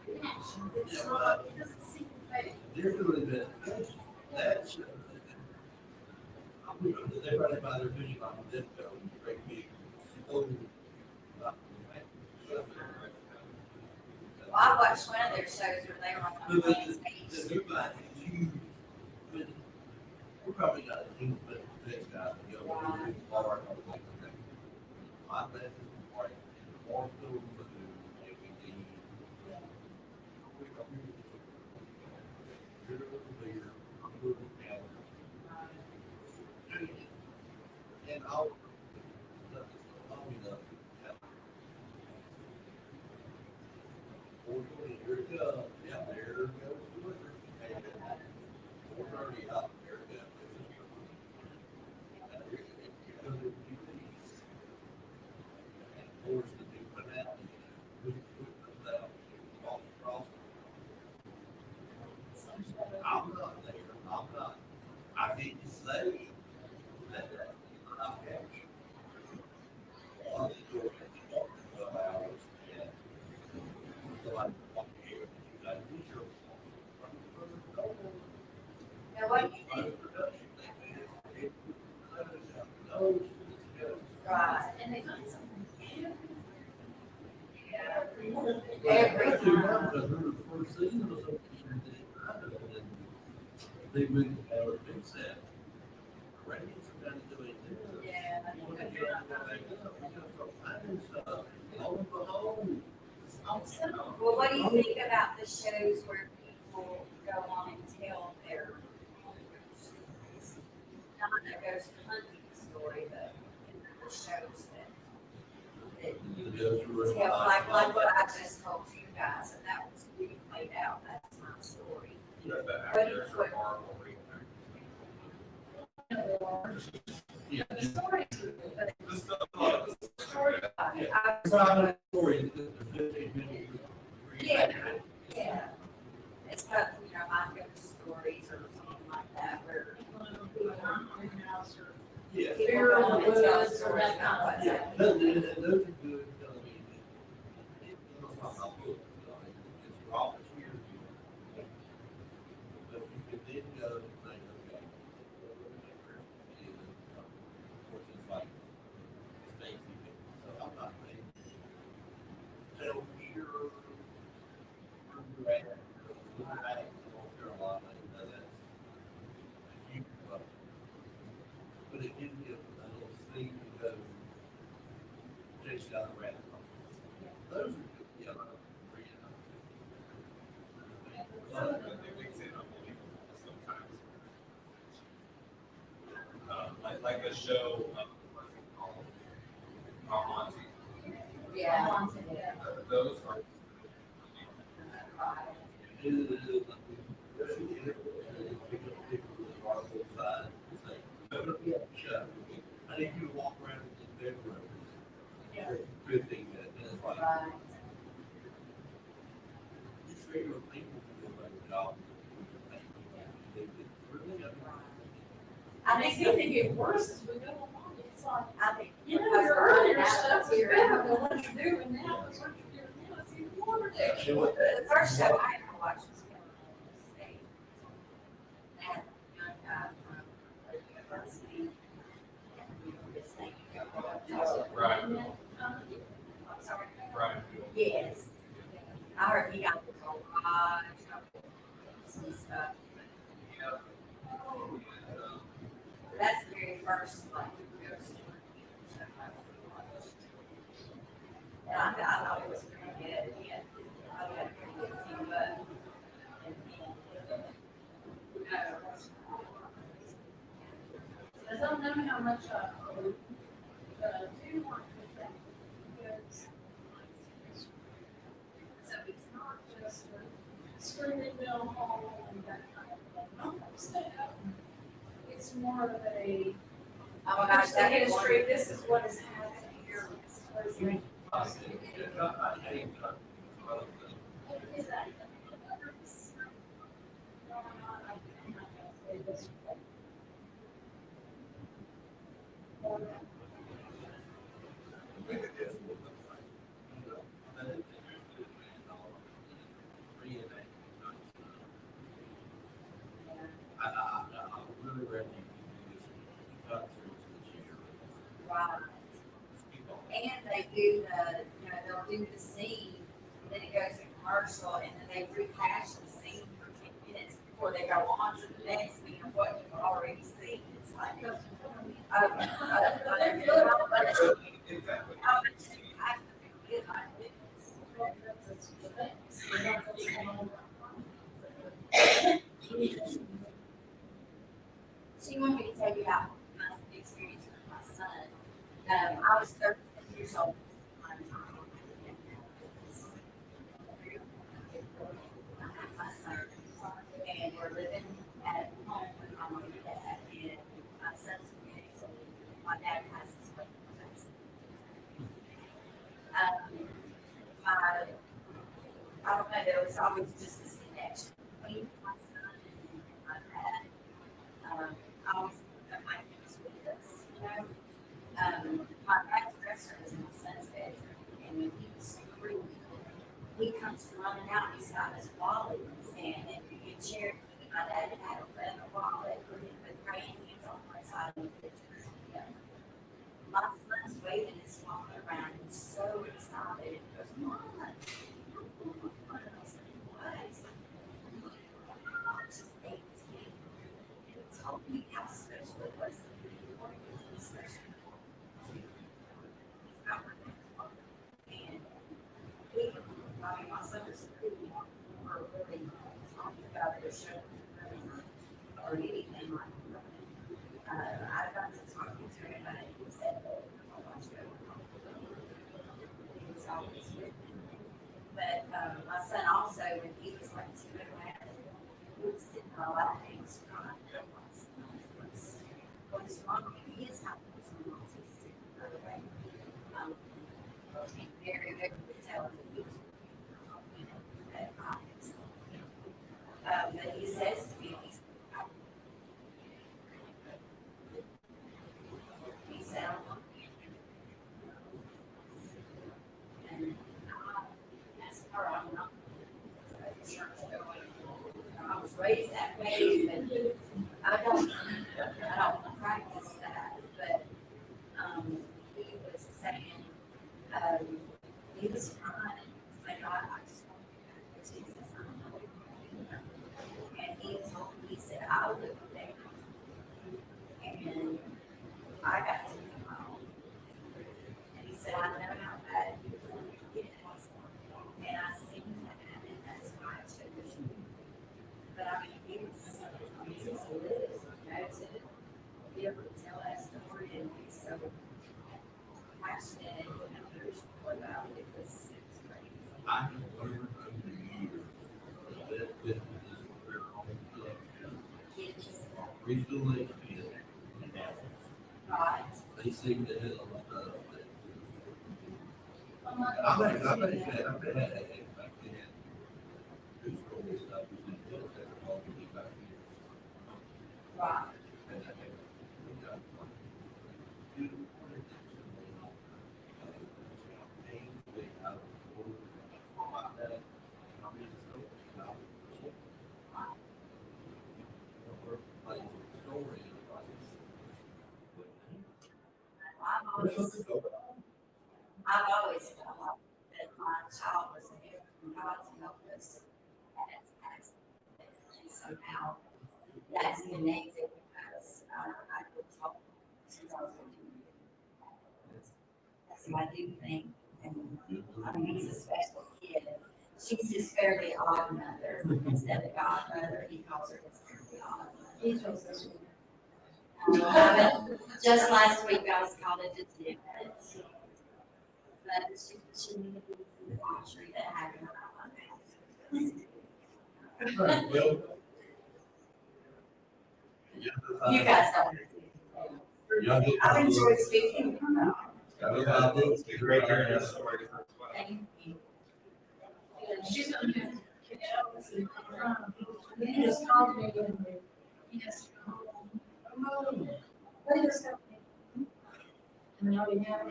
reactions. It's not, it doesn't seem fake. They're doing that, that's, they run it by their vision on the disco, great big, oh. Well, I watched one of their shows where they were on the main stage. We're probably not a team, but the next guy, you know, we're bar and all that. My best is like, more food, but we need. And I'll, here it comes, yeah, there goes the liquor. And 4:30 up, there it goes. Force the new banana, put that off across. I'm not there, I'm not, I didn't say that, I have. Well, the door has been open for 12 hours, and so I walk here, you guys, these are. Now, what do you think? Right. And they find something. Every time. They would have a big set. Ratings are kind of doing this. Yeah. Well, what do you think about the shows where people go on and tell their stories? Not a ghost hunting story, but the shows that tell, like what I just told you guys, and that was really played out. That's my story. What do you think? Yeah. The story, but yeah, yeah. It's got, my ghost stories or something like that, where Yeah. Fear of the woods or that kind of Yeah, those are good, I mean, it's not how good, it's raw material. But you can then go and say, okay, and, of course, it's like, Stacy, so I'm not saying, tell here, where you're at, North Carolina, that's a huge problem. But it gives you a little thing to go chase down the rabbit hole. Those are good, yeah. It makes it unbelievable sometimes. Like a show, called Monty. Yeah. Those are. I need you to walk around in the bedroom. Yeah. 15 minutes, and it's like, Right. it's regular people who do a job. They really have. I think it can get worse as we go along. It's like, I think. you know, your earlier stuff is better than what you're doing now, because what you're doing now is even more ridiculous. The first show I ever watched was Carolina State. They had a young guy from the university. His name. Right. I'm sorry. Right. Yes. I heard he got a lot of trouble. Some stuff. That's the very first, like, ghost story show I watched. And I thought it was pretty good. He had a pretty good team, but. I don't know how much I do want to think, because so it's not just a screaming mill hall and that kind of thing. No, it's more of a, Oh my gosh, the that history, this is what is happening here. This is what is happening. I really ready to do this concerts this year. Right. And they do the, they'll do the scene, then it goes to commercial, and then they rehash the scene for 10 minutes before they go on to the next scene of what you've already seen. It's like, She wanted me to tell you about my experience with my son. I was 13 years old at the time. I had my son, and we're living at home with my mom and dad, and my son's gay, so my dad has his way. I don't know, there was always just this connection between my son and my dad. I always felt like he was with us, My dad's dresser was in my son's bedroom, and when he was 3, he comes running out, he's got his wallet in his hand, and in Cherokee, my dad had a leather wallet with praying hands on one side and pictures on the other. My son's waving his wallet around, he's so excited, and he goes, Mom, and I was like, what? He's like, I'm just 18. He told me how special it was to be born with his special. And we, my son was 3, or really talking about it or showing or anything like that. I got to talking to him about it. He said, oh, watch it. He was always with me. But my son also, when he was like 2.5, he was sitting on a lot of things crying. What's wrong? He is not losing autistic, by the way. Very, very talented. He was at times. But he says to me, was raised that way, but I don't practice that, but, he was saying, he was crying, like, I just want to go to Jesus, I don't know. And he told me, he said, I live there. And I got to come home. And he said, I know how bad you it was. And I seen that, and that's why I chose you. But I mean, he was living, you know, to be able to tell that story and be so passionate and emotional about it was crazy. I have learned over the years that business is their own stuff. Kids, Recently, and right? they seem to hit on stuff that. I bet back then, who's going stuff was in the technology back then. Right. And I think we got like, two things way out of the world about that. I mean, so about like story I've always felt like that my child was a gift from God to help us and somehow that's connected because I could talk since I was a kid. So I do think, and I mean, he's a special kid. She's his fairly odd mother instead of godmother. He calls her his fairly odd mother. He's so special. Just last week I was called into difference. But she needed to be watched that happened around my house. You guys don't. I've enjoyed speaking. It's been great hearing your story. Thank you. She's not gonna, he just called me and he has to go home. What is happening? And now we have.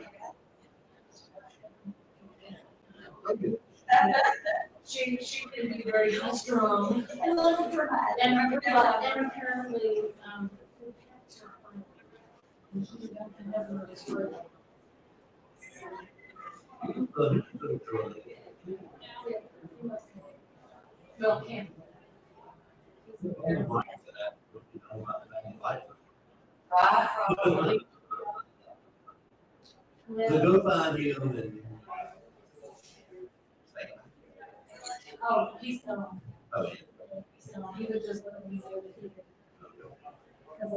She can be very strong. And a little dramatic. And apparently, and she's got to never destroy that. Bill Campbell. Right. So go find him and. Oh, he's not. Oh. So he was just letting me know that he could.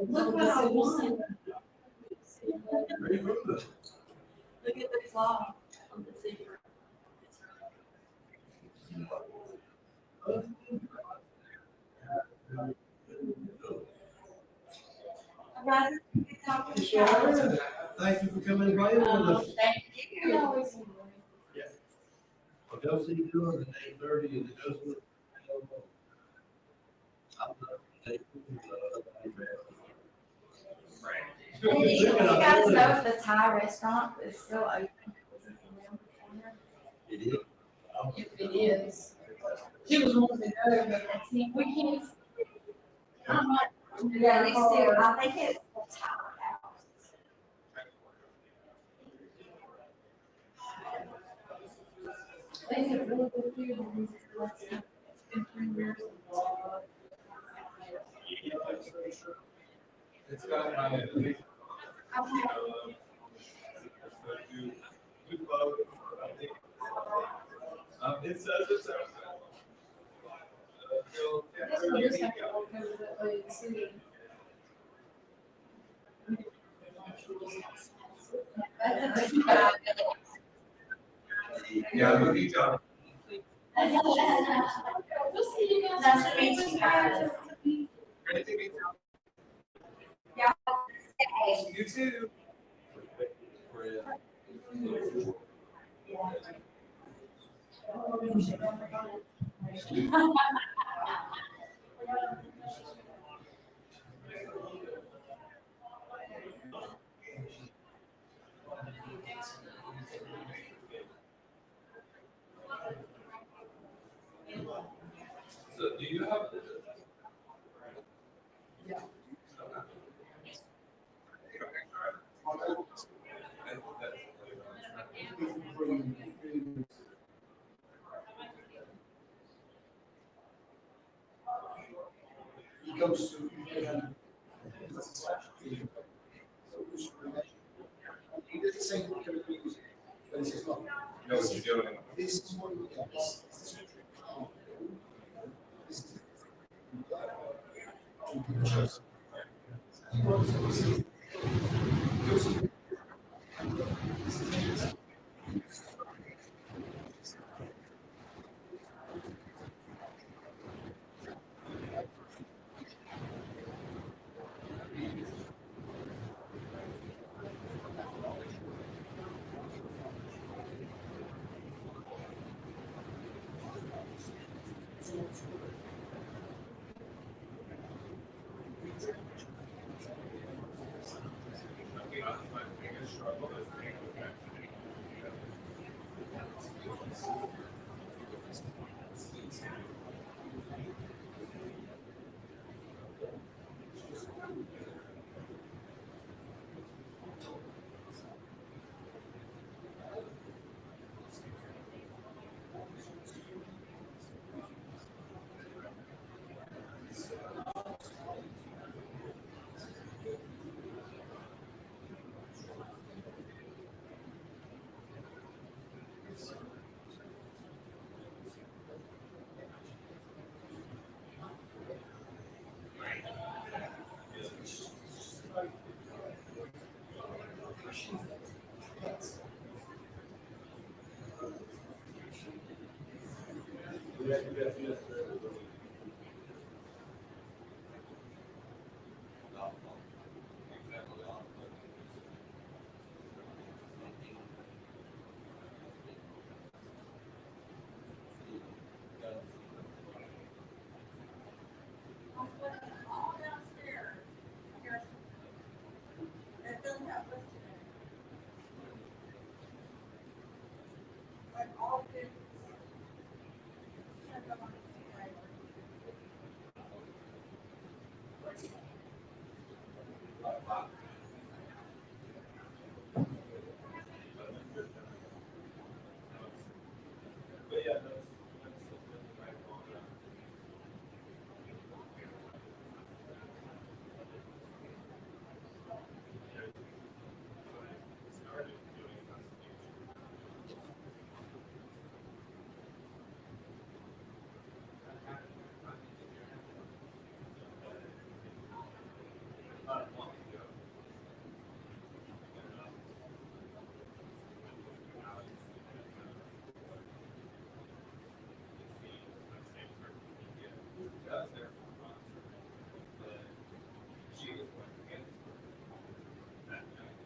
Look what I won. Very good. Look at the claw on the zebra. Rather, talk to you. Thank you for coming by. Thank you. I'll go see you on the 8:30 and the Joseph. Do you guys know if the Thai restaurant is still open? It is. If it is. She was wanting to go, but I think we can't. I'm not. Yeah, they still, I think it's the Thai house. They have really good food in these restaurants. It's been 3 years. It's got my. It says it's out. We'll just have to walk over that way and see. Yeah, we'll be done. We'll see you guys. Nice to meet you guys. Great to meet you. Yeah. You too. So do you have He goes to, he didn't say what kind of music, but he says, look, You know what you're doing. this is what he gets. This is what this is My biggest struggle is being All downstairs. It doesn't have lift today. Like all the. But yeah, that's something that I want to. Started doing she was going against that night.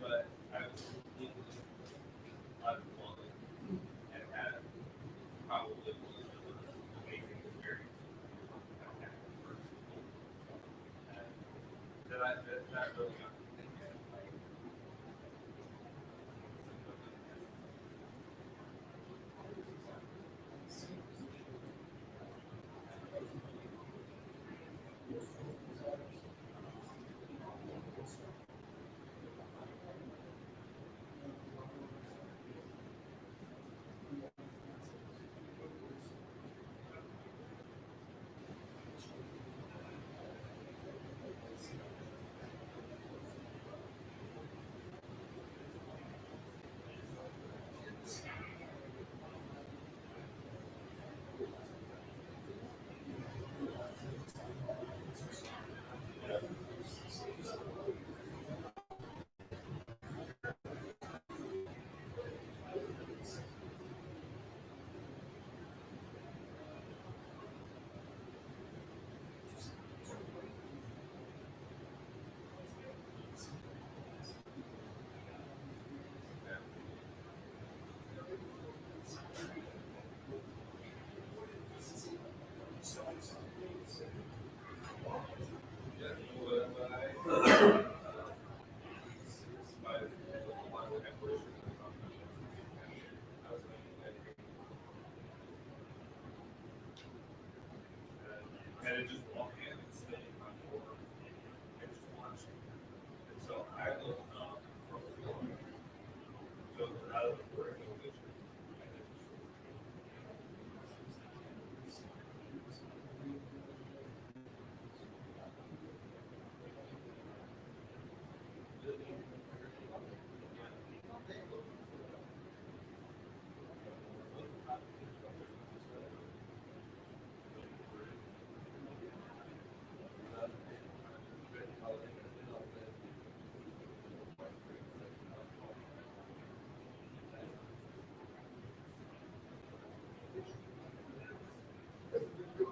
But I was unwanted and had probably one of the most amazing experiences I've had first. And that really got me thinking, like, and it just walked in and stay on board and just watch. And so I look up from the floor. So out of the peripheral vision.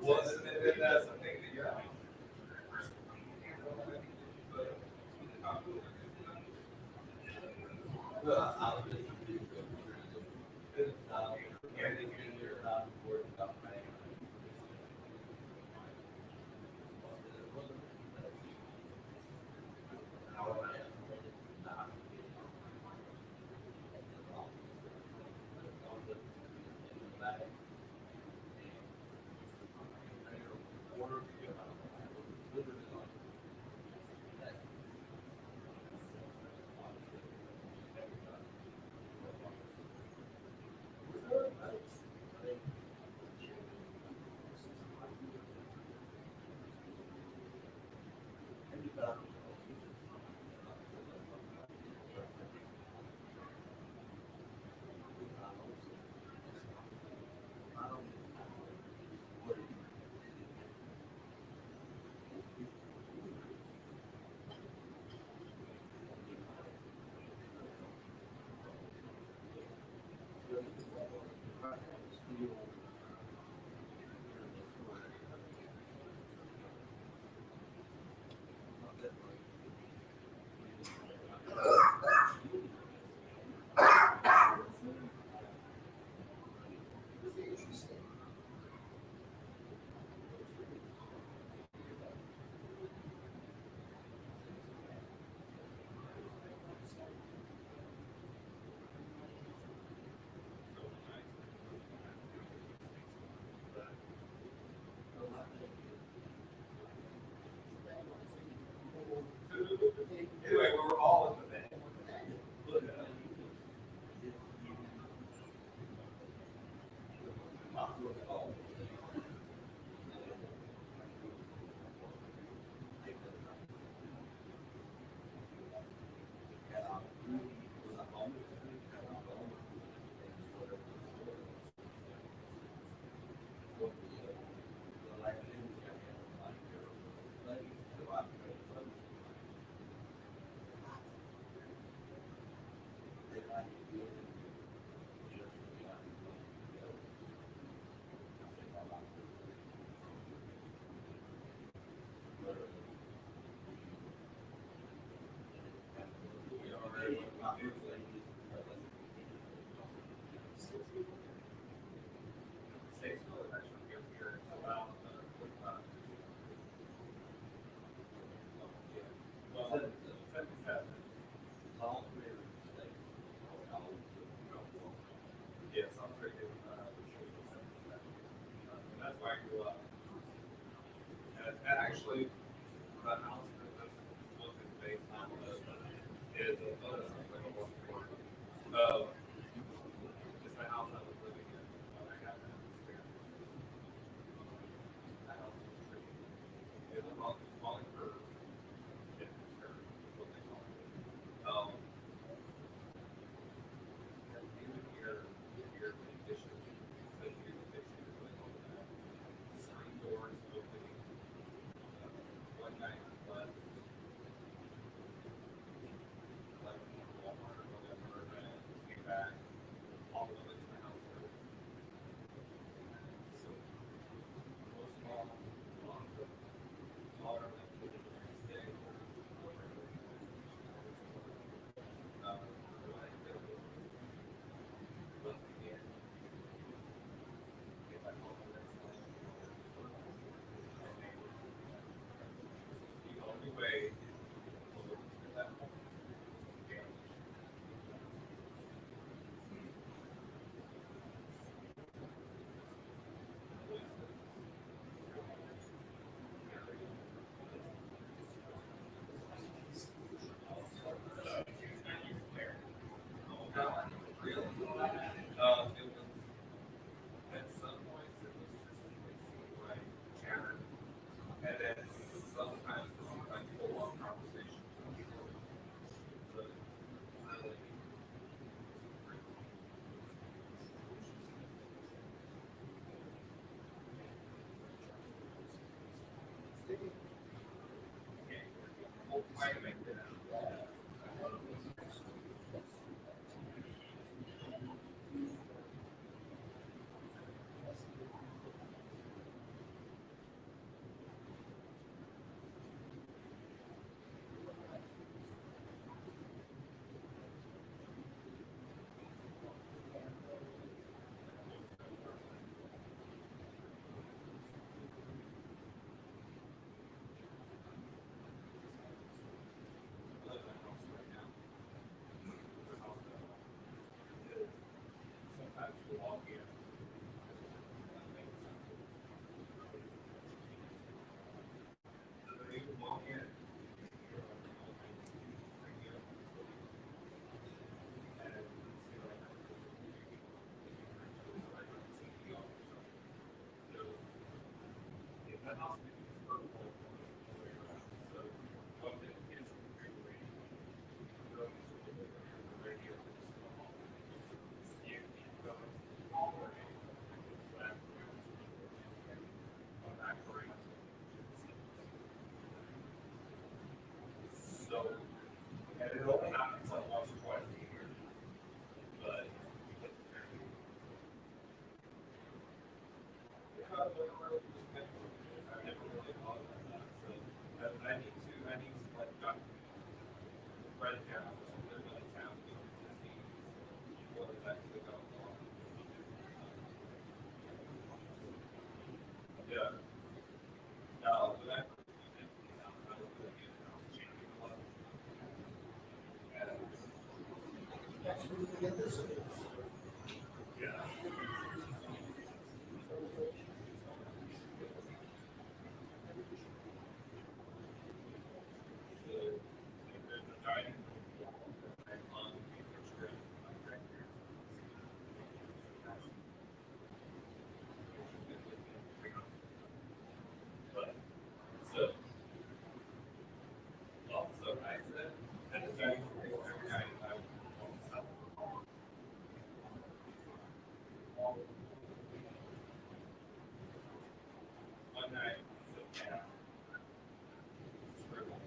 Well, that's the thing that you're. Anyway, we were all in the bed. Yes, I'm pretty good. That's where I grew up. And actually, the house that this book is based on is a photo like a work for. It's the house I was living in when I got that experience. That house was pretty. It was falling curve. Yeah, curve is what they call it. And even here, the addition, the addition is like all that. Screen doors opening. One night, but like Walmart or whatever, and came trying to make it out. Sometimes you walk in. So you walk in. So, and it only happens like once or twice a year, but. I've never really thought about that, so I need to like write it down, so there's another town to see what is actually going on. Yeah. No, but I. Yeah. But, so, well, so I said, at the time, every night I would want to stop. One night, so yeah, scribble.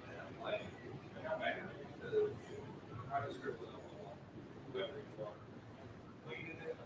And I'm like, I got mad because I was scribbling on the wall. Whoever you are, cleaning it.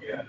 Yeah.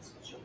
discussion.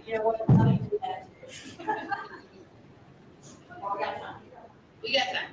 You know what, let me do that. Oh, we got time. We got time.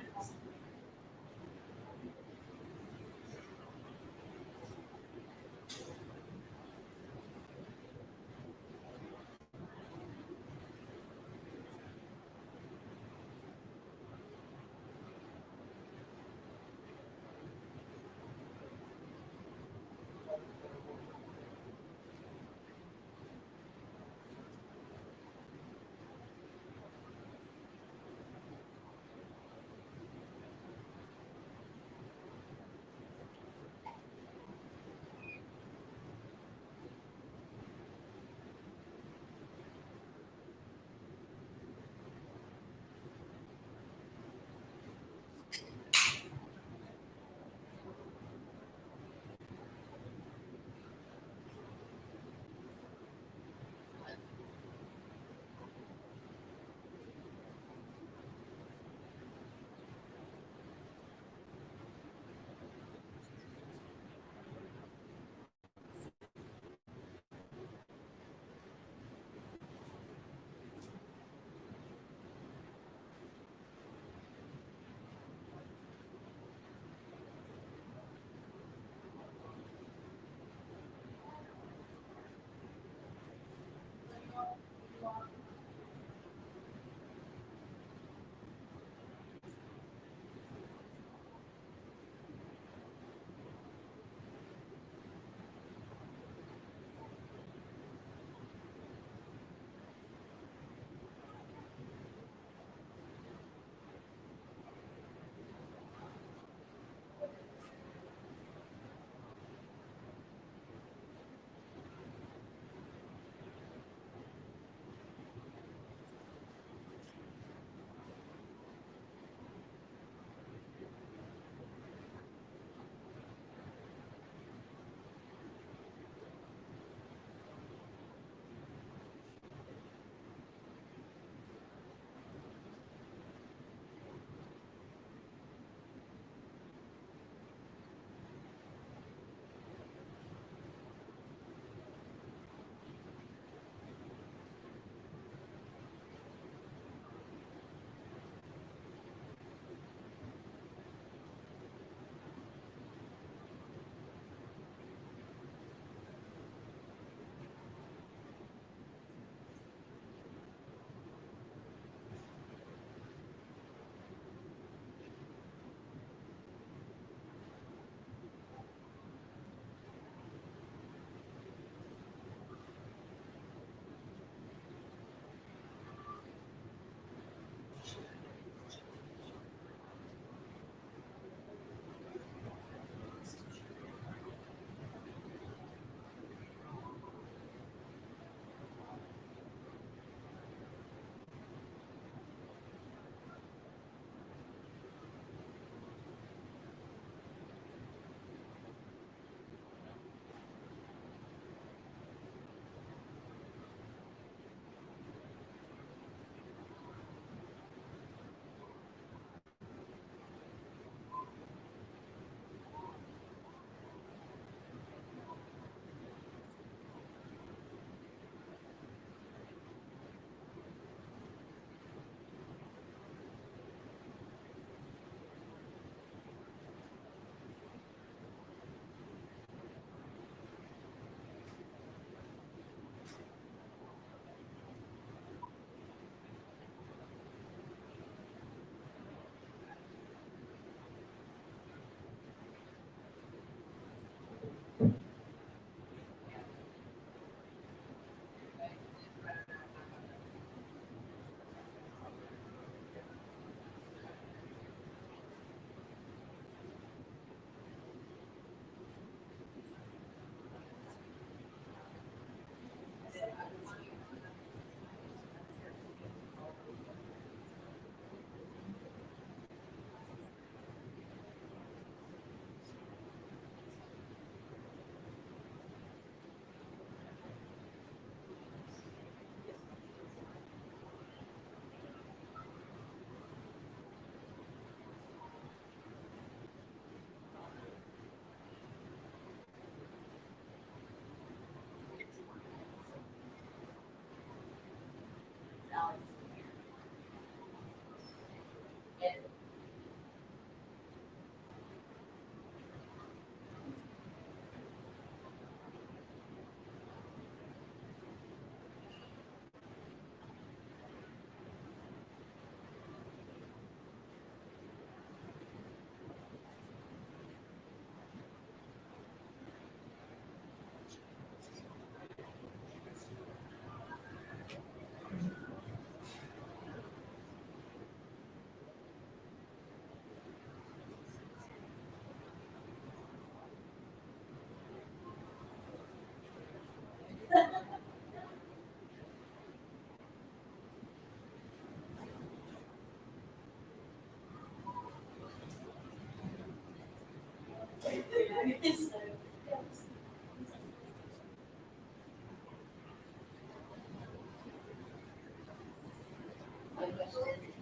So, yeah. My question is,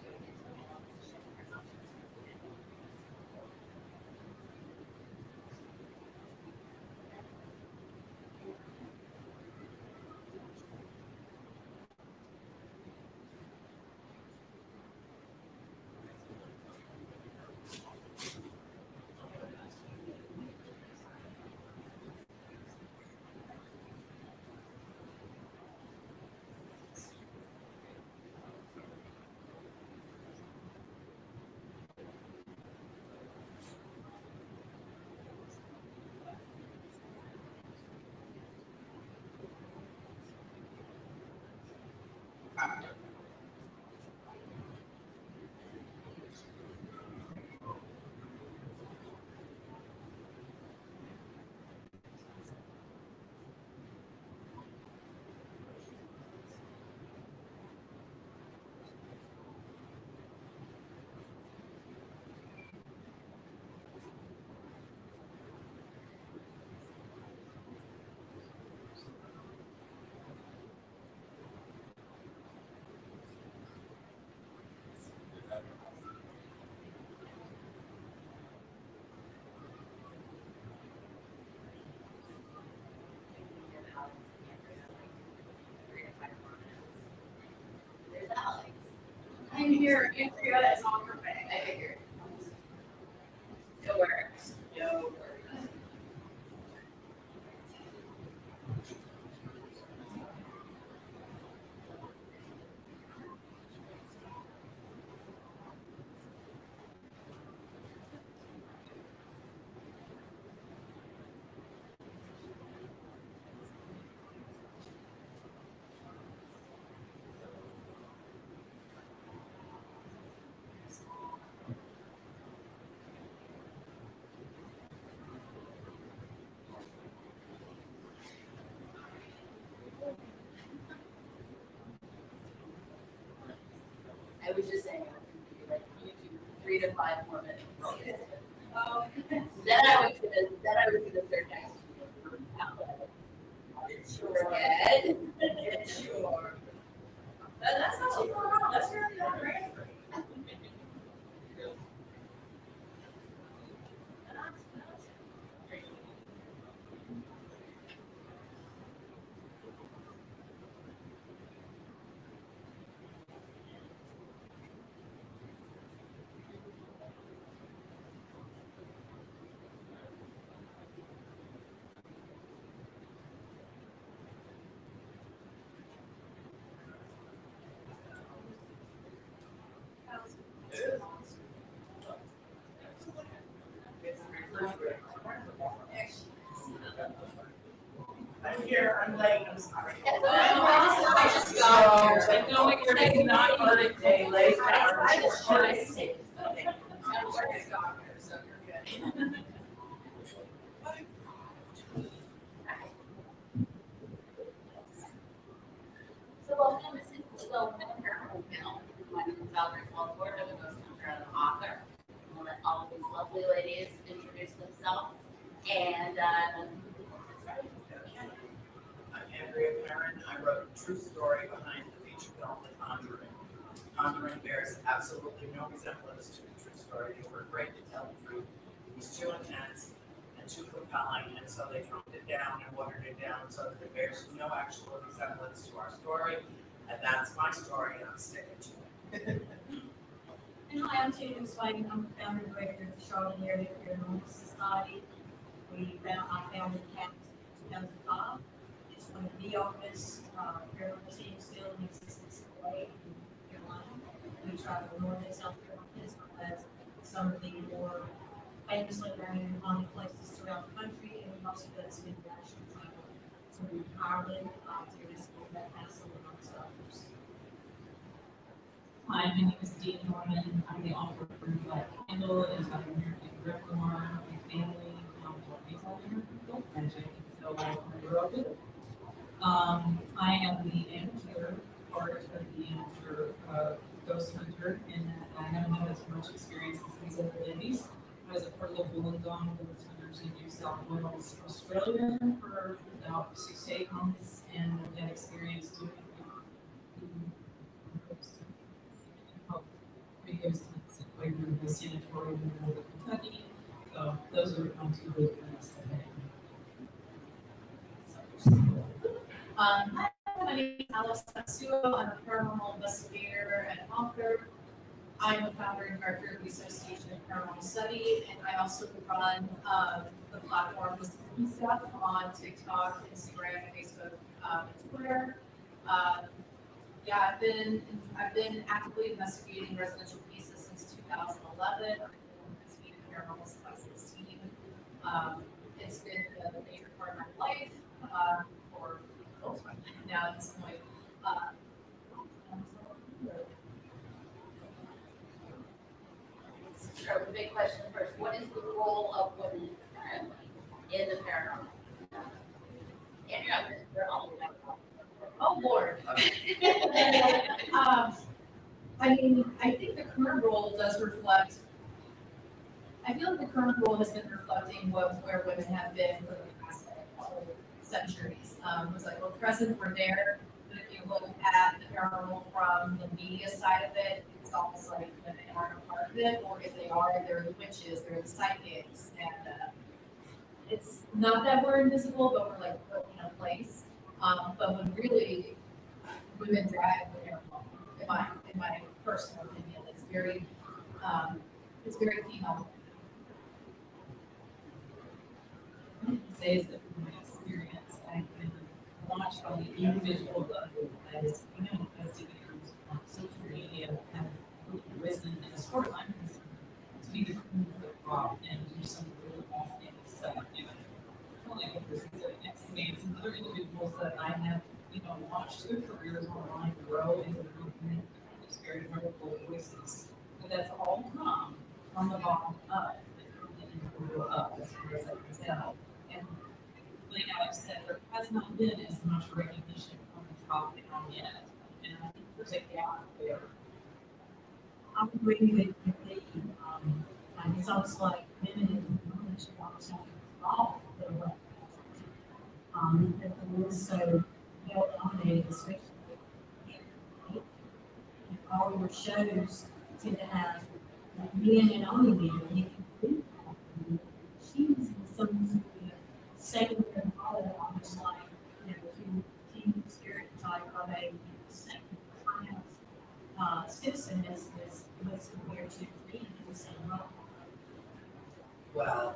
there's Alex. I'm here, Andrea is on her way. I figured. No worries. No worries. I was just saying, like, 3 to 5 more minutes. Oh. Then I was gonna start next. Sure. Good. Sure. That's not too far out. That's really not great. I'm here, I'm late, I'm sorry. I just got here. I know you're taking not Arctic Day late. I just Arctic. sick. Okay. I just got here, so you're good. So welcome to the Women Paranormal panel. My name is Valerie Waldford. I'm a ghost hunter and an author. I'm gonna let all of these lovely ladies introduce themselves and Okay. I'm Andrea Perrin. I wrote a true story behind the feature film, The Conjuring. Conjuring bears absolutely no resemblance to the true story. They were afraid to tell the truth. It was too intense and too compelling, and so they toned it down and watered it down so that it bears no actual resemblance to our story. And that's my story, and I'm sticking to it. And hi, I'm Susan Swain. I'm the founder and director of the Charlotte Area Paranormal Society. I founded CAP in 2005. It's one of the oldest paranormal teams still in existence today in Carolina. We travel north and south Carolina as well as some of the more famously known haunted places throughout the country, and we've also done some international travel to Ireland, to Mexico, that Castle, amongst others. Hi, my name is Dean Norman. I'm the author of Candle and American Grimoire. My family is all people, and so I grew up with it. I am the amateur part of the amateur ghost hunter, and I haven't had as much experience as these other ladies. I was a part of the Wollongong Ghost Hunters in New South Wales, Australia for about 6 to 8 months, and I've had experience doing videos in the sanatorium in Northern Kentucky. So those are my 2 big things today. Hi, my name is Alice Tatsuo. I'm a paranormal investigator and author. I'm the founder and director of the Association of Paranormal Study, and I also run the platform The Spooky Stuff on TikTok, Instagram, Facebook, and Twitter. Yeah, I've been actively investigating residential cases since 2011. I've been investigating paranormal since I was 16. It's been a major part of my life for most of my life now at this point. Sure, the big question first, what is the role of women currently in the paranormal? And you're not gonna, they're all like, Oh, Lord. I mean, I think the current role does reflect, I feel like the current role has been reflecting where women have been for the past couple centuries. It's like, we're present, we're there, but if you look at the paranormal from the media side of it, it's almost like women aren't a part of it, or if they are, they're the witches, they're the psychics, and it's not that we're invisible, but we're like put in a place. But when really women drive the paranormal, in my personal opinion, it's very female. What I can say is that from my experience, I've been watched by the individual level as female investigators on social media have risen in as far as I'm concerned to be the queen of the crop and do some really awesome stuff. You know, not only with this sitting next to me, and some other individuals that I have, watched their careers online grow into movement. It's very wonderful voices. But that's all come from the bottom up, and go up as far as I can tell. And like Alex said, there has not been as much recognition from the top down yet. And I think there's a gap there. I'm agreeing with the, and it's almost like women in the knowledge of almost have to evolve their way. That the world so well dominated, especially if all your shows tend to have men and only men, and you can do that. She's some secondary model, almost like, team stereotype of a second class citizen is what's compared to being in the same role. Well,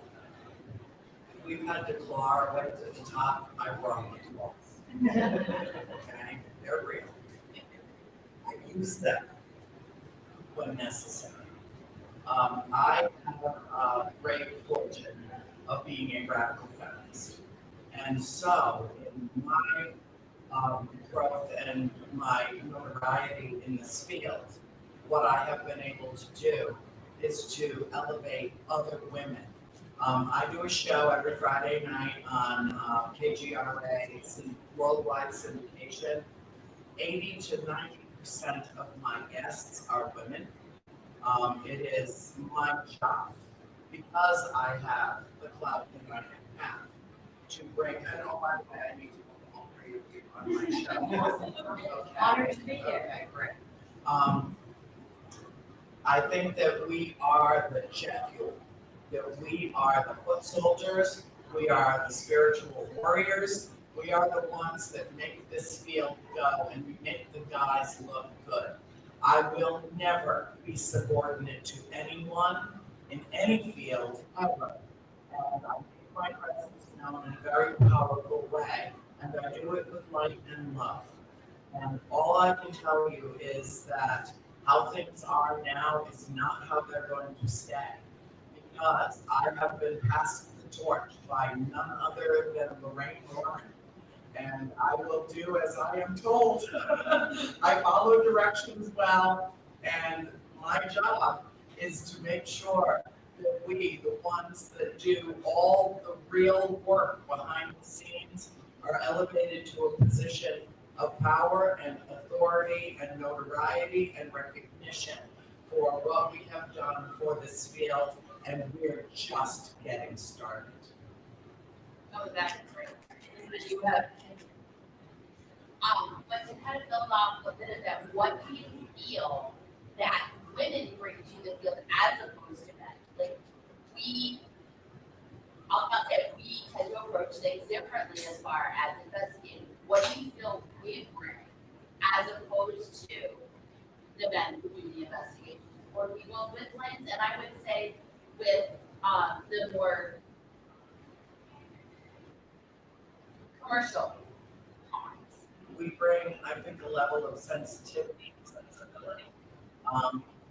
we've had to claw our way to the top. I brought the claws. Okay, they're real. I use them when necessary. I have a great fortune of being a radical feminist. And so, in my growth and my notoriety in this field, what I have been able to do is to elevate other women. I do a show every Friday night on KGRA. It's in worldwide syndication. 80 to 90% of my guests are women. It is my job, because I have the clout that I have, to bring, and oh, by the way, I need to put all three of you on my show. Okay. Honored to be here. Okay, great. I think that we are the jet fuel, that we are the foot soldiers, we are the spiritual warriors, we are the ones that make this field go and we make the guys look good. I will never be subordinate to anyone in any field ever. And I make my presence known in a very powerful way, and I do it with light and love. And all I can tell you is that how things are now is not how they're going to stay. Because I have been passed the torch by none other than Lorraine Warren. And I will do as I am told. I follow directions well, and my job is to make sure that we, the ones that do all the real work behind the scenes, are elevated to a position of power and authority and notoriety and recognition for what we have done for this field, and we're just getting started. that's great. You have, but to kind of build off a bit of that, what do you feel that women bring to the field as opposed to men? Like, I'll not say we tend to approach things differently as far as investigating. What do you feel we bring as opposed to the men who do the investigations? Or people with lens, and I would say with the more commercial ponds. We bring, I think, a level of sensitivity and sensibility.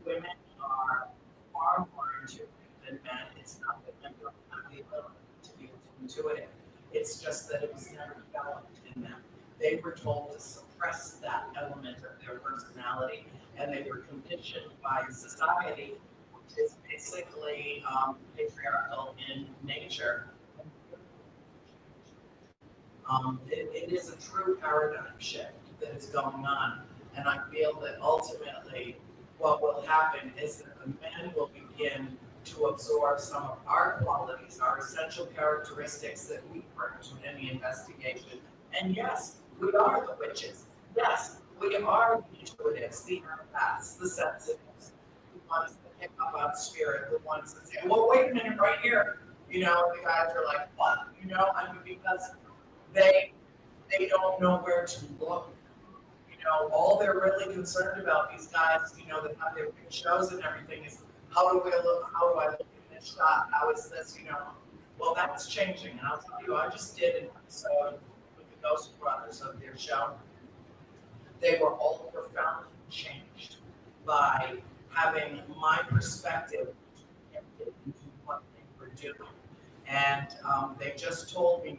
Women are far more intuitive than men. It's not that men don't have the ability to be intuitive. It's just that it was never developed in them. They were told to suppress that element of their personality, and they were conditioned by society, which is basically patriarchal in nature. It is a true paradigm shift that is going on, and I feel that ultimately what will happen is that the men will begin to absorb some of our qualities, our essential characteristics that we bring to any investigation. And yes, we are the witches. Yes, we are the intuitives, the empaths, the sensitives, the ones that pick up on spirit, the ones that say, well, wait a minute, right here. You know, the guys are like, what? You know, I mean, because they don't know where to look. You know, all they're really concerned about, these guys, you know, that have their big shows and everything, is how do I look in this shot? How is this, you know? Well, that's changing, and I'll tell you, I just did an episode with the Ghost Brothers of their show. They were all profoundly changed by having my perspective into what they were doing. And they just told me,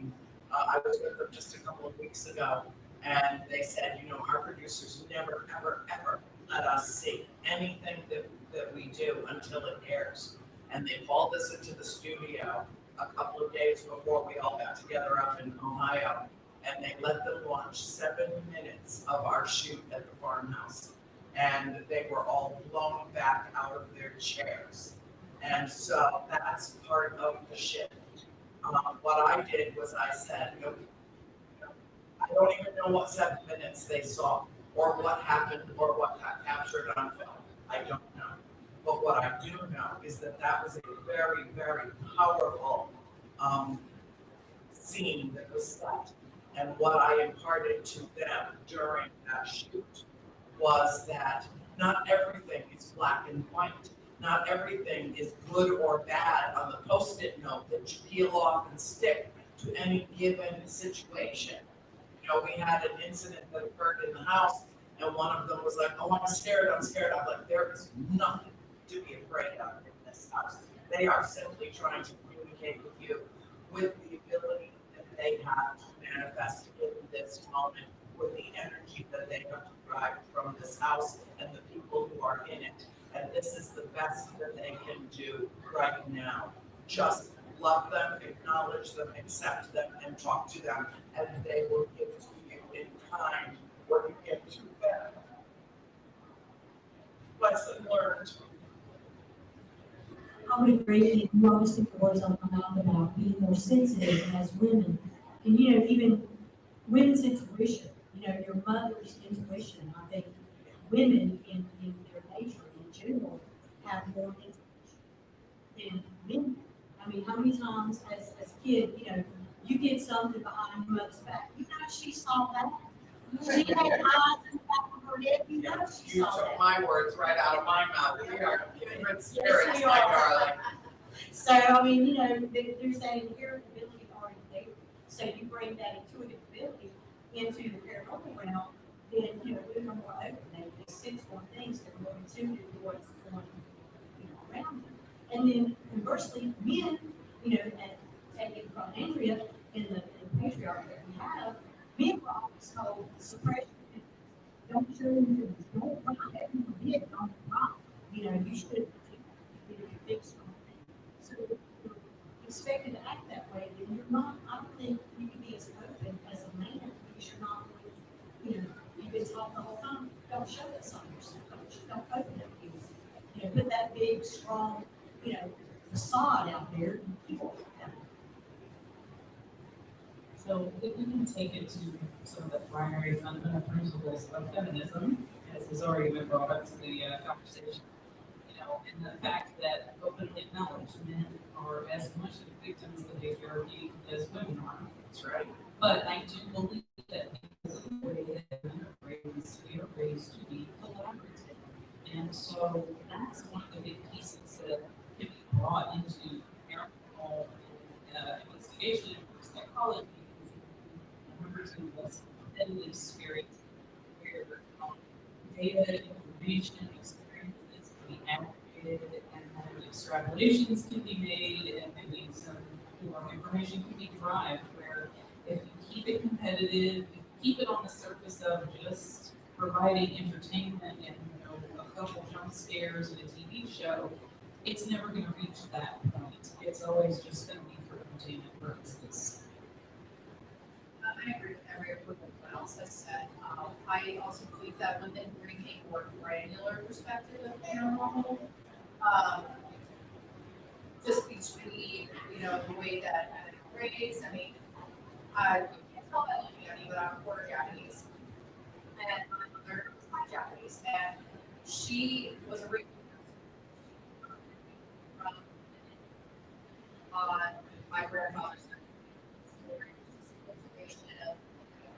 I was with them just a couple of weeks ago, and they said, you know, our producers never, ever, ever let us see anything that we do until it airs. And they called us into the studio a couple of days before we all got together up in Ohio, and they let them watch 7 minutes of our shoot at the farmhouse. And they were all blown back out of their chairs. And so that's part of the shift. What I did was I said, you know, I don't even know what 7 minutes they saw, or what happened, or what got captured on film. I don't know. But what I do know is that that was a very, very powerful scene that was set. And what I imparted to them during that shoot was that not everything is black and white. Not everything is good or bad on the Post-it note that you peel off and stick to any given situation. You know, we had an incident that occurred in the house, and one of them was like, oh, I'm scared. I'm like, there is nothing to be afraid of in this house. They are simply trying to communicate with you with the ability that they have to manifest in this moment, with the energy that they have derived from this house and the people who are in it. And this is the best that they can do right now. Just love them, acknowledge them, accept them, and talk to them, and they will give to you in kind what you give to them. Lesson learned. I would agree, and you always took the words out of my mouth about being more sensitive as women. And, you know, even women's intuition, you know, your mother's intuition, I think women in their nature in general have more intuition than men. I mean, how many times as a kid, you know, you get something behind your mother's back, you know she saw that. She had eyes in the back of her head, you know she You saw took that. my words right out of my mouth. We are kindred spirits, Yes, we my are. darling. So, I mean, you know, there's that inherent ability already there. So you bring that intuitive ability into the paranormal realm, then, you know, women are more open. They sense more things, they're more intuitive to what's going, you know, around them. And then conversely, men, you know, and taking from Andrea in the patriarchy that we have, men are always told suppression. Don't show them, don't cry, everyone did, don't cry. You know, you should be a big strong thing. So you're expected to act that way, then you're not, I don't think you can be as open as a man because you're not, you know, you've been taught the whole time, don't show that side of yourself, don't open up to you know, put that big, strong, you know, facade out there and people like that. So if we can take it to some of the primary fundamental principles of feminism, as has already been brought up to the conversation, and the fact that openly acknowledge men are as much of victims of patriarchy as women are. That's right. But I do believe that because of the way that men are raised, we are raised to be collaborative. And so that's one of the big pieces that can be brought into parental investigation and psychology. Members of this competitive spirit where data, information, experiences can be aggregated and then extrapolations can be made and maybe some information can be derived where if you keep it competitive, keep it on the surface of just providing entertainment and a couple jump scares in a TV show, it's never going to reach that point. It's always just going to be for entertainment purposes. I agree with everything what else has said. I also believe that women bring a more granular perspective of paranormal. Just between, the way that I'm raised. I mean, you can't tell by looking at me, but I'm quarter Japanese. And my mother was half Japanese. And she was a on my grandfather's side. Of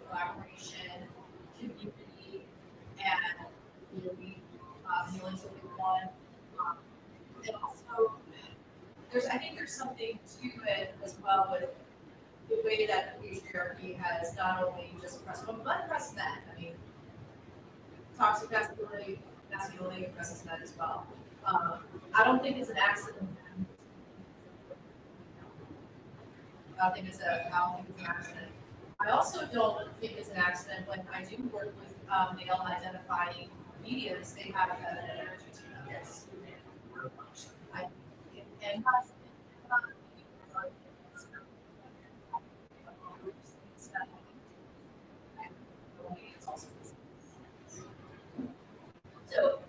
collaboration, community, and feelings of one. And also, I think there's something to it as well with the way that patriarchy has not only just oppressed women, but oppressed men. I mean, toxic masculinity oppresses men as well. I don't think it's an accident. I don't think it's an accident. I also don't think it's an accident when I do work with male identifying mediums, they have an energy to them. Yes. And So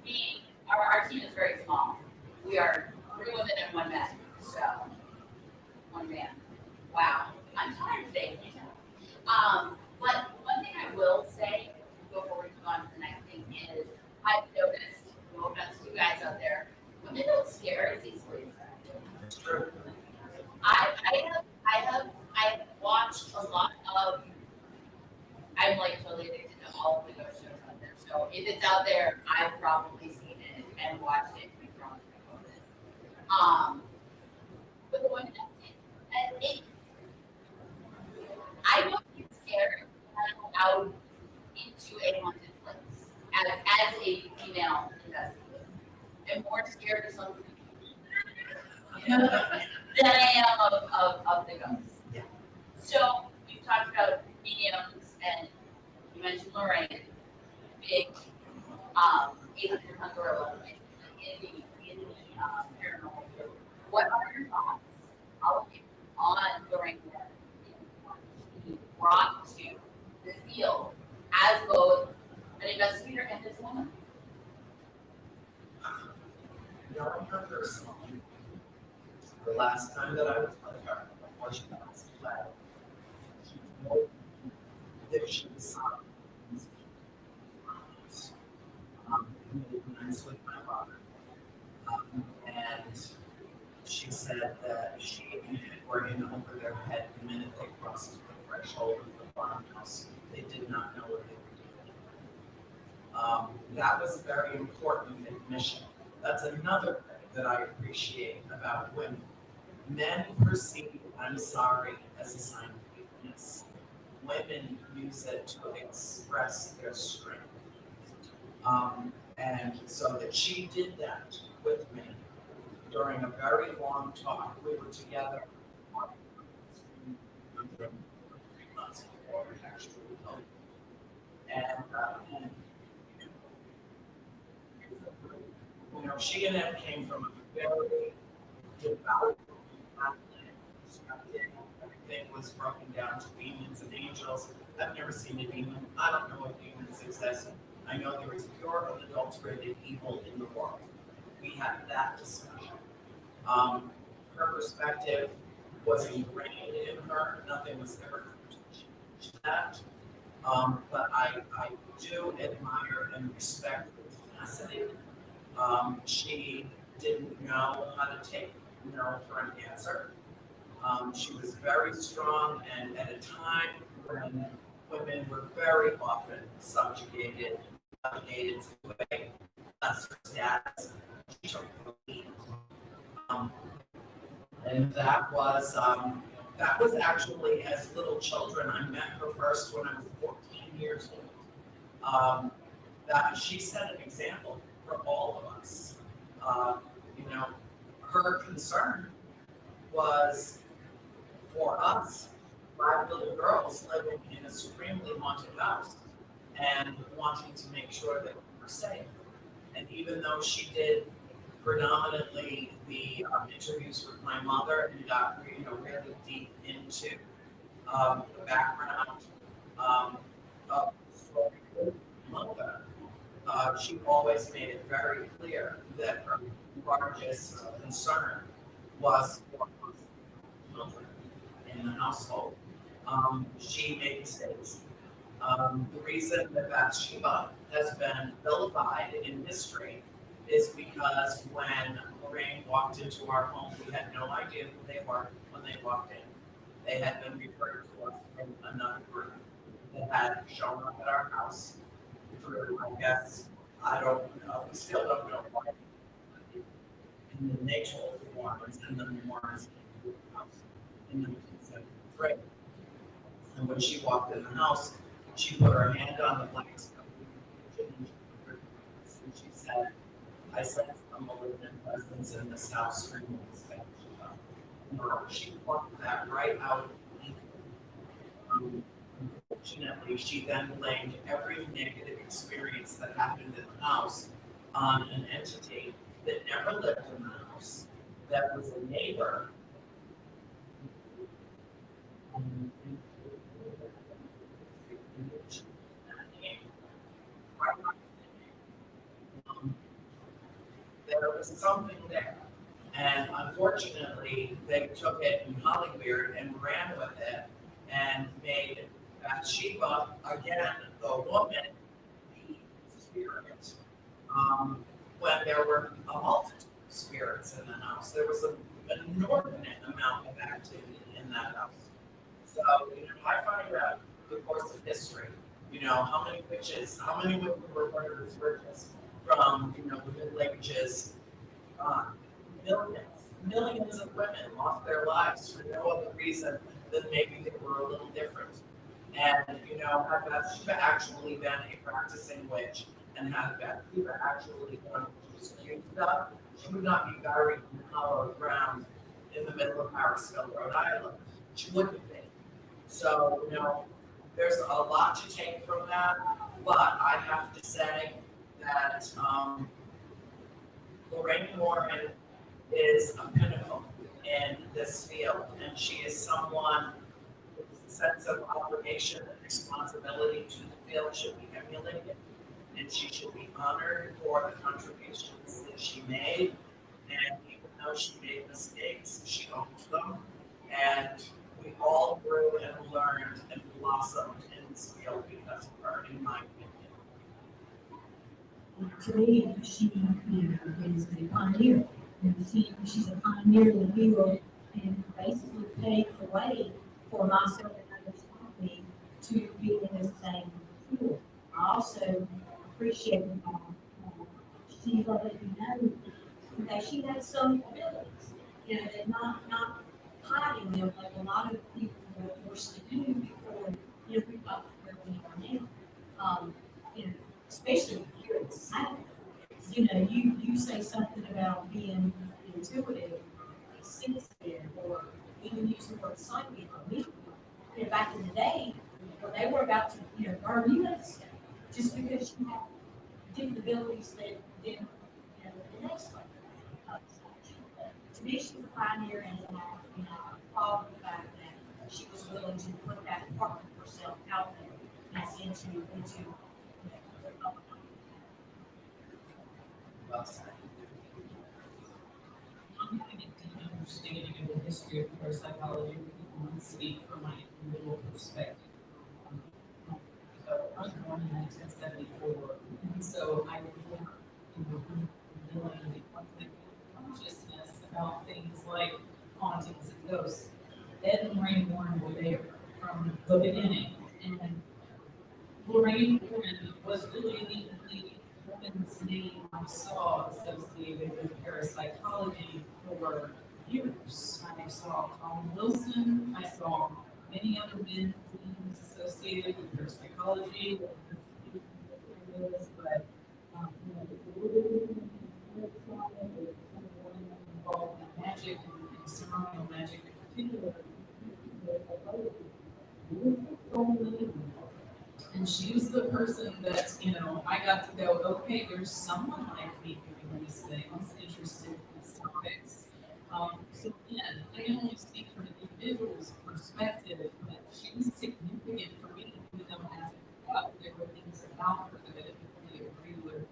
our team is very small. We are 3 women and 1 man. So 1 man. Wow. I'm tired today. But one thing I will say before we move on to the next thing is I've noticed, no offense to you guys out there, women don't scare as easily. That's true. I have watched a lot of. I'm like totally addicted to all of the ghost shows out there. So if it's out there, I've probably seen it and watched it and grown up with it. But the women don't see it. And I don't get scared when I'm out into a haunted place as a female investigator. I'm more scared of something than I am of the ghosts. Yeah. So we've talked about mediums and you mentioned Lorraine, big 800-pound gorilla in the paranormal field. What are your thoughts, all of you, on Lorraine being brought to the field as both an investigator and as a woman? Knowing her personally, the last time that I was with her, before she passed away, she told me that she saw nice with my father. And she said that she and him were in over their head the minute they crossed the threshold of the farmhouse. They did not know what they were doing. That was a very important admission. That's another thing that I appreciate about women. Men perceive "I'm sorry" as a sign of weakness. Women use it to express their strength. And so that she did that with me during a very long talk. We were together for 3 months before we actually held. And she and Ed came from a very devout family. Everything was broken down to demons and angels. I've never seen a demon. I don't know if demons exist. I know there is pure unadulterated evil in the world. We had that discussion. Her perspective was ingrained in her. Nothing was ever going to that. But I do admire and respect her tenacity. She didn't know how to take no for an answer. She was very strong, and at a time when women were very often subjugated, relegated to a lesser status, she took the lead. Um, and that was actually as little children. I met her first when I was 14 years old. That she set an example for all of us. You know, her concern was for us, 5 little girls living in a supremely haunted house and wanting to make sure that we were safe. And even though she did predominantly the interviews with my mother and got really deep into the background of the story with my mother, she always made it very clear that her largest concern was for children in the household. She made mistakes. The reason that Bathsheba has been vilified in history is because when Lorraine walked into our home, we had no idea who they were when they walked in. They had been referred to us from another group that had shown up at our house through, I guess, I don't know, we still don't know why. And then they told the Mormons, and then the Mormons came to the house in 1973. And when she walked in the house, she put her hand on the blankets and she said, I sense a malignant presence in this house for you. She plucked that right out of me. Unfortunately, she then blamed every negative experience that happened in the house on an entity that never lived in the house, that was a neighbor. There was something there. And unfortunately, they took it in Hollywood and ran with it and made Bathsheba, again, the woman, the spirit. When there were a multitude of spirits in the house, there was an inordinate amount of activity in that house. So, I find out the course of history, how many witches, how many women were murdered as witches from, the Middle Ages. Millions of women lost their lives for no other reason than maybe they were a little different. And, had Bathsheba actually been a practicing witch and had Bathsheba actually done what she was accused of, she would not be buried in hollow ground in the middle of Harrisville, Rhode Island. She wouldn't be. So, there's a lot to take from that, but I have to say that Lorraine Warren is a pinnacle in this field, and she is someone with a sense of obligation and responsibility to the field should be emulated, and she should be honored for the contributions that she made. And even though she made mistakes, she owns them, and we all grew and learned and blossomed in this field because of her, in my opinion. To me, she is a pioneer. And she's a pioneer in the field and basically paved the way for myself and others like me to be in the same field. I also appreciate she let me know that she has some abilities, that not hiding them like a lot of people were forced to do before, we got where we are now. Especially here in the South. You say something about being intuitive, sensitive, or even use the word psychic or medium. Back in the day, when they were about to, burn you at the stake, just because you have different abilities that didn't, the next one. To me, she's a pioneer, and I applaud the fact that she was willing to put that part of herself out there and into the public. Well said. I'm having a deep understanding of the history of parapsychology. I can speak from my individual perspective. the beginning. And Lorraine Warren was really the only woman's name I saw associated with parapsychology for years. I saw Colin Wilson, I saw many other men's names associated with parapsychology, but involved in magic and ceremonial magic in particular. And she was the person that, I got to go, okay, there's someone like me doing these things, interested in these topics. So again, I can only speak from an individual's perspective, but she was significant for me, even though as I thought there were things about her that I didn't really agree with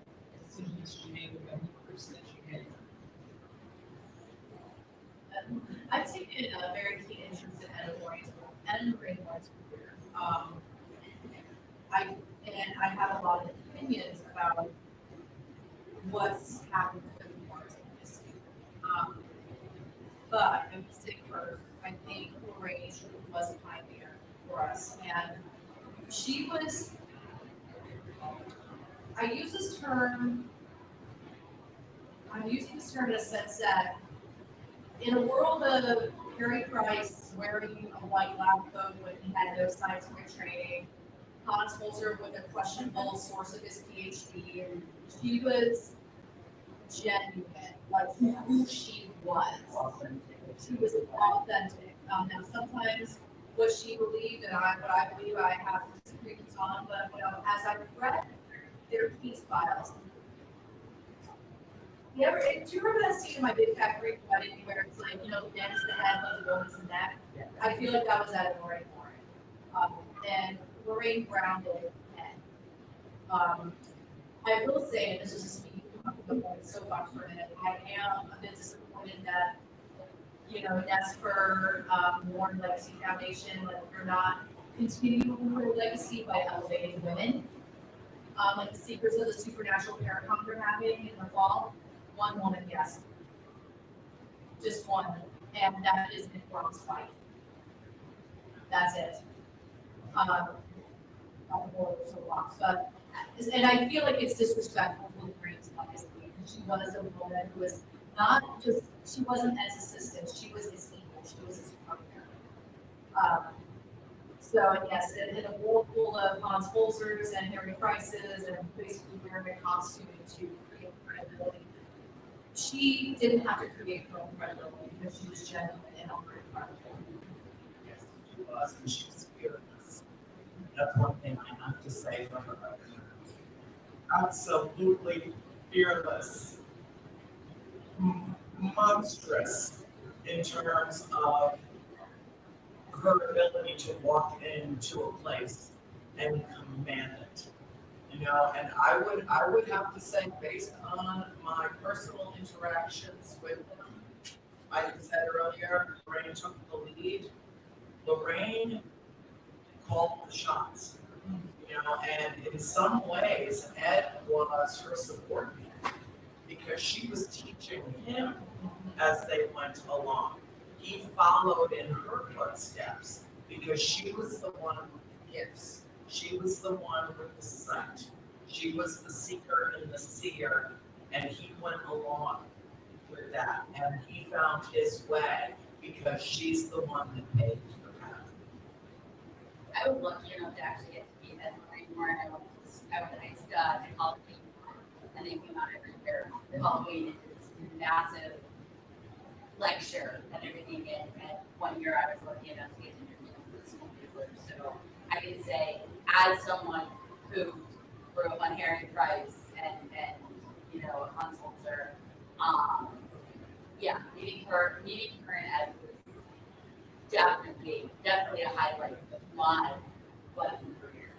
as soon as she made the behaviors that she had. I've taken a very keen interest in Ed and Lorraine's career. I have a lot of opinions about what's happened with the arts industry. But I would say first, I think Lorraine was a pioneer for us, and she was. I'm using this term in a sense that in a world of Harry Price wearing a white lab coat when he had no scientific training, Hans Holzer with a questionable source of his PhD, and she was genuine, like who she was. She was authentic. Now sometimes what she believed and what I believe I have disagreements on, but as I read their case files, do you remember that scene in My Big Fat Greek Wedding where it's like, the man's the head, but the woman's the neck? I feel like that was out of Lorraine Warren. And Lorraine grounded head. I will say, and this is just me, soapbox for a minute, I am a bit disappointed that, Nesper, Warren Legacy Foundation, like they're not continuing her legacy by elevating women. Like the Secrets of the Supernatural Paracon they're having in the fall. One woman, yes. Just one. And that is Nick Rock's wife. That's it. But, and I feel like it's disrespectful to Lorraine's legacy because she was a woman who was not just, she wasn't his assistant, she was his equal, she was his partner. So yes, in a world full of Hans Holzers and Harry Prices and basically wearing a costume to create credibility, she didn't have to create her own credibility because she was genuine and already credible. Yes, she was, and she was fearless. That's one thing I have to say for her. Absolutely fearless. Monstrous in terms of her ability to walk into a place and command it. And I would have to say, based on my personal interactions with them, I said earlier, Lorraine took the lead. Lorraine called the shots. And in some ways, Ed was her support because she was teaching him as they went along. He followed in her footsteps because she was the one with the gifts. She was the one with the sight. She was the seeker and the seer, and he went along with that. And he found his way because she's the one that paved the path. I was lucky enough to actually get to be at Lorraine Warren. I went to high school, Halloween, and they came out every year. The Halloween is this massive lecture and everything. And 1 year I was lucky enough to get to interview with the school people. So I can say, as someone who grew up on Harry Price and Hans Holzer, meeting her and Ed was definitely a highlight of my wedding career.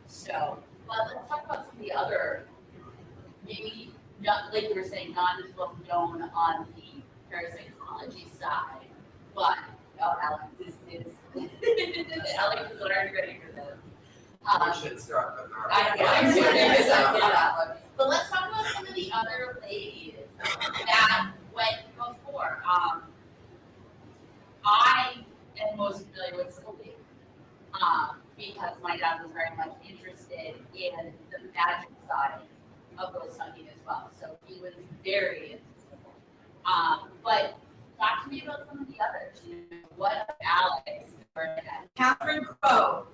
So, but let's talk about some of the other, maybe not like you were saying, not as well known on the parapsychology side, but Alex is Alex is already ready for this. We should start with her. I'm sure. But let's talk about some of the other ladies that went before. I am most familiar with Sylvie. because my dad was very much interested in the magic side of ghost hunting as well. So he was very interested. But talk to me about some of the others. You know, what about Alex? Catherine Crowe.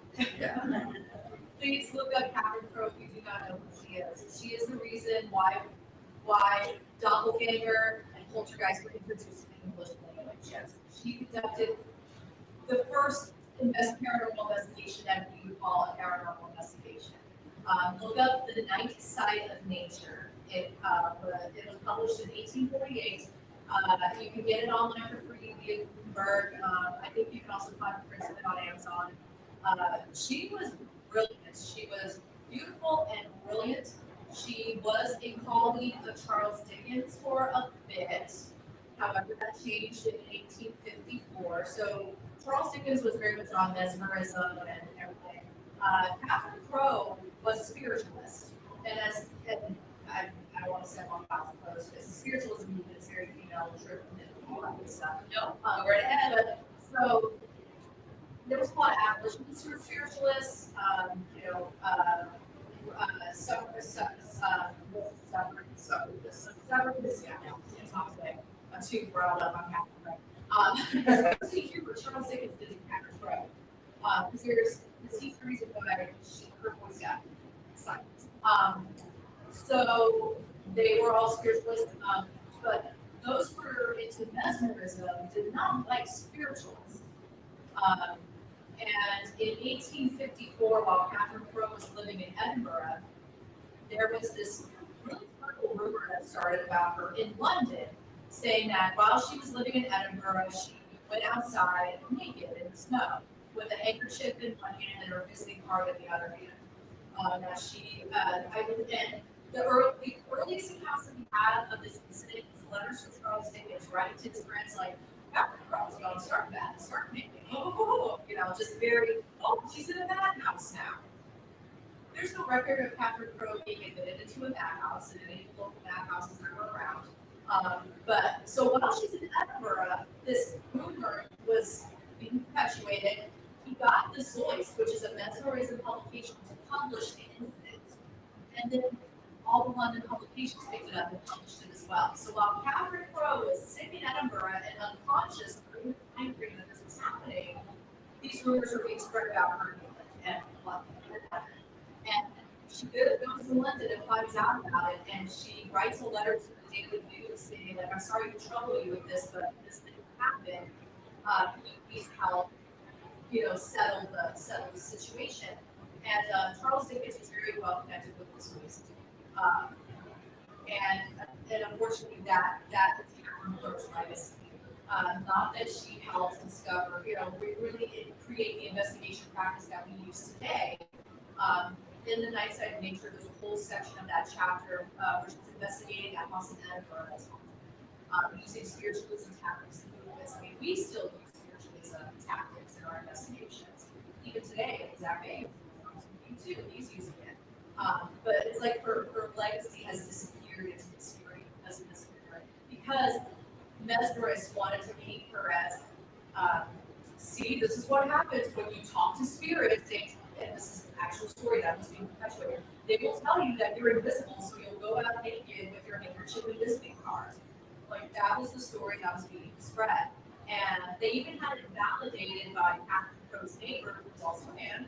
Please look up Catherine Crowe if you do not know who she is. She is the reason why Doppelganger and Poltergeist were introduced in English language. Yes, she conducted the first paranormal investigation that we would call a paranormal investigation. Look up The Night Side of Nature. It was published in 1848. You can get it online for free via Gutenberg. I think you can also find the prints of it on Amazon. She was brilliant. She was beautiful and brilliant. She was a colleague of Charles Dickens for a bit. However, that changed in 1854. So Charles Dickens was very much on mesmerism and everything. Catherine Crowe was a spiritualist. And I don't want to say I'm on close because spiritualism movement is very female driven and all that good stuff. No, We're ahead. But so there was a lot of abolitionist spiritualists, I'm too brought up on Catherine Crowe. See here, Charles Dickens did Catherine Crowe. Because he's the reason why her voice got silenced. So they were all spiritualists, but those who were into mesmerism did not like spiritualists. And in 1854, while Catherine Crowe was living in Edinburgh, there was this really horrible rumor that started about her in London, saying that while she was living in Edinburgh, she went outside naked in the snow with a handkerchief in one hand and her visiting card in the other hand. And the earliest accounts that we have of this incident is letters from Charles Dickens writing to his friends like, Catherine Crowe's going to start making, just very, she's in a madhouse now. There's no record of Catherine Crowe being admitted into a madhouse, and any local madhouses that were around. But so while she's in Edinburgh, this rumor was being perpetuated. He got the Zoist, which is a mesmerism publication, to publish the incident. And then all the London publications picked it up and published it as well. So while Catherine Crowe was sitting in Edinburgh and unconscious during the time period that this was happening, these rumors were being spread about her and London. And she goes to London and finds out about it, and she writes a letter to the Daily News saying, like, I'm sorry to trouble you with this, but this thing happened. Please help, settle the situation. And Charles Dickens was very well connected with this Zoist. And unfortunately, that is Catherine Crowe's legacy. Not that she helped discover, really create the investigation practice that we use today. In The Night Side of Nature, there's a whole section of that chapter which is investigating that house in Edinburgh, using spiritualism tactics and movements. I mean, we still use spiritualism tactics in our investigations. Even today, Zach Bain, too, he's using it. But it's like her legacy has disappeared into history as a mystery, because mesmerists wanted to paint her as, see, this is what happens when you talk to spirits. And this is an actual story that was being perpetuated. They will tell you that you're invisible, so you'll go out naked with your handkerchief and visiting card. Like, that was the story that was being spread. And they even had it validated by Catherine Crowe's neighbor, who was also a man.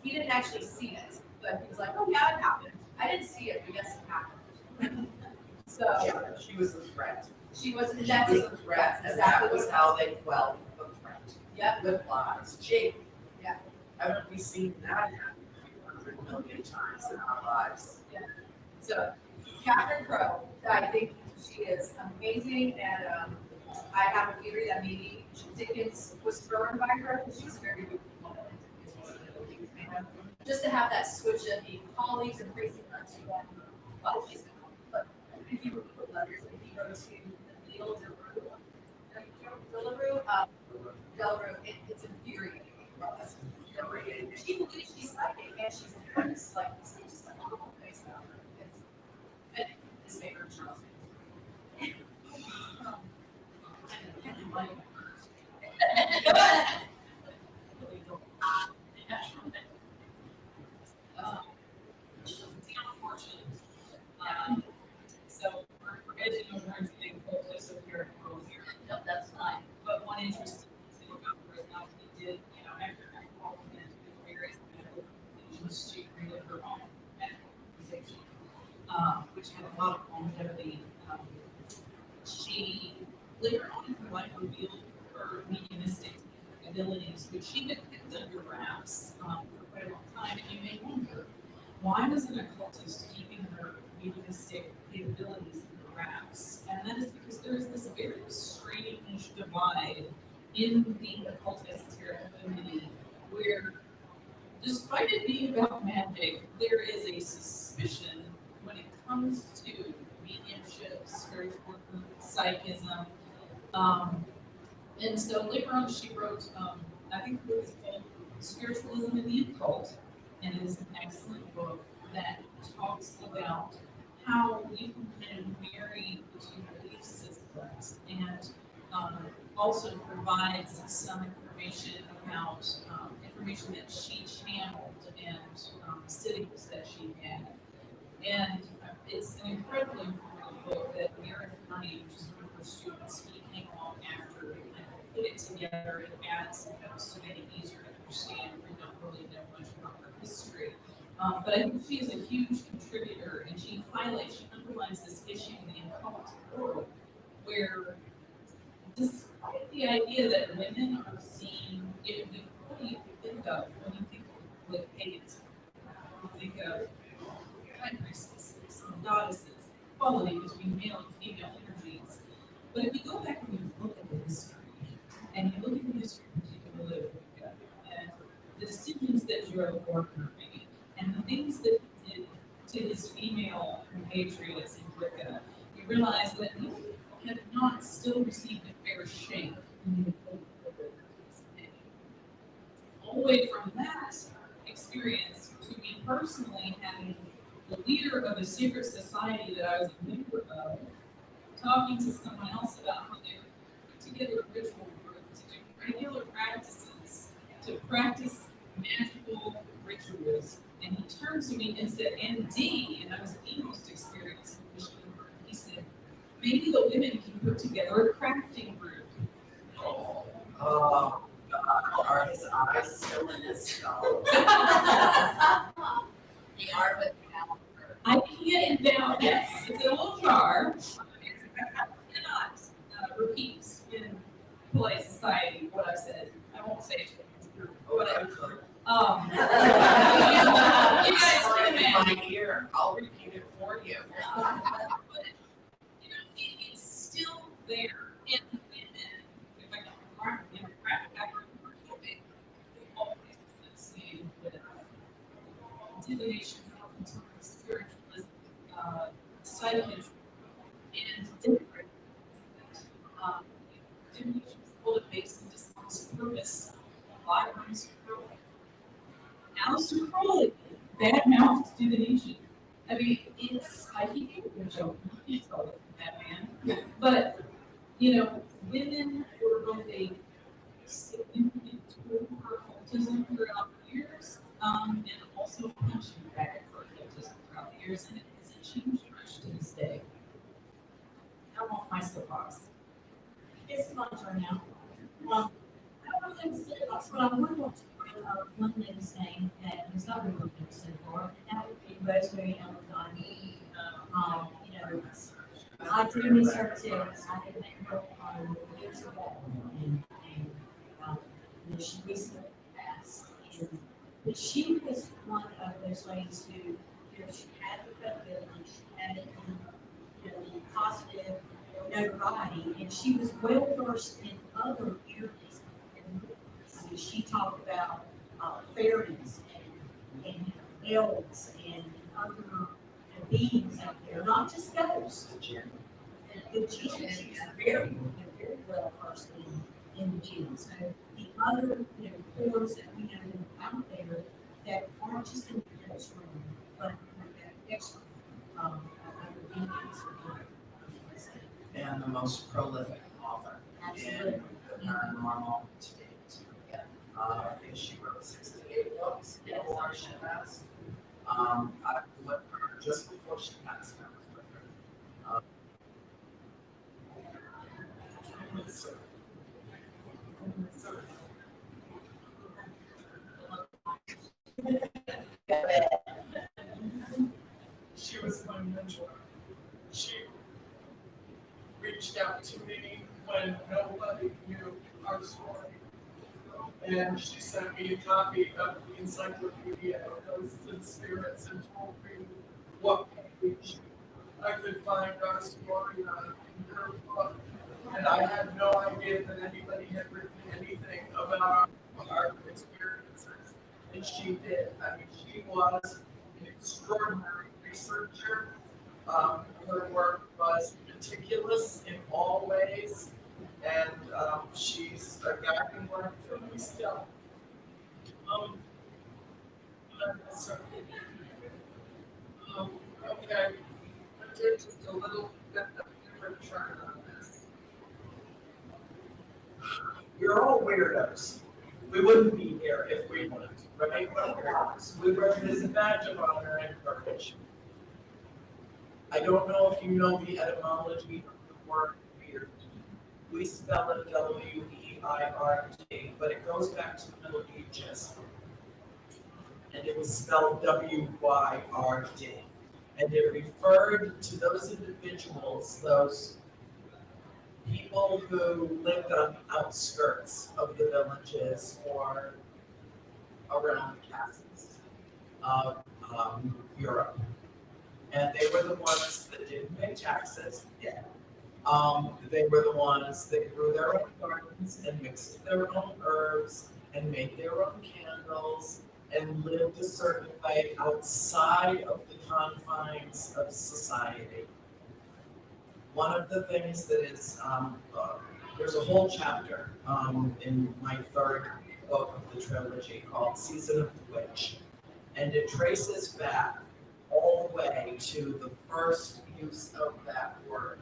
He didn't actually see it, but he was like, oh yeah, it happened. I didn't see it, but yes, it happened. So She was the threat. she was The threat, and that was how they quelled the threat. Yep. With lies. Jake. Yeah. Haven't we seen that happen 100 million times in our lives? Yeah. So Catherine Crowe, I think she is amazing, and I have a theory that maybe Dickens was thrown by her because she's a very good woman. Just to have that switch of being colleagues and praising her to one. Well, she's gone, but if you put letters, if you go to Neil Delarue, it's infuriating. She believes she's psychic and she's a nurse. Like, it's just like, oh, nice about her. And his favorite Charles. had a lot of longevity. She later on in her life revealed her mediumistic abilities, which she had kept under wraps for quite a long time. And you may wonder, why was an occultist keeping her mediumistic capabilities under wraps? And that is because there is this very strange divide in the occult esoteric community where, despite it being about magic, there is a suspicion when it comes to mediumship, spiritual work, psychism. And so later on she wrote, I think it was called Spiritualism in the Occult, and it is an excellent book that talks about how you can kind of marry the two belief systems and also provides some information about information that she channeled and sittings that she had. And it's an incredibly important book that Mary Honey, which is one of her students, he came along after and put it together and added some notes to make it easier to understand. We don't really know much about her history. But I think she is a huge contributor, and she underlines this issue in the occult world, where despite the idea that women are seen, if you think of, when you think of like pagans, you think of high priestesses, goddesses, equality between male and female energies. But if you go back and you look at the history, and you look at the history particularly of Wicca, and the decisions that drove Orkner made, and the things that he did to his female compatriots in Wicca, you realize that these people have not still received a fair shake in the occult world today. All the way from that experience to me personally having the leader of a secret society that I was a member of, talking to someone else about how they put together a ritual group to do regular practices, to practice magical rituals. And he turned to me and said, ND, and I was the most experienced magician. He said, maybe the women can put together a crafting group. Oh, God, are his eyes still in his skull? The art of calendar. I can't now, yes, it's a little jar. I cannot repeat in polite society what I said. I won't say it to you, whatever. You guys can imagine. My ear, I'll repeat it for you. But, it's still there. And the women, if I can remark, they always associated with divination, spiritualism, psychism, and different. Divination is fully based in dishonest purpose. Libraries are growing. Aleister Crowley, bad-mouthed divination. I mean, I think it's a joke. He's called that man. But, women were both a significant tool for occultism throughout the years, and also a punching bag for occultism throughout the years, and it hasn't changed much to this day. I'm off my soapbox. It's my turn now. I don't really say lots, but I would want to bring up one lady's name that has not been looked at so far, and that would be Rosemary Ellen. I do miss her too. I had met her years ago, and she recently passed. But she was one of those ladies who, she had the credibility, she had the positive notoriety, and she was well versed in other areas. I mean, she talked about fairies and elves and other beings out there, not just ghosts. The jinns, she's very well versed in the jinns. So the other forms that we know out there that aren't just in the ghost room, but extra other beings. And the most prolific author in the paranormal to date. I think she wrote 68 books before she passed. I met her just before she passed. I was with her. She was my mentor. reached out to me when nobody knew our story. And she sent me a copy of the encyclopedia of ghosts and spirits and told me what page I could find our story on in her book. And I had no idea that anybody had written anything about our experiences. And she did. I mean, she was an extraordinary researcher. Her work was meticulous in all ways, and she's a guiding light for me still. So, okay, I did just a little bit of different turn on this. We're all weirdos. We wouldn't be here if we weren't, right? We're weirdos. We wear it as a badge of honor and courage. I don't know if you know the etymology of the word weird. We spell it W-E-I-R-D, but it goes back to the Middle Ages. And it was spelled W-Y-R-D. And it referred to those individuals, those people who lived on the outskirts of the villages or around the castles of Europe. And they were the ones that didn't pay taxes yet. They were the ones that grew their own gardens and mixed their own herbs and made their own candles and lived a certain way outside of the confines of society. One of the things that is, there's a whole chapter in my third book of the trilogy called Season of the Witch, and it traces back all the way to the first use of that word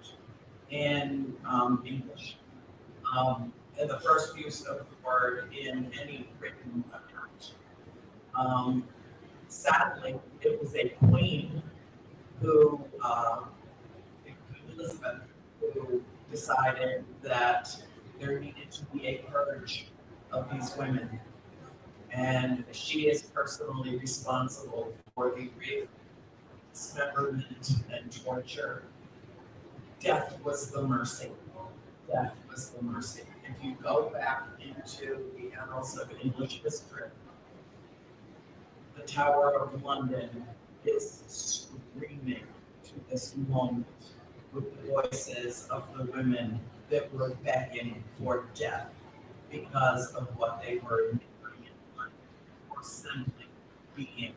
in English, and the first use of the word in any written account. Sadly, it was a queen who, Elizabeth, who decided that there needed to be a purge of these women. And she is personally responsible for the rape, dismemberment, and torture. Death was the mercy. Death was the mercy. If you go back into the annals of English history, the Tower of London is screaming to this moment with the voices of the women that were begging for death because of what they were enduring in life, or simply being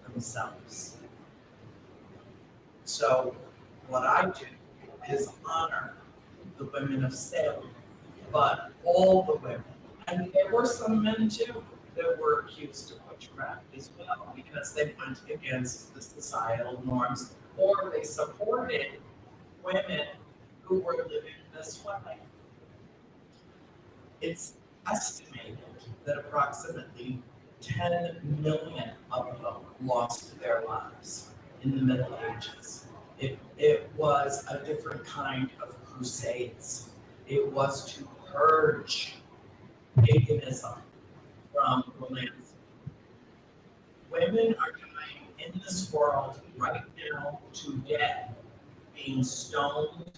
themselves. So what I do is honor the women of Salem, but all the women, and there were some men too that were accused of witchcraft as well, because they went against the societal norms or they supported women who were living this way. It's estimated that approximately 10 million of them lost their lives in the Middle Ages. It was a different kind of crusades. It was to purge paganism from the landscape. Women are dying in this world right now today, being stoned,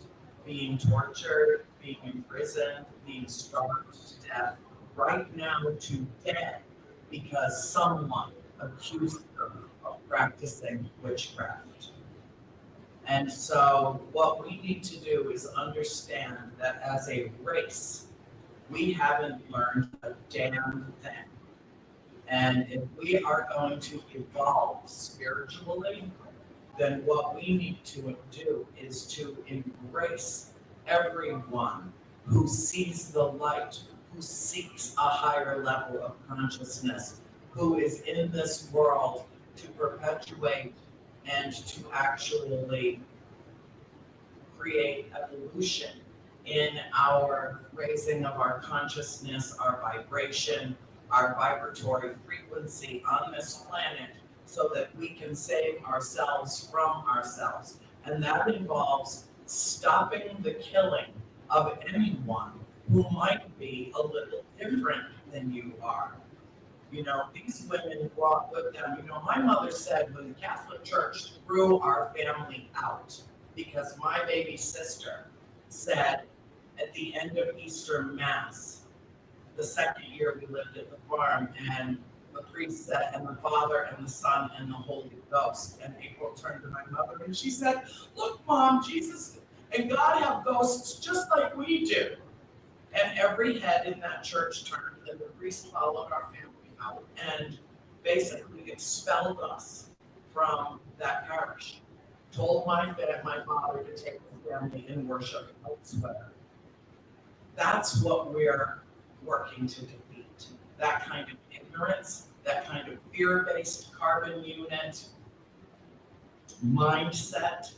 being tortured, being imprisoned, being starved to death right now today because someone accused them of practicing witchcraft. And so what we need to do is understand that as a race, we haven't learned a damn thing. And if we are going to evolve spiritually, then what we need to do is to embrace everyone who sees the light, who seeks a higher level of consciousness, who is in this world to perpetuate and to actually create evolution in our raising of our consciousness, our vibration, our vibratory frequency on this planet, so that we can save ourselves from ourselves. And that involves stopping the killing of anyone who might be a little different than you are. You know, these women brought with them, you know, my mother said when the Catholic Church threw our family out because my baby sister said at the end of Easter Mass, the second year we lived at the farm, and the priest said, and the Father and the Son and the Holy Ghost. And April turned to my mother and she said, look, Mom, Jesus and God have ghosts just like we do. And every head in that church turned, and the priest followed our family out and basically expelled us from that parish. Told my father to take the family and worship elsewhere. That's what we're working to defeat. That kind of ignorance, that kind of fear-based carbon unit mindset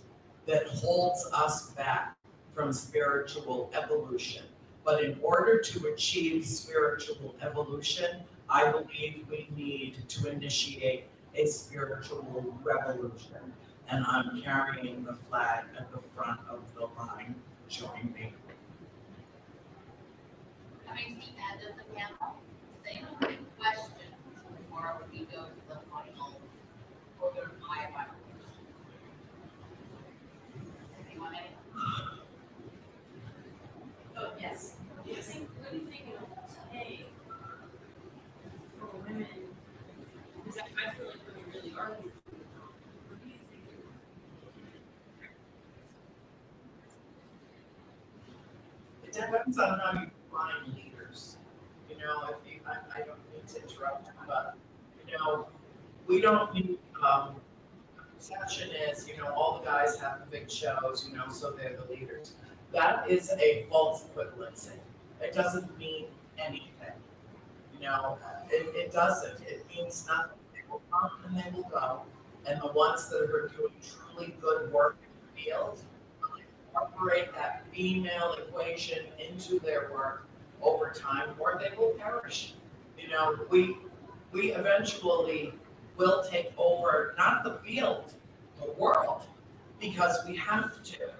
that holds us back from spiritual evolution. But in order to achieve spiritual evolution, I believe we need to initiate a spiritual revolution. And I'm carrying the flag at the front of the line. Join me. Coming to the end of the panel, is there any quick questions before we go to the final, or go to my final question? Anyone? Oh, yes. Yes. What do you think it will take for women? Because I feel like women really are. What do you think? It depends on how you define leaders. You know, if you, I don't mean to interrupt, but, you know, we don't need, perception is, you know, all the guys have the big shows, you know, so they're the leaders. That is a false equivalency. It doesn't mean anything. You know, it doesn't. It means nothing. They will come and they will go. And the ones that are doing truly good work in the field will incorporate that female equation into their work over time, or they will perish. You know, we eventually will take over, not the field, the world, because we have to.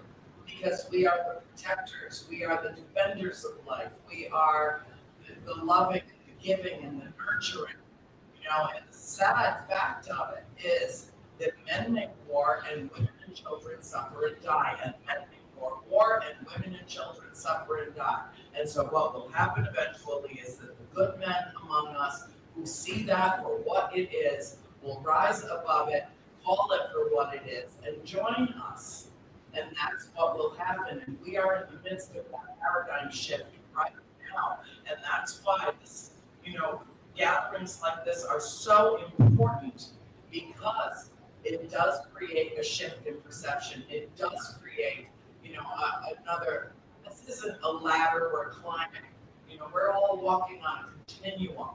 Because we are the protectors, we are the defenders of life, we are the loving, the giving, and the nurturing. You know, and the sad fact of it is that men make war and women and children suffer and die, and men make war and women and children suffer and die. And so what will happen eventually is that the good men among us who see that for what it is will rise above it, call it for what it is, and join us. And that's what will happen. And we are in the midst of that paradigm shift right now. And that's why this, you know, gatherings like this are so important, because it does create a shift in perception. It does create, you know, another, this isn't a ladder we're climbing. You know, we're all walking on a continuum.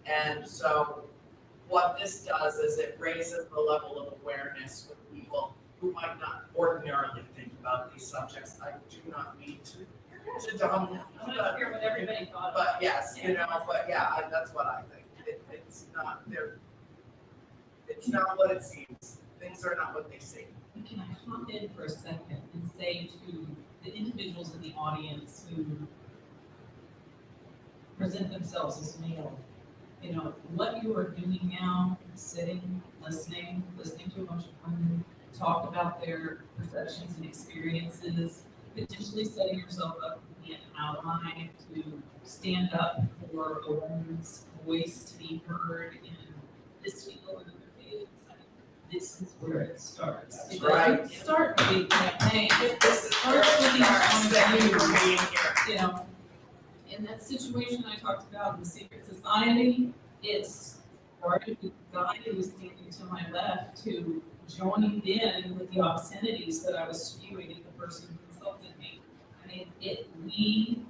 And so what this does is it raises the level of awareness with people who might not ordinarily think about these subjects. I do not need to dominate. I want to hear what everybody thought. But yes, you know, but yeah, that's what I think. It's not there. It's not what it seems. Things are not what they seem. Can I hop in for a second and say to the individuals in the audience who present themselves as male, you know, what you are doing now, sitting, listening to a bunch of women talk about their perceptions and experiences, potentially setting yourself up to be an ally, to stand up for a woman's voice to be heard in this field and other fields. This is where it starts. That's It right. doesn't start with a campaign. It starts with you know. In that situation I talked about in the secret society, it started with the guy who was standing to my left who joined in with the obscenities that I was spewing at the person who insulted me. I mean, we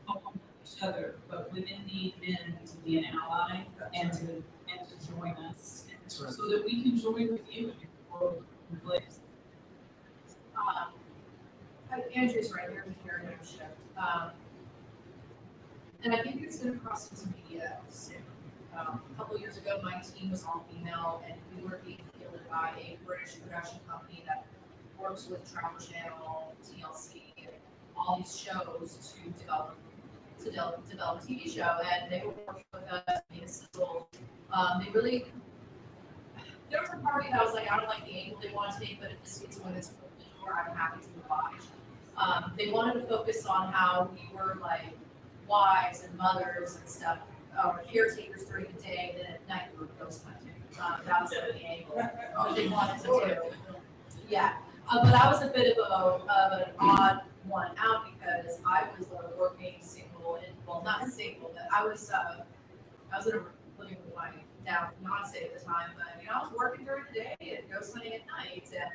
complement each other, but women need men to be an ally and to join us, so that we can join with you in your world and place. Andrew's right, there's a paradigm shift. And I think it's going to cross into media soon. A couple years ago, my team was all female, and we were being fielded by a British production company that works with Travel Channel, TLC, and all these shows to develop a TV show. And they were working with us, being essential. There was a part of me that was like, I don't like the angle they want to take, but if this gets when it's I'm happy to oblige. They wanted to focus on how we were like wives and mothers and stuff, or caretakers during the day, and then at night we were ghost hunting. That was like the angle that they wanted to do. Yeah, but I was a bit of an odd one out because I was a working single, and well, not single, but I was living with my now fiance at the time, but I was working during the day and ghost hunting at night, and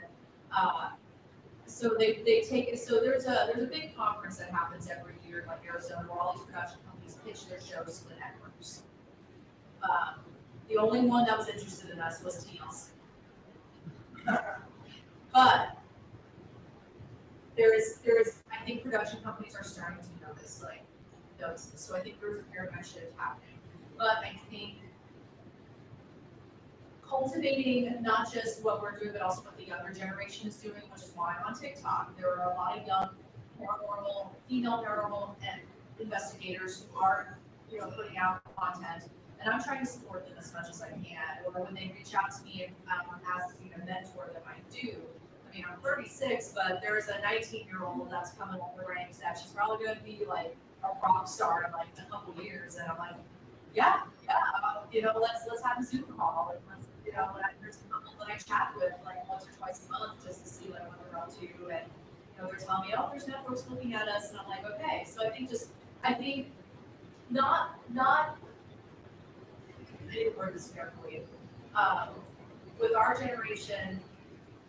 so they take it. So there's a big conference that happens every year in like Arizona where all these production companies pitch their shows to the networks. The only one that was interested in us was TLC. But there is I think production companies are starting to notice this. So I think there's a paradigm shift happening. But I think cultivating not just what we're doing, but also what the younger generation is doing, which is why I'm on TikTok. There are a lot of young paranormal, female paranormal and investigators who are, putting out content, and I'm trying to support them as much as I can. Or when they reach out to me and ask me to mentor them, I do. I mean, I'm 36, but there's a 19-year-old that's coming up the ranks that she's probably going to be like a rock star in like a couple years, and I'm like, yeah, let's have a Zoom call, and let's, there's a couple that I chat with like once or twice a month just to see like what they're up to, and they're telling me, oh, there's networks looking at us, and I'm like, okay. So I think not I need to word this carefully. With our generation,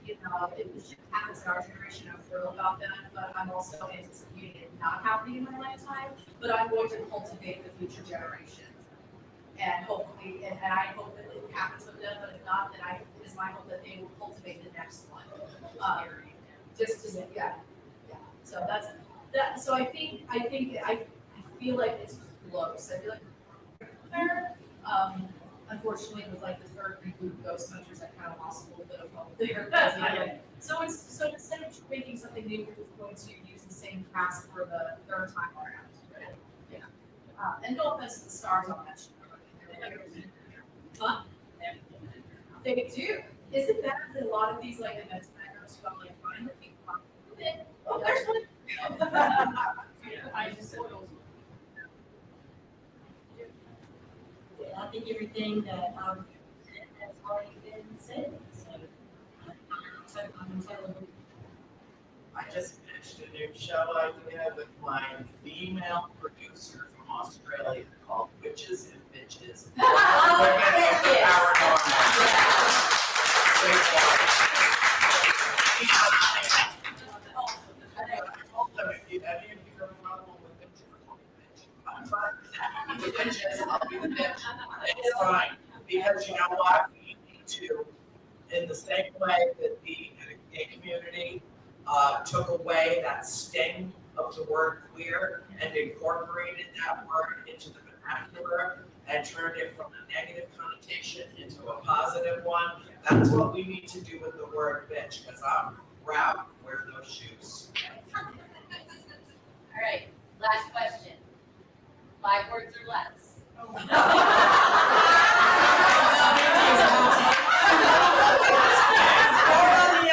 if the shit happens in our generation, I'm thrilled about that, but I'm also anticipating it not happening in my lifetime, but I'm going to cultivate the future generations. And hopefully, and I hope that it happens with them, but if not, then it is my hope that they will cultivate the next one. Yeah. So that's that. So I feel like it's close. I feel like there. Unfortunately, with like the third reboot of Ghost Hunters, I kind of lost a little bit of hope there. So instead of making something new, we're just going to use the same cast for the third time around. Right? Yeah. And no offense to the stars on that show. Huh? They do. Is it better than a lot of these like events planners who I'm like trying to be fun with it? Oh, there's one. I just I think everything that I've said has already been said, so I'm telling you. I just finished a new show idea with my female producer from Australia called Witches and Bitches. We're getting into paranormal. I told them if you any of you are problem with bitches, I'm fine with that. Bitches, I'll be the bitch. It's fine, because you know what? We need to, in the same way that the gay community took away that sting of the word queer and incorporated that word into the vernacular and turned it from a negative connotation into a positive one. That's what we need to do with the word bitch, because I'm proud to wear those shoes. All right, last question. 5 words or less. On the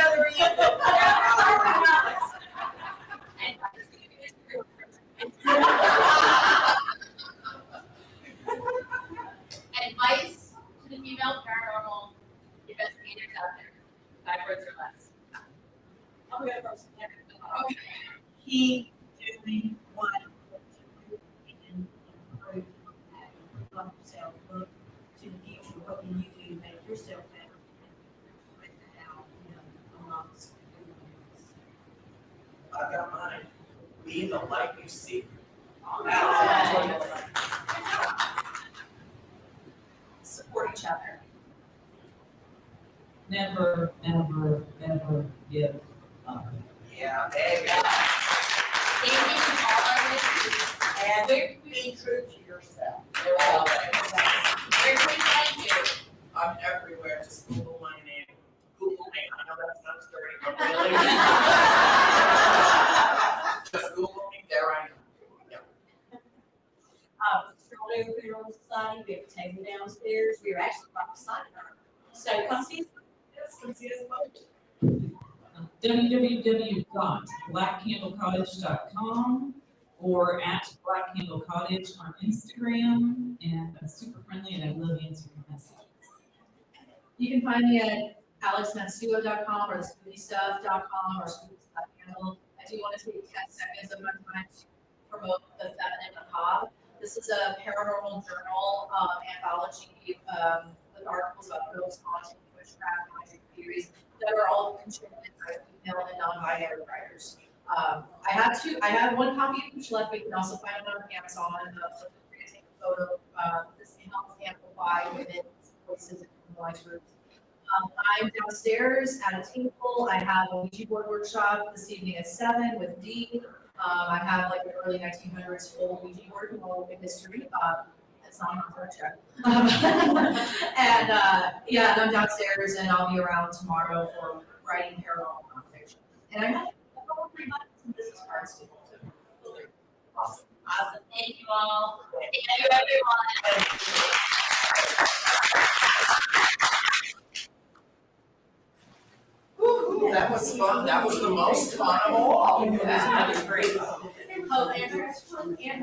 other end. Advice to the female paranormal investigators out there. 5 words or less. I'm going first. Okay. Keep doing what you can improve on yourself. Look to the future. What can you do to make yourself better? And out, amongst everyone else. I got mine. Be the light you seek. Support each other. Never, ever, ever give up. Yeah, there you go. And be true to yourself. I'm everywhere. Just Google my name. Google me. I know that sounds dirty, but really. Just Google me. There I am. Stroll over here on Society. We have a table downstairs. We are actually right beside her. So come see us. Yes, come see us both. www.blackcandlecottage.com or at Black Candle Cottage on Instagram, and I'm super friendly and I love answering messages. You can find me at alexmatsuo.com or spookystuff.com or spookystuff.handle. I do want to take 10 seconds of my time to promote the Feminine Macabre. This is a paranormal journal anthology with articles about ghosts, haunting, witchcraft, magic theories that are all contributed by female and non-binary writers. I have one copy of each left, but you can also find it on Amazon. So feel free to take a photo. This helps amplify women's voices in marginalized groups. I'm downstairs at a table. I have a Ouija board workshop this evening at 7 with Dee. I have like an early 1900s full Ouija board from all in history. It's not on her check. And yeah, I'm downstairs and I'll be around tomorrow for writing paranormal nonfiction. And I have a couple of free buttons and business cards too. Awesome. Awesome. Thank you all. Thank you, everyone. Woo, that was fun. That was the most fun of all. Yeah, that was great. Oh, Andrew. Oh, thank you so much. Yeah,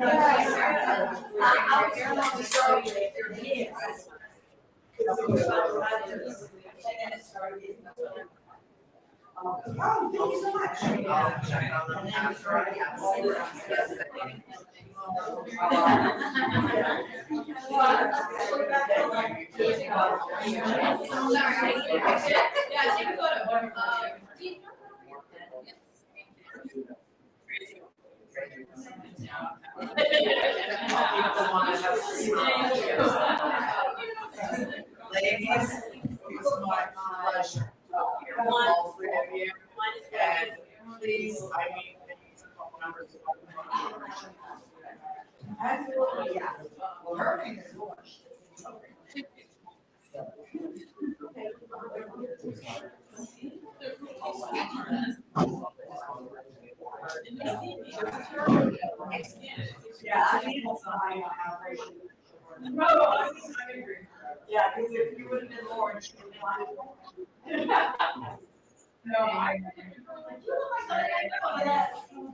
take a photo. Ladies, it's my pleasure. All three of you. And please, I need some phone numbers. Absolutely, yeah. Well, her name is Laura. Yeah, I need somebody on operation. No, I agree. Yeah, because if you would have been Lauren, she would have been No, I. You look like somebody I know that.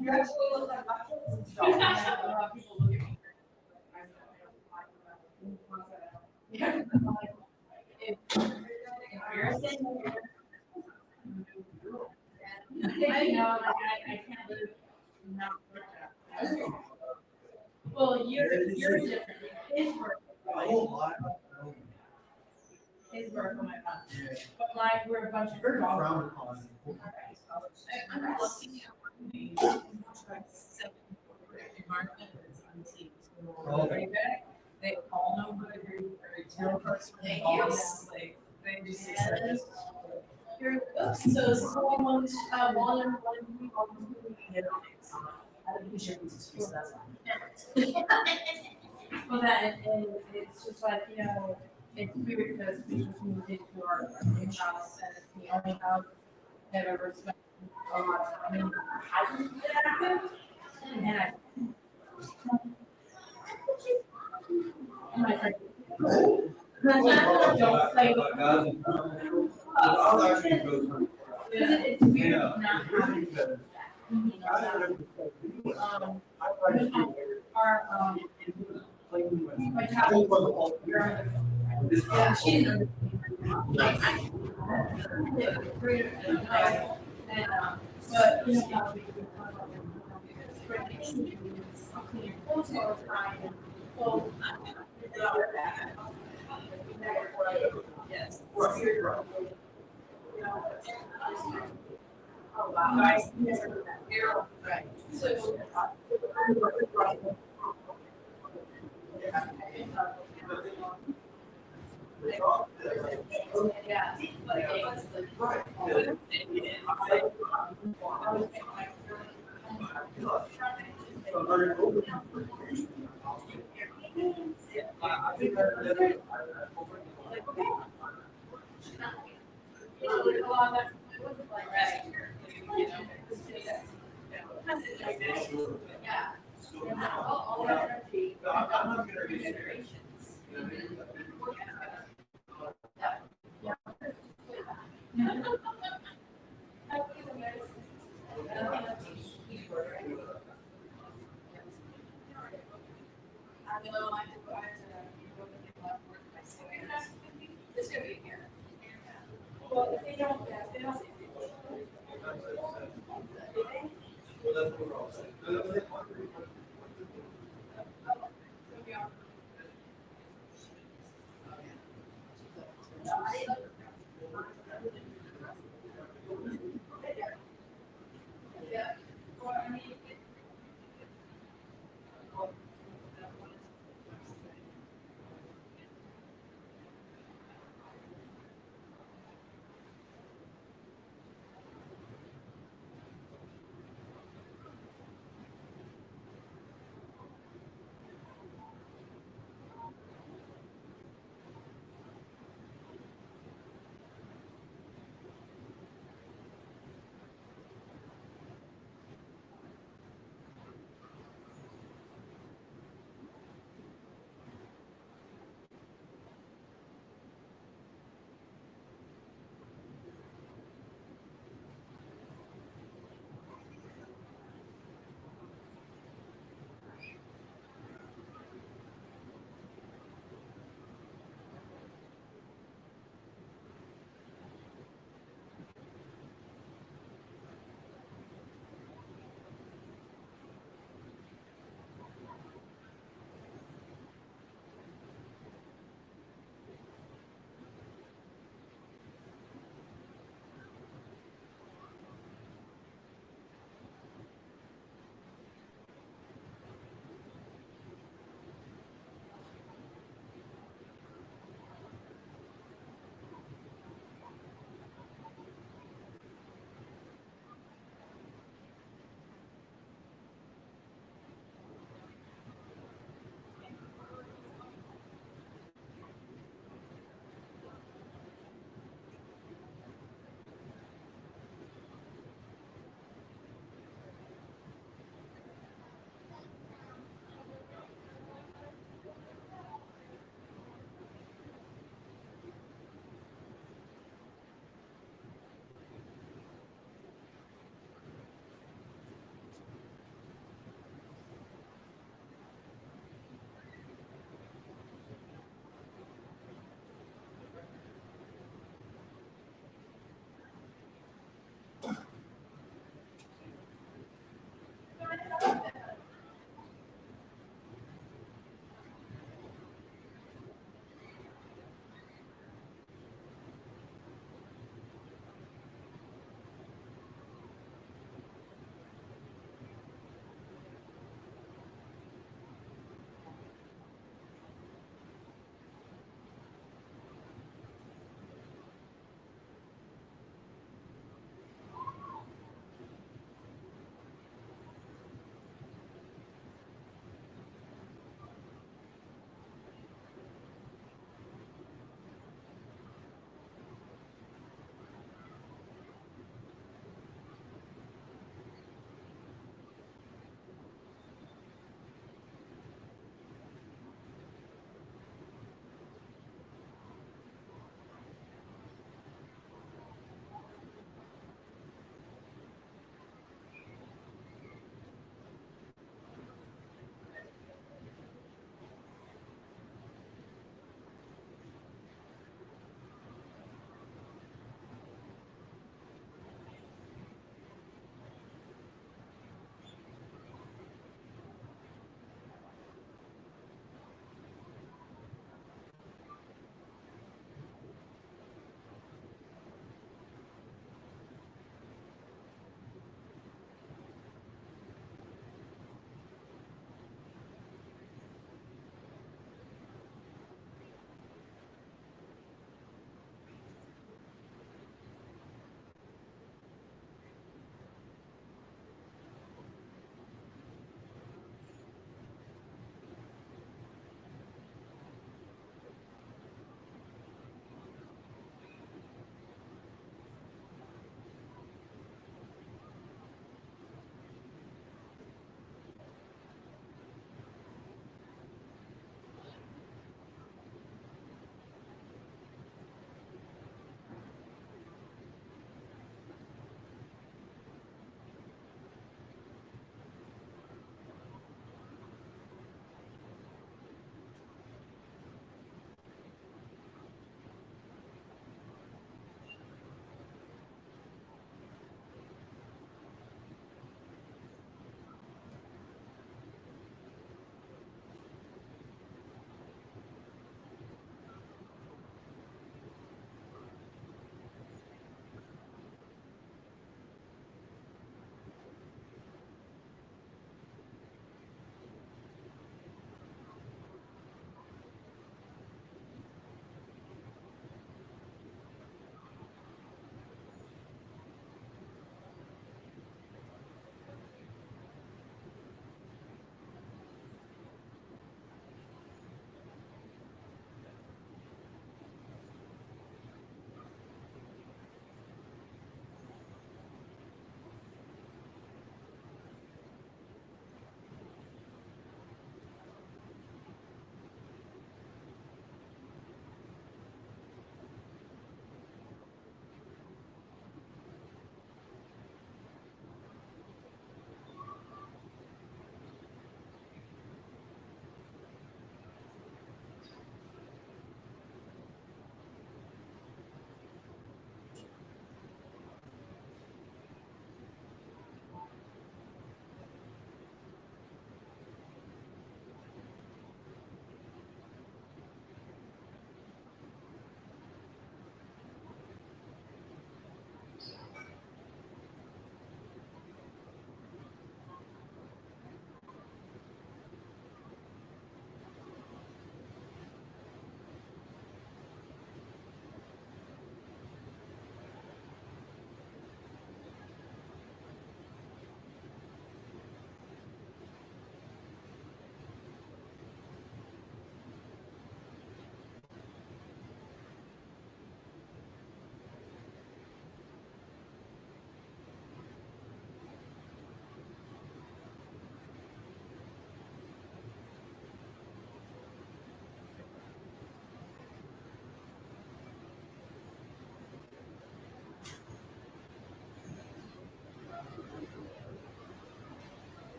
You actually look like my kids. People look at me. Yeah. I know, like, I can't live not well, you're different. His work. His work on my phone. But like, we're a bunch of. Very frowned upon. I'm looking at one page, like 7 environment is on teams. They all know who to do, every zero person. Thank you. Like, they just say. Here are the books. So this is only one, one I think we should use this. Well, that, and it's just like, you know, it's weird because we just moved into our new house and it's the only house that ever spent a lot of time in hasn't been active. And I'm like, it's weird not having. Our, my child, yeah, she's and, but, you know, yes. Oh, wow. Right. So, yeah. to be here. Well, if they don't, if they don't. Well, that's what we're all saying.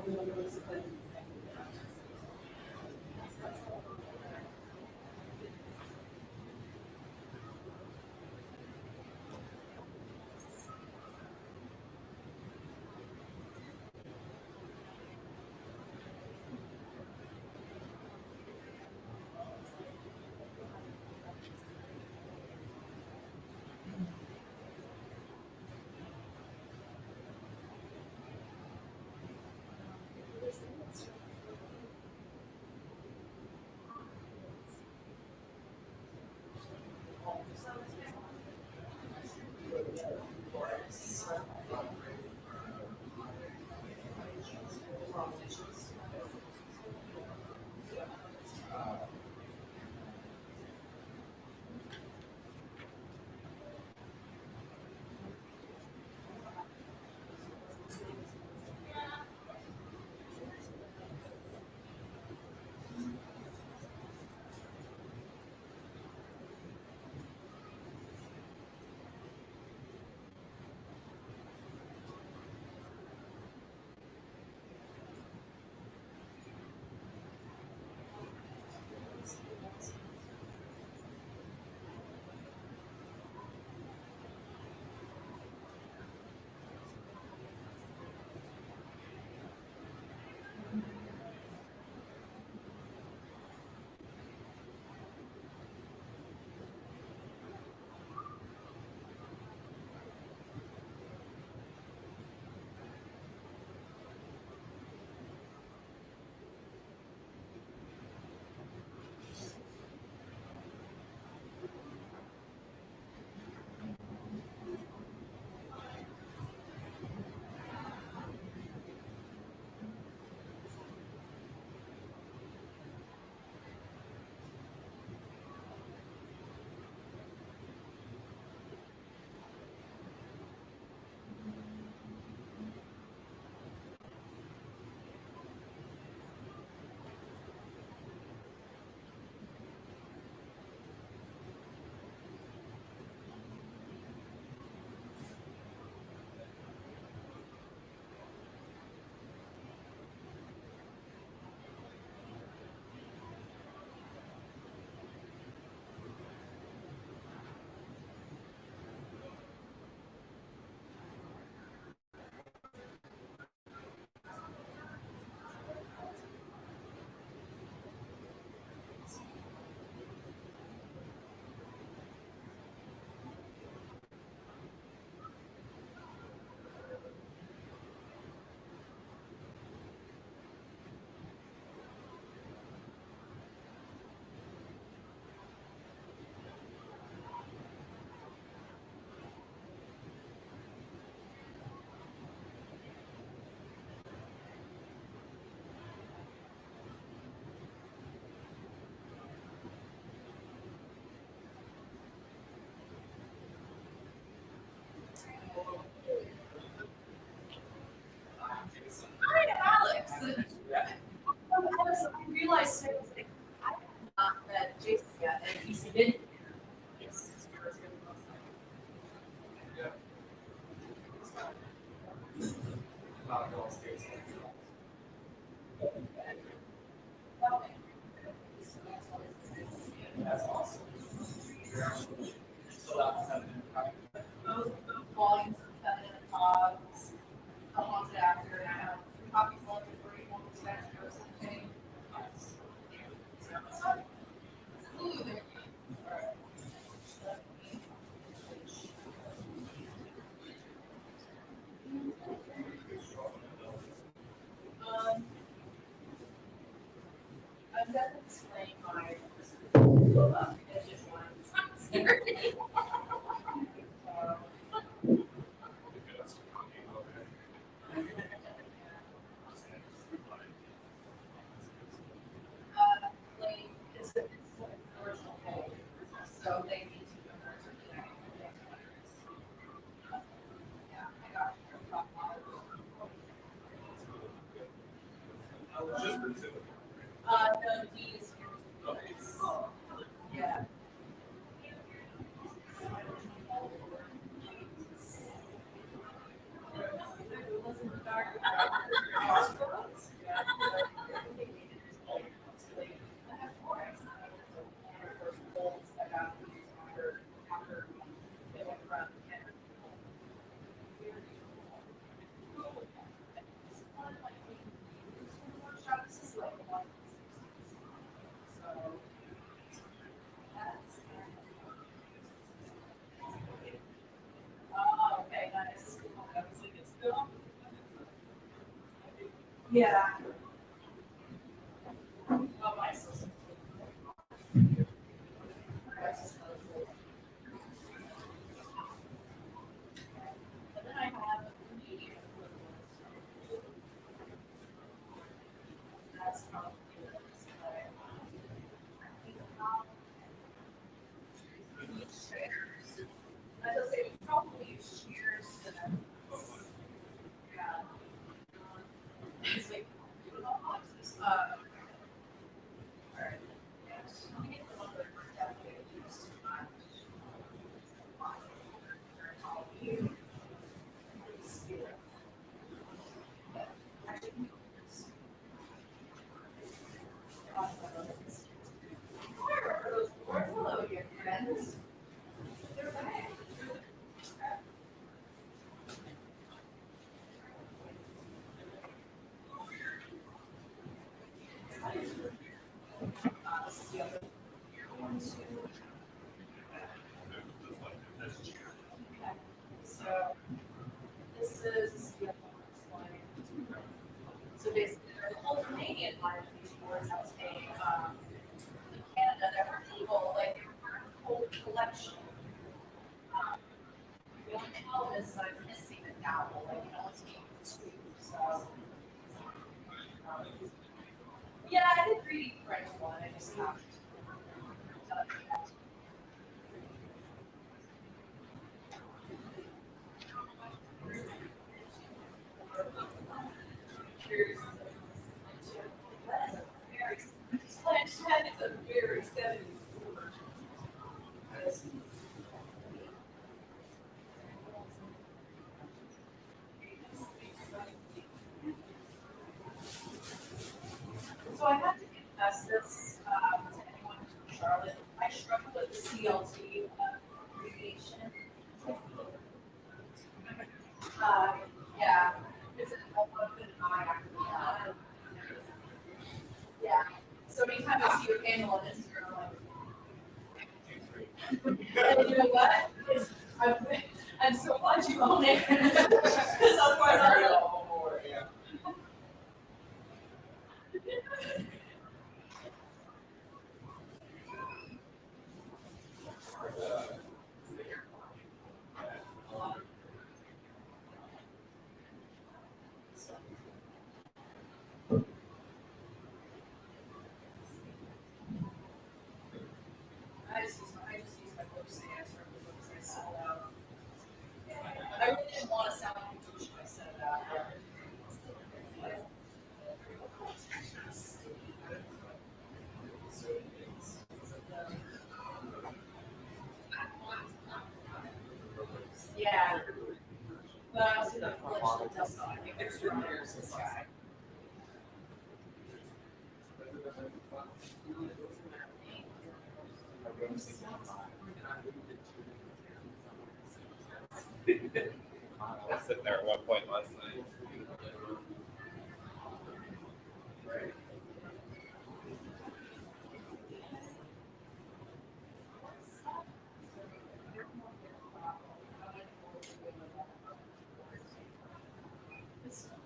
really, really split. Hi, Alex. I realized it was like, I have not met Jason yet, and he's been here. Yes. That's awesome. So Both volumes of feminine dogs, a haunted actor, and I have 3 copies left for you, one was next person to take. Ooh, there you go. All right. I'm definitely displaying my it's just one. Like, it's an original page, so they need to convert it to yeah, I got no, D is here. Yeah. Yeah. Oh, my sister. And then I have a medium. That's probably this, but I think we use shares. As I say, we probably use shares to, yeah. It's like, alright. Yes. Let me get the one that we used. Hello, dear friends. They're back. This is the other one, too. Okay, so this is the other one. So basically, the whole Canadian line of these boards I was paying, in Canada, there were people, like, a whole collection. The only problem is I'm missing a dowel, like, you know, it's being two, so. Yeah, I did 3D print one, I just have to. That is a very 70s version. So I have to confess this to anyone from Charlotte. I struggle with the CLT abbreviation. Yeah, it's a one with an I after the L. Yeah. So anytime I see your handle on Instagram, I'm like, and you know what? I'm so glad you own it. Because otherwise I'm all over it. Yeah. I just use my books to answer the books I sell out. I really didn't want to sound like a douche when I said that. Yeah. But I also got collection of dust on. I think there's 3 years this guy. I was sitting there at one point last night.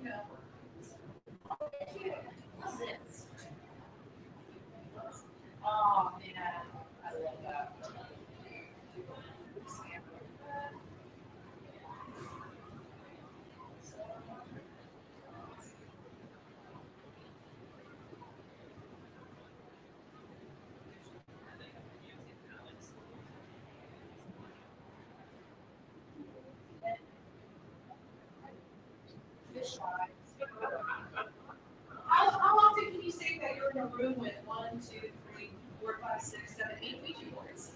Yeah. Oh man, I love that. Fish fry. How often can you say that you're in a room with 1, 2, 3, 4, 5, 6, 7, 8 Ouija boards?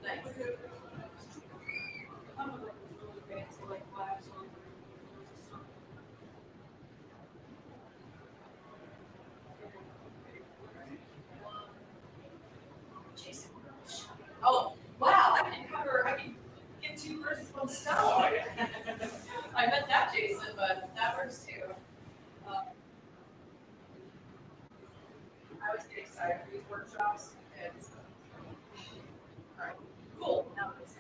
Nice. Jason. Oh, wow, I can get 2 versus 1 stone. I meant that, Jason, but that works too. I always get excited for these workshops. Alright. Cool. Now it's-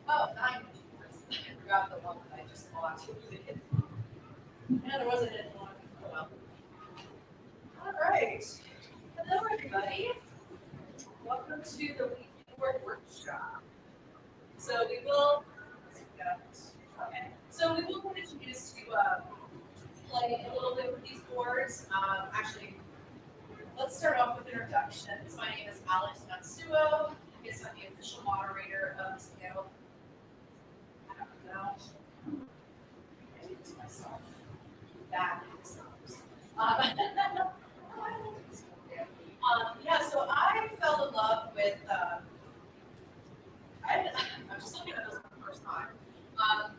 Oh, 9 I forgot the one that I just bought. Yeah, there wasn't any one. Oh well. All right. Hello, everybody. Welcome to the weekly word workshop. So we will. Okay. So we will get you guys to play a little bit with these boards. Actually, let's start off with introductions. My name is Alex Matsuo. I guess I'm the official moderator of this panel. I don't know. I did it to myself. Bad examples. Yeah, so I fell in love with, I'm just looking at this for the first time.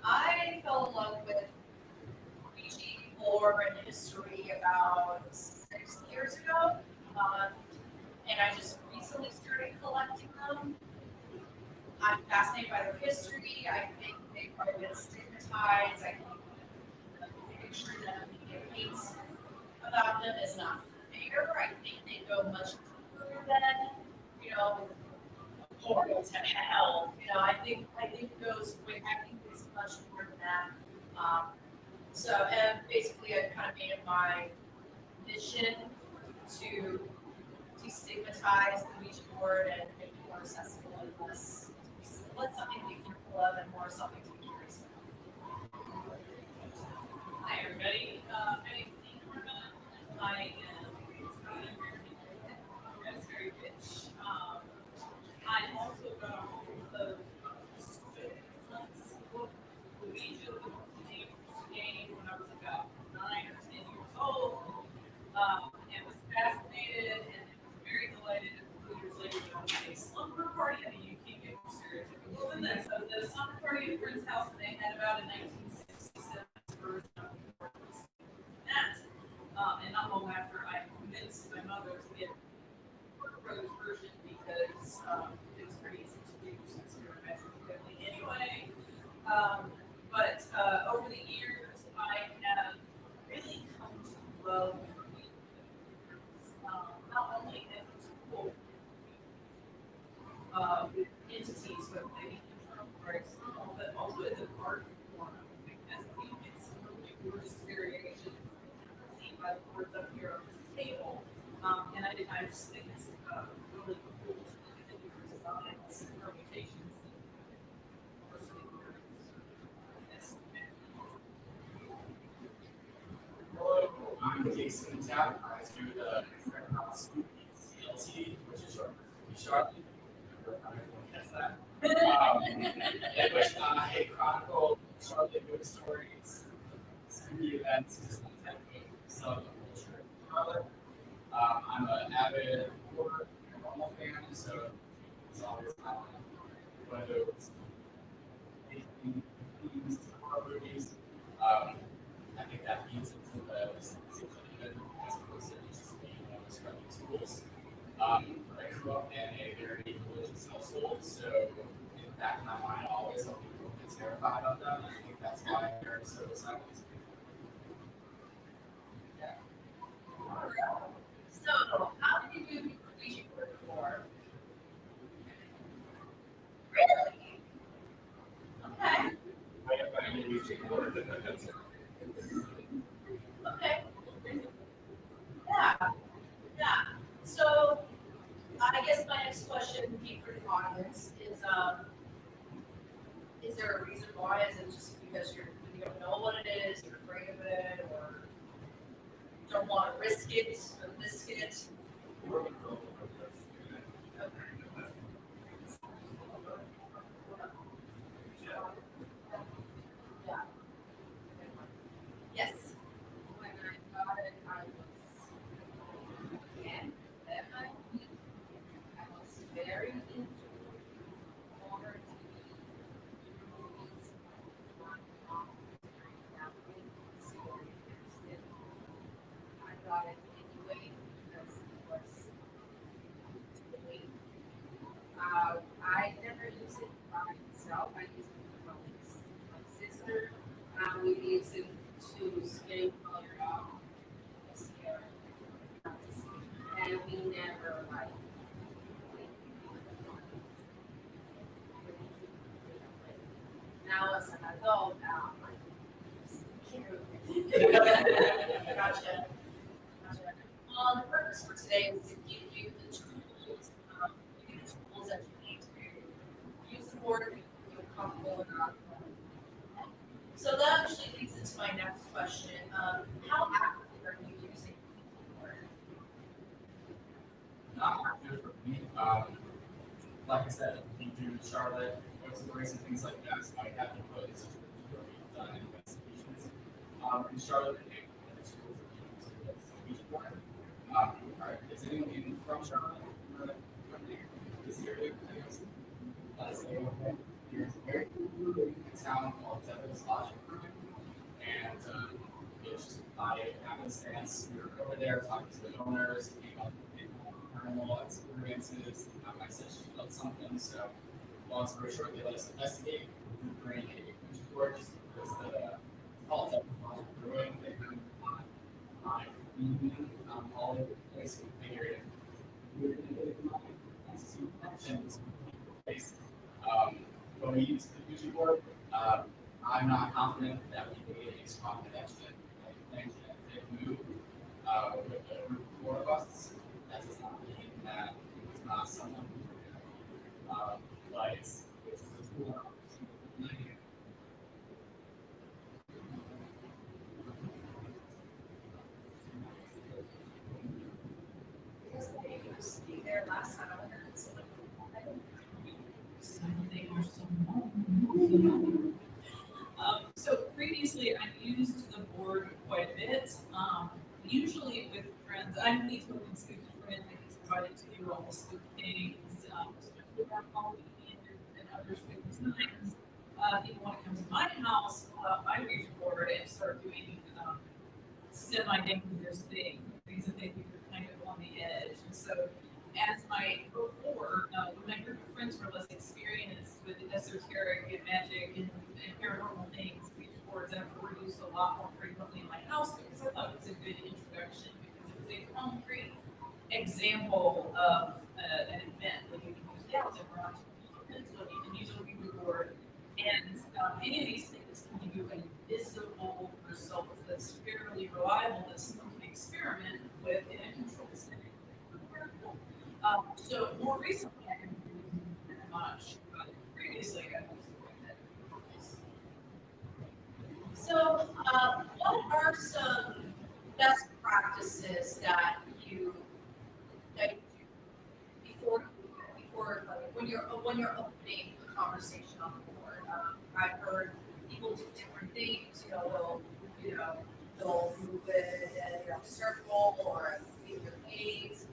I fell in love with Ouija lore and history about 6 years ago. And I just recently started collecting them. I'm fascinated by their history. I think they've probably been stigmatized. I think the picture that media paints about them is not fair. I think they go much deeper than, portal to hell. I think it goes way. I think it's much more than that. And basically, I kind of made it my mission to destigmatize the Ouija board and make it more accessible and less something to be fearful of and more something to be curious about. Hi, everybody. My name is Dean Norman. I am that's very rich. I also got a hold of Luigi game when I was about 9 or 10 years old, and was fascinated and very delighted a few years later there was a slumber party. I mean, you can't get more stereotypical than that. So the slumber party at a friend's house, and they had about a 1967 version of that. And not long after, I convinced my mother to get her brother's version because it was pretty easy to do since we were imagining family anyway. But over the years, I have really come to love not only as a tool with entities, whether they be internal or external, but also as an art form. As I think it's really gorgeous variations seen by the boards up here on this table. And I just think it's really cool to look at the different designs and permutations. Hello, I'm Jason Tapp. I do the CLT, which is short for Charlotte. That's that. In which I chronicle Charlotte good stories, spooky events, just some culture in Charlotte. I'm an avid horror and normal fan, so it's always one of those themes, horror movies. I think that feeds into the even as opposed to just being describing tools. I grew up in a very religious household, so in the back of my mind, I always felt people get terrified of them. I think that's why they're so excited. Yeah. So, how did you do Ouija board before? Really? Okay. I have my Ouija board and that's it. Okay. Yeah. So, I guess my next question would be for the audience is there a reason why? Is it just because you don't know what it is, you're afraid of it, or don't want to risk it, or risk it? Yeah. Yes. When I got it, I was 10 at my peak. I was very into horror TV movies. My mom was very family, so I got it anyway because it was really. I never use it by myself. I use it with my sister. reason to skin color mascara. And we never like. Now as an adult, now I'm like, gotcha. The purpose for today is to give you the tools, that you need to use the board if you feel comfortable enough. So that actually leads into my next question. How actively are you using the board? Not active for me. Like I said, you do Charlotte, exploration, things like that. So I have input in situations where we've done investigations. In Charlotte, and schools that use it board. Is anyone from Charlotte? This year, I guess. That's There's a very cool town called Devil's Lodge, and it's just by happenstance, we were over there talking to the owners, came up with paranormal experiences. I said she felt something, so long story short, they let us investigate. We bring a huge board, just because the called Devil's Lodge Brewing. They kind of on evening all over the place. We figured when we use the Fuji board, I'm not confident that we made a strong connection. I think that it moved with the group of four of us. That does not mean that it's not someone but it's a tool. Because they used to be there last time I heard it. So previously I've used the board quite a bit. Usually with friends, I'm the token scoop friend that gets invited to do all the scoop things, especially around Halloween and other scoop times. People want to come to my house, I reach forward and start doing semi-dangerous things that they think are kind of on the edge. And so as before, when my group of friends were less experienced with esoteric and magic and paranormal things, these boards I've produced a lot more frequently in my house because I thought it was a good introduction because it was a concrete example of an event that you can use doubts and rocks, you can use a Ouija board, and any of these things can give you a visible result that's fairly reliable that someone can experiment with in a controlled setting. So more recently, I haven't been using it that much, but previously I was doing it. So, what are some best practices that you do before when you're opening a conversation on the board? I've heard people do different things. They'll move it in a circle or leave your gaze.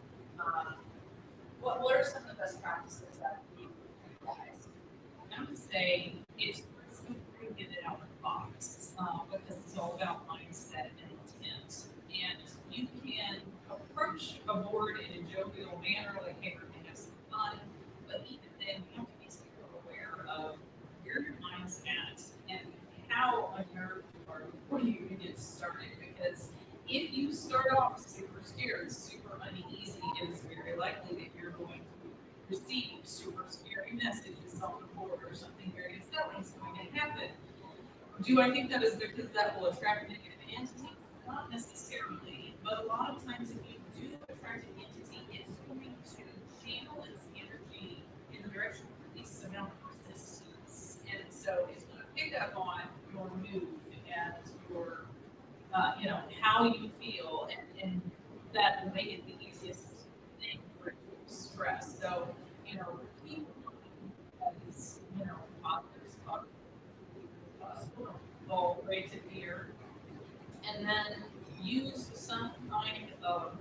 What are some of the best practices that you guys? I would say it's simply get it out of the box because it's all about mindset and intent. And you can approach a board in a jovial manner, like, hey, we're going to have some fun. But even then, you have to be super aware of where your mind's at and how unnerved you are before you even get started. Because if you start off super scared, super uneasy, it is very likely that you're going to receive super scary messages on the board or something very unsettling is going to happen. Do I think that is because that will attract negative entities? Not necessarily, but a lot of times if you do attract an entity, it's going to channel its energy in the direction of the least amount of resistance. And so it's going to pick up on your mood and your how you feel, and that will make it the easiest thing for it to express. So, keep as, positive, all great to hear, and then use some kind of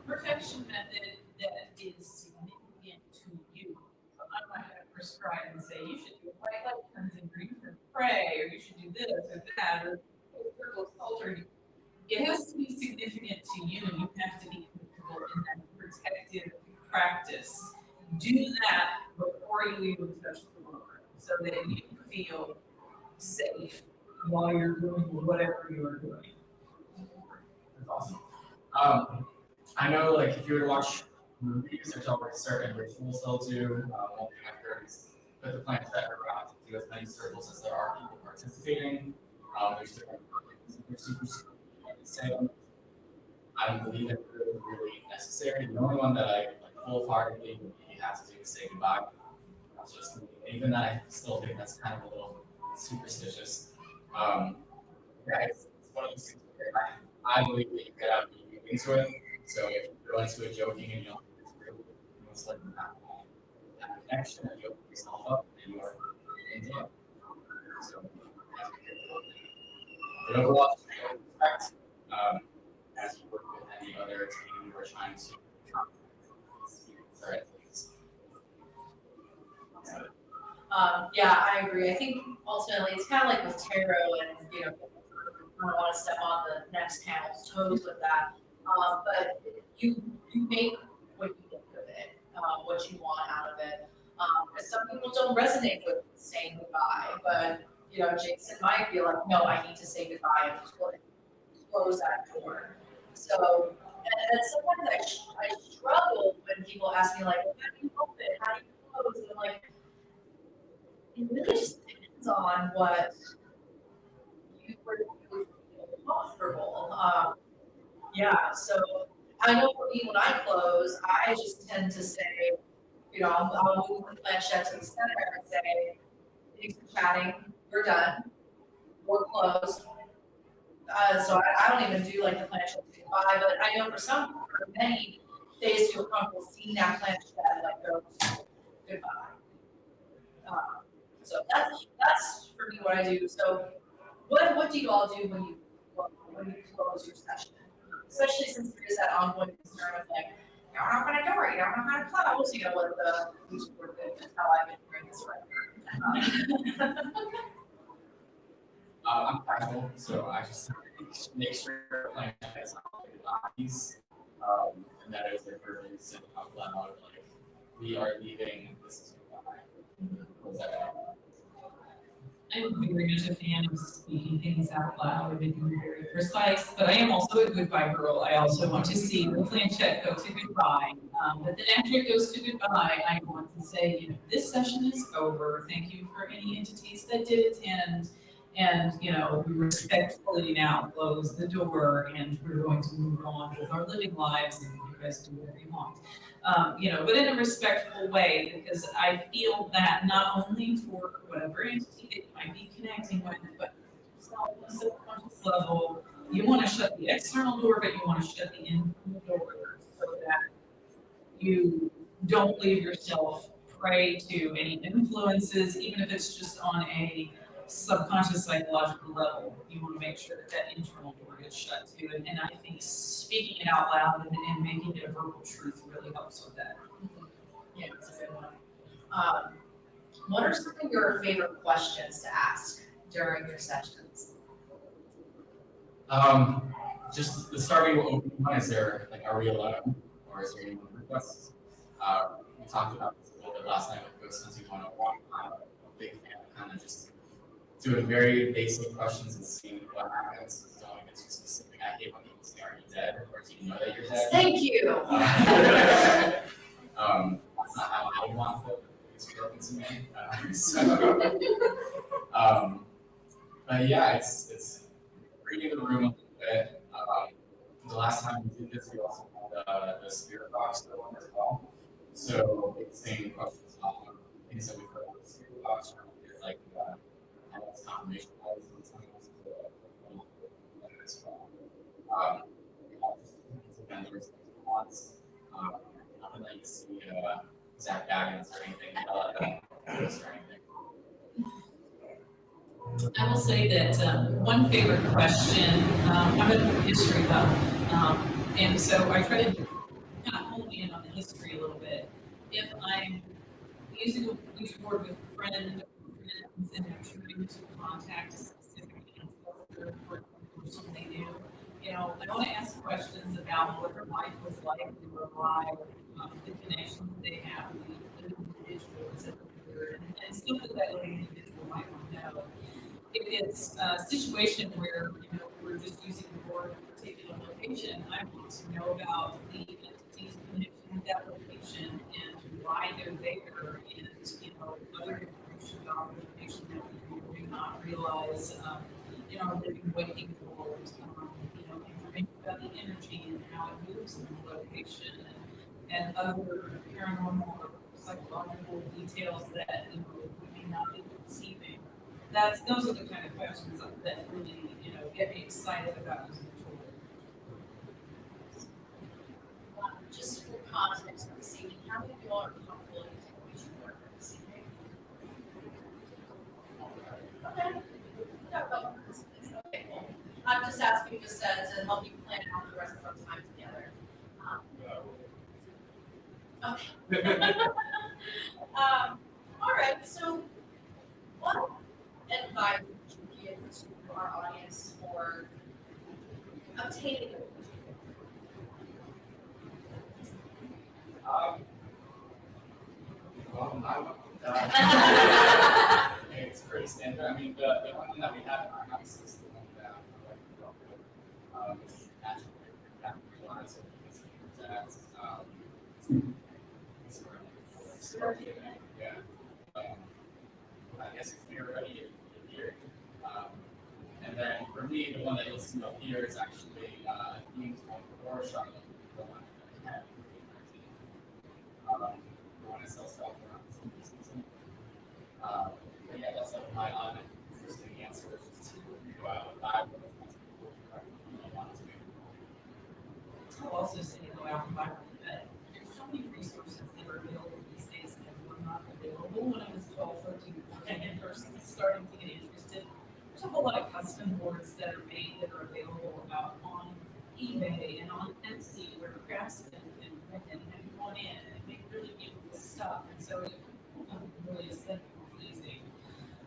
protection method that is significant to you. So I'm not going to prescribe and say you should do white light cleansing, or you should pray, or you should do this or that, or circle of salt, or it has to be significant to you, and you have to be comfortable in that protective practice. Do that before you even touch the board, so that you feel safe while you're doing whatever you're doing. That's awesome. I know, like, if you were to watch movies, there's always certain rituals they'll do. One thing I've heard is put the planchette around to do as many circles as there are people participating. There's different super saying. I don't believe it really necessary. The only one that I like full-heartedly maybe have to do is say goodbye. That's just even that I still think that's kind of a little superstitious. Yeah, it's one of those things where I believe that you get out and you into it. So if you go into it joking and you don't think it's real, you most likely not that connection and you open yourself up and you are into it. So but overall, respect, as you work with any other team you are trying to Yeah, I agree. I think ultimately it's kind of like with tarot, and you know, I don't want to step on the next panel's toes with that. But you make what you get of it, what you want out of it. And some people don't resonate with saying goodbye, but you know, Jason might be like, no, I need to say goodbye and close that door. So, and sometimes I struggle when people ask me like, well, how do you help it? How do you close? And I'm like, it really just depends on what you feel comfortable. Yeah, so I know for me, when I close, I just tend to say, you know, I'll move the planchette to the center and say, thanks for chatting, we're done, we're closed. So I don't even do like the planchette to goodbye, but I know for many, they just feel comfortable seeing that planchette like go goodbye. So that's for me what I do. So what do you all do when you close your session? Especially since there is that ongoing concern of like, you don't know how to door, you don't know how to close, you know what that's how I've been hearing this forever. I'm practical, so I just make sure my plan is bodies, and that is their purpose and out loud, like, we are leaving, this is goodbye. I'm very much a fan of speaking things out loud and being very precise, but I am also a goodbye girl. I also want to see the planchette go to goodbye. But then after it goes to goodbye, I want to say, you know, this session is over. Thank you for any entities that did attend. And, you know, we respectfully now close the door and we're going to move on with our living lives and you guys do whatever you want. You know, but in a respectful way, because I feel that not only for whatever entity that you might be connecting with, but on a subconscious level, you want to shut the external door, but you want to shut the internal door so that you don't leave yourself prey to any influences, even if it's just on a subconscious psychological level. You want to make sure that that internal door gets shut too. And I think speaking it out loud and making it a verbal truth really helps with that. Yeah, it's a good one. What are some of your favorite questions to ask during your sessions? Just the starting open one, is there, like, are we alone, or is there anyone requests? We talked about this a little bit last night with Ghost Hunting 101. I'm a big fan of kind of just doing very basic questions and seeing what happens. Don't get too specific. I hate when people say, are you dead, or do you know that you're dead? Thank you. That's not how I want to it's broken to me. But yeah, it's reading the room a little bit. The last time we did this, we also had the spirit box going as well. So it's saying questions off of things that we put on the spirit box, like confirmation policies and sometimes as well. Vendors once. Nothing that you see Zach Baggins or anything or anything. I will say that one favorite question, I'm a history buff, and so I try to kind of hone in on the history a little bit. If I'm using a which board with a friend or friends and I'm trying to contact a specific ancestor for something they knew, you know, I want to ask questions about what their life was like when they were alive, the connections they have with the individuals that were and stuff that individual might want to know. If it's a situation where, we're just using the board in a particular location, I want to know about the entity's connection with that location and why they're there and, other information about the location that we may not realize, living waking world, information about the energy and how it moves in the location and other paranormal or psychological details that, we may not be perceiving. Those are the kind of questions that really, get me excited about using the tool. Just for context for this evening, how many of y'all are comfortable using Ouija board for this evening? Okay. Okay, cool. I'm just asking to help you plan out the rest of our time together. Okay. All right, so what advice would you give to our audience for obtaining a It's pretty standard. I mean, the one thing that we have in our house is the one that I like to go with, which is actually capitalized. Yeah. I guess if you're ready, you're here. And then for me, the one that you'll see up here is actually themes one for Charlotte, the one that I had in 2019. The one that sells stuff around the season. But yeah, that's like my uninteresting answer is to go out and buy what I want to. I'll also say go out and buy one, but there's so many resources that are available these days that were not available when I was 12, 13, 14, and person starting to get interested. There's a whole lot of custom boards that are made that are available out on eBay and on Etsy where craftsmen can have gone in and make really beautiful stuff. And so it really aesthetically pleasing.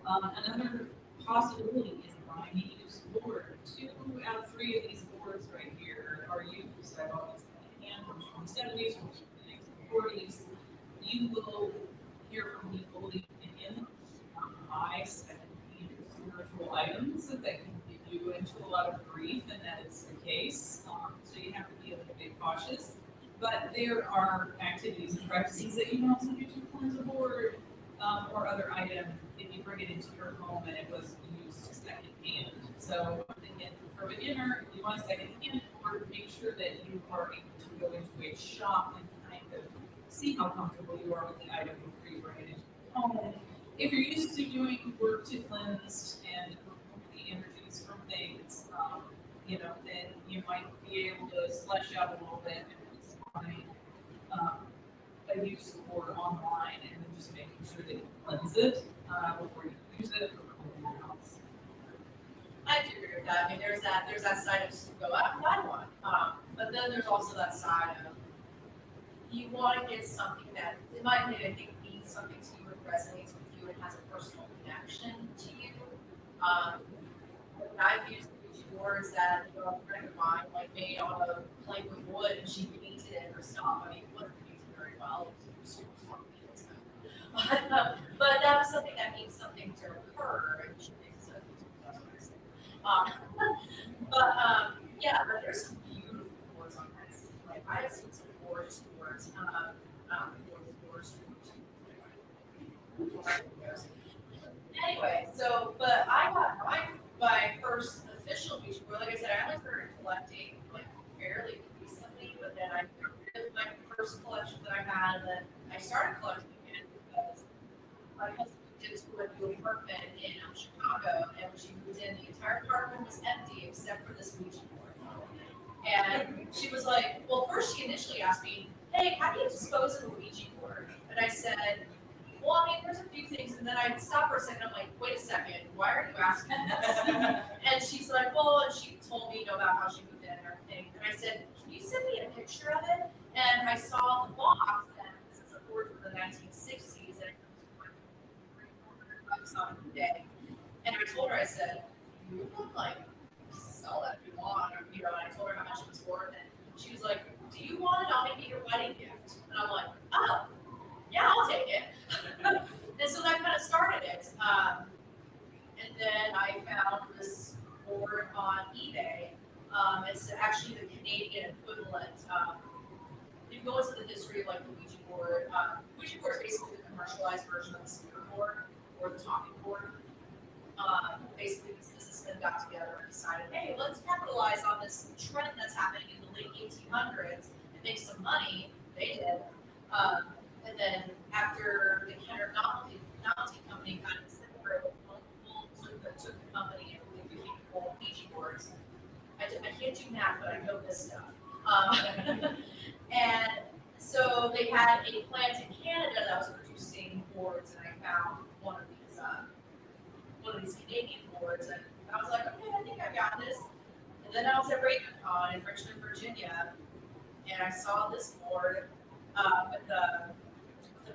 Another possibility is buying a used board. 2 out of 3 of these boards right here are used. I've always had a hand from the 70s, from the 40s. You will hear from people who opinion buy second-hand spiritual items that can give you into a lot of grief, and that is the case. So you have to be a little bit cautious. But there are activities and practices that you can also do to cleanse a board or other item if you bring it into your home and it was used secondhand. So again, for a beginner, if you want a secondhand board, make sure that you are able to go into a shop and kind of see how comfortable you are with the item before you bring it into your home. If you're used to doing work to cleanse and remove the energies from things, then you might be able to flesh out a little bit and find a use board online and then just making sure that you cleanse it before you use it or clean your house. I do agree with that. I mean, there's that side of just go out and buy one. But then there's also that side of you want to get something that, in my opinion, I think means something to you and resonates with you and has a personal connection to you. I've used Ouija boards that a friend of mine made out of plank with wood and she painted it herself. I mean, it wasn't painted very well. It was super smart. But that was something that means something to her, and she thinks that that's what I say. Yeah, but there's some beautiful boards on Etsy. Like I have seen some gorgeous boards. Anyway, but I got my first official Ouija board. Like I said, I only started collecting fairly recently, but then I did my first collection that I had, and then I started collecting again because my husband did school at the apartment in Chicago, and when she moved in, the entire apartment was empty except for this Ouija board. And she was like, well, first she initially asked me, hey, how do you dispose of a Ouija board? And I said, well, I mean, there's a few things. And then I stopped for a second. I'm like, wait a second, why are you asking this? And she's like, well, and she told me about how she moved in and everything. And I said, can you send me a picture of it? And I saw the box, and this is a board from the 1960s, and it comes on eBay. And I told her, I said, you can sell that if you want, or, and I told her how much it was worth, and she was like, do you want it? I'll make it your wedding gift. And I'm like, oh, yeah, I'll take it. And so that kind of started it. And then I found this board on eBay. It's actually the Canadian equivalent. You go into the history of like the Ouija board. Ouija board is basically the commercialized version of the speaker board or the talking board. Basically, these businessmen got together and decided, hey, let's capitalize on this trend that's happening in the late 1800s and make some money. They did. And then after the Kenner Novelty Company kind of separated, took the company and became full Ouija boards. I can't do math, but I know this stuff. And so they had a plant in Canada that was producing boards, and I found one of these Canadian boards, and I was like, okay, I think I got this. And then I was at RavenCon in Richmond, Virginia, and I saw this board with the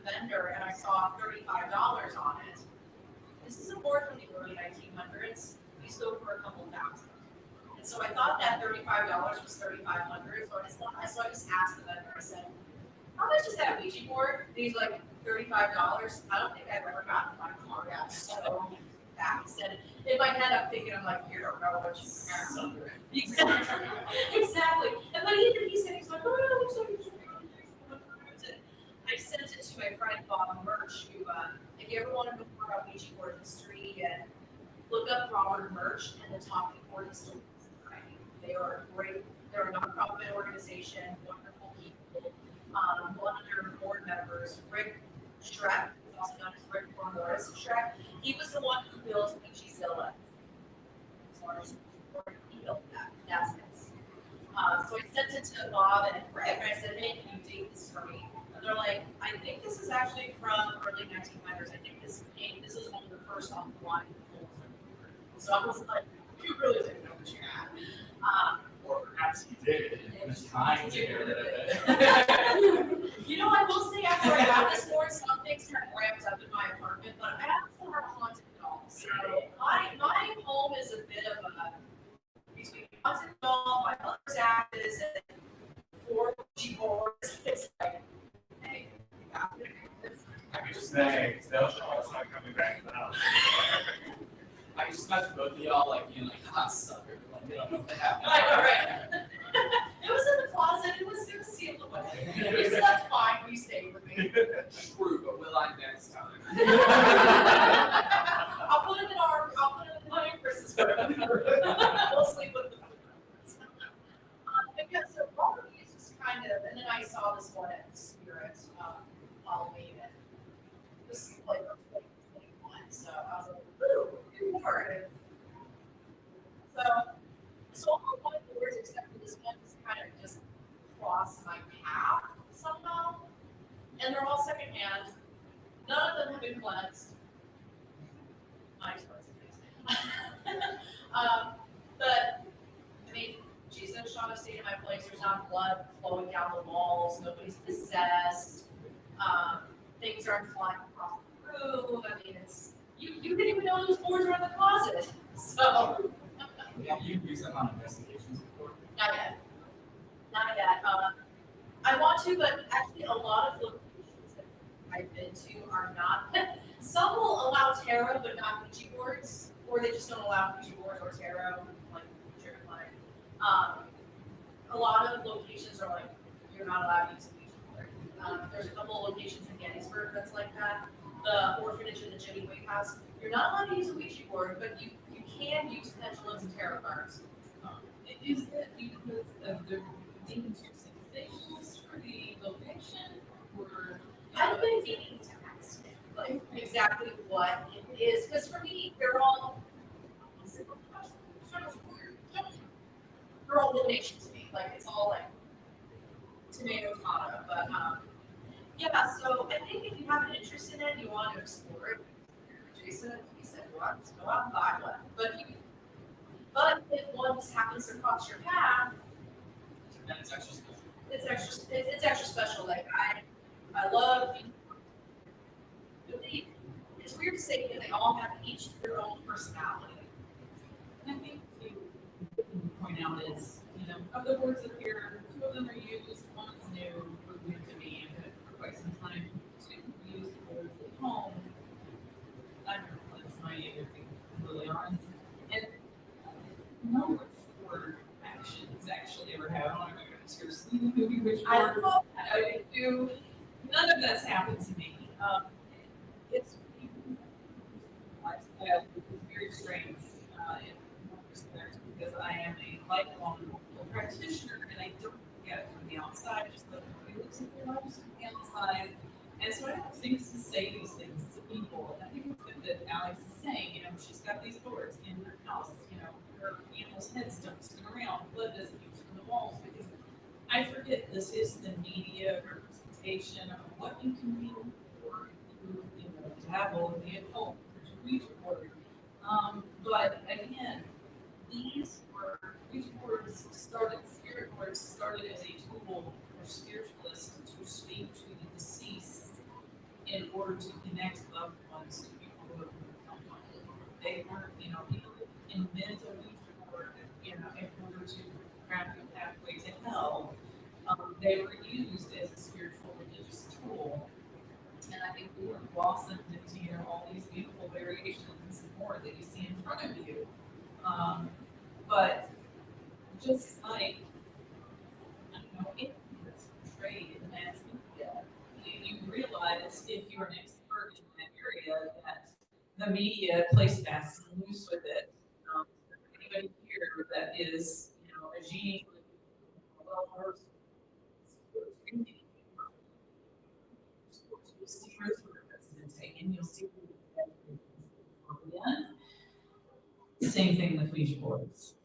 vendor, and I saw $35 on it. This is a board from the early 1900s. These go for a couple thousand. And so I thought that $35 was $3,500. So I just asked the vendor, I said, how much is that Ouija board? And he's like, $35. I don't think I've ever gotten my card out so fast. And in my head, I'm thinking, I'm like, you don't know what you care. Exactly. And but he said, he's like, oh, no, looks like it's I sent it to my friend Bob Murch, who, if you ever want to know more about Ouija board history, and look up Robert Murch and the Talking Board History Society. They are great. They're a nonprofit organization, wonderful people. One of their board members, Rick Schreck, also known as Rick or Morris Schreck, he was the one who built Ouijazilla. As far as he built that. That's his. So I sent it to Bob and Rick, and I said, hey, can you date this for me? And they're like, I think this is actually from early 1900s. I think this is one of the first online polls. So I was like, you really didn't know what you had. Or perhaps you did, and was trying to get rid of it. You know, I will say after I got this board, some things kind of ramped up in my apartment, but I also have a haunted doll. So my home is a bit of a, between haunted doll, my mother's ashes, and 4 boards. It's like, hey, you got it. I could just say, it's not coming back now. I just imagine both of y'all like being like, ah, sucker. Like, they don't know what happened. Right. It was in the closet. It was sealed away. You slept fine when you stayed with me. True, but will I next time? I'll put it in my Chris's room. We'll sleep with the but yeah, so all of these is kind of, and then I saw this one at Spirit Halloween, and this is like 2021, so I was like, ooh, good lord. So all my boards except for this one just kind of just crossed my path somehow, and they're all secondhand. None of them have been cleansed. My expensive but I mean, Jesus shot a state in my place. There's not blood flowing down the walls. Nobody's possessed. Things aren't flying across the room. I mean, it's you didn't even know those boards were in the closet. So. Have you used them on investigations before? Not yet. Not yet. I want to, but actually, a lot of locations that I've been to are not. Some will allow tarot, but not Ouija boards, or they just don't allow Ouija boards or tarot, like Trigger Flag. A lot of locations are like, you're not allowed to use a Ouija board. There's a couple of locations in Gettysburg that's like that. The orphanage in the Jenny Wake House, you're not allowed to use a Ouija board, but you can use pendulums and tarot cards. Is that because of the deemed sensations for the location, or? I've been meaning to ask like exactly what it is, because for me, they're all elimination to me. Like it's all like tomato tomato. But yeah, so I think if you have an interest in it, you want to explore it. Jason, he said, go out and buy one. But if one just happens to cross your path, Then it's extra special. It's extra special. Like I love. It's weird to say that they all have each their own personality. I think to point out is, of the boards up here, 2 of them are used, 1 is new, was new to me, and for quite some time to use boards at home. I've never cleansed my everything. which I board love I do. None of that's happened to me. It's lifestyle, which is very strange in one respect because I am a lifelong practitioner and I don't get it from the outside. I just look at the their lives from the outside. And so I have things to say these things to people. And I think it's good that Alex is saying, you know, she's got these boards in her house, you know, her animals' heads don't spin around, blood doesn't use from the walls because I forget this is the media representation of what you can do or you know, dabble in the occult, Ouija board. But again, these boards started, spirit boards started as a tool for spiritualists to speak to the deceased in order to connect loved ones to people who have become one. They weren't, you know, people invent a Ouija board, you know, in order to craft a pathway to hell. They were used as a spiritual religious tool. And I think we have blossomed into, you know, all these beautiful variations and more that you see in front of you. But just like, I don't know, if it's portrayed in the mass media, you realize if you're an expert in that area that the media plays fast and loose with it. Anybody here that is, you know, a genie, well-versed, you'll see and you'll see same thing with Ouija boards.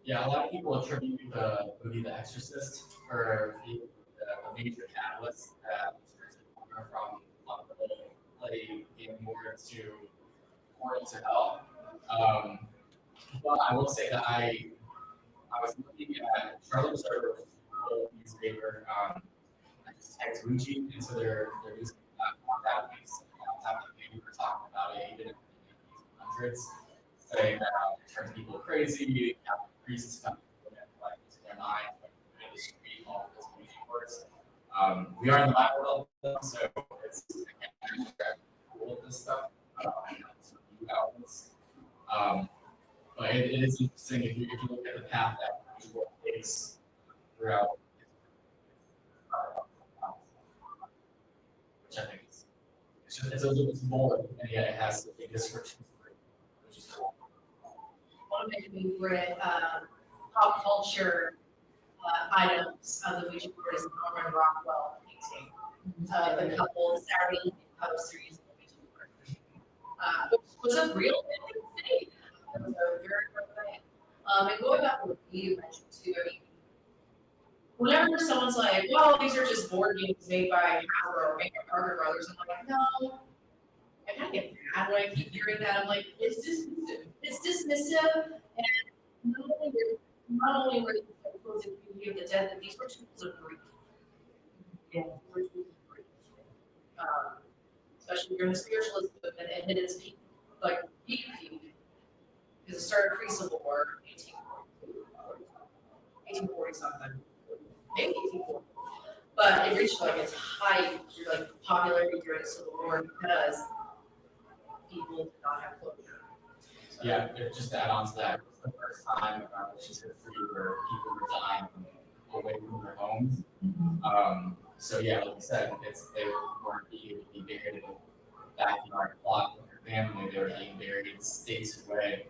Yeah, a lot of people attribute the movie The Exorcist for the major catalyst that turns from play being more to hell. But I will say that I was looking at Charlotte Server's newspaper. I just typed Ouija into their news database. That we were talking about it even in the 1800s, saying that it turns people crazy. Priests come like to their mind, like in the street, all of those Ouija boards. We are in the Bible Belt, so it's again cool with this stuff. New outlets. But it is interesting if you look at the path that Ouija board takes throughout. Which I think it's more, and yet it has a description, which is cool. One of my favorite pop culture items of the Ouija board is the Norman Rockwell painting of the couple Saturday evening poster using the Ouija board, which was a real thing. It was a very real thing. And going back to what you mentioned too, I mean, whenever someone's like, well, these are just board games made by Hasbro or made by Parker Brothers, I'm like, no. I kind of get mad when I keep hearing that. I'm like, it's dismissive, and not only were these tools of beauty of the dead, but these were tools of grief. Yeah, were tools of grief. Especially during the spiritualist movement, it hit its peak, like peak, because it started pre-Civil War, 1840 something, maybe 1840. But it reached like its height, like popularity during the Civil War because people did not have closure. So, yeah, just to add on to that, it was the first time in our nation's history where people were dying away from their homes. So yeah, like you said, they weren't being buried in the backyard plot with their family; they were being buried states away.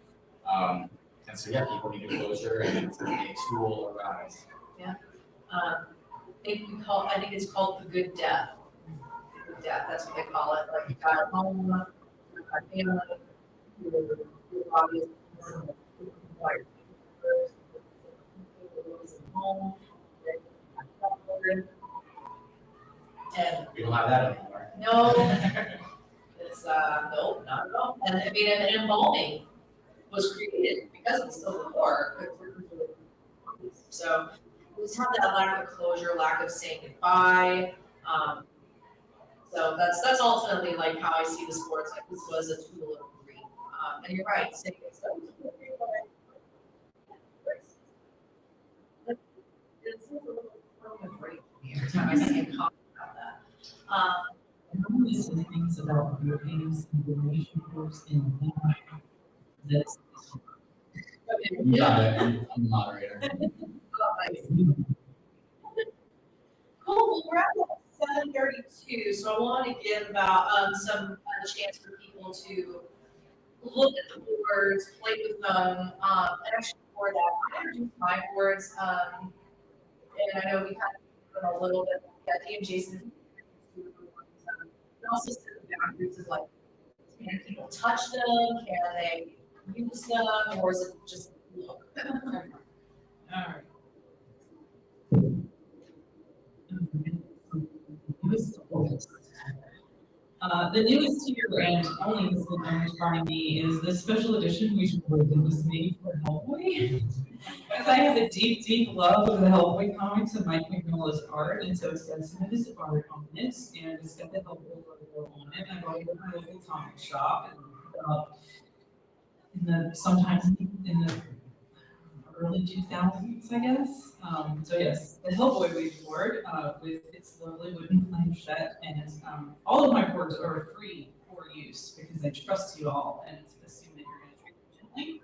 And so yeah, people needed closure, and it's a tool around. yeah. I think it's called the good death. The good death, that's what they call it. Like you got a home, you got a family, your body is wired. Home, and we don't have that anymore. No, it's no, not at all. And I mean, an embalming was created because of the Civil War. So we just have that lack of closure, lack of saying goodbye. So that's ultimately like how I see the sports. Like this was a tool of grief. And you're right, saying it's a tool of grief. It's a little great every time I see a comment about that. I'm listening to things about your games and donation groups and that's. You got it. I'm the moderator. Cool, well, we're at 7:32, so I want to give about a chance for people to look at the boards, play with them, and actually for that, I introduced my boards, and I know we kind of put a little bit, yeah, and Jason, and also set the boundaries of like, can people touch them, can they use them, or is it just look? All right. The newest here and only has been owned by me is the special edition Ouija board that was made for Hellboy. Because I have a deep, deep love of the Hellboy comics and Mike Mignola's art, and so it's got some of his art on it, and it's got the Hellboy logo on it. I bought it at my local comic shop, and sometimes in the early 2000s, I guess. So yes, the Hellboy Ouija board with its lovely wooden planchette, and all of my boards are free for use because I trust you all and assume that you're going to treat them gently.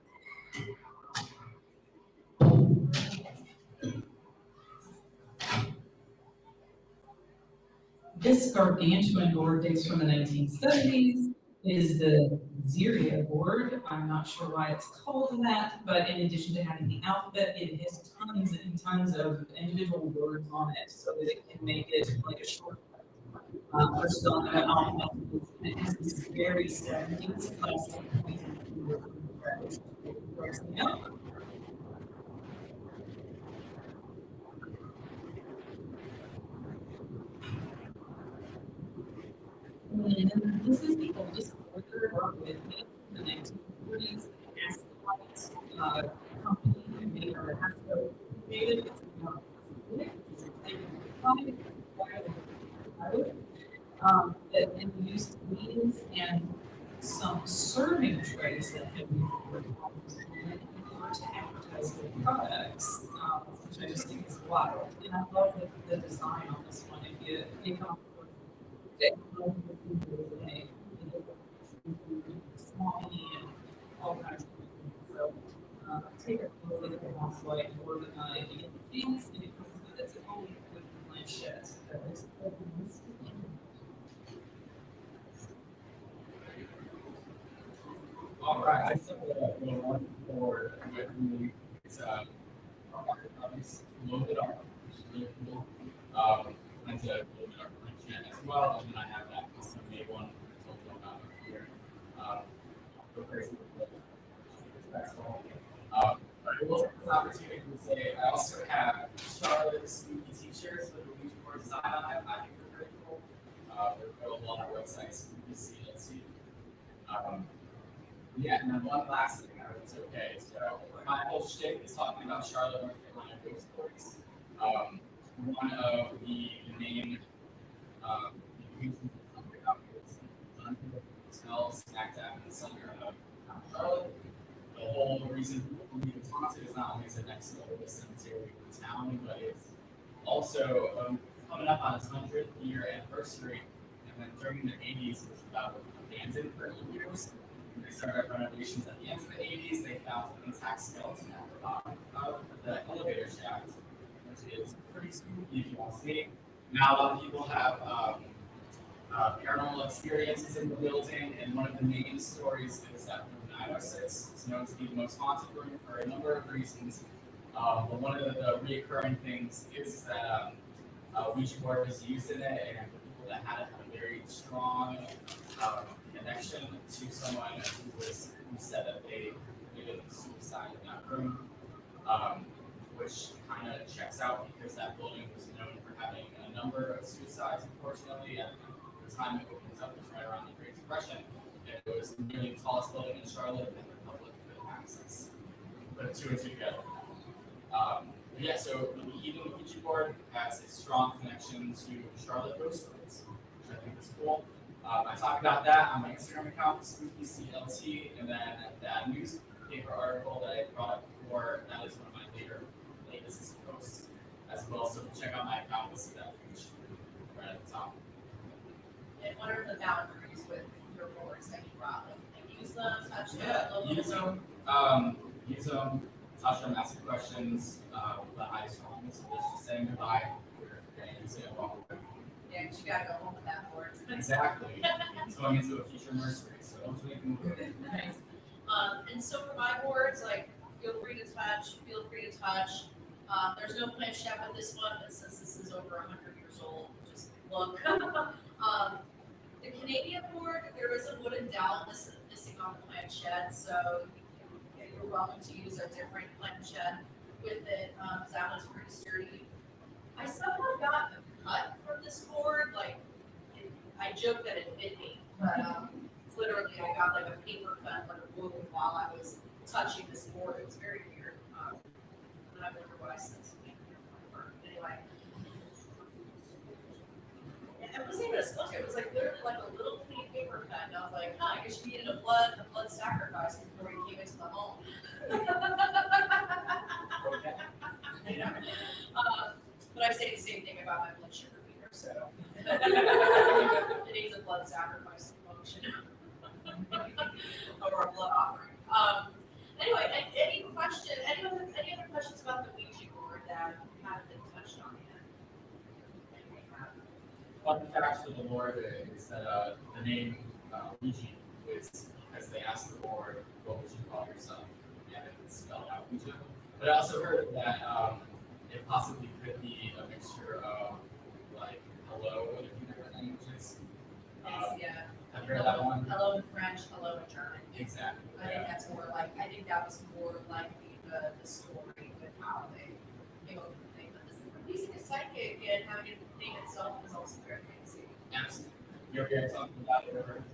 This gargantuan board dates from the 1970s. It is the Ziria board. I'm not sure why it's called that, but in addition to having the alphabet, it has tons and tons of individual words on it so that it can make it like a shortcut for spelling out alphabet. It has this very 70s plastic and this is the oldest further work with me in the 1940s. Company who made our Hasbro created its that used wheels and some serving trays that have been to advertise their products, which I just think is wild. And I love the design on this one. If you come small and all kinds of things. So take a look at the box light board if you get the chance, and it comes with its own wooden planchette. All right, I still have one for me. It's obviously a little bit dark, which is really cool. Mine's a little bit dark as well, and then I have that custom made one I told you about here. Go crazy with it. That's all. But I will take this opportunity to say I also have Charlotte's spooky t-shirts with the Ouija board design on it. I think they're pretty cool. They're available on our website, spooky.clc. Yeah, and then one last thing, I was okay. So my whole shtick is talking about Charlotte, North Carolina ghost stories. One of the main hotels smack dab in the center of Charlotte. The whole reason people believe it's haunted is not only is it next to the oldest cemetery in town, but it's also coming up on its 100th year anniversary. And then during the 80s, it was about abandoned for 8 years. They started renovations at the end of the 80s. They found an intact skeleton at the bottom of the elevator shaft, which is pretty spooky if you want to see. Now, a lot of people have paranormal experiences in the building, and one of the main stories is that room 906. It's known to be the most haunted room for a number of reasons. But one of the recurring things is that Ouija board was used in it, and the people that had it had a very strong connection to someone who said that they committed suicide in that room, which kind of checks out because that building was known for having a number of suicides, unfortunately, and the time it opens up was right around the Great Depression. And it was nearly the tallest building in Charlotte, and the public could access. Put two and two together. Yeah, so even the Ouija board has a strong connection to Charlotte ghost stories, which I think is cool. I talk about that on my Instagram account, SpookyCLT, and then that newspaper article that I brought up before, that is one of my latest posts as well. So check out my account to see that page right at the top. And what are the boundaries with your boards that you brought? Like use them, touch them, use them, touch them, ask questions, the highest one. So just saying goodbye. using it while we're Yeah, because you gotta go home with that board. exactly. It's going into a future nursery, so hopefully we can move it. Nice. And so for my boards, like, feel free to touch, feel free to touch. There's no planchette with this one, but since this is over 100 years old, just look. The Canadian board, there is a wooden dowel missing on the planchette, so you're welcome to use a different planchette with it, because that one's pretty sturdy. I somehow got a cut from this board, like, I joke that it bit me, but literally I got like a paper cut, like a wound while I was touching this board. It was very weird. And I wonder what I said to me. Anyway. And it wasn't even a splinter, it was like literally like a little clean paper cut. And I was like, huh, I guess you needed a blood sacrifice before you came into the home. You know? But I say the same thing about my blood sugar meter, so. It needs a blood sacrifice to function. Or a blood offering. Anyway, any other questions about the Ouija board that haven't been touched on yet? Fun fact for the board is that the name Ouija was, as they asked the board, what would you call yourself? And it's spelled out Ouija. But I also heard that it possibly could be a mixture of like hello in a few different languages. Yeah. Have you heard that one? Hello in French, hello in German. Exactly. I think that's more like, I think that was more likely the story with how they came up with the name. But this, using a psychic and having it name itself is also very fancy. Absolutely. Your parents talking about it or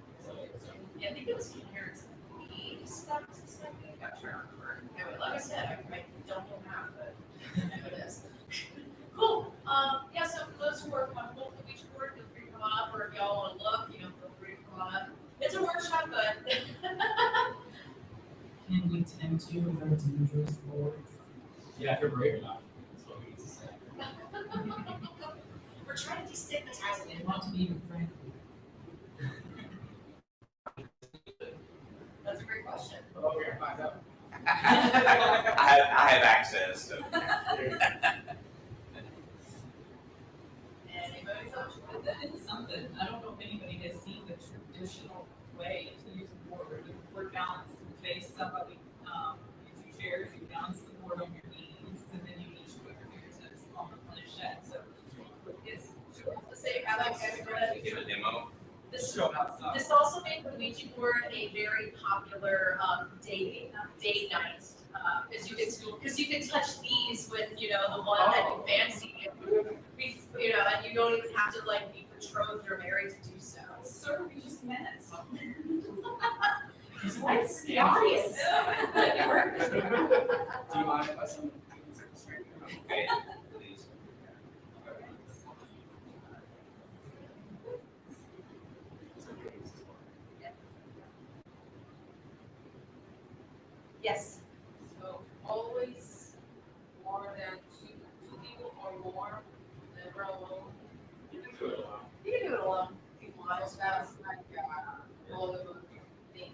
Yeah, I think it was your parents' niece that was the psychic. I'm trying to remember. Anyway, like I said, I don't know how, but I know this. Cool. Yeah, so for those who are comfortable with the Ouija board, feel free to come on up, or if y'all want to look, feel free to come on up. It's a workshop, but Can we tend to go to dangerous boards? yeah, if you're brave enough, that's what we need to say. we're trying to destigmatize it. I want to be your friend. That's a great question. Oh, we're gonna find out. I have access, so. Anybody else? That is something, I don't know if anybody has seen the traditional way to use a board, where you would balance and face somebody, use your chairs, you balance the board on your knees, and then you each put your fingertips on the planchette, so it's The same, I like everybody. Give a demo. This also made the Ouija board a very popular date night, because you can touch these with the one that you fancy, and you don't even have to like be betrothed or married to do so. So we just met. That's the audience. Do you mind if I send Okay, please. Yes. So always more than two people or more, never alone. You can do it alone. You can do it alone. People That's like all of the thing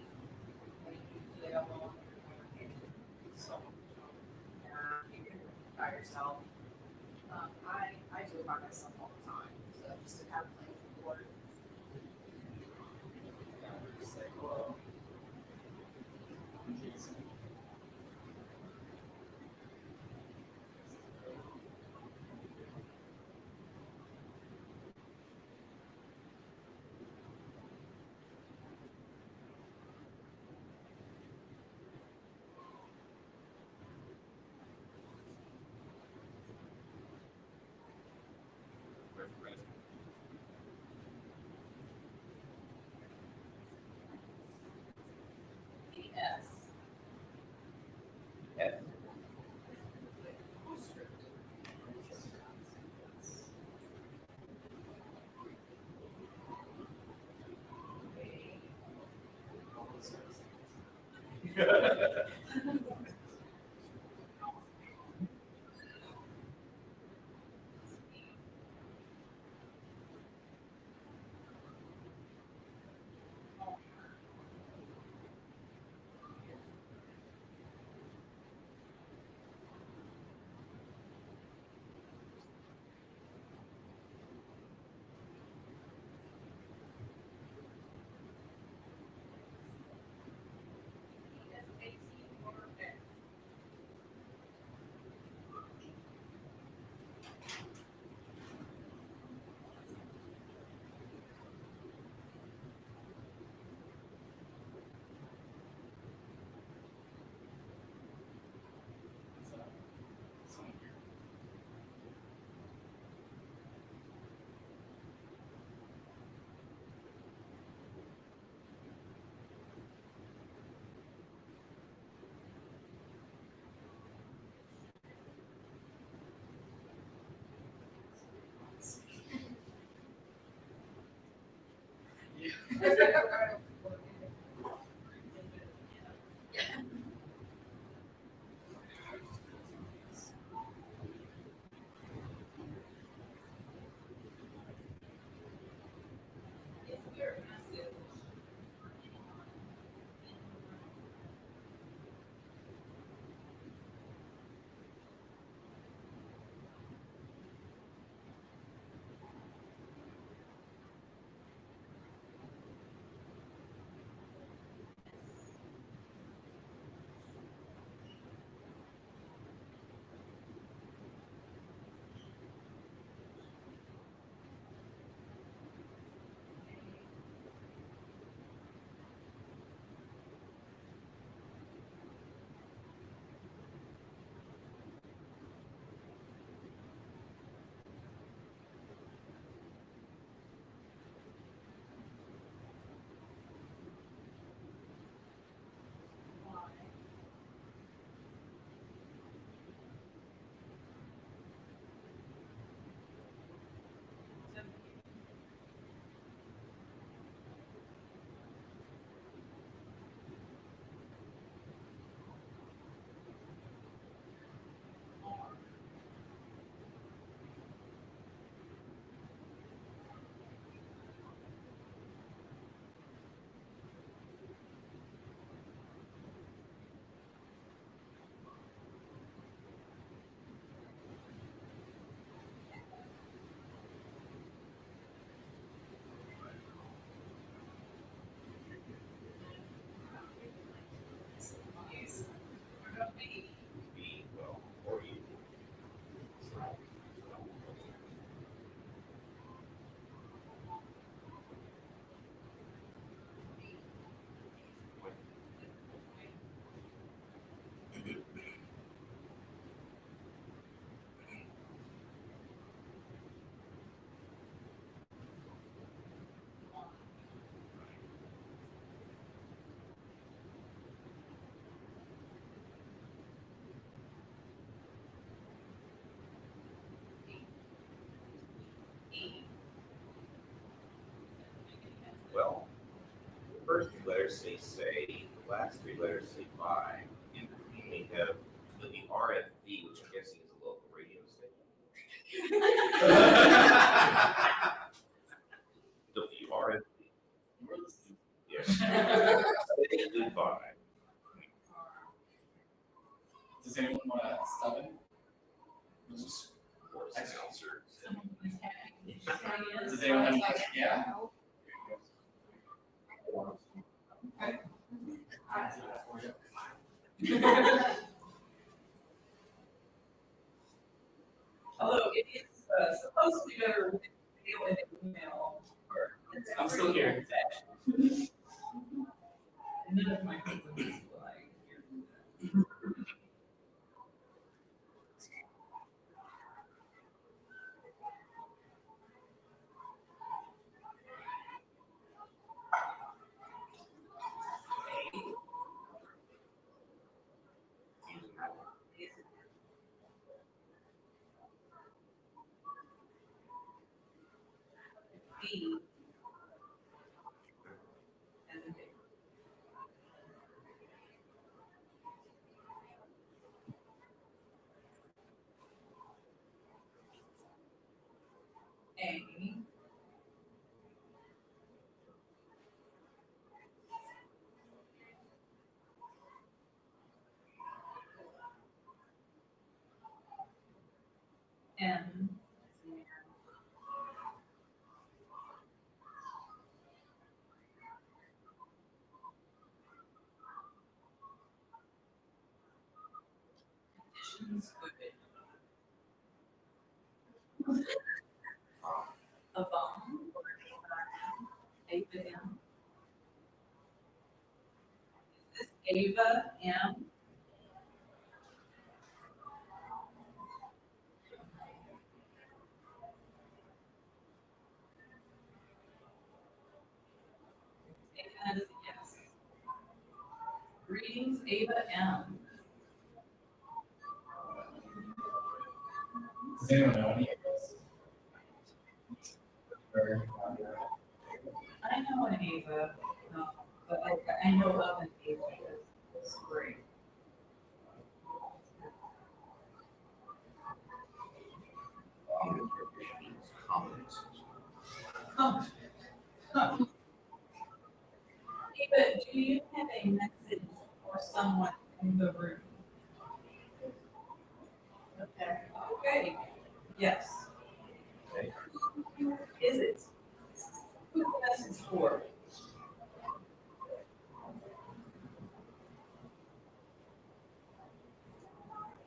that you do it alone. So, you can by yourself. I do it by myself all the time. So just to kind of play the board. Just say hello. Jason. Yes. letters say, the last three letters say by. In between, we have WRFV, which I'm guessing is a local radio station. WRFV. Yes. Say goodbye. Does anyone want a 7? Sports announcer. Does anyone have any? Yeah. Okay. I'll do that for you. Although it is supposed to be better with video and email. I'm still here. None of my husband is like here. B and the big. A. M. Conditions good. A bomb or Ava M. Is this Ava M? That is a yes. Greetings, Ava M. Does anyone know any of this? I know an Ava, but I know of an Ava. That's great. Ava, do you have a message for someone in the room? Okay. Okay. Yes. Okay. Who is it? Who's the message for?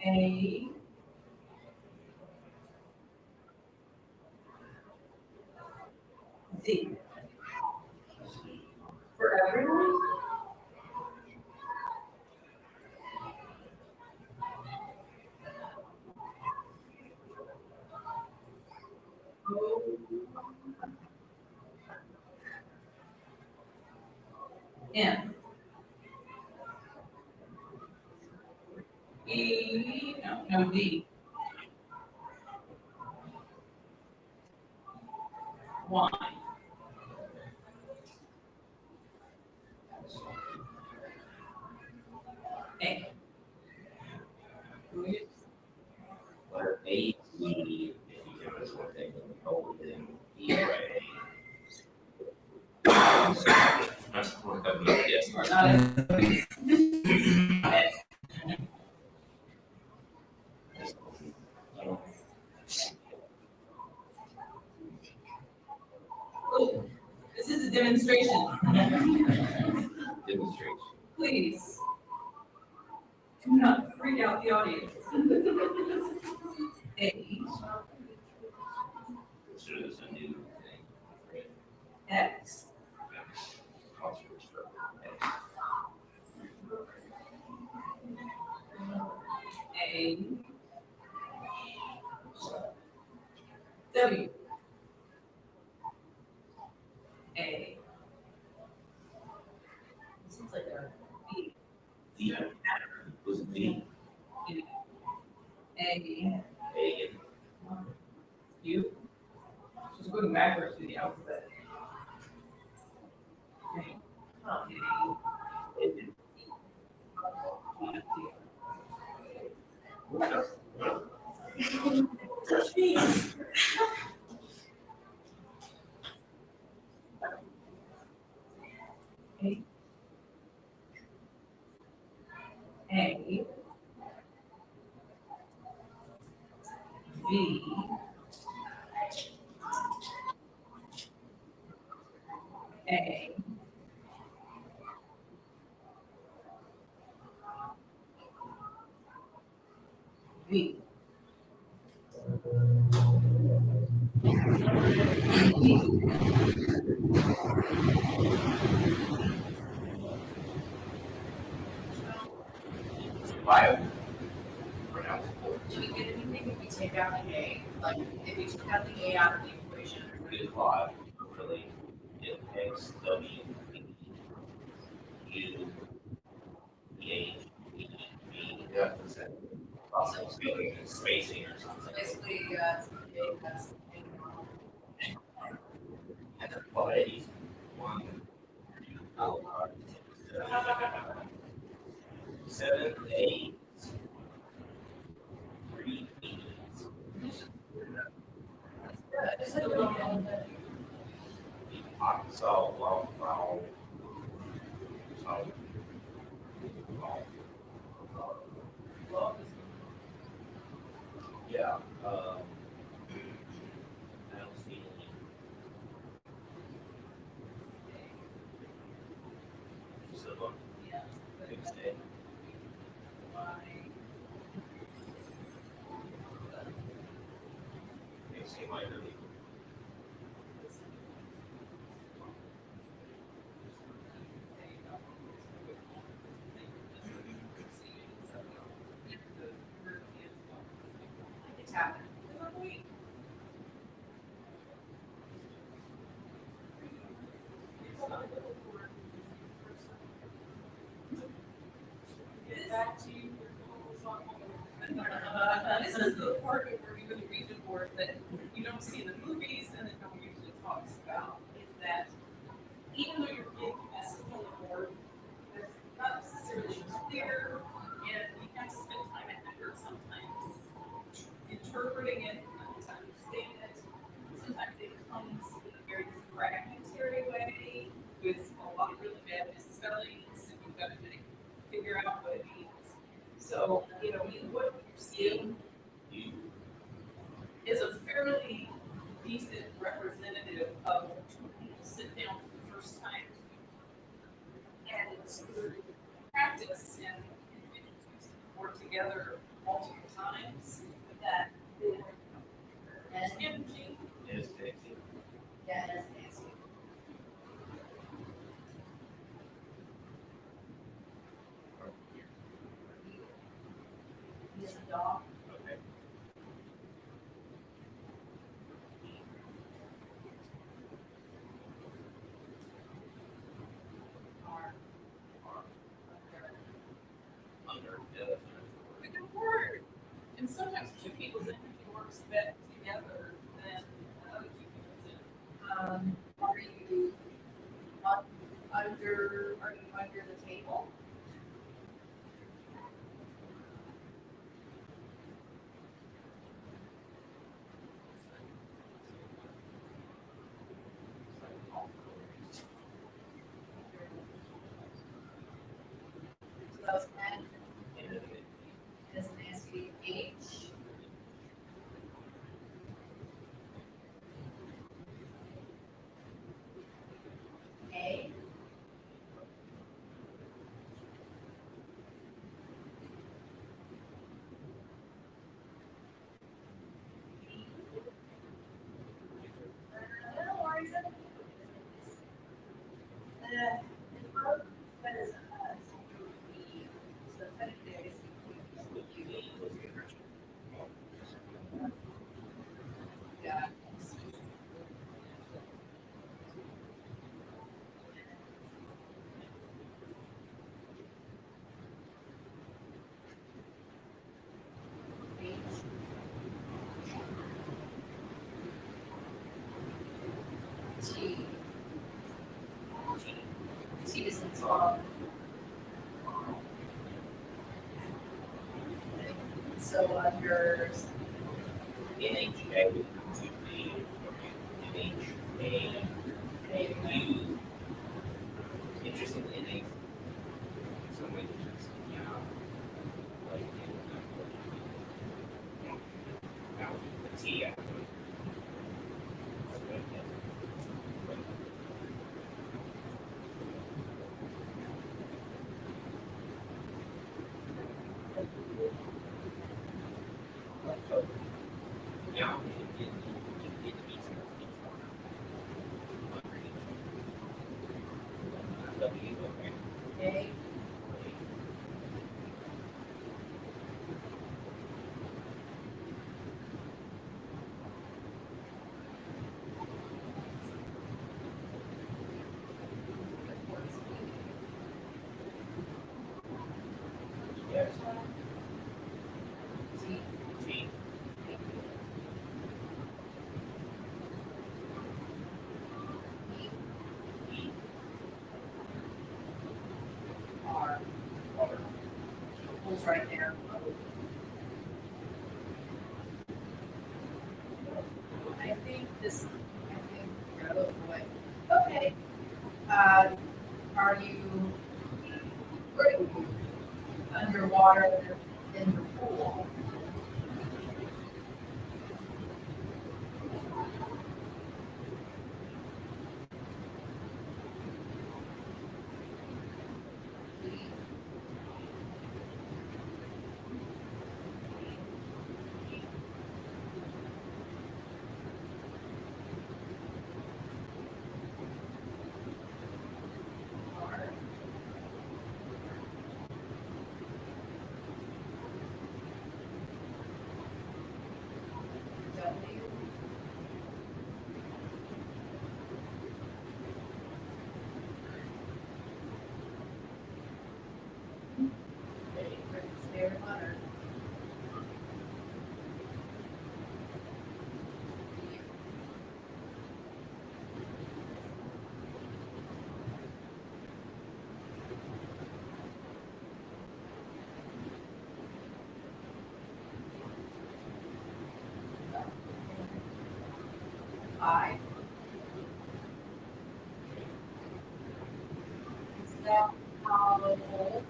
A. Z. For everyone? M. E. No, D. Y. A. Letter A, E, if you give us one thing, then we hold it in E or A. Yes. Or not A. Oh, this is a demonstration. Demonstration. Please. Do not freak out the audience. A. So there's a new thing. X. A. W. A. This looks like a B. D. Was it D? A. A. U. Just going backwards through the alphabet. Okay. Okay. A, B, A, B. Bio. Do we get anything if we take out the A? Like, if we took out the A out of the equation? Good thought, really. It takes W, U, H, E, B. Yeah, that's it. Also, spacing or So something. basically, it's A, that's A. And then qualities. One. Oh, 7, 8, 3, 8. So, yeah, I don't see any. So, Yeah. big mistake. Makes me like really. It's happening. Back to you. This is the part where we really read the board that you don't see in the movies and that no one usually talks about, is that even though you're getting a message on the board, it's not necessarily clear, and you have to spend time and effort sometimes interpreting it, to understand it. Sometimes it comes in a very fragmentary way with a lot of really bad misspellings, and you've got to kind of figure out what it means. So, what you're seeing is a fairly decent representative of two people sit down for the first time. And it's through practice and work together multiple times that the energy Is Dixie. Yeah, it is nasty. He's a dog. Okay. Under, yeah, that's a good word. And sometimes two people's energy works better together than other two people's energy. Are you under the table? So that was N. It is nasty. H. A. No worries. That is B. So technically, yeah. T. T is in top. So under NHA to be NHA. Interesting NA. Some way to just, Okay. Pulls right there. I think this, oh boy. Okay. Are you underwater in the pool? Very butter. Five. Is that how old?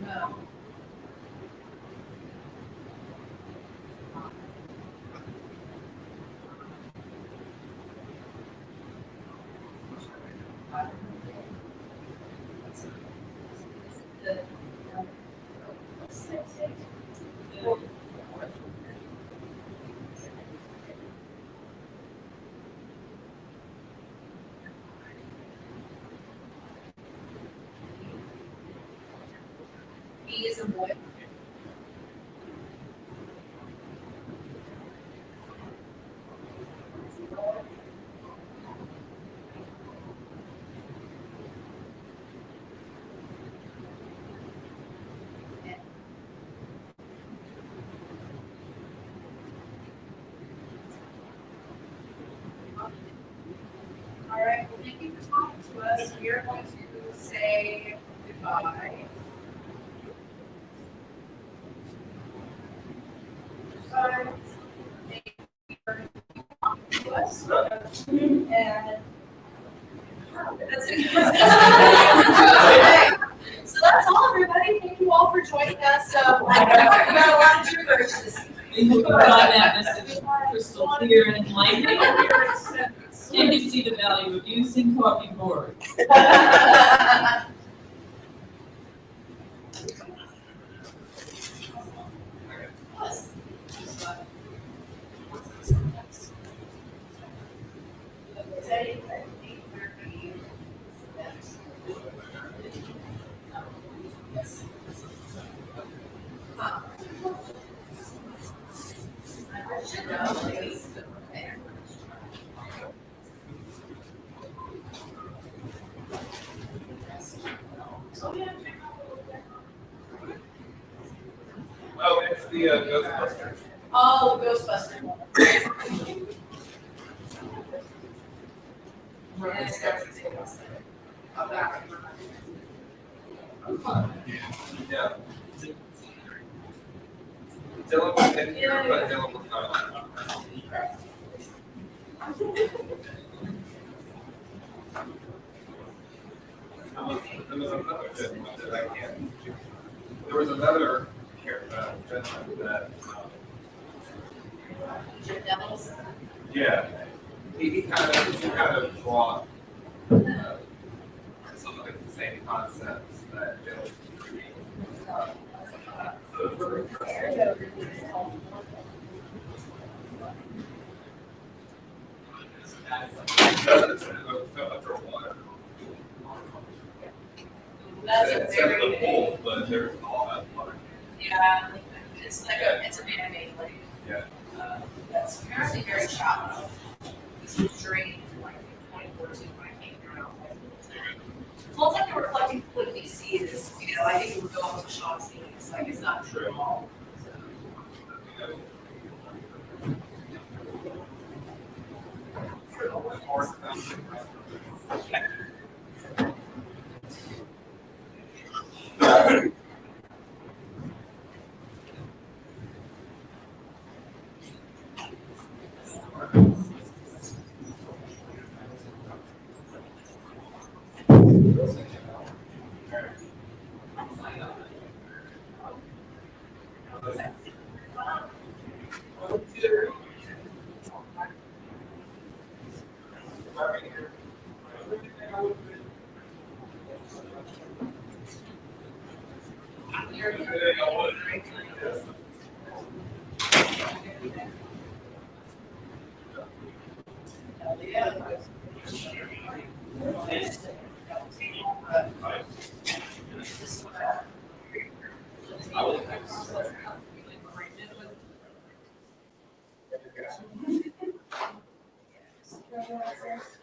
No. B is a boy. All right, well, thank you for talking to us. We are going to say goodbye. Thank you for talking to us. And that's it. Okay. So that's all, everybody. Thank you all for joining us. I know we got a lot of gibberish this evening. We will provide that message crystal clear and enlightening. Can you see the value of using coffee boards? Oh, it's the Ghostbusters. Oh, the Ghostbusters. Yeah. Dylan was in here, but Dylan was not. There was another gentleman that, yeah, he kind of brought some of the same concepts That's a It's at the very, pool, but there's all that water. yeah, it's like it's a man-made lake. Yeah. That's apparently very shallow. This was drained in like 2014 when I came here. Well, it's like the reflecting fluid we see is, I think it would go up to Sean's knees, like it's not true at all.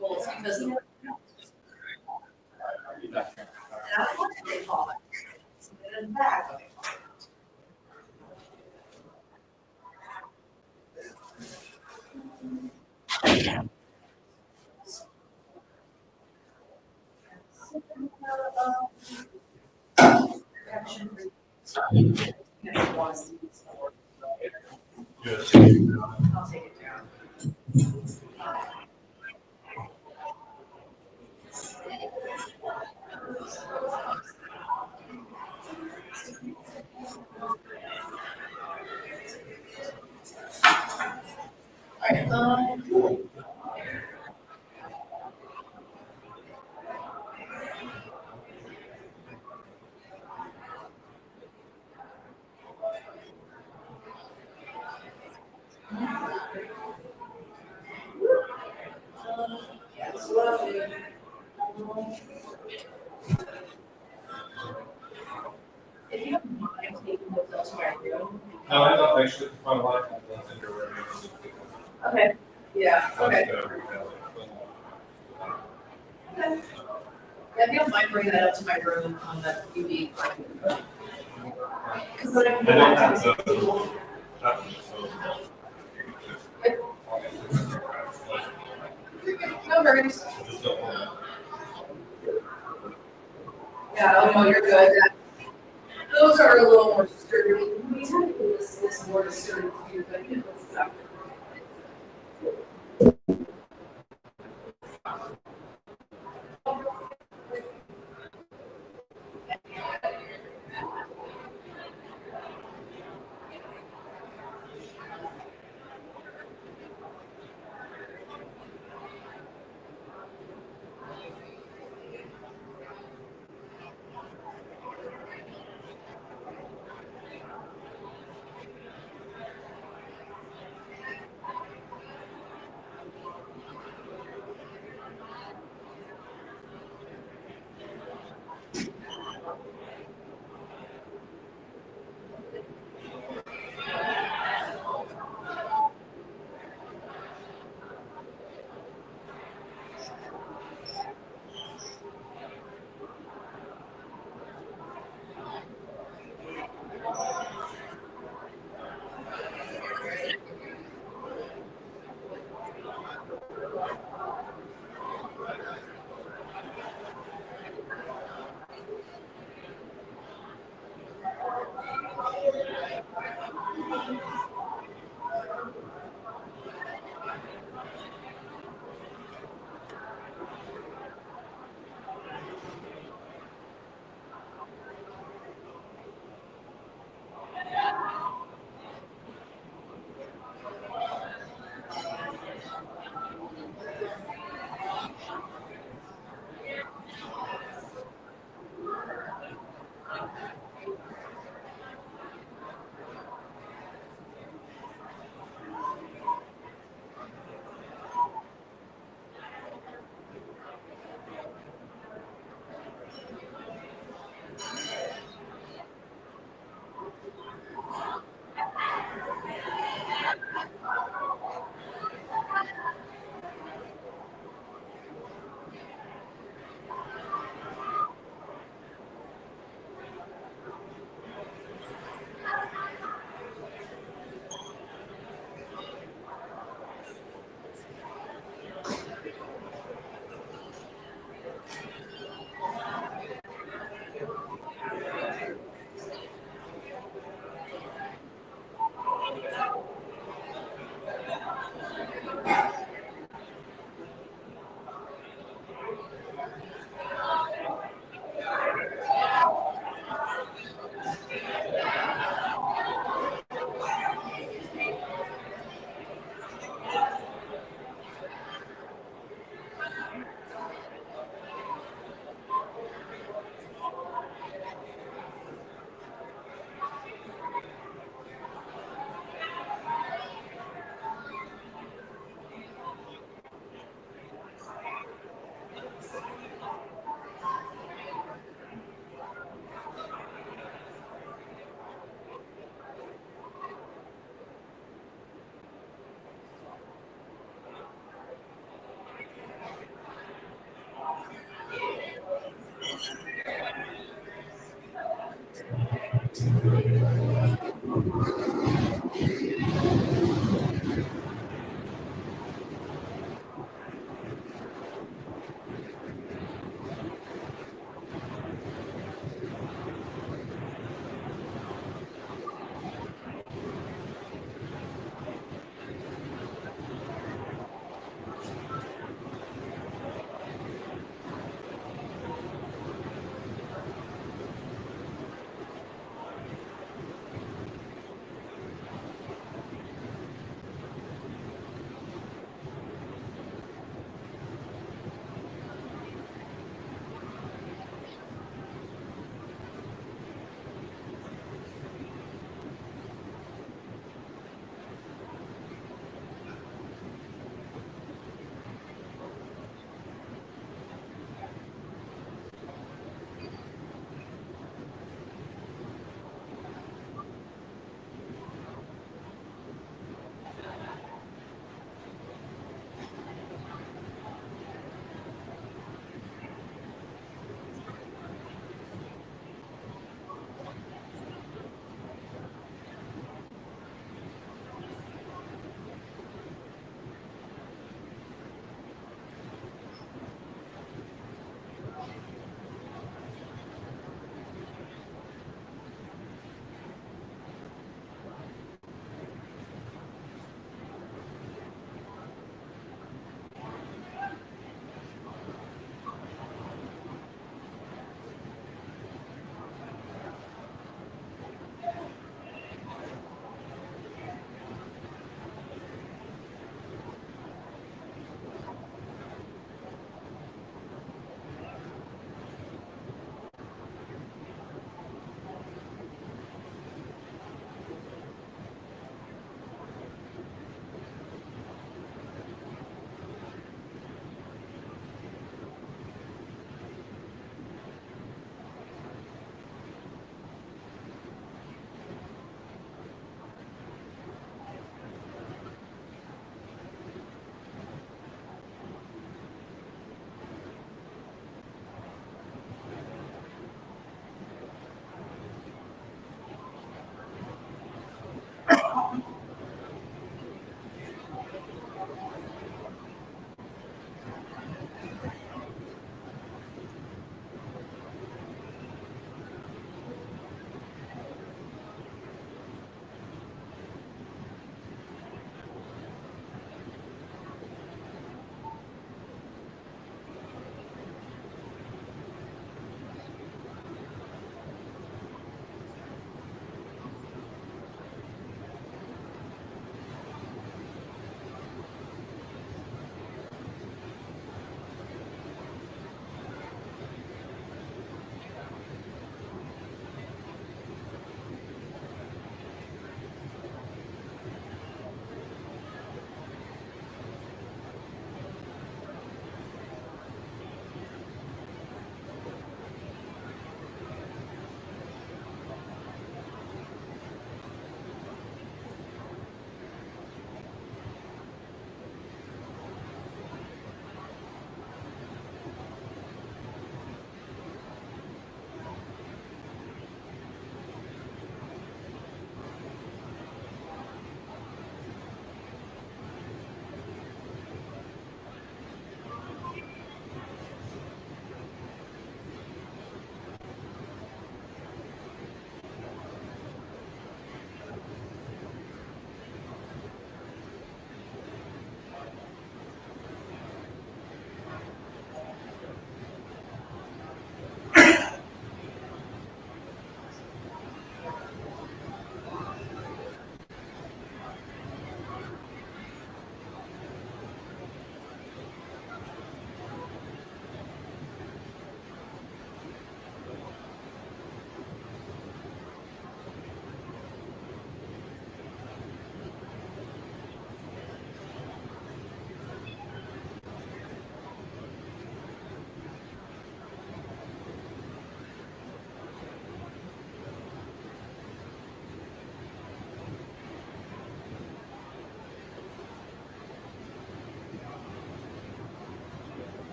Well, it's because of. That's what they call it. So it is back. I'll take it down. If you don't mind taking those up to my room. No, I don't actually, my wife has left in her room. Okay, yeah, okay. Yeah, if you don't mind bringing that up to my room on the UV. Because then I can I go don't back have to. No worries. Yeah, oh no, you're good. Those are a little more sturdy. We tend to do this more sturdy too, but you know, it's not.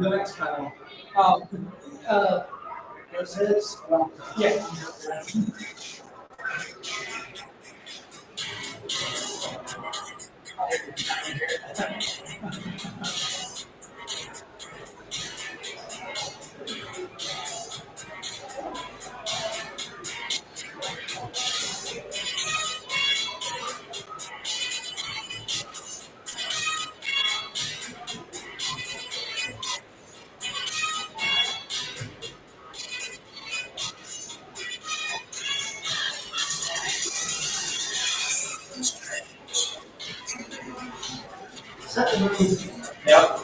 the next panel. There's his, yeah. Yep.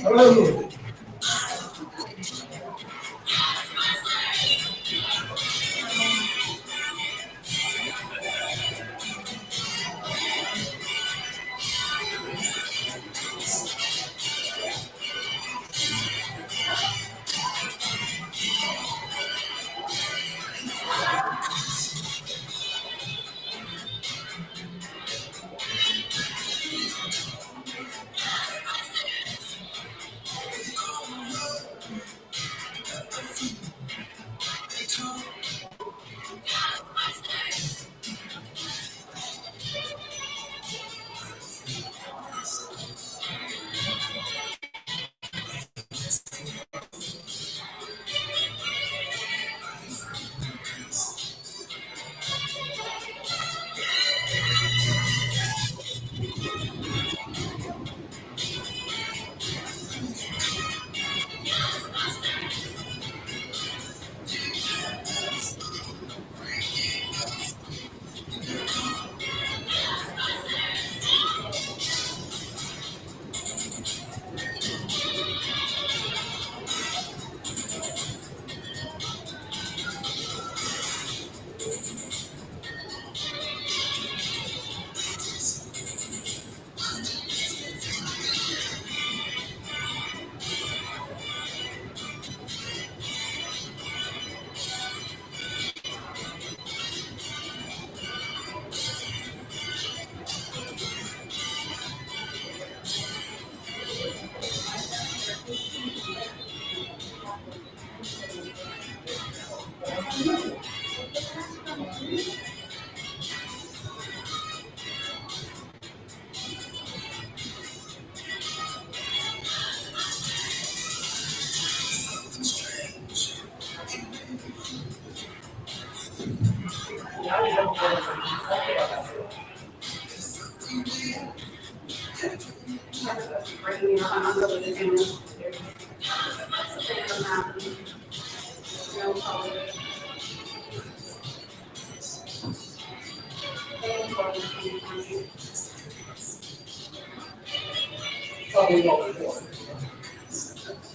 Hello.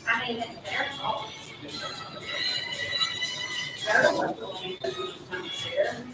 I mean, it's their fault. They're the ones who made this unfair.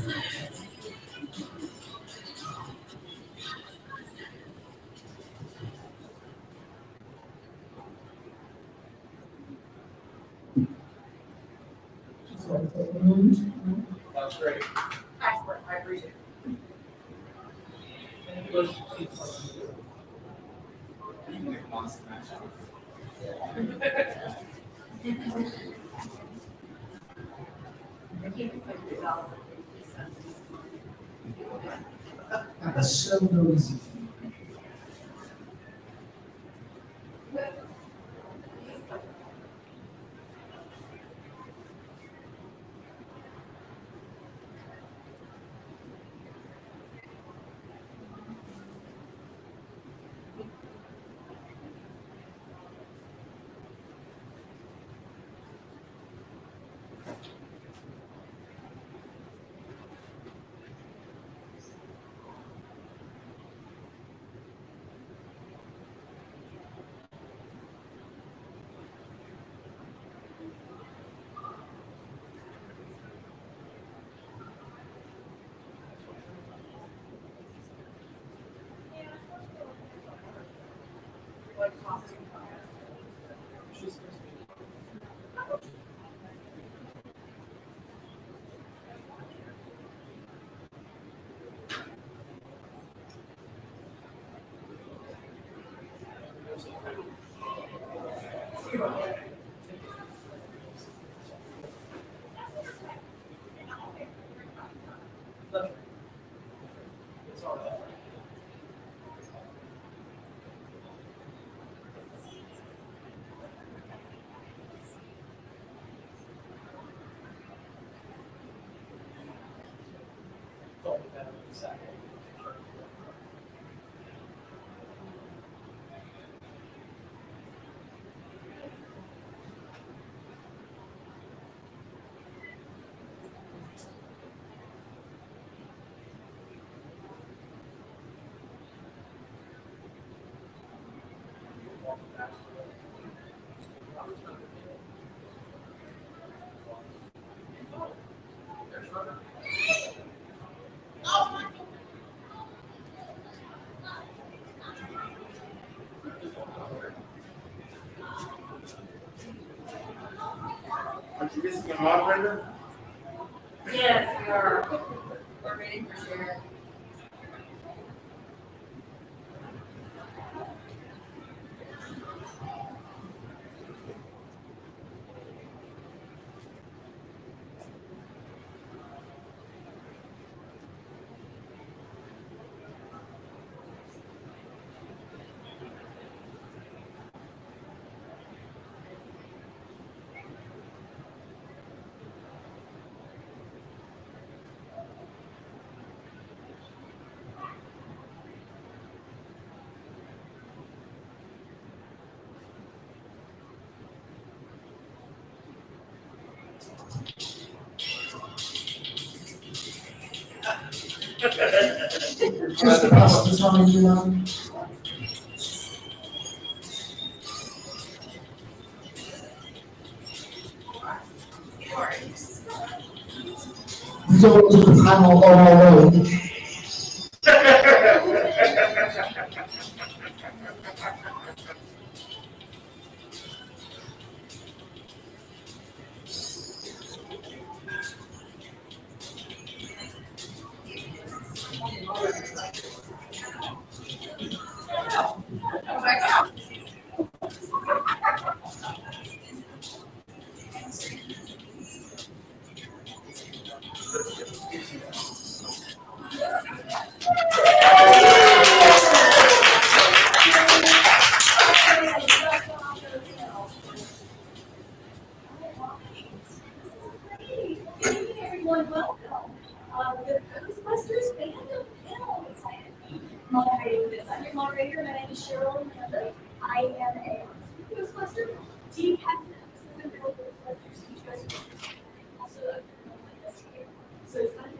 That was great. Excellent, I appreciate it. English teachers. You can make monster matchup. That's so noisy. Aren't you missing a moderator? Yes, we are. We're waiting for Sharon. Just to pass the time, you know. We don't want the panel on our own. Everyone, welcome. The Ghostbusters fandom panel is moderating this. I'm your moderator. My name is Cheryl Amanda. I am a Ghostbuster team captain. So I'm the Ghostbusters team Ghostbusters. Also, a investigator. So it's kind of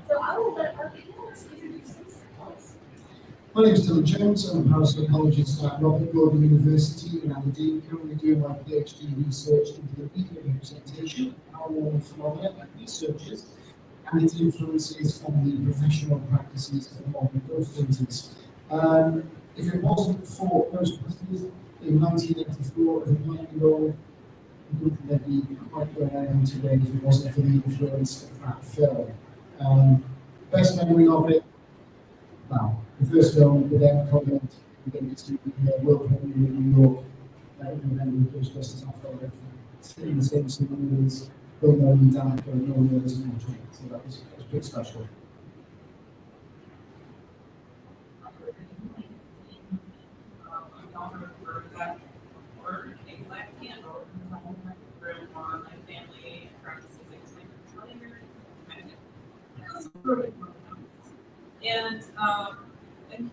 so I will let our panelists introduce themselves. My name is Dylan Jones. I'm a parapsychologist at Robert Gordon University in Aberdeen, currently doing my PhD research into the media representation of paranormal phenomena and researchers and its influences on the professional practices of modern ghost hunters. If it wasn't for Ghostbusters in 1984 as a 9-year-old, I wouldn't maybe quite where I am today if it wasn't for the influence of that film. Best memory of it, well, the first film, the then comment, we get to world premiere in New York in November, Ghostbusters after everything. Sitting the same cinemas, Bill Murray, Danica, no one else in my train. So that was pretty special. That or a black candle in my room on my family practices and a huge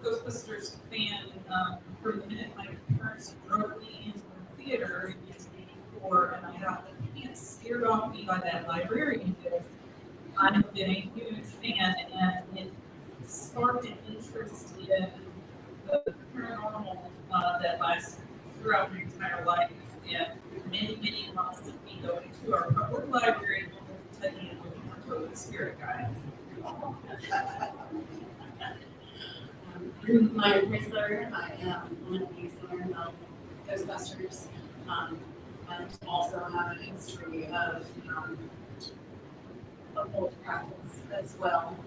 Ghostbusters fan from the minute my parents drove me into the theater in 1984, and I got the pants scared off me by that librarian gift. I've been a huge fan, and it sparked an interest in the paranormal that lasts throughout my entire life. And many months of me going to our public library in Kentucky and looking for the spirit guide. My name is Larry. I am one of these Ghostbusters. And also have a history of occult practice as well.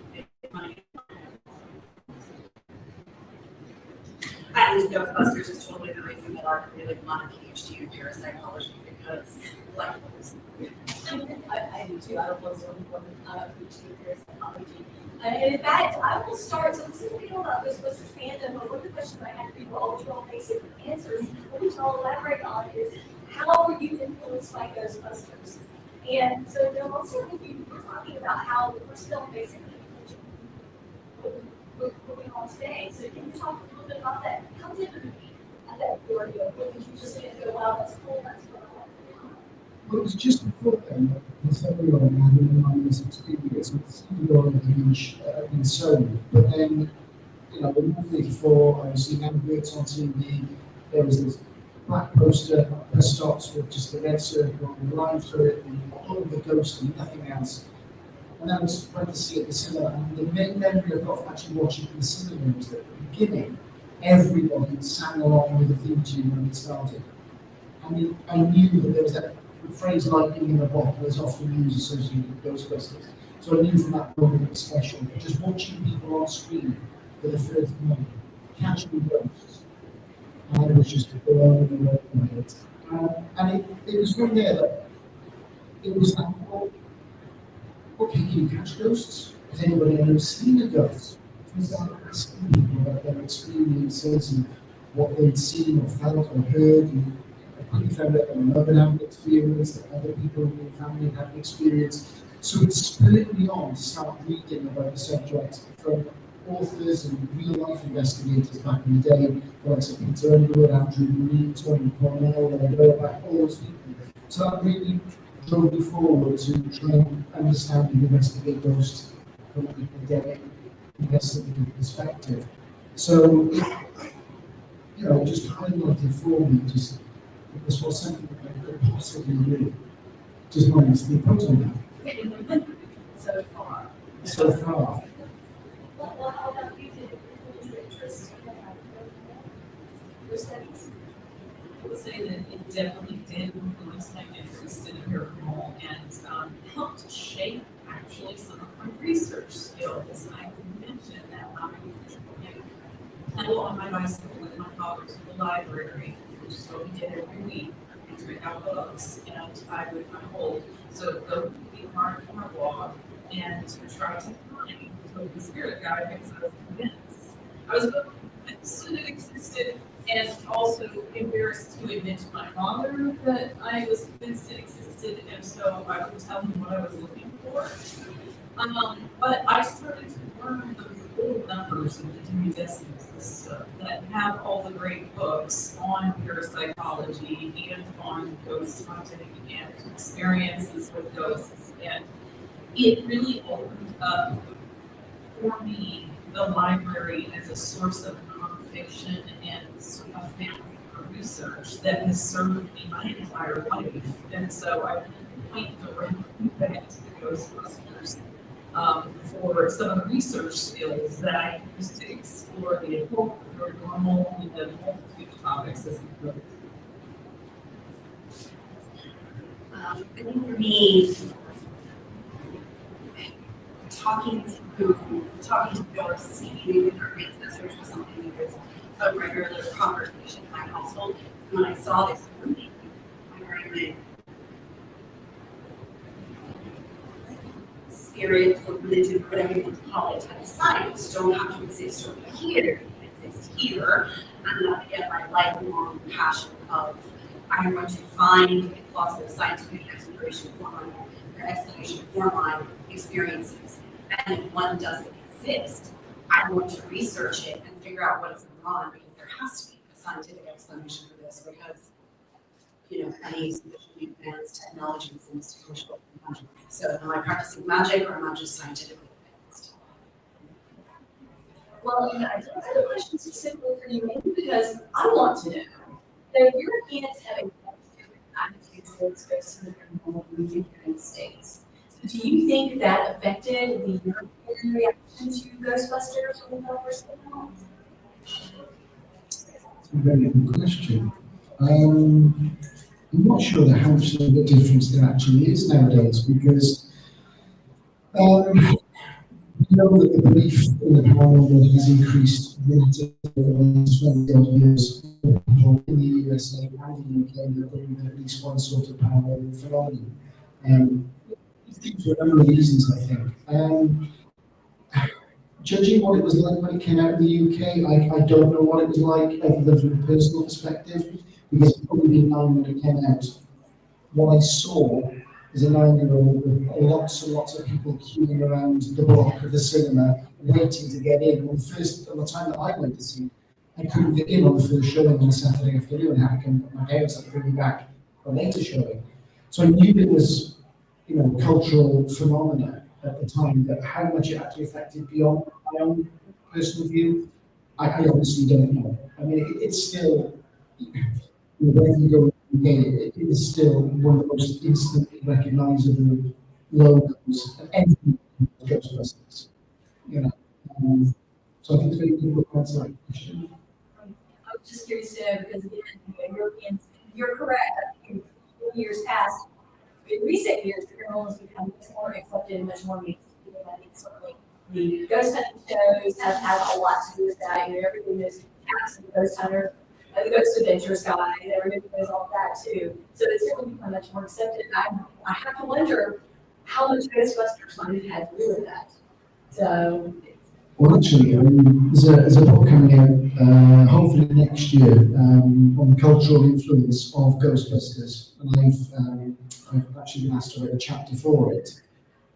I think Ghostbusters is totally the reason that I really want a PhD in parapsychology because life was. I do too. I don't know so important PhD in parapsychology. And in fact, I will start. So this is what we know about Ghostbusters fandom. But one of the questions I have for you all, which are all basic answers, what we all elaborate on is how were you influenced by Ghostbusters? And so, I'll start with you. We're talking about how the first film basically we're moving on today. So can you talk a little bit about that? How did it be at that your idea? Or did you just go, wow, that's cool, that's cool? Well, it was just before then, because everyone had an enormous experience with your huge in Sony. But then, the movie before, I was seeing adverts on TV, there was this black poster, press stops with just the red circle and the line through it, and all of the ghosts and nothing else. And then I went to see it at the cinema, and the main memory I've got from actually watching it in the cinema was that at the beginning, everybody sang along with the theme tune when it started. I mean, I knew that there was that phrase lightning in a bottle that's often used associated with Ghostbusters. So I knew from that moment it was special. But just watching people on screen for the first time, catching ghosts, and it was just blown away by it. And it was from there that it was that whole, okay, can you catch ghosts? Has anybody ever seen a ghost? It was that asking people about their experiences and what they'd seen or felt or heard. And I quickly found out that my mother had an experience, that other people in my family had an experience. So it spurred me on to start reading about the subject from authors and real-life investigators back in the day, like Peter Underwood, Andrew Green, Tony Cornell, and I go back all those people. So that really drove me forward to try and understand and investigate ghosts from an academic investigative perspective. So, it just highlighted for me just that this was something that I could possibly do, just minus the proton. So far. So far. Well, how about you? Did it influence your interest in your studies? I would say that it definitely did influence my interest in paranormal and helped shape actually some of my research skills. I can mention that I pedal on my bicycle with my father to the library, which is what we did every week. We read out books, and I would hold. So go to the hard walk and try to find the spirit guide because I was convinced. I was both convinced that it existed and also embarrassed to admit to my father that I was convinced it existed, and so I would tell him what I was looking for. But I started to learn the little numbers of the Dewey Decimal System that have all the great books on parapsychology and on ghost hunting and experiences with ghosts, and it really opened up for me the library as a source of nonfiction and sort of family research that has served me my entire life. And so I point directly back to the Ghostbusters for some of the research skills that I use to explore the occult, or normal, and the multitude of topics as a book. I think for me, talking to your seeing different ancestors was something that was a regular conversation in my household. When I saw this movie, my grandma spirit or religion, whatever you want to call it, and science don't have to exist over here, it exists here. And that again, my lifelong passion of I'm going to find a plausible scientific explanation for my experiences. And if one doesn't exist, I want to research it and figure out what is going on, because there has to be a scientific explanation for this, because any sufficiently advanced technology seems to push magic. So am I practicing magic, or am I just scientifically advanced? Well, I don't have a question specifically for you, maybe because I want to know. The Europeans have a different attitude towards ghosts than the United States. So do you think that affected the European reaction to Ghostbusters when the first came out? That's a very good question. I'm not sure how much of a difference there actually is nowadays, because we know that the belief in the paranormal has increased relatively over the last 20 odd years. People in the USA and the UK that believe in at least one sort of paranormal phenomenon. For a number of reasons, I think. Judging what it was like when it came out in the UK, I don't know what it was like other than from a personal perspective, because it's probably been 9 when it came out. What I saw as a 9-year-old with lots and lots of people queuing around the block of the cinema, waiting to get in. On the time that I went to see it, I couldn't get in on the first showing on a Saturday afternoon. My parents had to bring me back for a later showing. So I knew it was, cultural phenomena at the time, but how much it actually affected beyond my own personal view, I honestly don't know. I mean, it's still, when you go it is still one of the most instantly recognizable logos of anything Ghostbusters. So I think it's very difficult to answer that question. I was just curious to know, because again, Europeans, you're correct, in years past, in recent years, the paranormal has become much more accepted and much more mainstream. I think certainly the ghost hunting shows have had a lot to do with that. Everybody knows Cats and the Ghost Hunter, and the Ghost Adventures guy, everybody knows all that too. So it's certainly become much more accepted. I have to wonder how much Ghostbusters might have had to do with that. So. Well, actually, there's a book coming out hopefully next year on the cultural influence of Ghostbusters, and I've actually been asked to write a chapter for it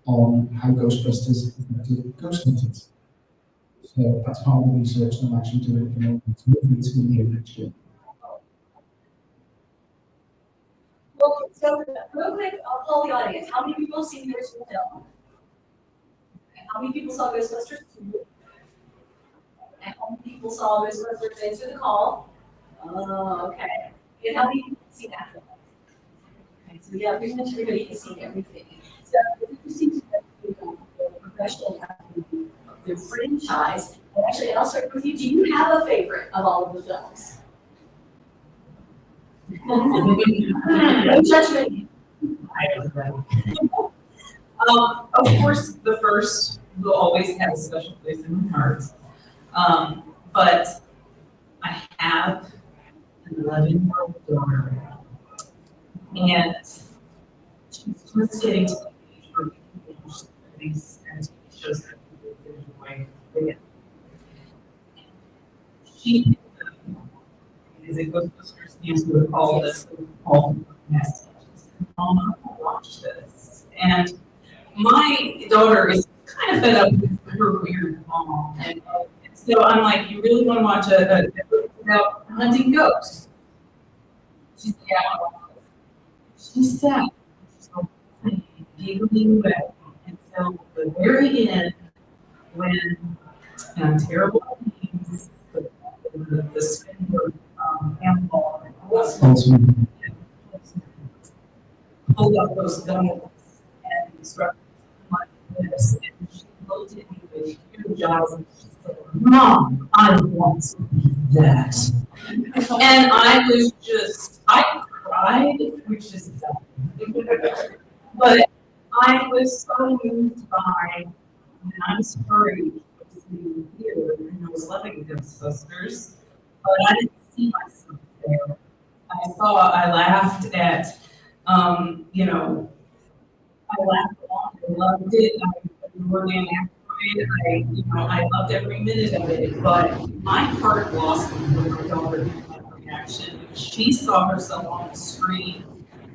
on how Ghostbusters affected ghost hunters. So that's part of the research that I'm actually doing at the moment. It's going to be next year. Well, so real quick, I'll poll the audience. How many people have seen the original film? How many people saw Ghostbusters 2? And how many people saw Ghostbusters Answer the Call? Oh, okay. And how many people have seen that film? Okay, so yeah, pretty much everybody has seen everything. So it's interesting to know the progression of the franchise. And actually, I'll start with you. Do you have a favorite of all of the films? No judgment. I don't know. Of course, the first will always have a special place in my heart. But I have an 11-year-old daughter, and she's just getting to the age where we can watch these and shows that people enjoy it. She is a Ghostbusters news with all this, all messages. Mom, I want to watch this. And my daughter is kind of fed up with her weird mom. And so I'm like, you really want to watch a book about hunting ghosts? She said, yeah, I want to watch this. She sat, so giggling away. And so the very end, when and terrible names, the Spindler, handball, pulled up those guns and instructed like this, and she looked at me with huge eyes and she said, "Mom, I want to be that." And I cried, which is dumb. But I was so moved by, and I'm sorry to see you here, and I was loving Ghostbusters, but I didn't see myself there. I laughed at, I laughed along, I loved it, I adored Anne Aykroyd, I loved every minute of it, but my heart blossomed when my daughter had that reaction. She saw herself on the screen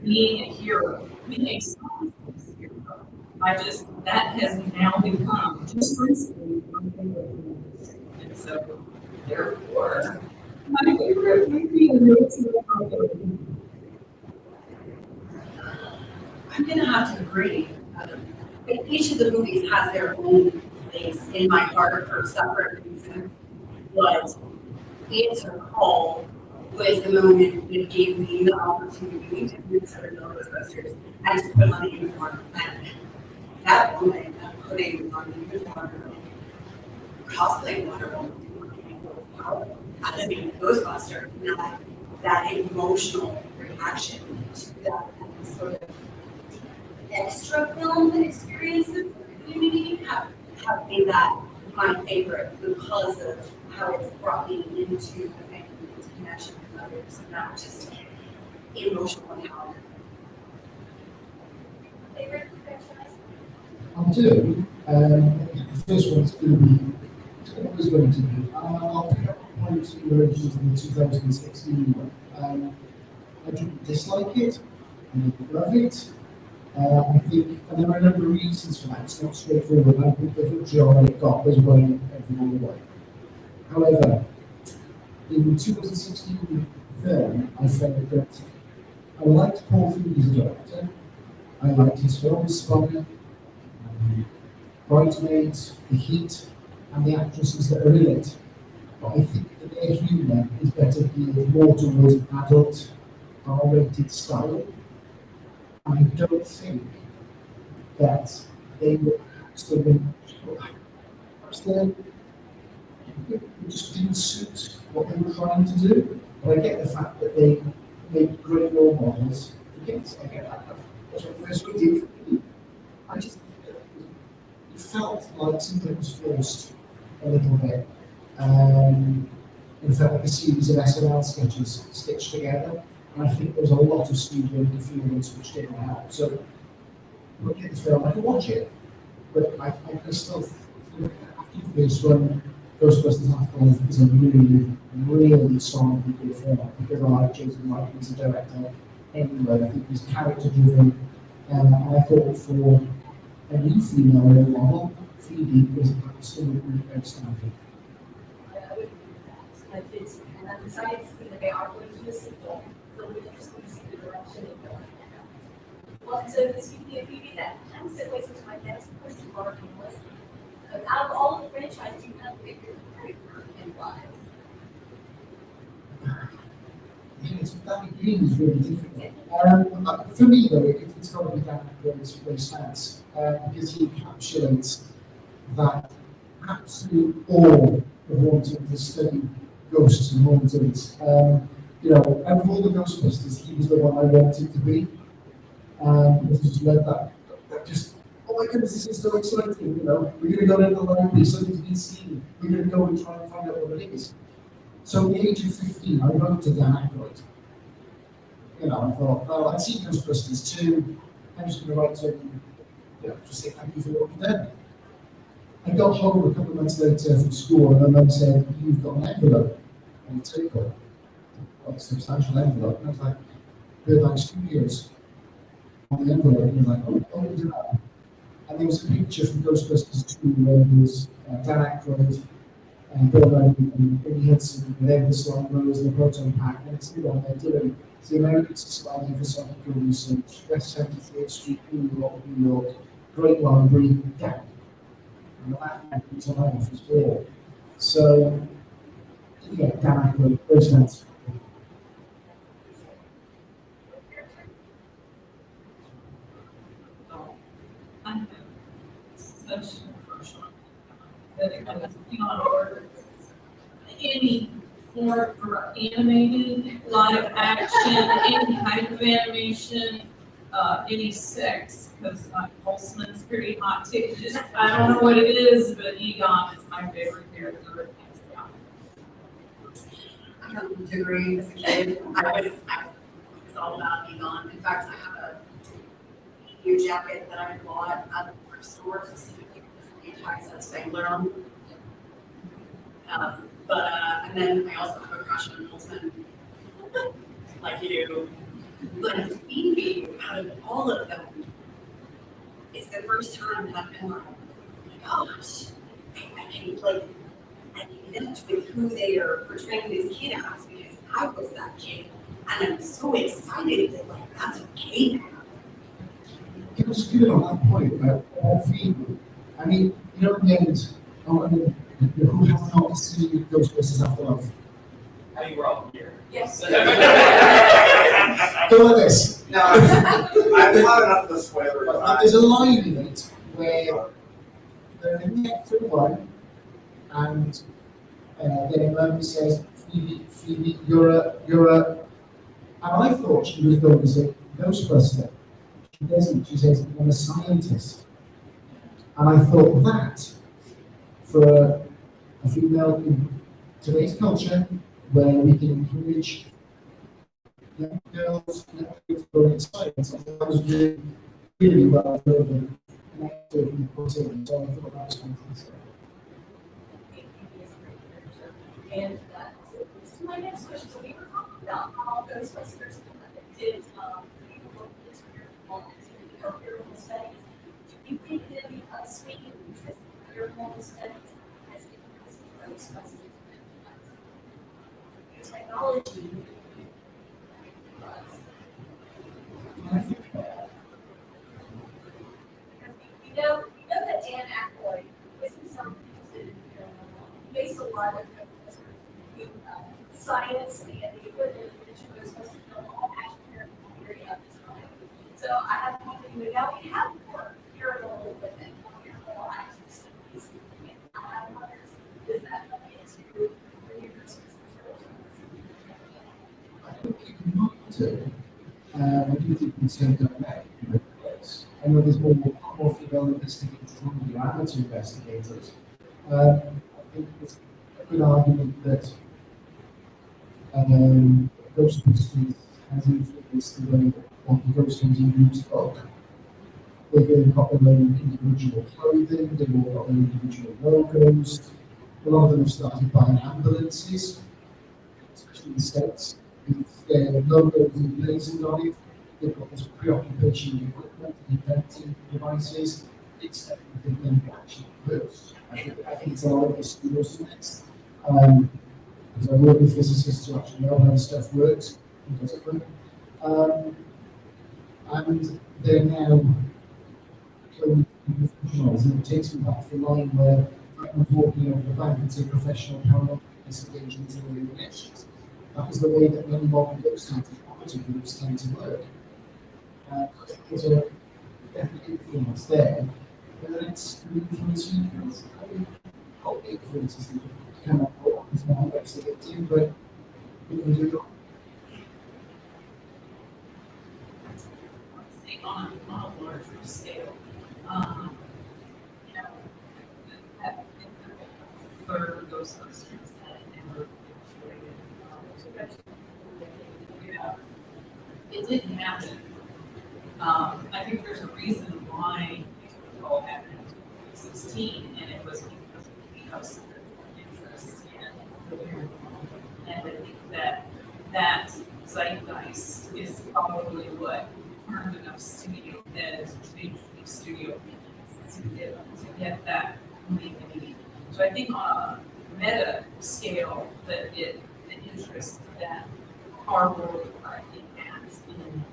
being a hero, being a song hero. That has now become, just recently, my favorite movie. And so, therefore, my favorite movie is I'm gonna have to agree. Each of the movies has their own place in my heart for separate reasons, but Answer Call was the moment that gave me the opportunity to consider Ghostbusters and to put on the uniform. And that moment of putting on the uniform, cosplaying Wonder Woman, as being a Ghostbuster, that emotional reaction to that sort of extra film experiences for the community have made that my favorite because of how it's brought me into the family, into connection with others, and not just emotional empowerment. Favorite franchise? I do. The first one's going to be, it's always going to be, I'll pick up a point in relation to the 2016 one. I didn't dislike it, I didn't love it. I think, and there are a number of reasons for that. It's not straightforward. I think the good job it got was going every way. However, in 2016 film, I felt that I liked Paul Feig as a director. I liked his films, Spy, Bridesmaids, The Heat, and the actresses that are in it. But I think that their humour is better geared more towards an adult, R-rated style. I don't think that they were actually, it just didn't suit what they were trying to do. But I get the fact that they made great role models for kids. I get that. That's what first we did for me. I just, it felt like something was forced a little bit. It felt like a series of SNL sketches stitched together. And I think there was a lot of studio interference which didn't help. So, looking at the film, I can watch it, but I still feel after this when Ghostbusters Afterlife is a really, really solidly good film because I like Jason Martin as a director anyway. I think he's character driven, and I thought for a new female role model, Phoebe was absolutely outstanding. I would agree with that. Like it's, and besides, they are going to a sequel, so we're just going to see the direction it goes. Well, so speaking of Phoebe, that kind of segues into my next question mark on the list. Out of all the franchises, you have picked your character and why? That again is really difficult. For me, though, it's got to be Dan Aykroyd's stance because he encapsulates that absolute awe of wanting to study ghosts and hauntings. Out of all the Ghostbusters, he was the one I wanted to be. I just love that just, oh my goodness, this is so exciting, we're going to go to the library, something's been seen, we're going to go and try and find out what it is. So at the age of 15, I wrote to Dan Aykroyd. I thought, well, I'd seen Ghostbusters 2, I'm just going to write to him, just say thank you for what you've done. I got home a couple of months later from school, and my mum said, you've got an envelope on the table, a substantial envelope, and I was like, Burbank Studios. On the envelope, and you're like, oh, yeah. And there was a picture from Ghostbusters 2 where there was Dan Aykroyd and Bill Murray and Billy Hudson with Edward Sloan Rose and the proton pack, and it's still on there doing it's the American Society for Psychical Research, West 73rd Street, New York, Great Library, Dan. And that was alive as well. So, yeah, Dan Aykroyd, those ones. I have such a crush on that it was beyond any form for animated, live action, any type of animation, any sex, because Holtzman's pretty hot too. Just, I don't know what it is, but Egon is my favorite character. I got a degree as a kid. I was all about Egon. In fact, I have a new jacket that I bought at the thrift store specifically for the anti-set Spangler on. And then I also have a crush on Holtzman, like you. But Phoebe, out of all of them, it's the first time that I've been like, oh my gosh, I connect with who they are portraying this kid as because I was that kid. And I'm so excited that like that's okay now. It was good on that point about all Phoebe. I mean, you know, in the end, who has not seen Ghostbusters Afterlife? I mean, we're all here. Yes. Go like this. No, I've had enough of the spoilers. There's a line in it where they're in the extra one, and their mum says, Phoebe, you're a, and I thought she was going to say Ghostbuster. She doesn't. She says, I'm a scientist. And I thought that, for a female in today's culture, where we can encourage young girls and go in science, I thought that was really, really well done and connected and put in. So I thought that was fantastic. And so my next question, so we were talking about how Ghostbusters did look into paranormal studies. Do you think that speaking of paranormal studies has influenced Ghostbusters? Technology. We know that Dan Aykroyd isn't someone interested in paranormal. He makes a lot of science and the equipment that Ghostbusters film all passion paranormal theory at this time. So I have one thing, now we have more paranormal equipment, paranormal action studies, and I have others. Does that come into the universe? I think you can look to, I do think we can go back in the place. I know there's more female investigators than the amateur investigators. I think it's a good argument that Ghostbusters has influenced the way that the ghost hunting groups look. They've got their own individual clothing, they've all got their individual logos. A lot of them have started buying ambulances, especially in the States. With their logos emblazoned on it, they've got this preoccupation with equipment, inventing devices. It's everything that actually works. I think it's a lot of mysteriousness. Because I work with physicists who actually know how this stuff works and does it work. And they're now going to be professionals, and it takes me back to the line where I was walking over the bank and say professional paranormal investigations and illuminations. That is the way that many modern ghost hunters groups tend to work. There's a definite influence there, but then it's influence humans. I mean, how influences them come up with this more investigating, but we can do it. On a larger scale, for Ghostbusters and it didn't happen. I think there's a reason why it all happened in 2016, and it was because of interest in the paranormal. And I think that zeitgeist is probably what turned enough studio heads to change the studio to get that movie. So I think on a meta scale, that the interest that our world currently has in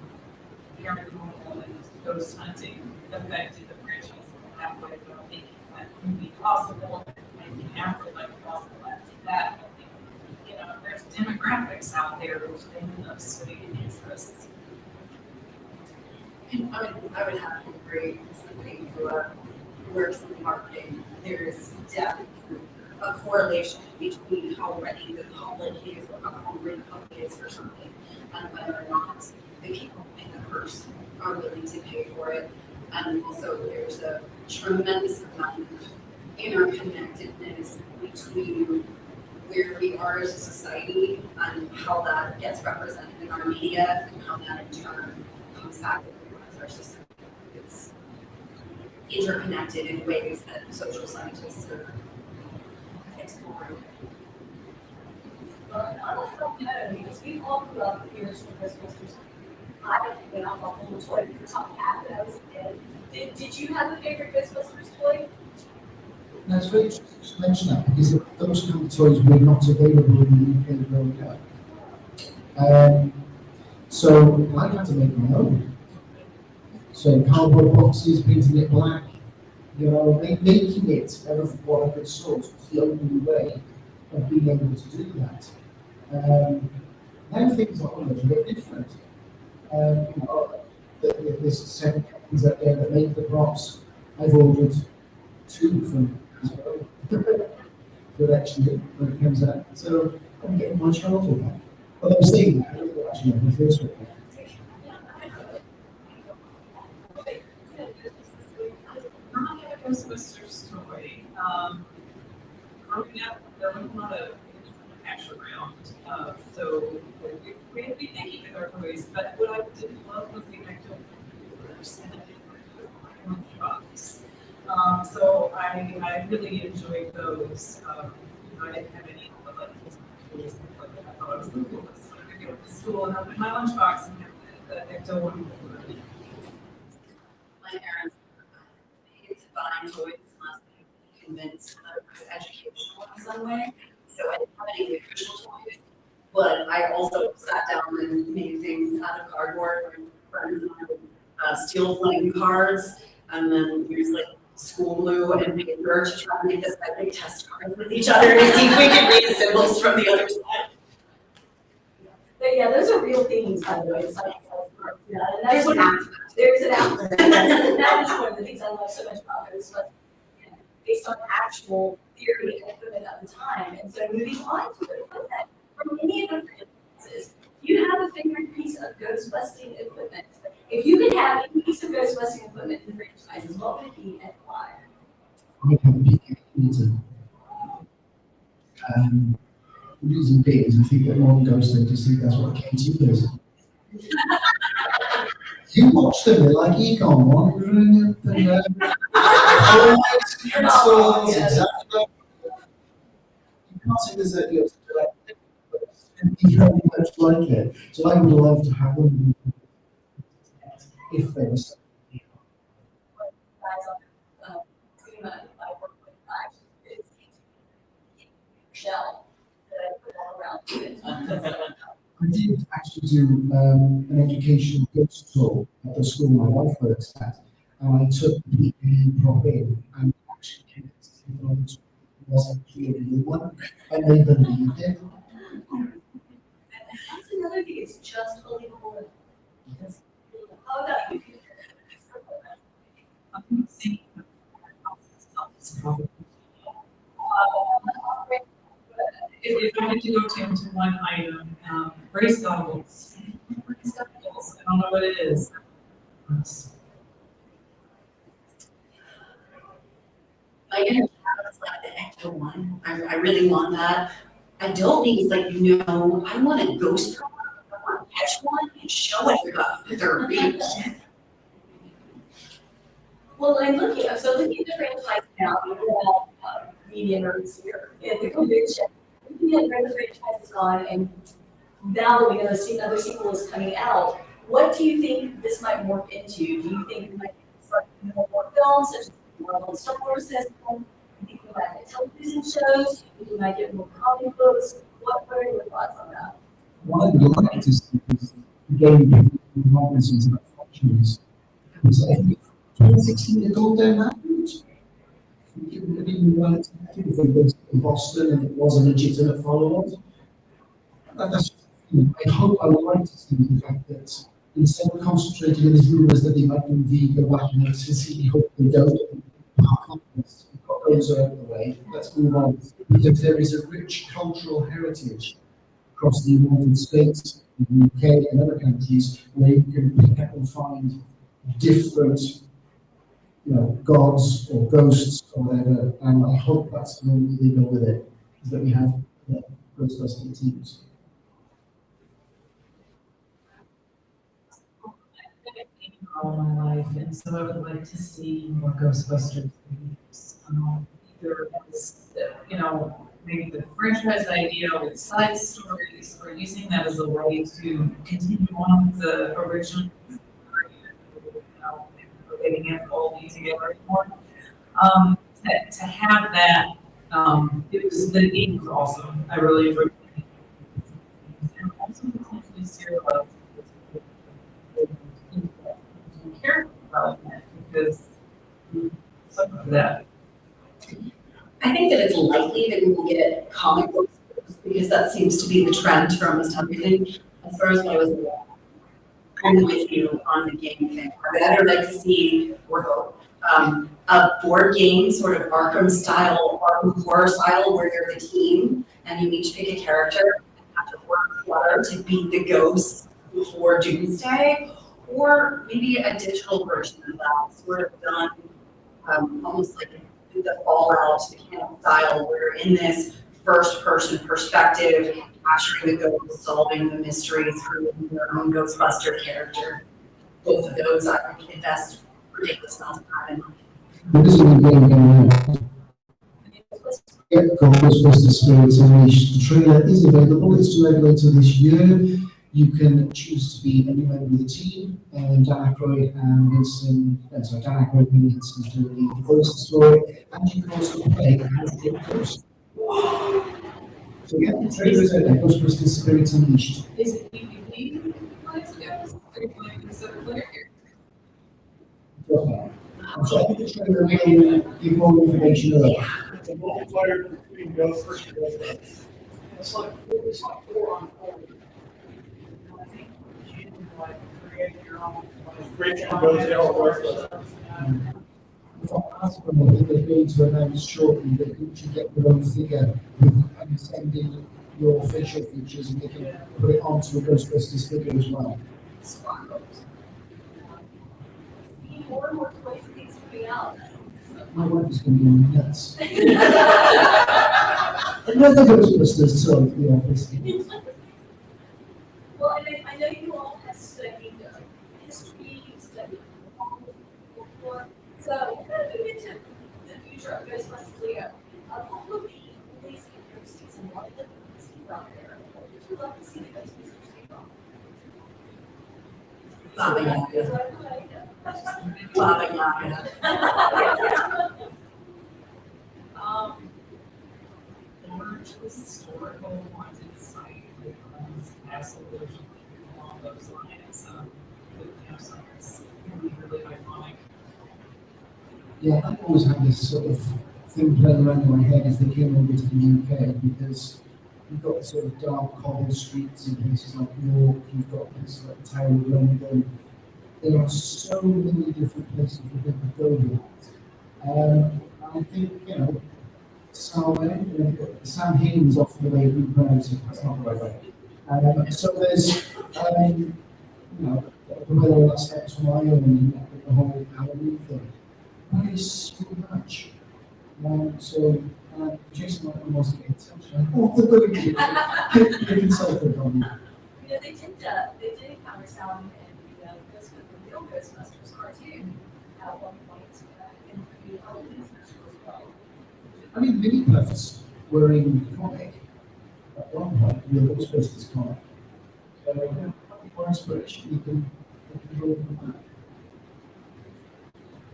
paranormal and ghost hunting affected the franchise that way of thinking that would be possible and afterlife possible after that. You know, there's demographics out there which they end up swaying interests. I would have to agree with somebody who works in marketing. There's definitely a correlation between how ready the public is or how hungry the public is for something and whether or not the people in the purse are willing to pay for it. And also there's a tremendous amount of interconnectedness between where we are as a society and how that gets represented in our media and how that in turn comes back to our system. It's interconnected in ways that social scientists are exploring. On a fun note, because we all grew up heroes from Ghostbusters. I went out the whole toy for Top Hat when I was a kid. Did you have a favorite Ghostbusters toy? Now, it's very interesting to mention that because those kind of toys were not available in the UK growing up. So I had to make my own. So cardboard boxes, painting it black, you know, making it out of what I could source was the only way of being able to do that. Now things are a little bit different. You know, there's several companies out there that make the props. I've ordered 2 from Israel that actually when it comes out. So I'm getting my childhood back. But I'm saying that I don't actually have the first one. I have a Ghostbusters toy. Growing up, there was not a cash around, so we had to be thinking with our toys. But what I did love was the actual computers, and I didn't put my own box. So I really enjoyed those. I didn't have any of the tools like that. I thought it was the coolest. So I could go to school and open my lunchbox and have the Ecto one. My parents hated buying toys unless they were convinced that it was educational in some way. So I didn't have any official toys, but I also sat down and made things out of cardboard and friends and I would steal playing cards and then use like school glue and paper to try to make this epic test cards with each other to see if we could read the symbols from the other side. But yeah, those are real things, by the way. It's like, yeah, and There's that's an app. There's an app. That is one of the things I love so much about those, but you know, based on actual theory and equipment at the time. And so moving on to the equipment from any of the franchises, you have a favorite piece of ghost busting equipment. If you could have any piece of ghost busting equipment in the franchises, what would it be and why? I have a big computer. The reason being is I think that more ghosts they just think that's what KT does. You watch them, they're like Econ wandering and pencils, exactly. You can't say there's a you very much like it. So I would love to have one if they were stuck. Shell that I put all around it. I did actually do an education ghost tour at the school my wife works at, and I took the PPE prop in and actually connected it on to was actually a real one, and they believed it. That's another thing, it's just believable. Oh, no. If I had to go into one item, race goggles. Race goggles. I don't know what it is. My inner child is like the Ecto one. I really want that. Adult me is like, I want a ghost car. I want to catch one and show everybody their reach. Well, I'm looking at the franchise now, we're media nerds here at the convention. Looking at where the franchise has gone, and now that we know another sequel is coming out, what do you think this might morph into? Do you think we might start more films, such as Marvel and Star Wars has done? Do you think we might get television shows? Do you think we might get more comic books? What are your thoughts on that? What I would like to see is again Robinson's about functions. Because I think 2016 they go down that route. I think it would have been well if we based in Boston and it was a legitimate follow-up. That's, I hope, I would like to see the fact that instead of concentrating on these rumors that they might indeed go back and sincerely hope they don't, we've got those out of the way. Let's move on. Because there is a rich cultural heritage across the United States, the UK, and other countries where you can pick up and find different, gods or ghosts or whatever. And I hope that's the way they go with it, is that we have Ghostbusting teams. All my life, and so I would like to see more Ghostbusters movies. Either as, maybe the franchise idea with side stories, or using that as a way to continue on with the original story, relating it all together anymore. To have that, the game was awesome. I really enjoyed it. And also potentially serialized character development, because some of that. I think that it's likely that we will get comic books because that seems to be the trend for almost everything. As far as what I was I'm with you on the game thing. I would like to see a board game, sort of Arkham style, Arkham horror style, where you're the team and you each pick a character and have to work together to beat the ghosts before Doomsday, or maybe a digital version of that, sort of done almost like the Fallout mechanic style, where in this first-person perspective, capturing the ghosts, solving the mysteries, creating their own Ghostbuster character. Both of those, I would invest ridiculous amounts of time in. There is a new game going on. Yeah, Ghostbusters Spirits Unleashed. The trailer is available. It's due out later this year. You can choose to be any member of the team, Dan Aykroyd and Winston, Dan Aykroyd and Winston doing the voice of the story, and you can also play as a ghost. So yeah, the trailer is out there, Ghostbusters Spirits Unleashed. Is it PvP? I'm sorry, the trailer may give more information earlier. It's a multiplayer between ghosts versus ghosts. It's like 4-on-4. I think you can create your own Ghostbusters. They're going to announce shortly that you should get your own figure and send in your facial features and they can put it onto a Ghostbusters figure as well. More and more toys and things coming out. My wife is going to be nuts. Another Ghostbusters, so the office. Well, and I know you all have studied history, you've studied folklore, so we're going to move into the future of Ghostbusters Leo. What will be releasing ghosties and what are the ghosties out there? What would you love to see the Ghostbusters take on? Baba Yaga. Baba Yaga. Large historical haunted site with castle version along those lines. So it's really iconic. Yeah, I always had this sort of thing playing around in my head as they came over to the UK, because you've got sort of dark cobble streets in places like York, you've got places like the Tower of London. There are so many different places for people to go with. I think, Sam Haines often the way we pronounce it, that's not the right way. So there's, the weather last night from Ireland, with the whole Halloween thing. That is so much. Jason wants to get in touch. You consulted on that. They did encounter sound in the real Ghostbusters cartoon at one point in the Halloween special as well. I mean, Mini Puffs were in the comic at one point, the Ghostbusters comic. So, for inspiration, you can go from that.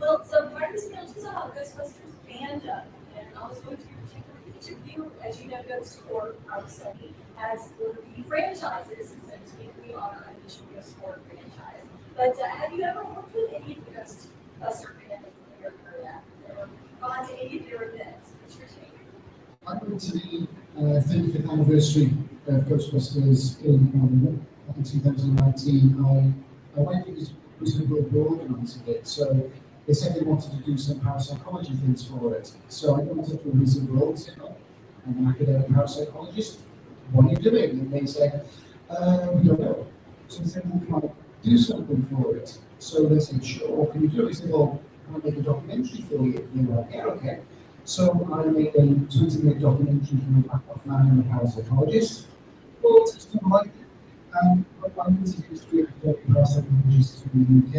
Well, so part of this panel is about Ghostbusters fandom, and I was going to check with each of you, as you know, Ghost Corp, our study, has one of the franchises, and so to speak, we are an official Ghost Corp franchise. But have you ever worked with any of the Ghostbuster fans in your career, or gone to any of their events? What's your take? I went to the 35th anniversary of Ghostbusters in 2019. I went because Brisbane World were organising it, so they said they wanted to do some parapsychology things for it. So I went up to Brisbane World, said, "Oh, I'm an academic parapsychologist. What are you doing?" And they said, "We don't know." So I said, "Well, can I do something for it?" So they said, "Sure, what can you do?" I said, "Well, can I make a documentary for you?" And they were like, "Yeah, okay." So I made a 20-minute documentary from the back of man and a parapsychologist. Well, it's just like I introduced three parapsychologists from the UK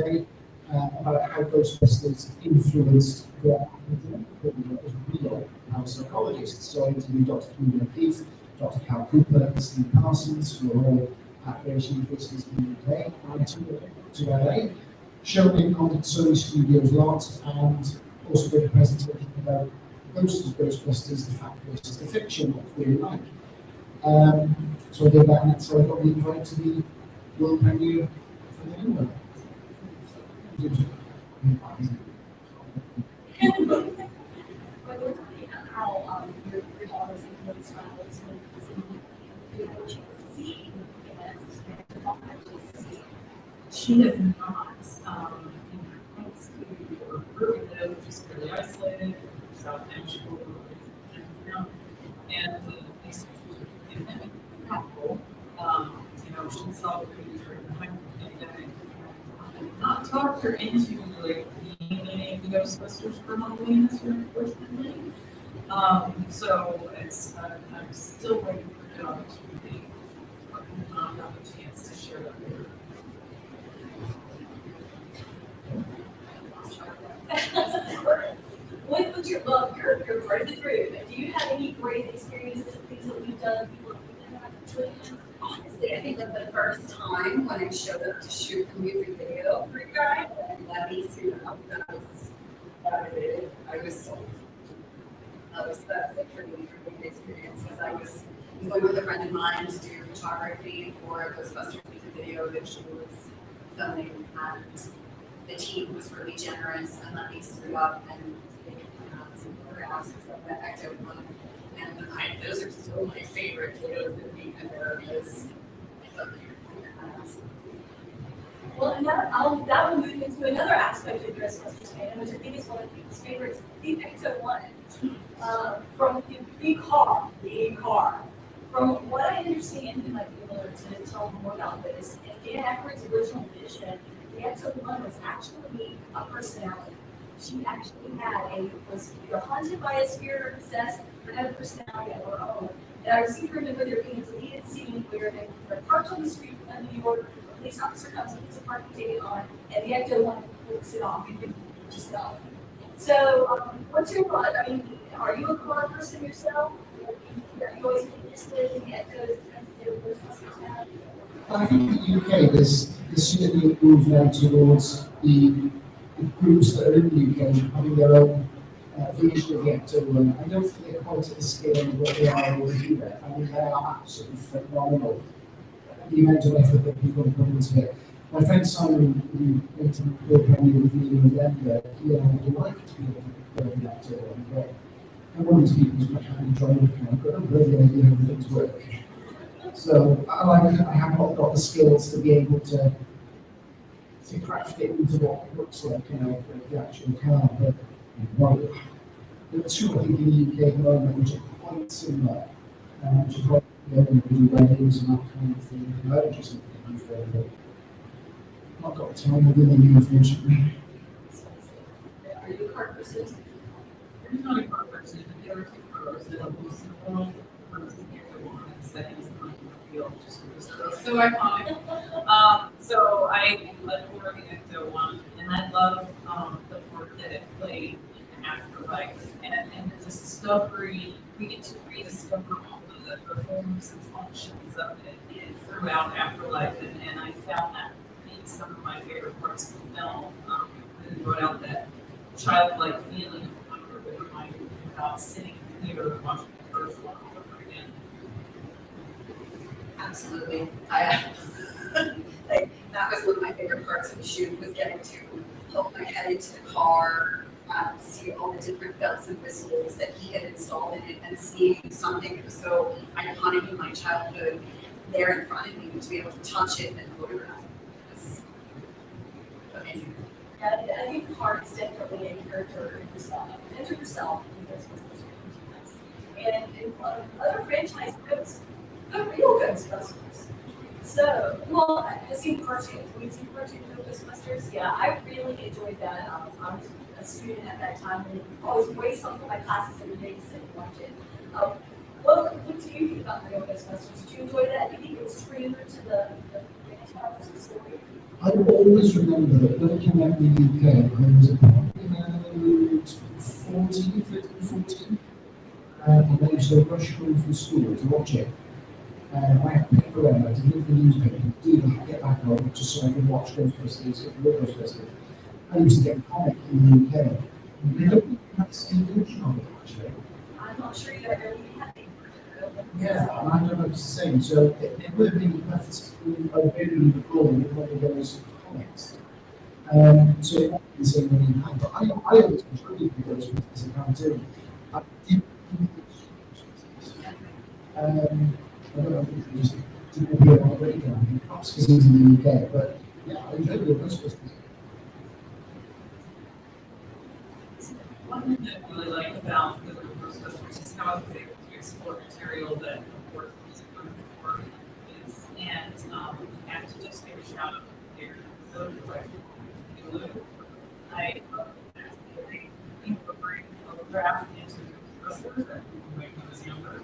about how Ghostbusters influenced their academic career as real parapsychologists. So I interviewed Dr. Kimberly O'Keefe, Dr. Cal Cooper, and Steve Parsons, who are all at various universities in the UK. I took to LA, showed it on the Sony Studios lot, and also did a presentation about Ghosts of Ghostbusters, the fact versus the fiction, what we really like. So I did that, and that's how I got the invite to the world premiere for the new one. But we're talking about how your daughter's influence travels and you have a chance to see She has not, in response to her group, which is really isolated, South Nashville, and these couple, she celebrated during the height of the pandemic. Not talked her into like being any of the Ghostbusters for Halloween this year, unfortunately. So it's I'm still waiting for the opportunity. Not have a chance to share that with her. What's your love? You're part of the group. Do you have any great experiences of things that we've done? People that we've done? Honestly, I think that the first time when I showed up to shoot the music video for you guys and let me suit up, that was sold. That's a pretty experience because I was going with a friend of mine to do photography for Ghostbusters music video that she was filming, and the team was really generous and let me suit up and take some photographs and stuff that I don't want. And those are still my favorite videos that we ever is. Well, and that will move into another aspect of Ghostbusters fandom, which I think is one of people's favorites, the Ecto One. From the car. From what I understand, you might be able to tell more about this. In Dan Aykroyd's original vision, the Ecto One was actually a personality. She actually was either haunted by a spirit or possessed, but had a personality of her own. And I seem to remember there being a deleted scene where they're parked on the street in New York, a police officer comes and puts a parking ticket on, and the Ecto One looks it off and just go. So, what's your thought? I mean, are you a car person yourself? Are you always interested in the Ectos? I think in the UK, there's certainly a move now towards the groups that are in the UK having their own version of the Ecto One. I don't think they're quite at the scale of what they are over here. I mean, they are absolutely phenomenal. The amount of effort that people have put into it. My friend Simon, who went to the world premiere with me in November, he and I would like to be able to work with Ecto One, but I wanted to be able to have a driving car. I've got a really idea how things work. So I have not got the skills to be able to craft it into what it looks like, the actual car. But there are two, I think, in the UK at the moment which are quite similar, which are quite do weddings and that kind of thing. I don't just think I've not got time within the new, unfortunately. Are you a car person? I'm not a car person. If you ever take photos, it'll be simple. Settings on the field, just so iconic. So I adore the Ecto One, and I love the part that it played in Afterlife, and the discovery. We get to rediscover all of the forms and functions of it throughout Afterlife, and I found that being some of my favorite parts of the film. Really brought out that childlike feeling of wonder that reminded me about sitting in the theater and watching the first one over again. Absolutely. That was one of my favorite parts of the shoot, was getting to poke my head into the car see all the different bells and whistles that he had installed in it, and seeing something that was so iconic in my childhood there in front of me, to be able to touch it and photograph it was amazing. Yeah, I think the heart is definitely a character in yourself. Enter yourself in Ghostbusters franchise. And in other franchises, the real Ghostbusters. So, well, I've seen cartoons. We've seen cartoons of Ghostbusters. Yeah, I really enjoyed that. I was a student at that time and always waste some of my classes every day to sit and watch it. What do you think about the real Ghostbusters? Did you enjoy that? Do you think it was true to the franchise story? I always remember that when it came out in the UK, I was about 14, 15, 14, and I used to rush home from school to watch it. I had to pick around, I had to leave the newspaper, do that, get back home, just so I could watch Ghostbusters, Ghostbusters. I used to get a comic in the UK. They don't even have the same version of it, actually. I'm not sure you ever really had it. Yeah, and I don't know if it's the same. So it would have been left available before with one of those comics. So it might be the same when you had. But I always enjoyed those as a cartoon. I didn't I don't know if it just didn't appear on the radar, perhaps because it was in the UK, but yeah, I enjoyed the Ghostbusters. One thing that I really like about the Ghostbusters is how I was able to explore material that, of course, music for is, and I have to just give a shout out here. So, like, I incorporated photograph into Ghostbusters when I was younger.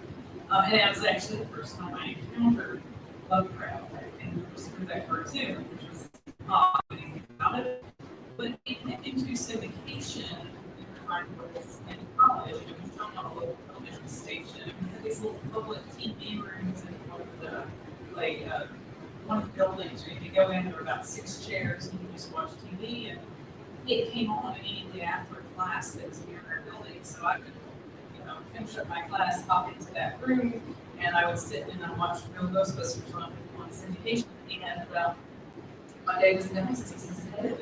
And it was actually the first time I encountered Lovecraft and it was through that cartoon, which was odd about it. But it went into syndication in college. It was shown on a local television station. It was at these little public TV rooms in one of the buildings where you could go in. There were about 6 chairs and you could just watch TV. And it came on immediately after a class that was near our building, so I could finish up my class, hop into that room, and I would sit and watch real Ghostbusters on syndication. And one day was next, he said,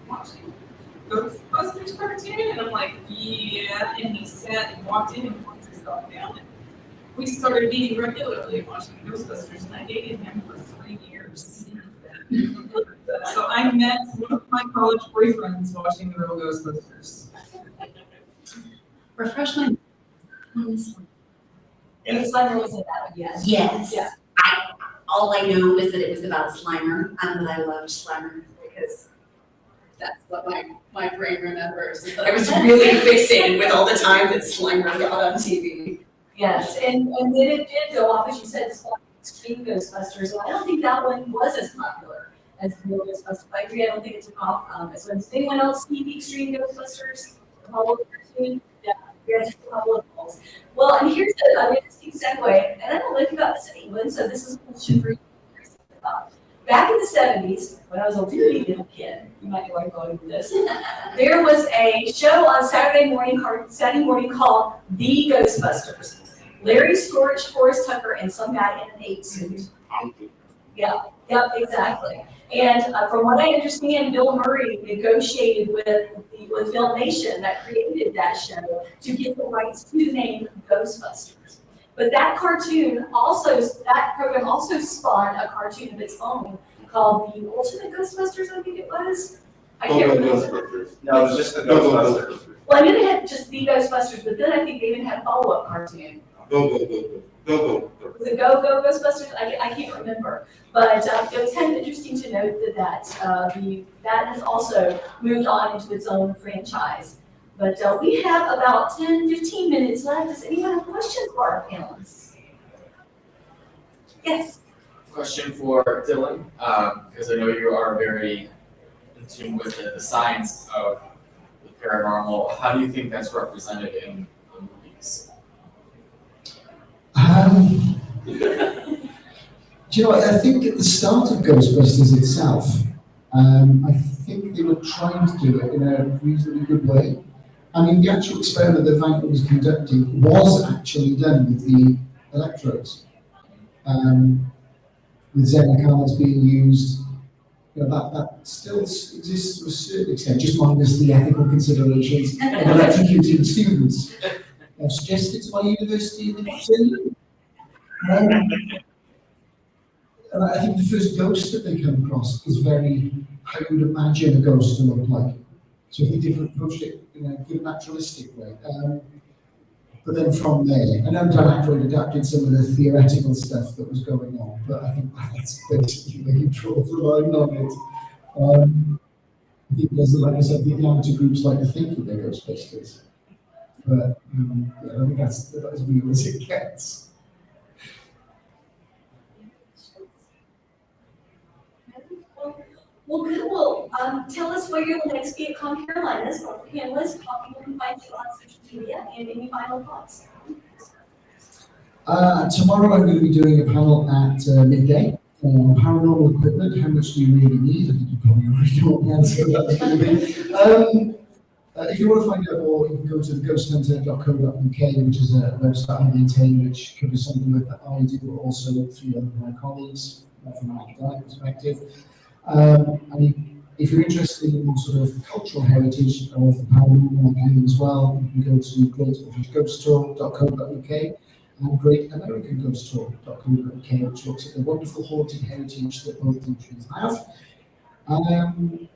watching Ghostbusters cartoon, and I'm like, yeah. And he sat and walked in and walked himself down, and we started meeting regularly watching Ghostbusters, and I dated him for 3 years. So I met one of my college boyfriends watching the real Ghostbusters. Refresh my. And the Slimer was in that one, yes. Yes. Yeah. All I know is that it was about Slimer, and that I loved Slimer because that's what my brain remembers. But I was really fixated with all the time that Slimer got on TV. Yes, and then it did go off, as you said, Extreme Ghostbusters, and I don't think that one was as popular as the real Ghostbusters. I agree, I don't think it took off as well. Does anyone else see the Extreme Ghostbusters? Apollo 13? Yeah, we had just a couple of calls. Well, and here's an interesting segue, and I don't know if you got this in England, so this is a question for you. Back in the 70s, when I was a really little kid, you might be like going with this, there was a show on Saturday morning called The Ghostbusters. Larry Storch, Forrest Tucker, and some guy in an 8 suit. Yeah, exactly. And from what I understand, Bill Murray negotiated with Filmation that created that show to get the rights to the name Ghostbusters. But that program also spawned a cartoon of its own called The Ultimate Ghostbusters, I think it was. I can't remember. No, it was just the Ghostbusters. Well, I knew they had just The Ghostbusters, but then I think they even had a follow-up cartoon. Go. Was it Go Ghostbusters? I can't remember. But it was kind of interesting to note that has also moved on into its own franchise. But we have about 10-15 minutes left. Does anyone have questions for our panelists? Yes. Question for Dylan, because I know you are very in tune with the science of the paranormal. How do you think that's represented in the movies? Do you know what? I think at the start of Ghostbusters itself, I think they were trying to do it in a reasonably good way. I mean, the actual experiment that Vanko was conducting was actually done with the electrodes, with Xena cards being used, that still exists to a certain extent, just minus the ethical considerations of electrocuting students. I've suggested to my university that and I think the first ghost that they come across is very how you would imagine a ghost to look like. So I think they've approached it in a good naturalistic way. But then from there, I know Dan Aykroyd adapted some of the theoretical stuff that was going on, but I think that's basically where he draws the line on it. I think there's, like I said, the amateur groups like to think that they're Ghostbusters. But yeah, I think that's as real as it gets. Well, good. Well, tell us where you'll next be at ConCarolinas, or panelists, how people can find you on social media, and any final thoughts. Tomorrow I'm going to be doing a panel at midday on paranormal equipment. How much do you really need? I think you probably already know the answer to that. If you want to find out more, you can go to ghosthunter.co.uk, which is a website I maintain, which covers some of the work that I do, but also 3 other of my colleagues from an academic perspective. And if you're interested in sort of cultural heritage of the paranormal as well, you can go to greatghosttour.co.uk and greatamericanghostour.co.uk, which looks at the wonderful haunted heritage that both countries have. And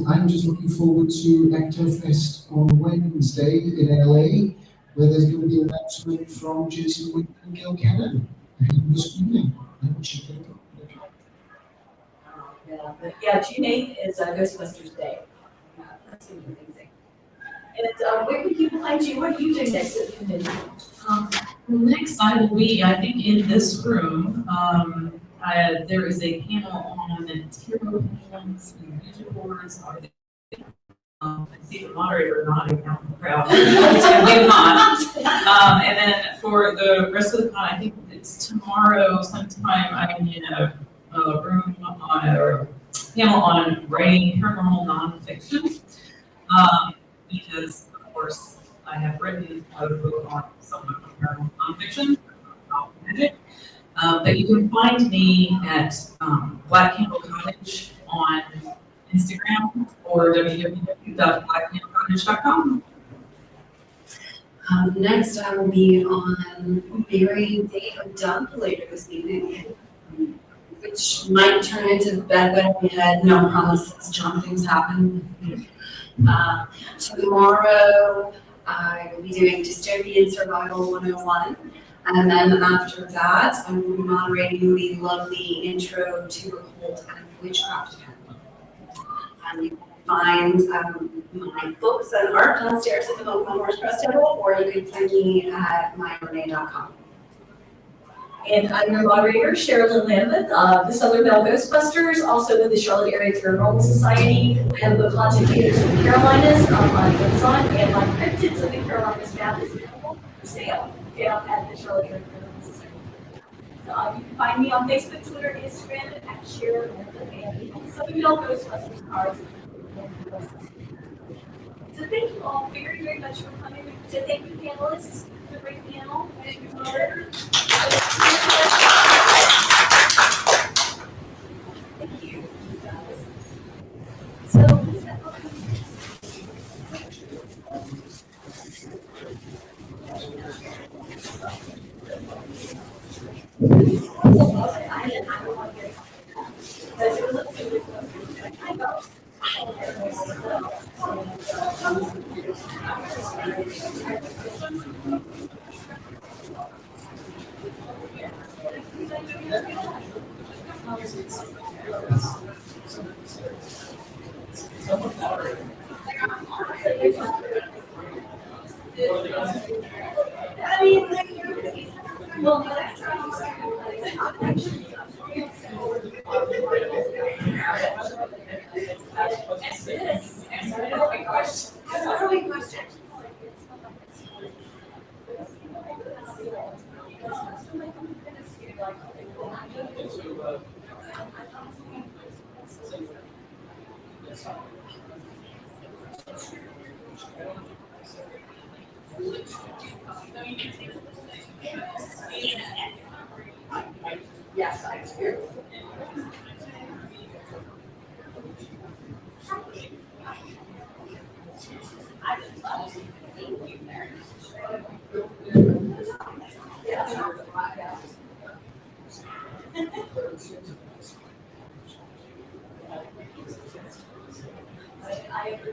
I'm just looking forward to Ectofest on Wednesday in LA, where there's going to be an announcement from Jason Wick and Gil Cannon this evening. Yeah, June 8th is Ghostbusters Day. That's going to be amazing. And where can people find you? What are you doing next at the convention? Next I will be, I think, in this room. There is a panel on tarot panels and vision boards. I see the moderator nodding out in the crowd. It's going to be fun. And then for the rest of the con, I think it's tomorrow sometime. I'm in a room on a panel on writing paranormal nonfiction. Because of course I have written a book on some of paranormal nonfiction, magic. But you can find me at Black Candle Cottage on Instagram or www.blackcandlecottage.com. Next, I will be on Berry Day of Dump later this evening, which might turn into Bed Bath We Had No Promises. John, things happen. Tomorrow, I will be doing Dystopian Survival 101. And then after that, I will be moderating the lovely intro to occult and witchcraft panel. And you can find my books and art downstairs at the Milk Horse Press table, or you can find me at myrene.com. And I'm your moderator, Sherilyn Lambeth, the Southern Belle Ghostbusters, also with the Charlotte Area Paranormal Society. I have the Content Creators of the Carolinas on Amazon, and my Cryptids of the Carolinas map is available for sale down at the Charlotte Area Paranormal Society. So you can find me on Facebook, Twitter, Instagram at Sherilyn Lambeth, and Southern Belle Ghostbusters cards. So thank you all very, very much for coming. So thank you, panelists, for the great panel. Thank you, moderator. Thank you. So, Yes, I do. I would love to see you there. I agree.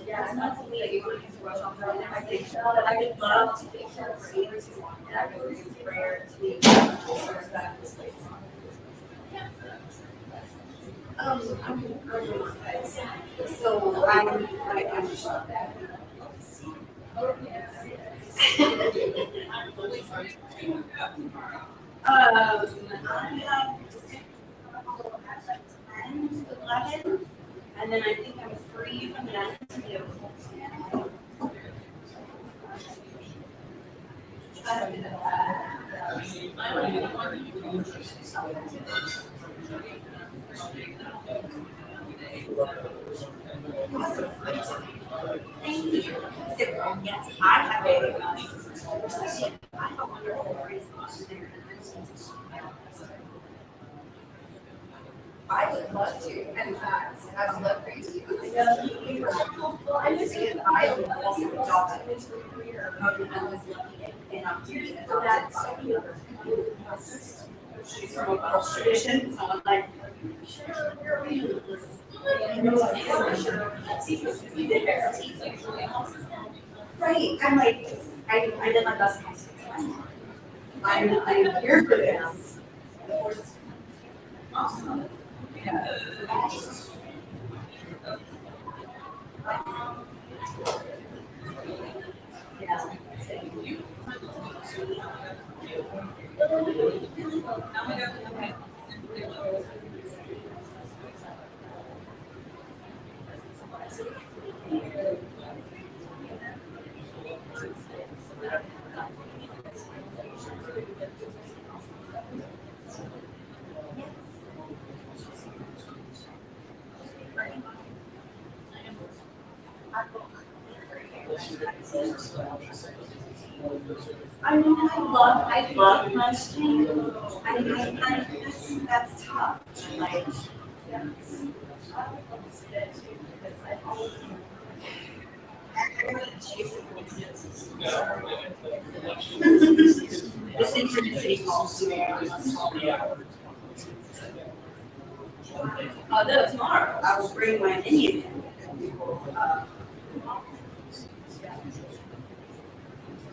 Yeah, it's not something that you want to rush on from. I think so. I would love to be sure for you to want that. I think it's rare to be sure that this place. I'm sure that. I have just 10 to 11, and then I think I'm free from then to do. Thank you. So, yes, I have a wonderful phrase on there. I would love to. In fact, I would love for you to. Well, I just because I also adopted into a career and was lucky enough to be adopted by she's from a Welsh tradition, so I'm like, sure, where are we with this? Right, I'm like, I did my best. I'm here for this. Awesome. Yeah. I mean, I love lunching. That's tough. Like, the synchronicity calls to me. No, tomorrow I will bring my minion in.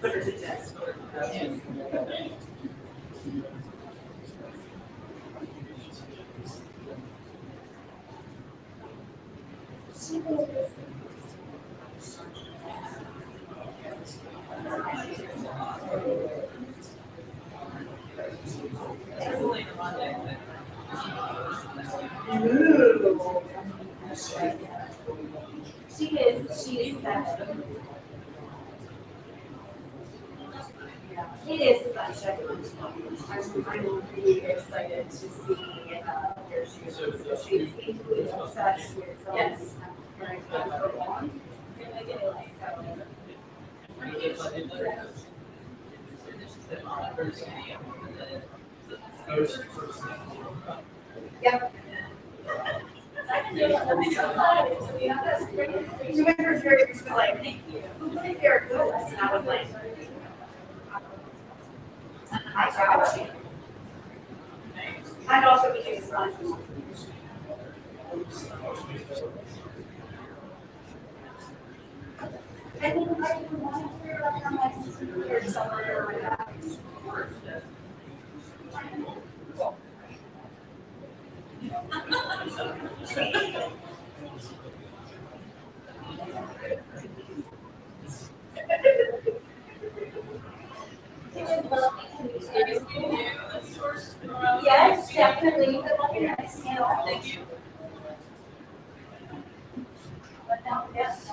Put her to test. She is that. It is such a fun time. I'm really excited to see where she is. She's equally obsessed with yes. Yep. Remember, she was like, "Thank you. Who plays their ghosts?" And I was like, "I got you." I'd also be doing fun. I think I would want to hear about how my sister or somewhere like that. Yes, definitely. Good luck in your next meal. Thank you. But now, yes.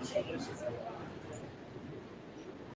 Change.